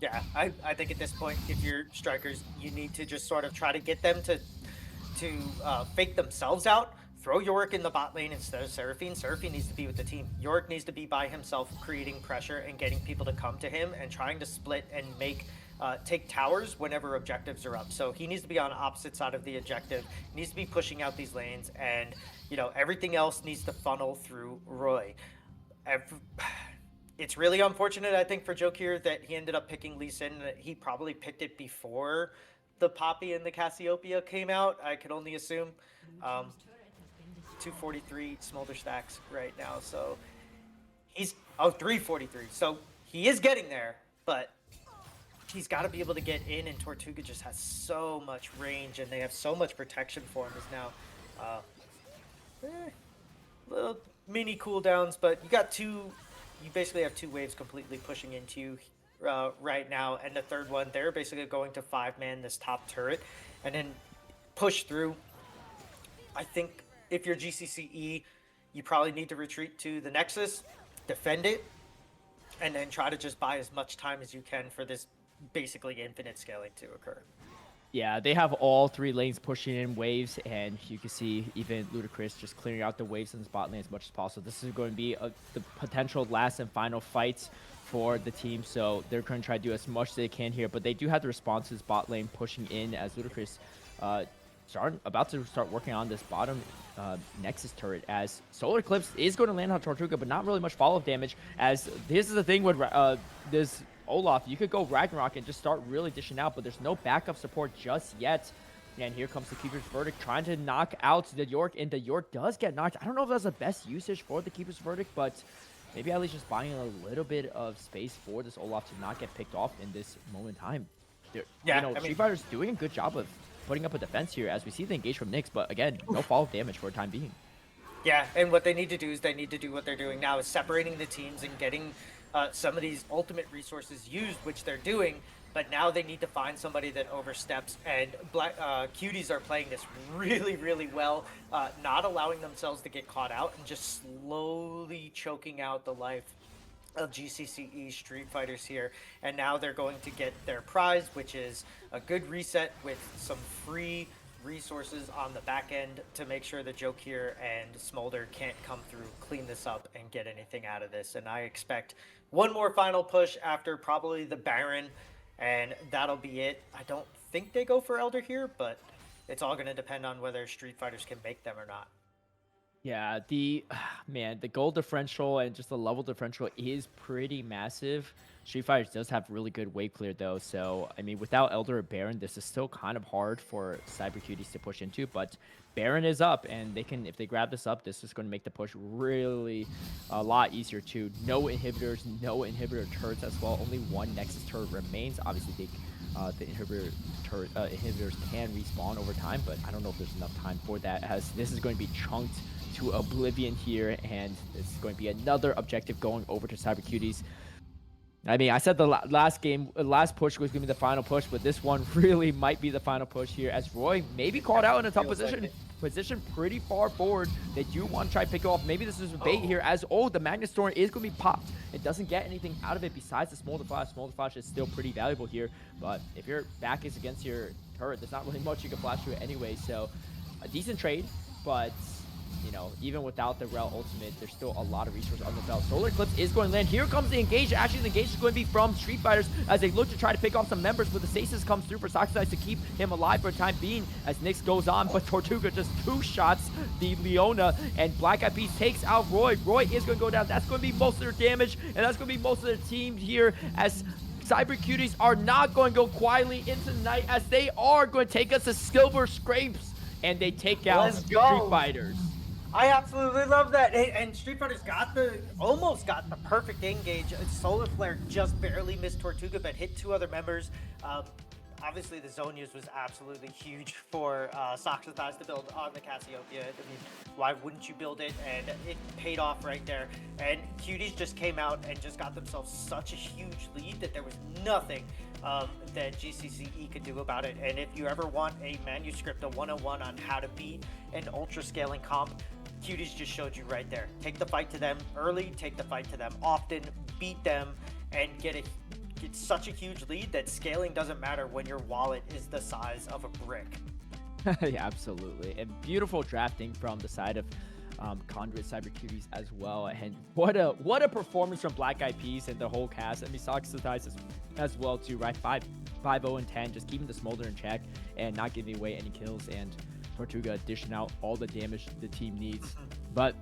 Speaker 3: Yeah, I think at this point, if you're strikers, you need to just sort of try to get them to fake themselves out. Throw Yorick in the bot lane instead of Seraphine. Seraphine needs to be with the team. Yorick needs to be by himself, creating pressure and getting people to come to him and trying to split and take towers whenever objectives are up. So he needs to be on the opposite side of the objective. He needs to be pushing out these lanes, and you know, everything else needs to funnel through Roy. It's really unfortunate, I think, for Jokir that he ended up picking Lee Sin. That he probably picked it before the Poppy and the Cassiopeia came out. I can only assume. 243 smolder stacks right now, so he's 343. So he is getting there, but he's got to be able to get in, and Tortuga just has so much range, and they have so much protection for him. Is now little mini cooldowns, but you basically have 2 waves completely pushing into you right now, and the third one, they're basically going to 5-man this top turret and then push through. I think if you're GCCE, you probably need to retreat to the Nexus, defend it, and then try to just buy as much time as you can for this basically infinite scaling to occur.
Speaker 2: Yeah, they have all 3 lanes pushing in waves, and you can see even Ludacris just clearing out the waves in the spot lane as much as possible. This is going to be the potential last and final fight for the team, so they're going to try to do as much as they can here, but they do have the response to this bot lane pushing in as Ludacris about to start working on this bottom Nexus turret, as Solar Eclipse is going to land on Tortuga, but not really much follow-up damage, as this is the thing with this Olaf. You could go Ragnarok and just start really dishing out, but there's no backup support just yet. And here comes the Keeper's Verdict trying to knock out the York, and the York does get knocked. I don't know if that's the best usage for the Keeper's Verdict, but maybe at least just buying a little bit of space for this Olaf to not get picked off in this moment in time. Street Fighter's doing a good job of putting up a defense here, as we see the engage from Nyx, but again, no follow-up damage for the time being.
Speaker 3: Yeah, and what they need to do is they need to do what they're doing now, is separating the teams and getting some of these ultimate resources used, which they're doing, but now they need to find somebody that oversteps, and Cuties are playing this really, really well, not allowing themselves to get caught out and just slowly choking out the life of GCCE Street Fighters here. And now they're going to get their prize, which is a good reset with some free resources on the back end to make sure that Jokir and Smolder can't come through, clean this up, and get anything out of this. And I expect one more final push after probably the Baron, and that'll be it. I don't think they go for Elder here, but it's all going to depend on whether Street Fighters can make them or not.
Speaker 2: Yeah, the gold differential and just the level differential is pretty massive. Street Fighter does have really good wave clear though, so I mean, without Elder or Baron, this is still kind of hard for Cyber Cuties to push into, but Baron is up, and they can, if they grab this up, this is going to make the push really a lot easier too. No inhibitors, no inhibitor turrets as well. Only 1 Nexus turret remains. Obviously, the inhibitors can respawn over time, but I don't know if there's enough time for that, as this is going to be chunked to oblivion here, and it's going to be another objective going over to Cyber Cuties. I mean, I said the last push was going to be the final push, but this one really might be the final push here, as Roy may be caught out in a tough position pretty far forward. They do want to try to pick it off. Maybe this is a bait here, as the Magnus Storm is going to be popped. It doesn't get anything out of it besides the Smolder Flash. Smolder Flash is still pretty valuable here, but if your back is against your turret, there's not really much you can flash to it anyway, so a decent trade, but you know, even without the Rel ultimate, there's still a lot of resources on the belt. Solar Eclipse is going to land. Here comes the engage. Actually, the engage is going to be from Street Fighters as they look to try to pick off some members, but the stasis comes through for Soxidize to keep him alive for the time being as Nyx goes on, but Tortuga just 2 shots the Leona, and Black Eyed Peas takes out Roy. Roy is going to go down. That's going to be most of their damage, and that's going to be most of their team here, as Cyber Cuties are not going to go quietly into the night, as they are going to take us to Silver Scrapes, and they take out Street Fighters.
Speaker 3: I absolutely love that. And Street Fighter's almost got the perfect engage. Solar Flare just barely missed Tortuga, but hit 2 other members. Obviously, the zone use was absolutely huge for Soxidize to build on the Cassiopeia. I mean, why wouldn't you build it? And it paid off right there. And Cuties just came out and just got themselves such a huge lead that there was nothing that GCCE could do about it. And if you ever want a manuscript, a 101 on how to beat an ultra scaling comp, Cuties just showed you right there. Take the fight to them early, take the fight to them often, beat them, and get such a huge lead that scaling doesn't matter when your wallet is the size of a brick.
Speaker 2: Yeah, absolutely. And beautiful drafting from the side of Conduit Cyber Cuties as well. And what a performance from Black Eyed Peas and the whole cast. I mean, Soxidize as well too, right? 5-0-10, just keeping the Smolder in check and not giving away any kills, and Tortuga dishing out all the damage the team needs. But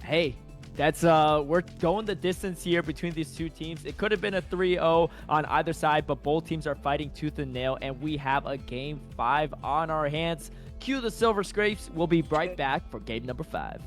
Speaker 2: hey, That's we're going the distance here between these two teams. It could have been a 3-0 on either side, but both teams are fighting tooth and nail, and we have a game 5 on our hands. Cue the Silver Scrapes. We'll be right back for game number 5.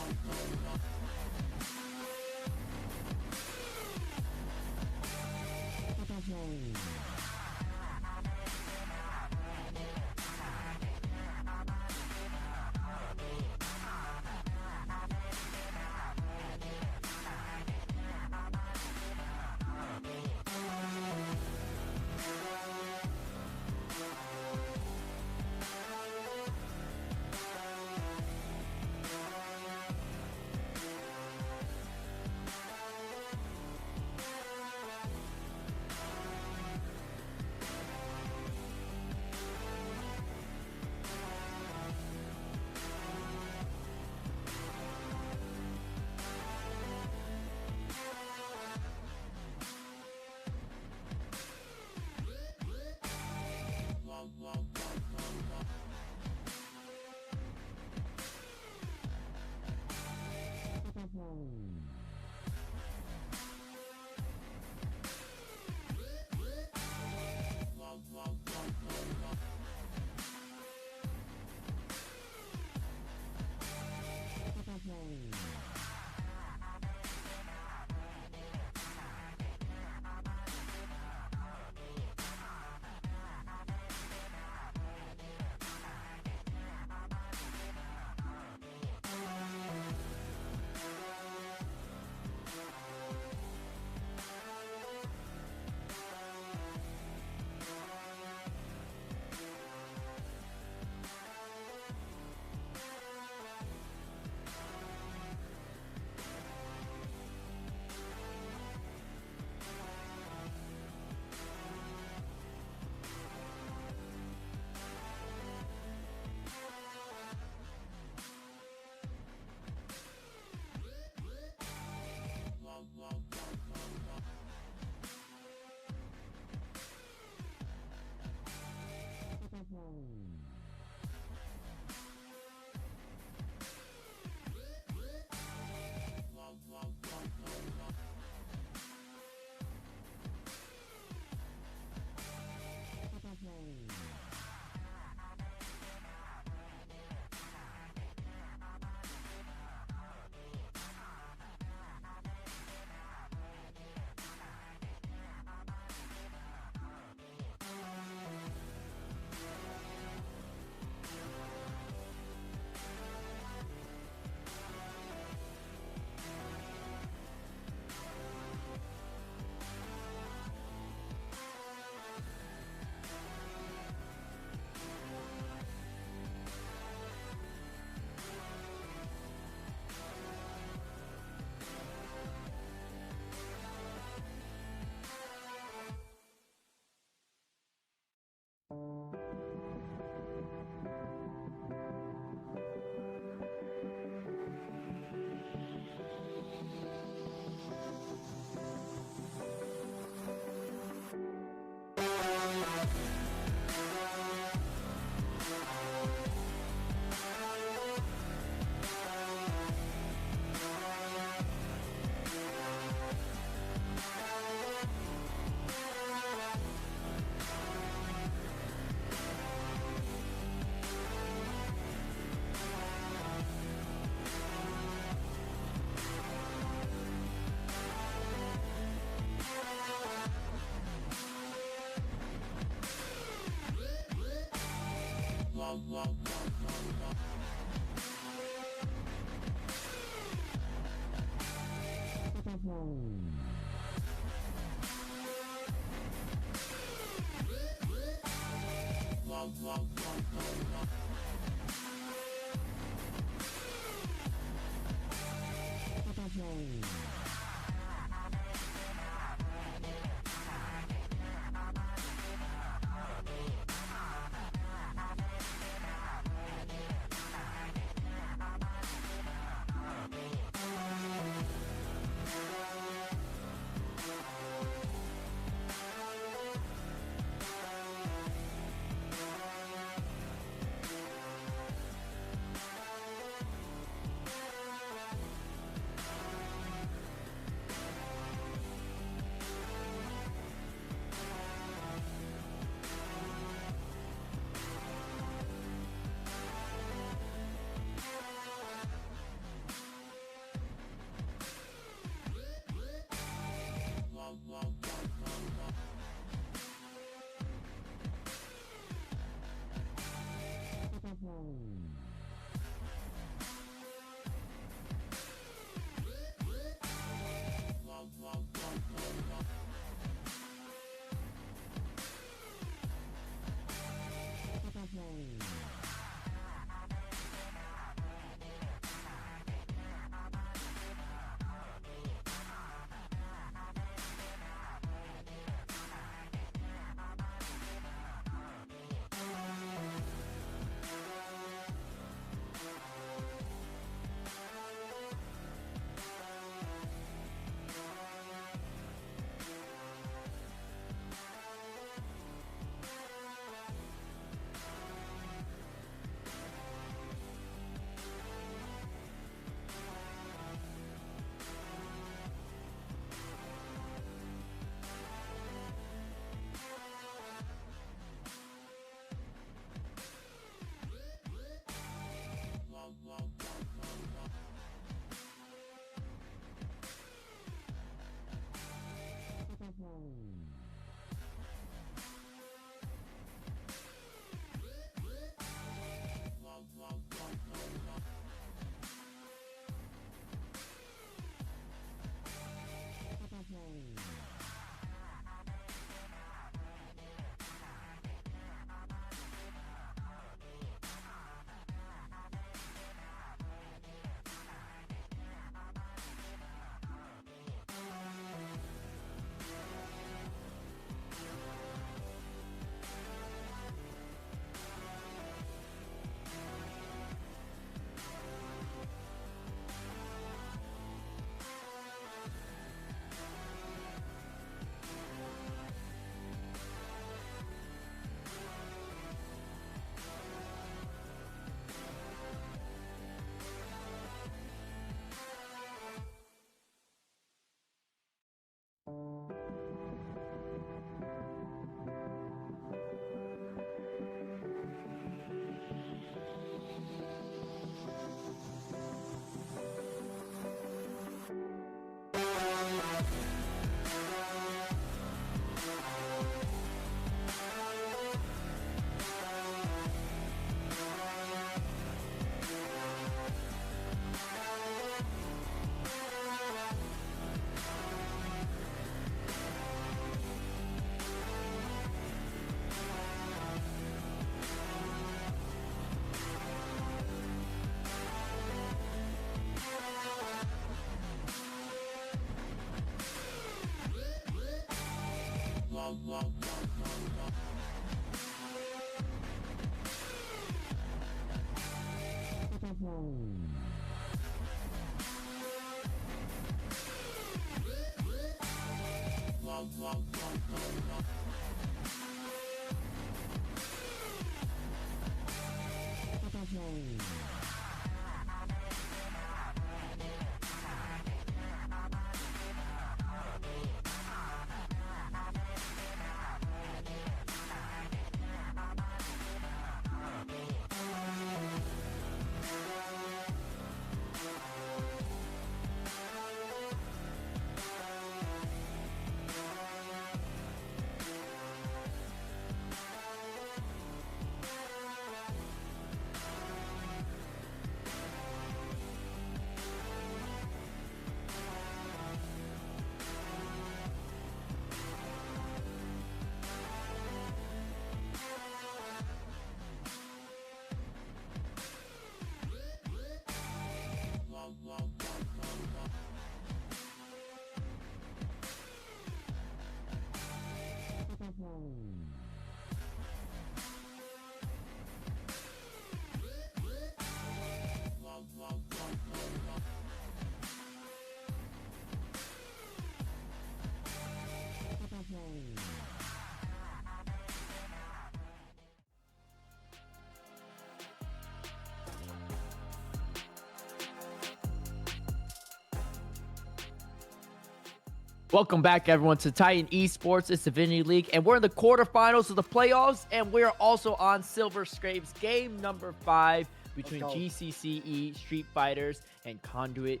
Speaker 2: Welcome back, everyone, to Titan Esports. It's Divinity League, and we're in the quarterfinals of the playoffs, and we're also on Silver Scrapes, game number 5 between GCCE Street Fighters and Conduit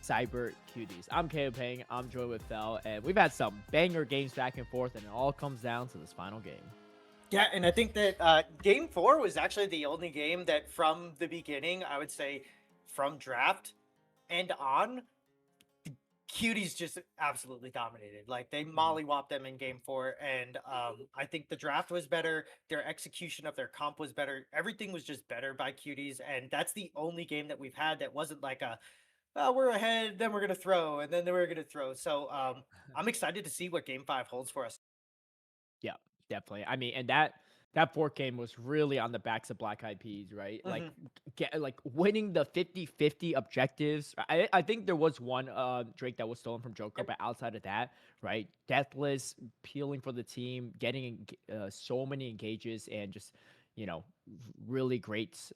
Speaker 2: Cyber Cuties. I'm Caleb Pang. I'm joined with Fel, and we've had some banger games back and forth, and it all comes down to this final game.
Speaker 3: Yeah, and I think that game 4 was actually the only game that from the beginning, I would say from draft and on, Cuties just absolutely dominated. Like, they mollywopped them in game 4, and I think the draft was better. Their execution of their comp was better. Everything was just better by Cuties, and that's the only game that we've had that wasn't like a, oh, we're ahead, then we're going to throw, and then we're going to throw. So I'm excited to see what game 5 holds for us.
Speaker 2: Yeah, definitely. I mean, and that fourth game was really on the backs of Black Eyed Peas, right? Like winning the 50-50 objectives. I think there was one Drake that was stolen from Joker, but outside of that, right? Deathless, peeling for the team, getting so many engages, and just, really great,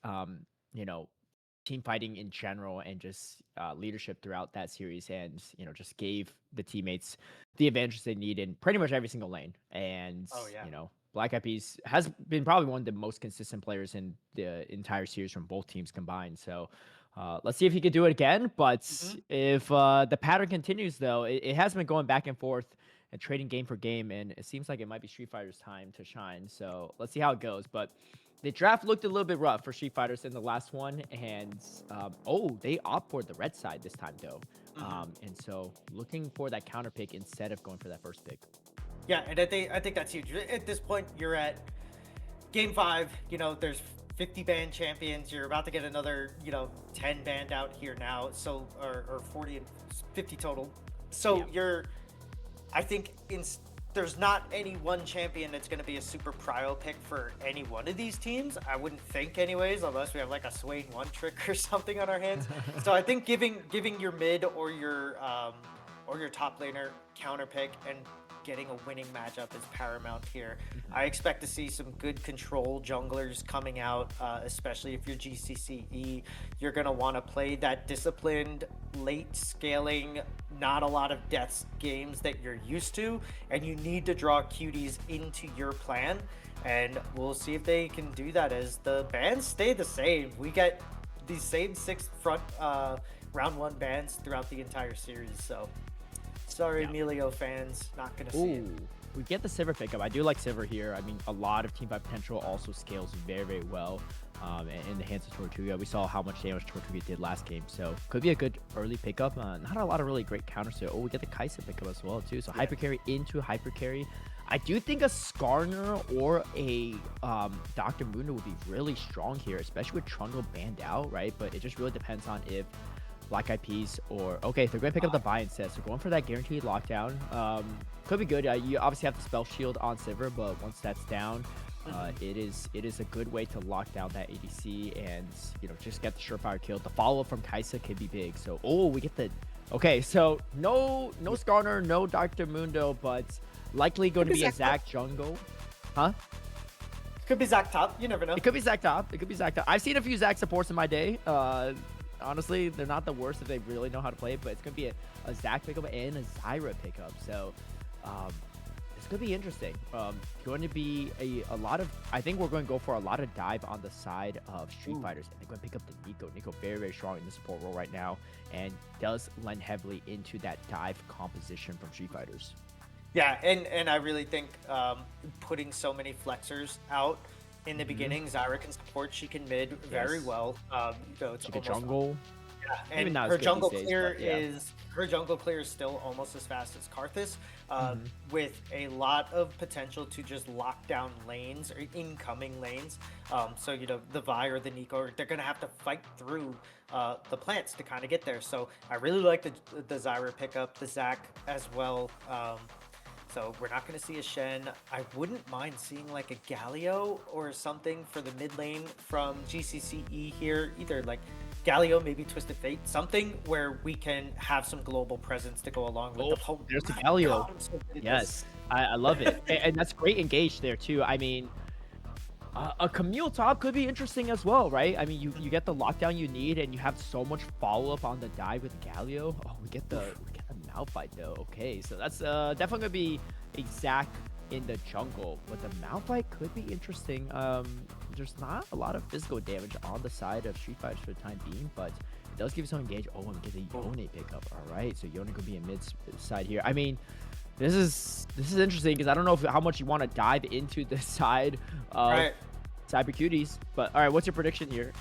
Speaker 2: team fighting in general, and just leadership throughout that series, and just gave the teammates the advantages they need in pretty much every single lane. And Black Eyed Peas has been probably one of the most consistent players in the entire series from both teams combined. So let's see if he could do it again. But if the pattern continues, though, it has been going back and forth and trading game for game, and it seems like it might be Street Fighter's time to shine. So let's see how it goes. But the draft looked a little bit rough for Street Fighters in the last one, and they opt for the red side this time, though. And so looking for that counter pick instead of going for that first pick.
Speaker 3: Yeah, and I think that's huge. At this point, you're at game 5. There's 50 banned champions. You're about to get another 10 banned out here now. So or 40 and 50 total. So I think there's not any one champion that's going to be a super prio pick for any one of these teams. I wouldn't think, anyways, unless we have like a Swain one trick or something on our hands. So I think giving your mid or your top laner counter pick and getting a winning matchup is paramount here. I expect to see some good control junglers coming out, especially if you're GCCE. You're going to want to play that disciplined, late scaling, not a lot of deaths games that you're used to, and you need to draw Cuties into your plan, and we'll see if they can do that as the bans stay the same. We get these same 6 front round 1 bans throughout the entire series, so sorry, Emilio fans, not gonna see it.
Speaker 2: We get the Sivir pickup. I do like Sivir here. I mean, a lot of team fight potential, also scales very, very well in the hands of Tortuga. We saw how much damage Tortuga did last game, so could be a good early pickup. Not a lot of really great counters here. We get the Kaisa pickup as well, too. So hyper carry into hyper carry. I do think a Skarner or a Dr. Mundo would be really strong here, especially with Trundle banned out, right? But it just really depends on if Black Eyed Peas or they're going to pick up the buy instead, so going for that guaranteed lockdown could be good. You obviously have the spell shield on Sivir, but once that's down, It is a good way to lock down that ADC and just get the surefire kill. The follow up from Kaisa could be big. So we get the so no Skarner, no Dr. Mundo, but likely going to be a Zac jungle. Huh?
Speaker 3: Could be Zac top. You never know.
Speaker 2: It could be Zac top. It could be Zac top. I've seen a few Zac supports in my day. Honestly, they're not the worst if they really know how to play it, but it's going to be a Zac pickup and a Zyra pickup. So it's going to be interesting. Going to be a lot of, I think we're going to go for a lot of dive on the side of Street Fighters. And they're going to pick up the Nico. Nico very, very strong in the support role right now and does lend heavily into that dive composition from Street Fighters.
Speaker 3: Yeah, and I really think putting so many flexers out in the beginning, Zyra can support, she can mid very well. It's
Speaker 2: she can jungle.
Speaker 3: Yeah, and her jungle clear is still almost as fast as Karthus, with a lot of potential to just lock down lanes or incoming lanes. So the Vi or the Nico, they're gonna have to fight through the plants to kind of get there. So I really like the Zyra pickup, the Zac as well. So we're not going to see a Shen. I wouldn't mind seeing like a Galio or something for the mid lane from GCCE here. Either like Galio, maybe Twisted Fate, something where we can have some global presence to go along with the whole.
Speaker 2: There's the Galio. Yes, I love it. And that's great engage there too. I mean, a Camille top could be interesting as well, right? I mean, you get the lockdown you need, and you have so much follow up on the dive with Galio. Oh, we get the Malphite though. Okay, so that's definitely gonna be a Zac in the jungle, but the Malphite could be interesting. There's not a lot of physical damage on the side of Street Fighter for the time being, but it does give you some engage. Oh, and get a Yone pickup. All right, so Yone could be a mid side here. I mean, this is interesting because I don't know how much you want to dive into the side of Cyber Cuties, but all right, what's your prediction here?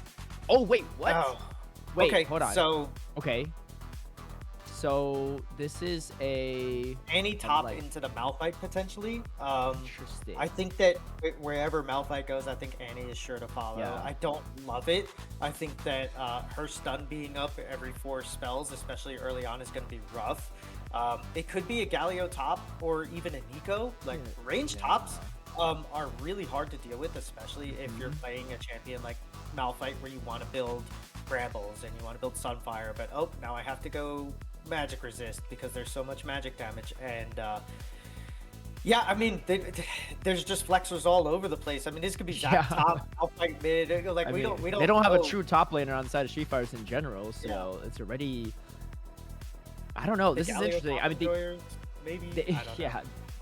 Speaker 2: Oh wait, what?
Speaker 3: Oh.
Speaker 2: Wait,
Speaker 3: okay,
Speaker 2: hold on. So this is
Speaker 3: any top into the Malphite potentially.
Speaker 2: Interesting.
Speaker 3: I think that wherever Malphite goes, I think Annie is sure to follow. Yeah. I don't love it. I think that her stun being up every 4 spells, especially early on, is going to be rough. It could be a Galio top or even a Nico. Like range tops are really hard to deal with, especially if you're playing a champion like Malphite where you want to build Brambles and you want to build Sunfire, but now I have to go magic resist because there's so much magic damage. And yeah, I mean, there's just flexers all over the place. I mean, this could be Zac top, Malphite mid. Like we don't.
Speaker 2: They don't have a true top laner on the side of Street Fighters in general, so it's already. I don't know. This is interesting. I mean,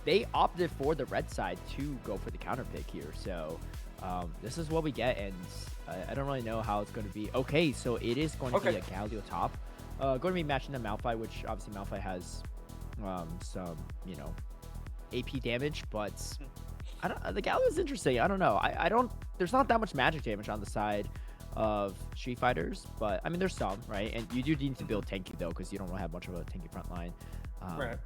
Speaker 2: they opted for the red side to go for the counter pick here, so this is what we get, and I don't really know how it's going to be. Okay, so it is going to be a Galio top. Going to be matching the Malphite, which obviously Malphite has some, AP damage, but the Galio is interesting. I don't know. I don't. There's not that much magic damage on the side of Street Fighters, but I mean, there's some, right? And you do need to build tanky though, because you don't really have much of a tanky front line.
Speaker 3: Right.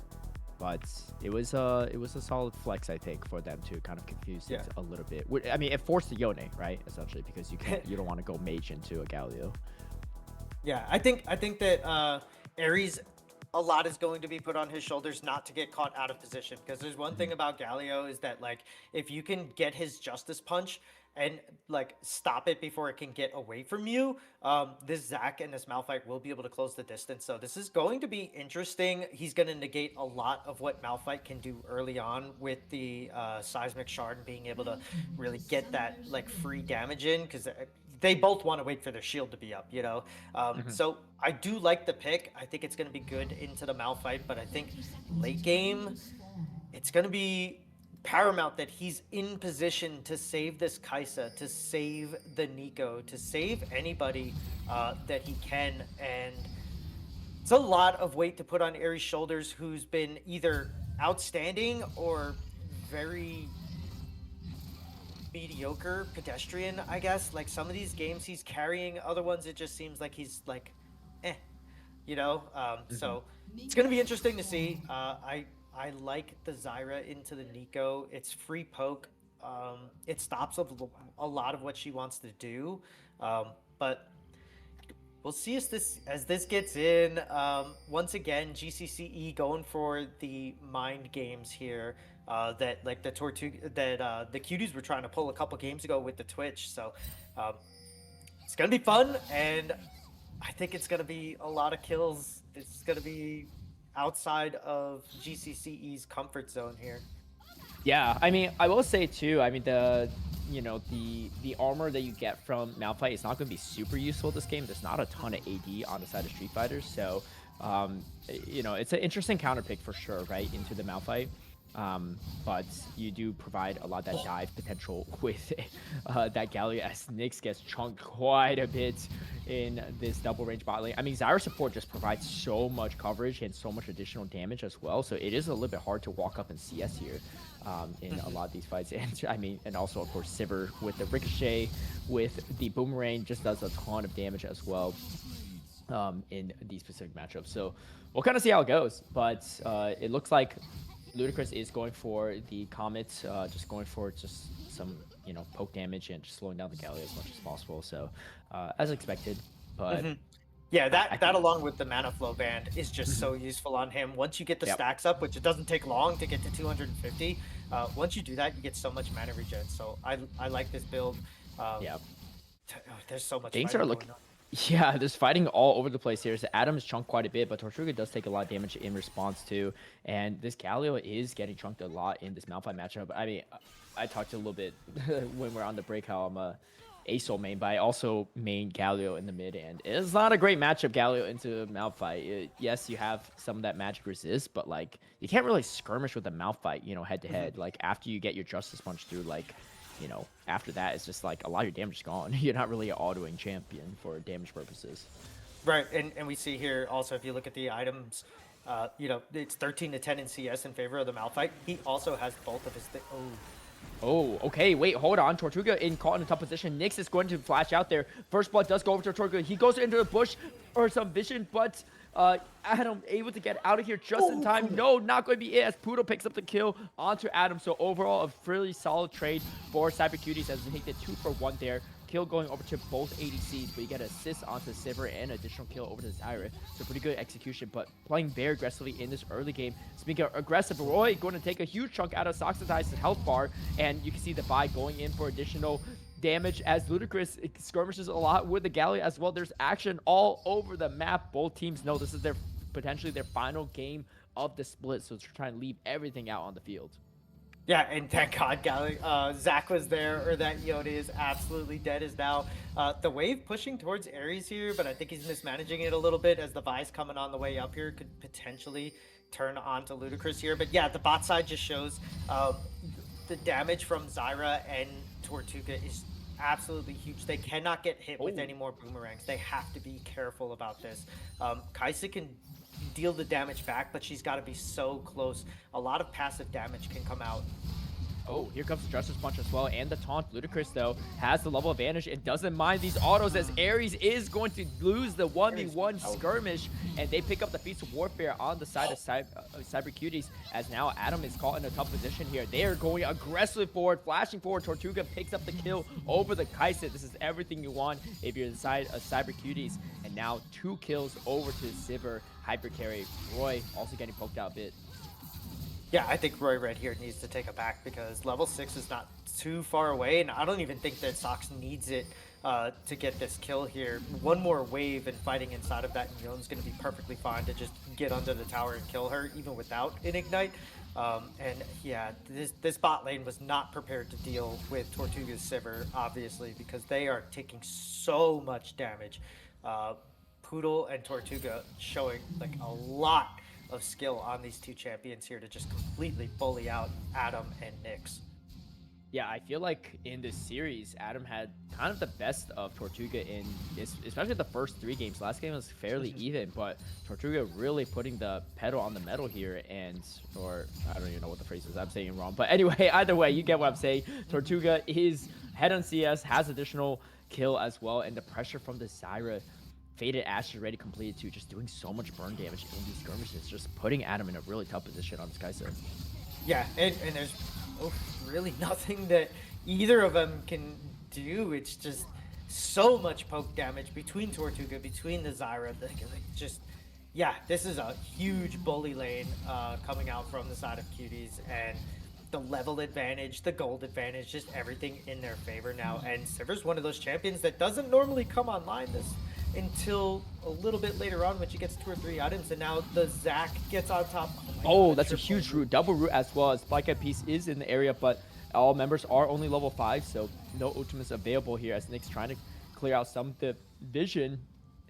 Speaker 2: But it was a solid flex, I think, for them to kind of confuse things a little bit. I mean, it forced the Yone, right? Essentially, because you don't want to go mage into a Galio.
Speaker 3: Yeah, I think that Ares, a lot is going to be put on his shoulders not to get caught out of position. Because there's one thing about Galio is that, like, if you can get his Justice Punch and like stop it before it can get away from you, this Zac and this Malphite will be able to close the distance. So this is going to be interesting. He's going to negate a lot of what Malphite can do early on with the Seismic Shard and being able to really get that like free damage in, because they both want to wait for their shield to be up, So I do like the pick. I think it's going to be good into the Malphite, but I think late game, it's going to be paramount that he's in position to save this Kaisa, to save the Nico, to save anybody that he can. And it's a lot of weight to put on Ares' shoulders, who's been either outstanding or very mediocre pedestrian, I guess. Like some of these games he's carrying, other ones it just seems like he's like so it's gonna be interesting to see. I like the Zyra into the Nico. It's free poke. It stops a lot of what she wants to do, but we'll see as this gets in. Once again, GCCE going for the mind games here. that like the Tortuga that the Cuties were trying to pull a couple games ago with the Twitch. So um, it's gonna be fun, and I think it's gonna be a lot of kills. It's gonna be outside of GCCE's comfort zone here.
Speaker 2: Yeah, I mean, I will say too. I mean, the armor that you get from Malphite is not going to be super useful this game. There's not a ton of AD on the side of Street Fighters, so it's an interesting counter pick for sure, right, into the Malphite. But you do provide a lot of that dive potential with that Galio, as Nyx gets chunked quite a bit in this double range bot lane. I mean, Zyra support just provides so much coverage and so much additional damage as well, so it is a little bit hard to walk up in CS here in a lot of these fights. And I mean, and also of course Sivir with the ricochet, with the boomerang, just does a ton of damage as well in these specific matchups. So we'll kind of see how it goes, but it looks like Ludacris is going for the Comet, just going for just some, poke damage and just slowing down the Galio as much as possible. So, as expected, but
Speaker 3: Yeah,
Speaker 2: I
Speaker 3: that
Speaker 2: think,
Speaker 3: along with the mana flow band is just so useful on him. Once you get the
Speaker 2: Yep.
Speaker 3: stacks up, which it doesn't take long to get to 250, once you do that, you get so much mana regen. So I like this build.
Speaker 2: yeah,
Speaker 3: There's so much
Speaker 2: things
Speaker 3: fighting
Speaker 2: are
Speaker 3: going
Speaker 2: looking.
Speaker 3: on.
Speaker 2: Yeah, there's fighting all over the place here. So Adam's chunked quite a bit, but Tortuga does take a lot of damage in response too. And this Galio is getting chunked a lot in this Malphite matchup. I mean, I talked a little bit when we're on the break how I'm a ASOL main, but I also main Galio in the mid, and it's not a great matchup, Galio into Malphite. Yes, you have some of that magic resist, but like you can't really skirmish with a Malphite, head to head. Like after you get your Justice Punch through, like after that, it's just like a lot of your damage is gone. You're not really an autoing champion for damage purposes.
Speaker 3: Right, and we see here also, if you look at the items, it's 13 to 10 in CS in favor of the Malphite. He also has both of his
Speaker 2: Oh, okay. Wait, hold on. Tortuga caught in a tough position. Nyx is going to flash out there. First blood does go over to Tortuga. He goes into the bush or some vision, but Adam able to get out of here just in time. No, not going to be it, as Poodle picks up the kill onto Adam. So overall, a fairly solid trade for Cyber Cuties, as they take the 2-for-1 there. Kill going over to both ADCs, but you get an assist onto Sivir and additional kill over to Zyra. So pretty good execution, but playing very aggressively in this early game. Speaking of aggressive, Roy going to take a huge chunk out of Soxitize's health bar, and you can see the buy going in for additional damage as Ludacris skirmishes a lot with the Galio as well. There's action all over the map. Both teams know this is potentially their final game of the split, so they're trying to leave everything out on the field.
Speaker 3: Yeah, and thank God Zach was there, or that Yoda is absolutely dead as now. The wave pushing towards Ares here, but I think he's mismanaging it a little bit, as the Vice coming on the way up here could potentially turn on to Ludacris here. But yeah, the bot side just shows the damage from Zyra and Tortuga is absolutely huge. They cannot get hit with any more boomerangs. They have to be careful about this. Kaisa can deal the damage back, but she's got to be so close. A lot of passive damage can come out.
Speaker 2: Oh, here comes the Justice Punch as well, and the taunt. Ludacris, though, has the level advantage and doesn't mind these autos, as Ares is going to lose the 1v1 skirmish, and they pick up the Feats of Warfare on the side of Cyber Cuties, as now Adam is caught in a tough position here. They are going aggressively forward, flashing forward. Tortuga picks up the kill over the Kaisa. This is everything you want if you're inside of Cyber Cuties, and now 2 kills over to Sivir, hyper carry. Roy also getting poked out a bit.
Speaker 3: Yeah, I think Roy Red here needs to take a back, because level 6 is not too far away, and I don't even think that Sox needs it to get this kill here. One more wave and fighting inside of that, and Yon's going to be perfectly fine to just get under the tower and kill her, even without an Ignite. And yeah, this bot lane was not prepared to deal with Tortuga's Sivir, obviously, because they are taking so much damage. Poodle and Tortuga showing like a lot of skill on these two champions here to just completely bully out Adam and Nyx.
Speaker 2: Yeah, I feel like in this series, Adam had kind of the best of Tortuga in this, especially the first 3 games. Last game was fairly even, but Tortuga really putting the pedal on the metal here, or I don't even know what the phrase is. I'm saying it wrong. But anyway, either way, you get what I'm saying. Tortuga is head on CS, has additional kill as well, and the pressure from the Zyra Faded Ash is already completed too, just doing so much burn damage in these skirmishes, just putting Adam in a really tough position on this Kaisa.
Speaker 3: Yeah, and there's really nothing that either of them can do. It's just so much poke damage between Tortuga, between the Zyra. Yeah, this is a huge bully lane coming out from the side of Cuties, and the level advantage, the gold advantage, just everything in their favor now. And Sivir's one of those champions that doesn't normally come online until a little bit later on when she gets 2 or 3 items. And now the Zac gets on top. Oh, my God,
Speaker 2: That's a
Speaker 3: triple
Speaker 2: huge root, double root as well, as Black Eyed Peas is in the area, but all members are only level 5, so no ultimates available here as Nick's trying to clear out some of the vision.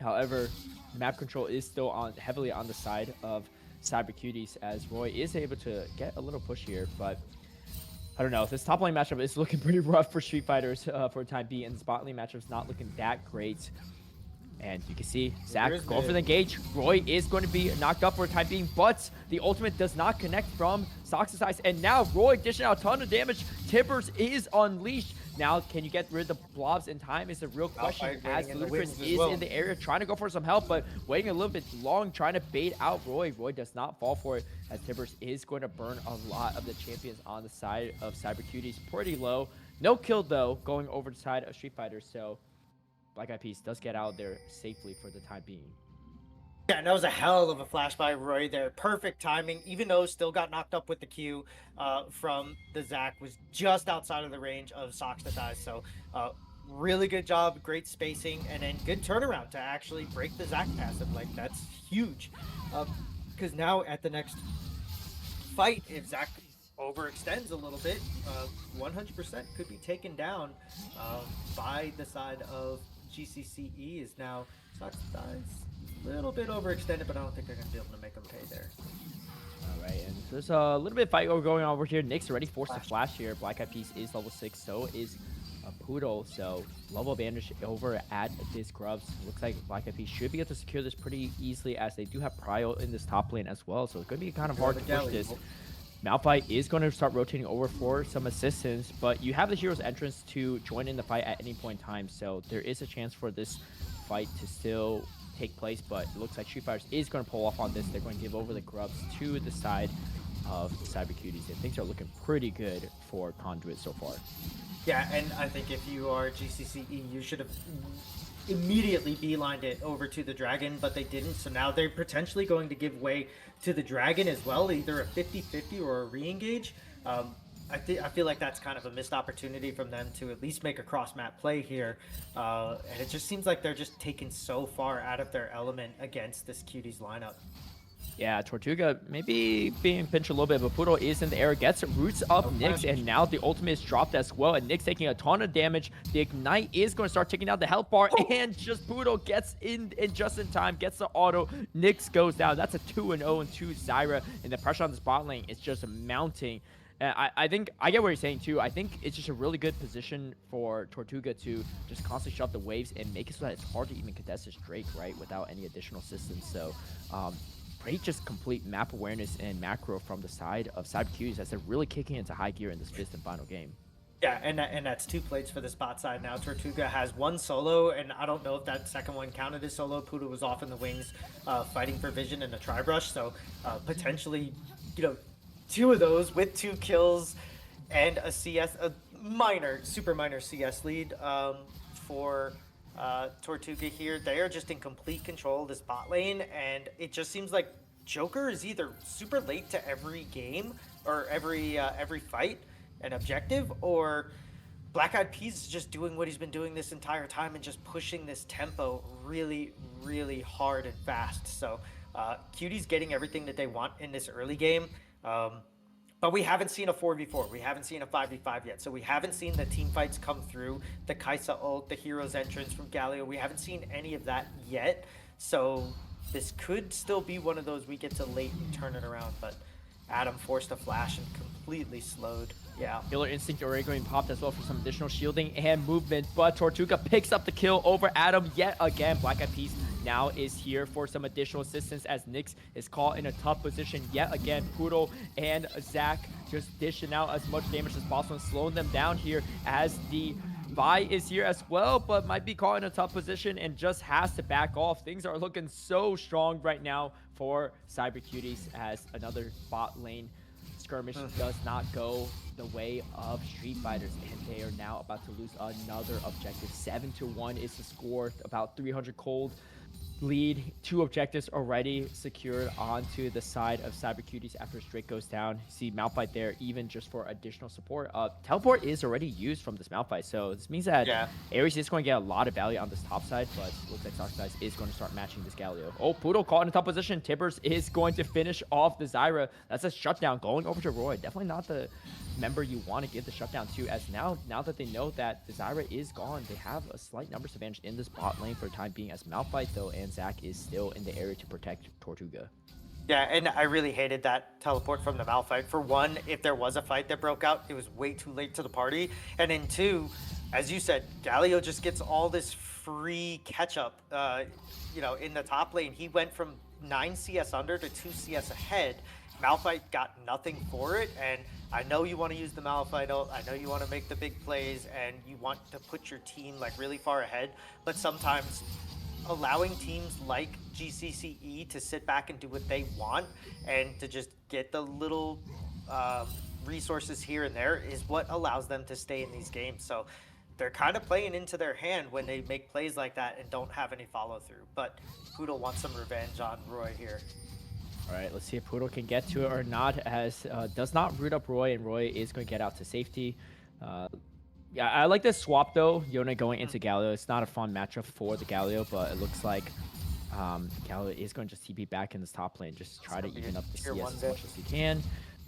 Speaker 2: However, map control is still heavily on the side of Cyber Cuties, as Roy is able to get a little push here, but I don't know. This top lane matchup is looking pretty rough for Street Fighters for the time being, and the spot lane matchup is not looking that great. And you can see Zac going for the engage. Roy is going to be knocked up for the time being, but the ultimate does not connect from Soxicize. And now Roy dishing out a ton of damage. Tibbers is unleashed. Now, can you get rid of the blobs in time is the real question, as Ludicrous is in the area trying to go for some help, but waiting a little bit long, trying to bait out Roy. Roy does not fall for it, as Tibbers is going to burn a lot of the champions on the side of Cyber Cuties. Pretty low. No kill, though, going over the side of Street Fighter, so Black Eyed Peas does get out there safely for the time being.
Speaker 3: Yeah, and that was a hell of a flash by Roy there. Perfect timing, even though still got knocked up with the Q from the Zac, was just outside of the range of Soxicize. So really good job, great spacing, and then good turnaround to actually break the Zac passive. Like, that's huge. Because now at the next fight, if Zac overextends a little bit, 100% could be taken down by the side of GCCE. Is now Soxicize. A little bit overextended, but I don't think they're going to be able to make them pay there.
Speaker 2: All right, and there's a little bit of fight going on over here. Nick's already forced to flash here. Black Eyed Peas is level 6, so is a Poodle. So level advantage over at this Grubs. Looks like Black Eyed Peas should be able to secure this pretty easily, as they do have Prio in this top lane as well. So it's going to be kind of hard to push this. Malphite is going to start rotating over for some assistance, but you have the hero's entrance to join in the fight at any point in time. So there is a chance for this fight to still take place, but it looks like Street Fighters is going to pull off on this. They're going to give over the Grubs to the side of Cyber Cuties, and things are looking pretty good for Conduit so far.
Speaker 3: Yeah, and I think if you are GCCE, you should have immediately beelined it over to the Dragon, but they didn't, so now they're potentially going to give way to the Dragon as well, either a 50-50 or a re-engage. I feel like that's kind of a missed opportunity from them to at least make a cross-map play here. And it just seems like they're just taken so far out of their element against this Cuties lineup.
Speaker 2: Yeah, Tortuga maybe being pinched a little bit, but Poodle is in the air, gets roots up Nyx, and now the ultimate is dropped as well, and Nyx taking a ton of damage. The Ignite is going to start taking out the health bar, and just Poodle gets in just in time, gets the auto. Nyx goes down. That's a 2-0 and 2 Zyra, and the pressure on the bot lane is just mounting. I think I get what you're saying too. I think it's just a really good position for Tortuga to just constantly shove the waves and make it so that it's hard to even contest this Drake, right, without any additional assistance. So great just complete map awareness and macro from the side of Cyber Cuties as they're really kicking into high gear in this 5th and final game.
Speaker 3: Yeah, and that's 2 plates for the spot side now. Tortuga has 1 solo, and I don't know if that second one counted as solo. Poodle was off in the wings fighting for vision in a tri-brush, so potentially, 2 of those with 2 kills and a CS, a super minor CS lead for Tortuga here. They are just in complete control of this bot lane, and it just seems like Joker is either super late to every game or every fight and objective, or Black Eyed Peas is just doing what he's been doing this entire time and just pushing this tempo really, really hard and fast. So Cuties getting everything that they want in this early game. But we haven't seen a 4v4. We haven't seen a 5v5 yet. So we haven't seen the team fights come through, the Kaisa ult, the hero's entrance from Galio. We haven't seen any of that yet. So this could still be one of those we get to late and turn it around. But Adam forced a flash and completely slowed. Yeah.
Speaker 2: Killer Instinct already going popped as well for some additional shielding and movement, but Tortuga picks up the kill over Adam yet again. Black Eyed Peas now is here for some additional assistance as Nyx is caught in a tough position yet again. Poodle and Zac just dishing out as much damage as possible and slowing them down here as the Vi is here as well, but might be caught in a tough position and just has to back off. Things are looking so strong right now for Cyber Cuties as another bot lane skirmish does not go the way of Street Fighters, and they are now about to lose another objective. 7-1 is the score, about 300 cold. lead. 2 objectives already secured onto the side of Cyber Cuties after Drake goes down. You see Malphite there, even just for additional support. Teleport is already used from this Malphite, so this means that Ares is going to get a lot of value on this top side, but looks like Soxize is going to start matching this Galio. Oh, Poodle caught in a top position. Tibbers is going to finish off the Zyra. That's a shutdown going over to Roy. Definitely not the member you want to give the shutdown to, as now that they know that the Zyra is gone, they have a slight numbers advantage in this bot lane for the time being, as Malphite though and Zac is still in the area to protect Tortuga.
Speaker 3: Yeah, and I really hated that teleport from the Malphite. For one, if there was a fight that broke out, it was way too late to the party. And then two, as you said, Galio just gets all this free catch-up, in the top lane. He went from 9 CS under to 2 CS ahead. Malphite got nothing for it, and I know you want to use the Malphite ult, I know you want to make the big plays, and you want to put your team like really far ahead, but sometimes allowing teams like GCCE to sit back and do what they want and to just get the little resources here and there is what allows them to stay in these games. So they're kind of playing into their hand when they make plays like that and don't have any follow through. But Poodle wants some revenge on Roy here.
Speaker 2: All right, let's see if Poodle can get to it or not, as does not root up Roy, and Roy is going to get out to safety. Yeah, I like this swap though. Yone going into Galio. It's not a fun matchup for the Galio, but it looks like Galio is going to just TP back in this top lane. Just try to even up the CS as much as he can.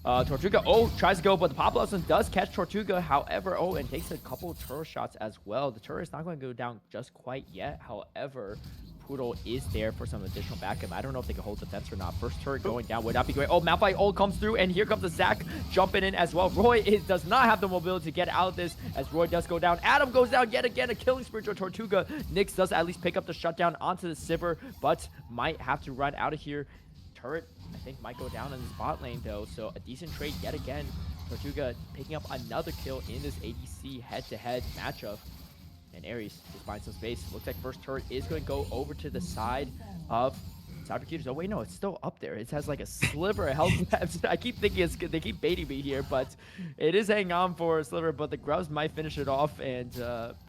Speaker 2: Tortuga, tries to go, but the Pop Blossom does catch Tortuga. However, and takes a couple of turret shots as well. The turret is not going to go down just quite yet. However, Poodle is there for some additional backup. I don't know if they can hold defense or not. First turret going down would not be great. Oh, Malphite ult comes through, and here comes the Zac jumping in as well. Roy does not have the mobility to get out of this, as Roy does go down. Adam goes down yet again, a killing spree to Tortuga. Nyx does at least pick up the shutdown onto the Sivir, but might have to run out of here. Turret, I think, might go down in the bot lane though, so a decent trade yet again. Tortuga picking up another kill in this ADC head-to-head matchup. And Ares just finds some space. Looks like first turret is going to go over to the side of Cyber Cuties. Oh, wait, no, it's still up there. It has like a sliver of health left. I keep thinking they keep baiting me here, but it is hanging on for a sliver, but the Grubs might finish it off, and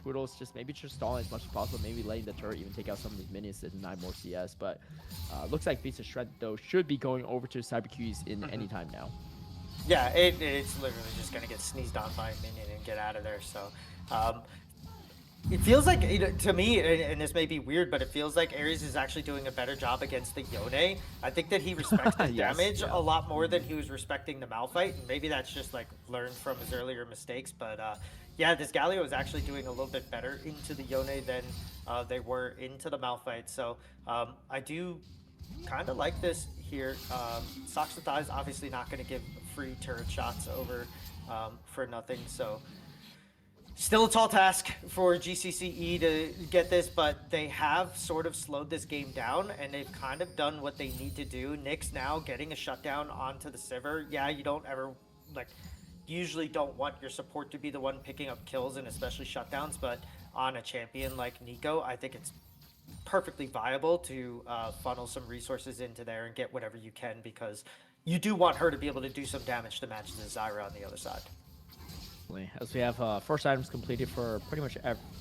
Speaker 2: Poodle's just stalling as much as possible, maybe letting the turret even take out some of these minions to deny more CS, but looks like Beast of Strength, though, should be going over to Cyber Cuties in any time now.
Speaker 3: Yeah, it's literally just going to get sneezed on by a minion and get out of there, so... it feels like, to me, and this may be weird, but it feels like Ares is actually doing a better job against the Yone. I think that he respects the damage a lot more than he was respecting the Malphite, and maybe that's just like learned from his earlier mistakes. But yeah, this Galio is actually doing a little bit better into the Yone than they were into the Malphite. So I do kind of like this here. Soxize is obviously not going to give free turret shots over for nothing, so... Still a tall task for GCCE to get this, but they have sort of slowed this game down, and they've kind of done what they need to do. Nyx now getting a shutdown onto the Sivir. Yeah, you don't ever, usually don't want your support to be the one picking up kills, and especially shutdowns, but on a champion like Nico, I think it's perfectly viable to funnel some resources into there and get whatever you can, because you do want her to be able to do some damage to match the Zyra on the other side.
Speaker 2: As we have first items completed for pretty much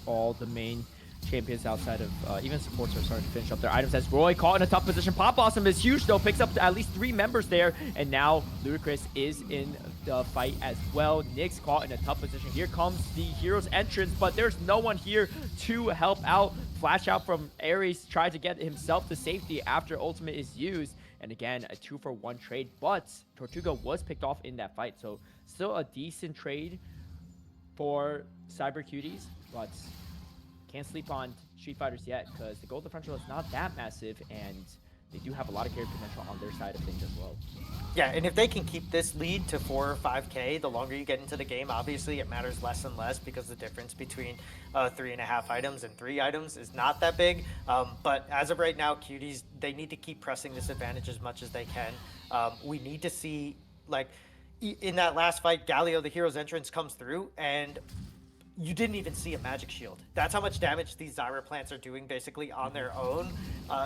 Speaker 2: all the main champions outside of even supports are starting to finish up their items, as Roy caught in a tough position. Pop Blossom is huge though, picks up at least 3 members there, and now Ludicrous is in the fight as well. Nyx caught in a tough position. Here comes the hero's entrance, but there's no one here to help out. Flash out from Ares, tried to get himself to safety after ultimate is used. And again, a 2-for-1 trade, but Tortuga was picked off in that fight, so still a decent trade for Cyber Cuties, but can't sleep on Street Fighters yet, because the gold differential is not that massive, and they do have a lot of carry potential on their side of things as well.
Speaker 3: Yeah, and if they can keep this lead to 4 or 5k, the longer you get into the game, obviously it matters less and less, because the difference between 3.5 items and 3 items is not that big. But as of right now, Cuties, they need to keep pressing this advantage as much as they can. We need to see, in that last fight, Galio, the hero's entrance, comes through, and you didn't even see a magic shield. That's how much damage these Zyra plants are doing basically on their own.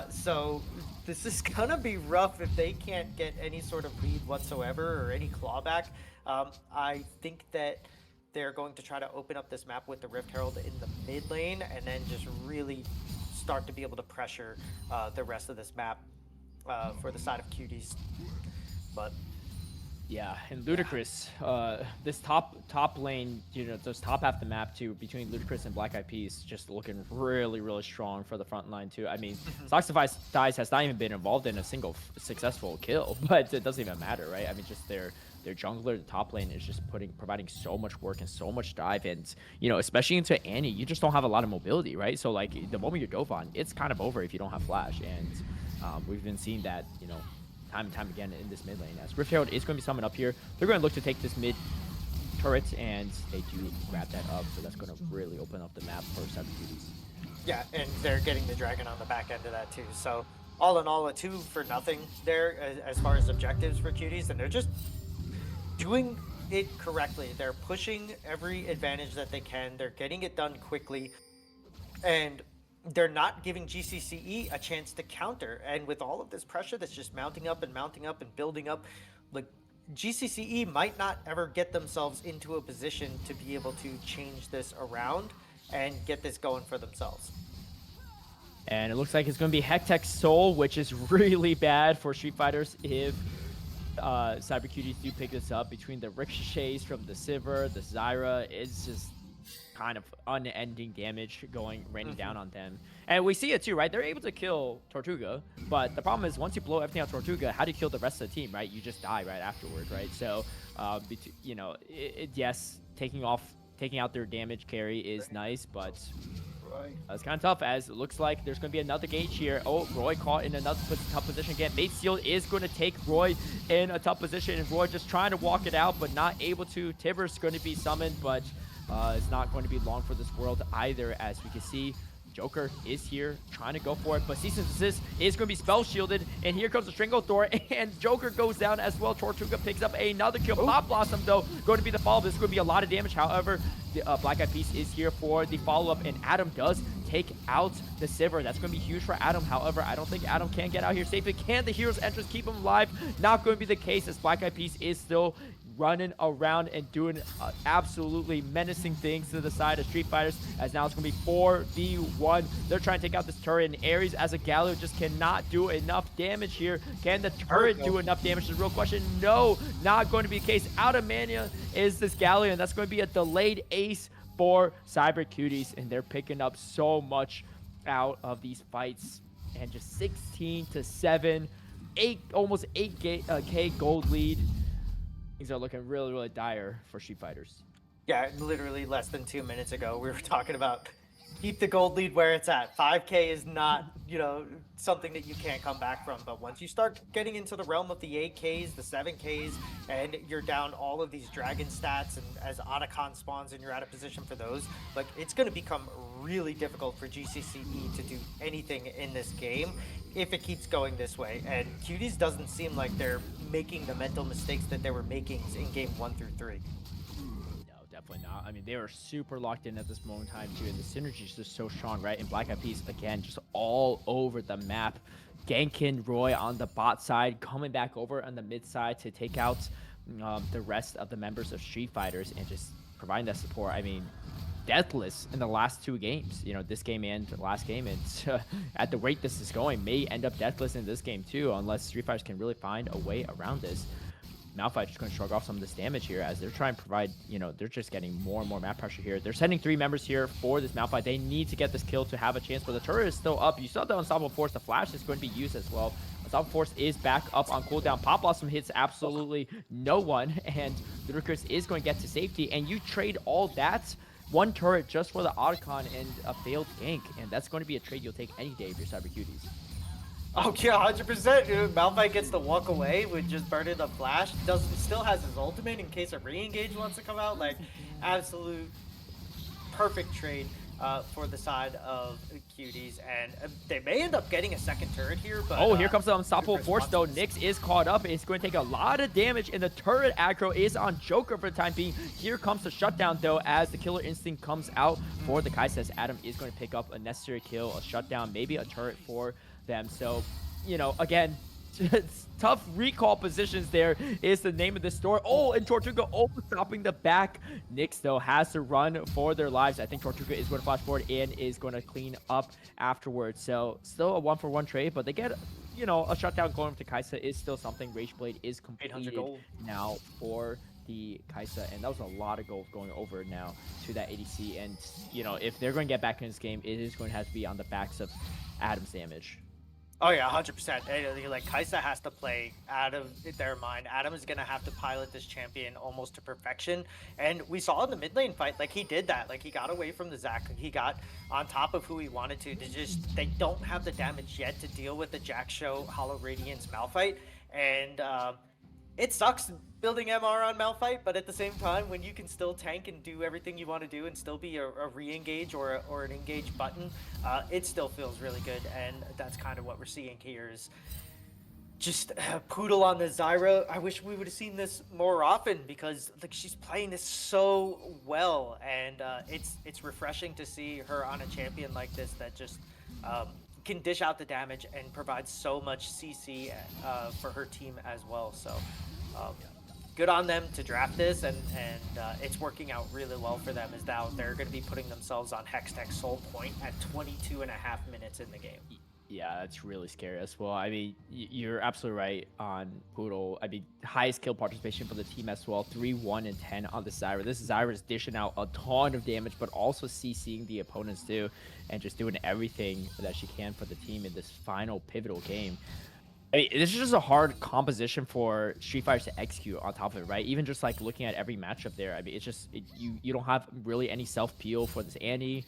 Speaker 3: So this is gonna be rough if they can't get any sort of lead whatsoever or any clawback. I think that they're going to try to open up this map with the Rift Herald in the mid lane, and then just really start to be able to pressure the rest of this map for the side of Cuties. But
Speaker 2: yeah, and Ludicrous, this top lane, this top half of the map too, between Ludicrous and Black Eyed Peas, just looking really, really strong for the front line too. I mean, Dice has not even been involved in a single successful kill, but it doesn't even matter, right? I mean, just their jungler, the top lane, is just providing so much work and so much dive, and especially into Annie, you just don't have a lot of mobility, right? So like the moment you're Dovon, it's kind of over if you don't have flash, and we've been seeing that, time and time again in this mid lane. As Rift Herald is going to be summoned up here, they're going to look to take this mid turret, and they do grab that up, so that's going to really open up the map for Cyber Cuties.
Speaker 3: yeah, and they're getting the dragon on the back end of that too. So all in all, a 2 for nothing there as far as objectives for Cuties, and they're just doing it correctly. They're pushing every advantage that they can. They're getting it done quickly, and they're not giving GCCE a chance to counter. And with all of this pressure that's just mounting up and building up, like GCCE might not ever get themselves into a position to be able to change this around and get this going for themselves.
Speaker 2: And it looks like it's going to be Hectech Soul, which is really bad for Street Fighters if Cyber Cuties do pick this up. Between the ricochets from the Sivir, the Zyra, it's just kind of unending damage raining down on them. And we see it too, right? They're able to kill Tortuga, but the problem is once you blow everything out Tortuga, how do you kill the rest of the team, right? You just die right afterward, right? So, yes, taking out their damage carry is nice, but it's kind of tough, as it looks like there's going to be another gauge here. Oh, Roy caught in another tough position again. Mate Seal is going to take Roy in a tough position, and Roy just trying to walk it out, but not able to. Tiver's going to be summoned, but it's not going to be long for this world either, as we can see. Joker is here trying to go for it, but Cease and Desist is going to be spell shielded, and here comes the Stringo Thor, and Joker goes down as well. Tortuga picks up another kill. Pop Blossom, though, going to be the follow-up. This is going to be a lot of damage. However, the Black Eyed Peas is here for the follow-up, and Adam does take out the Sivir. That's going to be huge for Adam. However, I don't think Adam can get out here safely. Can the Hero's Entrance keep him alive? Not going to be the case, as Black Eyed Peas is still running around and doing absolutely menacing things to the side of Street Fighters, as now it's going to be 4v1. They're trying to take out this turret, and Ares as a Galio just cannot do enough damage here. Can the turret do enough damage is the real question. No, not going to be the case. Out of mana is this Galio, and that's going to be a delayed ace for Cyber Cuties, and they're picking up so much out of these fights, and just 16-7, almost 8k gold lead. Things are looking really, really dire for Street Fighters.
Speaker 3: Yeah, literally less than 2 minutes ago, we were talking about keep the gold lead where it's at. 5K is not, something that you can't come back from. But once you start getting into the realm of the 8Ks, the 7Ks, and you're down all of these dragon stats, and as Otacon spawns and you're out of position for those, like, it's going to become really difficult for GCCE to do anything in this game if it keeps going this way. And Cuties doesn't seem like they're making the mental mistakes that they were making in game 1 through 3.
Speaker 2: Definitely not. I mean, they are super locked in at this moment in time too, and the synergy is just so strong, right? And Black Eyed Peas, again, just all over the map. Gankin Roy on the bot side, coming back over on the mid side to take out the rest of the members of Street Fighters, and just providing that support. I mean, deathless in the last 2 games, this game and the last game, and at the rate this is going, may end up deathless in this game too, unless Street Fighters can really find a way around this. Malphite just going to shrug off some of this damage here, as they're trying to provide, they're just getting more and more map pressure here. They're sending 3 members here for this Malphite. They need to get this kill to have a chance, but the turret is still up. You saw the Unstoppable Force. The flash is going to be used as well. Unstoppable Force is back up on cooldown. Pop Blossom hits absolutely no one, and Ludicrous is going to get to safety, and you trade all that 1 turret just for the Otacon and a failed gank, and that's going to be a trade you'll take any day if you're Cyber Cuties.
Speaker 3: Oh yeah, 100%. Dude. Malphite gets to walk away with just burning the flash. Still has his ultimate in case a re-engage wants to come out. Like, absolute perfect trade for the side of Cuties, and they may end up getting a second turret here. But
Speaker 2: here comes the Unstoppable Force though. Nyx is caught up. It's going to take a lot of damage, and the turret aggro is on Joker for the time being. Here comes the shutdown though, as the Killer Instinct comes out for the Kai'Sa. Adam is going to pick up a necessary kill, a shutdown, maybe a turret for them. So, again, tough recall positions there is the name of the story. Oh, and Tortuga almost stopping the back. Nyx, though, has to run for their lives. I think Tortuga is going to flash forward and is going to clean up afterwards. So still a 1-for-1 trade, but they get, a shutdown going to Kaisa is still something. Rage Blade is
Speaker 3: 800
Speaker 2: completed
Speaker 3: gold.
Speaker 2: now for the Kaisa, and that was a lot of gold going over now to that ADC. And, if they're going to get back in this game, it is going to have to be on the backs of Adam's damage.
Speaker 3: Oh yeah, 100%. Like Kaisa has to play out of their mind. Adam is gonna have to pilot this champion almost to perfection, and we saw in the mid lane fight, like he did that. Like he got away from the Zac. He got on top of who he wanted to. They don't have the damage yet to deal with the Jack Show Hollow Radiance Malphite, and it sucks building MR on Malphite, but at the same time, when you can still tank and do everything you want to do and still be a re-engage or an engage button, it still feels really good, and that's kind of what we're seeing here is just Poodle on the Zyra. I wish we would have seen this more often because like she's playing this so well, and it's refreshing to see her on a champion like this that just can dish out the damage and provide so much CC for her team as well. So good on them to draft this, and it's working out really well for them, as now they're going to be putting themselves on Hextech Soul Point at 22.5 minutes in the game.
Speaker 2: Yeah, that's really scary as well. I mean, you're absolutely right on Poodle. I mean, highest kill participation for the team as well. 3, 1, and 10 on the Zyra. This Zyra is dishing out a ton of damage, but also CCing the opponents too, and just doing everything that she can for the team in this final pivotal game. I mean, this is just a hard composition for Street Fighters to execute on top of it, right? Even just like looking at every matchup there, I mean, it's just you don't have really any self peel for this Annie.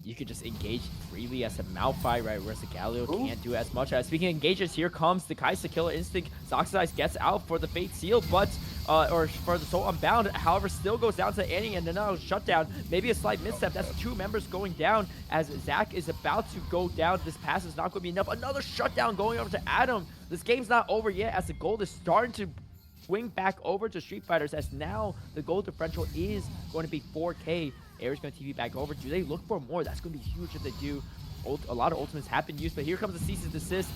Speaker 2: You could just engage freely as a Malphite, right? Whereas the Galio can't do as much. Speaking of engages, here comes the Kaisa Killer Instinct. Zoxidize gets out for the Fate Seal, but or for the Soul Unbound. However, still goes down to Annie, and then now shutdown. Maybe a slight misstep. That's 2 members going down as Zac is about to go down. This pass is not going to be enough. Another shutdown going over to Adam. This game's not over yet as the gold is starting to swing back over to Street Fighters, as now the gold differential is going to be 4K. Air's going to TV back over. Do they look for more? That's going to be huge if they do. A lot of ultimates have been used, but here comes the cease and desist.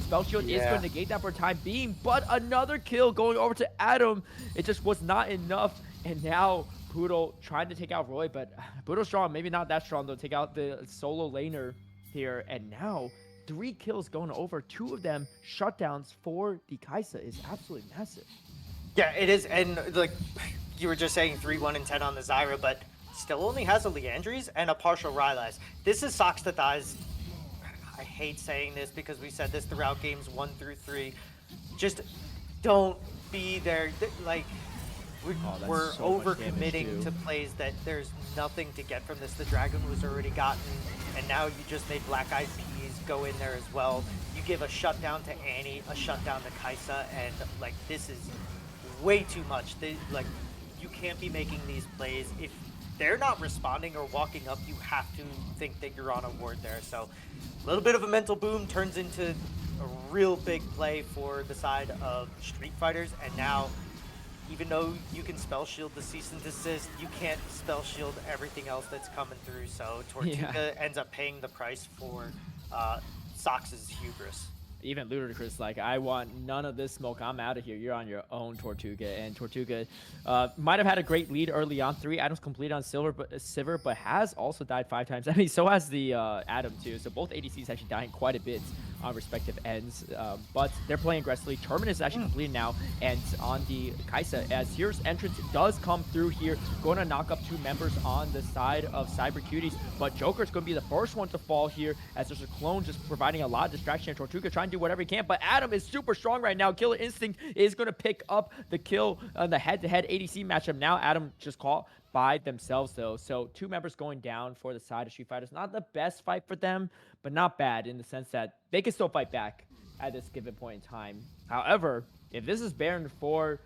Speaker 2: Spell Shield is going to negate that for time being, but another kill going over to Adam. It just was not enough, and now Poodle trying to take out Roy, but Poodle's strong. Maybe not that strong, though. Take out the solo laner here, and now 3 kills going over. 2 of them shutdowns for the Kaisa is absolutely massive.
Speaker 3: Yeah, it is, and like you were just saying, 3, 1, and 10 on the Zyra, but still only has a Leandries and a partial Rylai's. This is Socks to Thighs. I hate saying this because we said this throughout games 1 through 3. Just don't be there. Like, we're overcommitting to plays that there's nothing to get from this. The Dragon was already gotten, and now you just made Black Eyed Peas go in there as well. You give a shutdown to Annie, a shutdown to Kaisa, and like this is way too much. You can't be making these plays. If they're not responding or walking up, you have to think that you're on a ward there. So a little bit of a mental boom turns into a real big play for the side of Street Fighters. And now, even though you can spell shield the cease and desist, you can't spell shield everything else that's coming through. So Tortuga ends up paying the price for Sox's hubris.
Speaker 2: Even Ludicrous, like, I want none of this smoke. I'm out of here. You're on your own, Tortuga. And Tortuga might have had a great lead early on. 3 items completed on Sivir, but has also died 5 times. I mean, so has the Adam, too. So both ADCs actually dying quite a bit on respective ends. But they're playing aggressively. Terminus is actually completed now. And on the Kaisa, as here's entrance does come through here. Going to knock up 2 members on the side of Cyber Cuties. But Joker's going to be the first one to fall here, as there's a clone just providing a lot of distraction. And Tortuga trying to do whatever he can, but Adam is super strong right now. Killer Instinct is going to pick up the kill on the head-to-head ADC matchup. Now Adam just caught by themselves, though. So 2 members going down for the side of Street Fighters. Not the best fight for them, but not bad in the sense that they can still fight back at this given point in time. However, if this is Baron for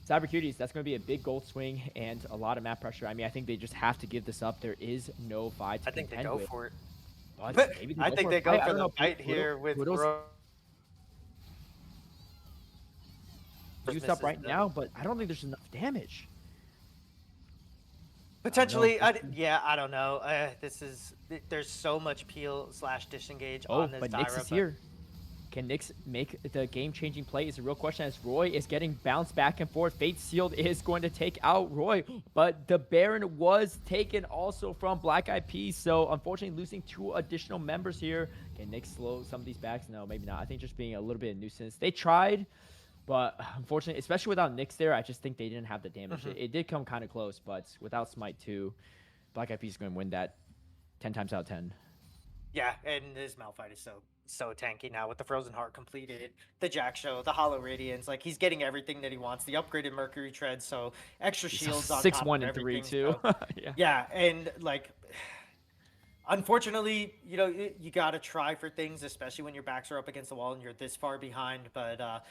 Speaker 2: Cyber Cuties, that's going to be a big gold swing and a lot of map pressure. I mean, I think they just have to give this up. There is no fight to contend with.
Speaker 3: I think they go for it.
Speaker 2: But
Speaker 3: I think they go for the fight here with
Speaker 2: used up right now, but I don't think there's enough damage.
Speaker 3: Potentially, I don't know. There's so much peel / disengage on this
Speaker 2: but
Speaker 3: Zyra.
Speaker 2: Nyx is here. Can Nyx make the game-changing play is a real question as Roy is getting bounced back and forth. Fate Sealed is going to take out Roy, but the Baron was taken also from Black Eyed Peas, so unfortunately losing 2 additional members here. Can Nyx slow some of these backs? No, maybe not. I think just being a little bit of nuisance. They tried, but unfortunately, especially without Nyx there, I just think they didn't have the damage. It did come kind of close, but without Smite 2, Black Eyed Peas is going to win that 10 times out of 10.
Speaker 3: Yeah, and this Malphite is so tanky now with the Frozen Heart completed, the Jack Show, the Hollow Radiance. Like, he's getting everything that he wants. The upgraded Mercury Tread, so extra shields on
Speaker 2: 6,
Speaker 3: top
Speaker 2: 1,
Speaker 3: of
Speaker 2: and 3
Speaker 3: everything.
Speaker 2: too.
Speaker 3: So,
Speaker 2: Yeah.
Speaker 3: yeah, and like, unfortunately, you know, you gotta try for things, especially when your backs are up against the wall and you're this far behind. But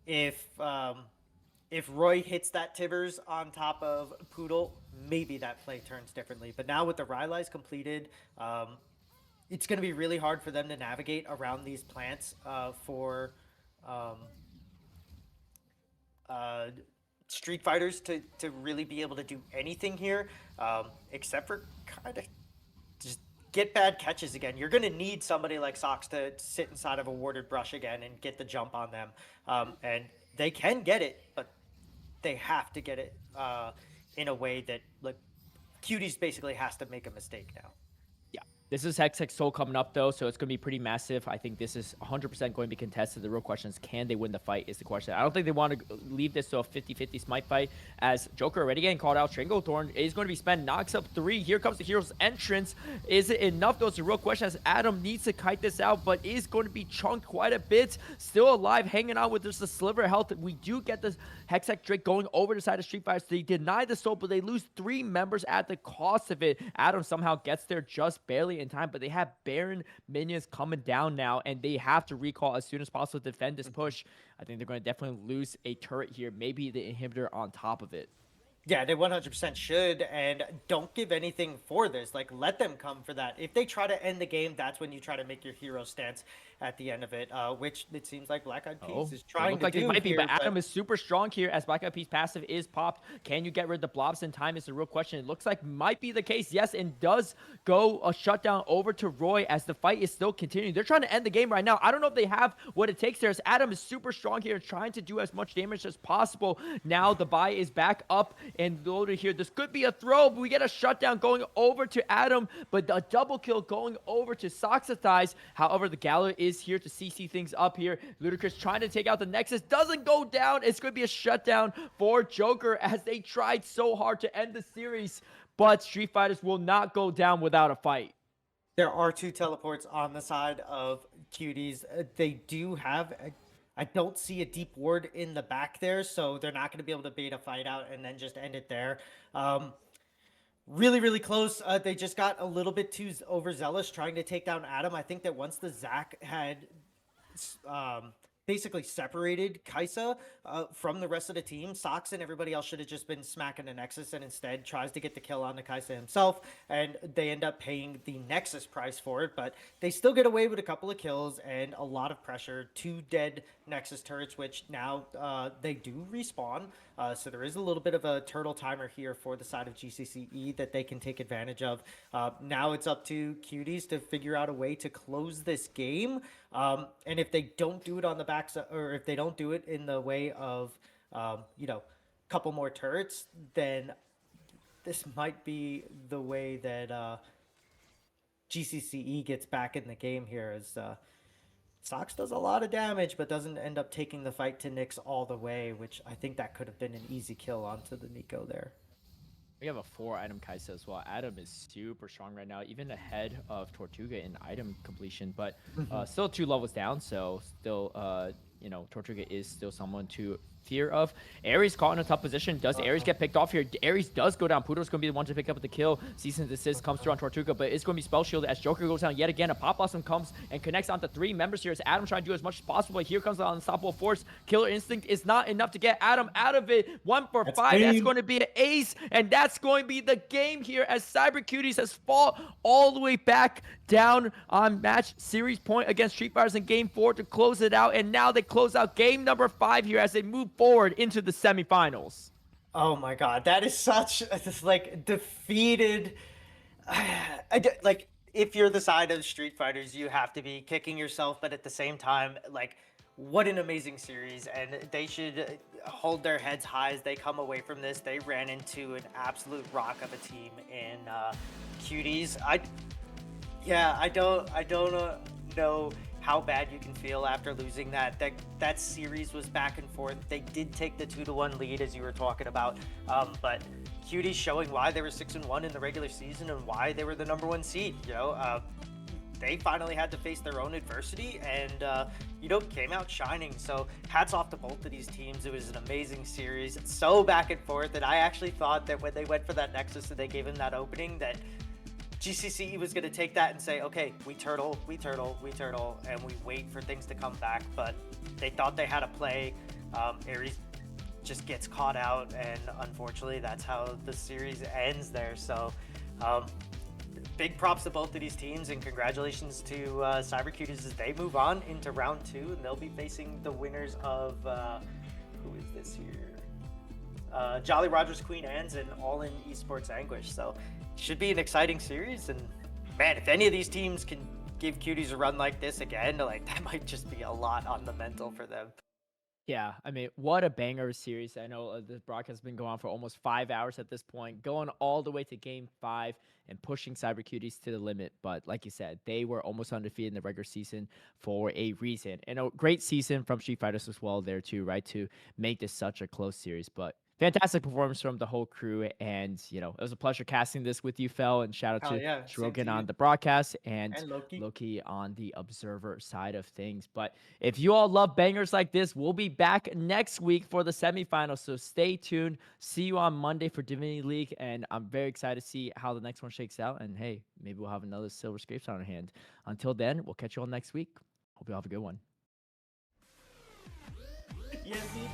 Speaker 3: if Roy hits that Tibbers on top of Poodle, maybe that play turns differently. But now with the Rylai's completed, it's going to be really hard for them to navigate around these plants for Street Fighters to really be able to do anything here, except for kind of just get bad catches again. You're going to need somebody like Sox to sit inside of a warded brush again and get the jump on them. And they can get it, but they have to get it in a way that, like, Cuties basically has to make a mistake now.
Speaker 2: This is Hex Soul coming up, though, so it's going to be pretty massive. I think this is 100% going to be contested. The real question is, can they win the fight is the question. I don't think they want to leave this to a 50-50 Smite fight, as Joker already getting called out. Stranglethorn is going to be spent, knocks up 3. Here comes the hero's entrance. Is it enough, though? It's the real question, as Adam needs to kite this out, but is going to be chunked quite a bit. Still alive, hanging on with just a sliver of health. We do get the Hextech Drake going over the side of Street Fighter. So they deny the soul, but they lose 3 members at the cost of it. Adam somehow gets there just barely in time, but they have Baron minions coming down now, and they have to recall as soon as possible to defend this push. I think they're going to definitely lose a turret here, maybe the inhibitor on top of it.
Speaker 3: Yeah, they 100% should, and don't give anything for this. Like, let them come for that. If they try to end the game, that's when you try to make your hero stance at the end of it, which it seems like Black Eyed Peas is trying to do
Speaker 2: might be,
Speaker 3: here,
Speaker 2: but Adam is super strong here as Black Eyed Peas passive is popped. Can you get rid of the blobs in time is the real question. It looks like might be the case, yes, and does go a shutdown over to Roy as the fight is still continuing. They're trying to end the game right now. I don't know if they have what it takes there, as Adam is super strong here, trying to do as much damage as possible. Now the buy is back up and loaded here. This could be a throw, but we get a shutdown going over to Adam, but a double kill going over to Soxathize. However, the Gala is here to CC things up here. Ludacris trying to take out the Nexus, doesn't go down. It's going to be a shutdown for Joker as they tried so hard to end the series, but Street Fighters will not go down without a fight.
Speaker 3: There are 2 teleports on the side of Cuties. They do have I don't see a deep ward in the back there, so they're not going to be able to bait a fight out and then just end it there. Really, really close. They just got a little bit too overzealous trying to take down Adam. I think that once the Zac had basically separated Kaisa from the rest of the team, Sox and everybody else should have just been smacking the Nexus, and instead tries to get the kill on the Kaisa himself, and they end up paying the Nexus price for it, but they still get away with a couple of kills and a lot of pressure. 2 dead Nexus turrets, which now they do respawn, so there is a little bit of a turtle timer here for the side of GCCE that they can take advantage of. Now it's up to Cuties to figure out a way to close this game, and if they don't do it on the back, or if they don't do it in the way of you know, couple more turrets, then this might be the way that GCCE gets back in the game here, as Sox does a lot of damage, but doesn't end up taking the fight to Nyx all the way, which I think that could have been an easy kill onto the Nico there.
Speaker 2: We have a 4-item Kaisa as well. Adam is super strong right now, even ahead of Tortuga in item completion, but still 2 levels down, so still, you know, Tortuga is still someone to fear of. Ares caught in a tough position. Does Ares get picked off here? Ares does go down. Pudo's going to be the one to pick up the kill. Cease and desist comes through on Tortuga, but it's going to be spell shielded as Joker goes down yet again. A Pop Blossom comes and connects onto 3 members here as Adam trying to do as much as possible. Here comes the Unstoppable Force. Killer Instinct is not enough to get Adam out of it. 1 for 5. That's going to be an ace, and that's going to be the game here as Cyber Cuties has fought all the way back down on match series point against Street Fighters in game 4 to close it out, and now they close out game number 5 here as they move forward into the semifinals.
Speaker 3: Oh my god, that is such like defeated. Like, if you're the side of Street Fighters, you have to be kicking yourself, but at the same time, like, what an amazing series, and they should hold their heads high as they come away from this. They ran into an absolute rock of a team in Cuties. I don't know how bad you can feel after losing that. That series was back and forth. They did take the 2-1 lead, as you were talking about, but Cuties showing why they were 6-1 in the regular season and why they were the #1 seed. They finally had to face their own adversity and came out shining. So hats off to both of these teams. It was an amazing series, so back and forth. And I actually thought that when they went for that Nexus and they gave him that opening, that GCCE was going to take that and say, okay, we turtle, and we wait for things to come back. But they thought they had a play. Ares just gets caught out, and unfortunately, that's how the series ends there. So big props to both of these teams, and congratulations to Cyber Cuties as they move on into round 2, and they'll be facing the winners of who is this here? Jolly Rogers Queen Anne's and All In Esports Anguish. So should be an exciting series, and man, if any of these teams can give Cuties a run like this again, like, that might just be a lot on the mental for them.
Speaker 2: Yeah, I mean, what a banger series. I know this broadcast has been going on for almost 5 hours at this point, going all the way to game 5 and pushing Cyber Cuties to the limit. But like you said, they were almost undefeated in the regular season for a reason. And a great season from Street Fighters as well there too, right? To make this such a close series. But fantastic performance from the whole crew. And, it was a pleasure casting this with you, Fel. And shout out
Speaker 3: Hell
Speaker 2: to
Speaker 3: yeah, same to
Speaker 2: Shrogan
Speaker 3: you.
Speaker 2: on the broadcast and
Speaker 3: Loki.
Speaker 2: Loki on the observer side of things. But if you all love bangers like this, we'll be back next week for the semifinals. So stay tuned. See you on Monday for Divinity League. And I'm very excited to see how the next one shakes out. And hey, maybe we'll have another Silver Scrapes on our hand. Until then, we'll catch you all next week. Hope you all have a good one.
Speaker 3: Yes, he did.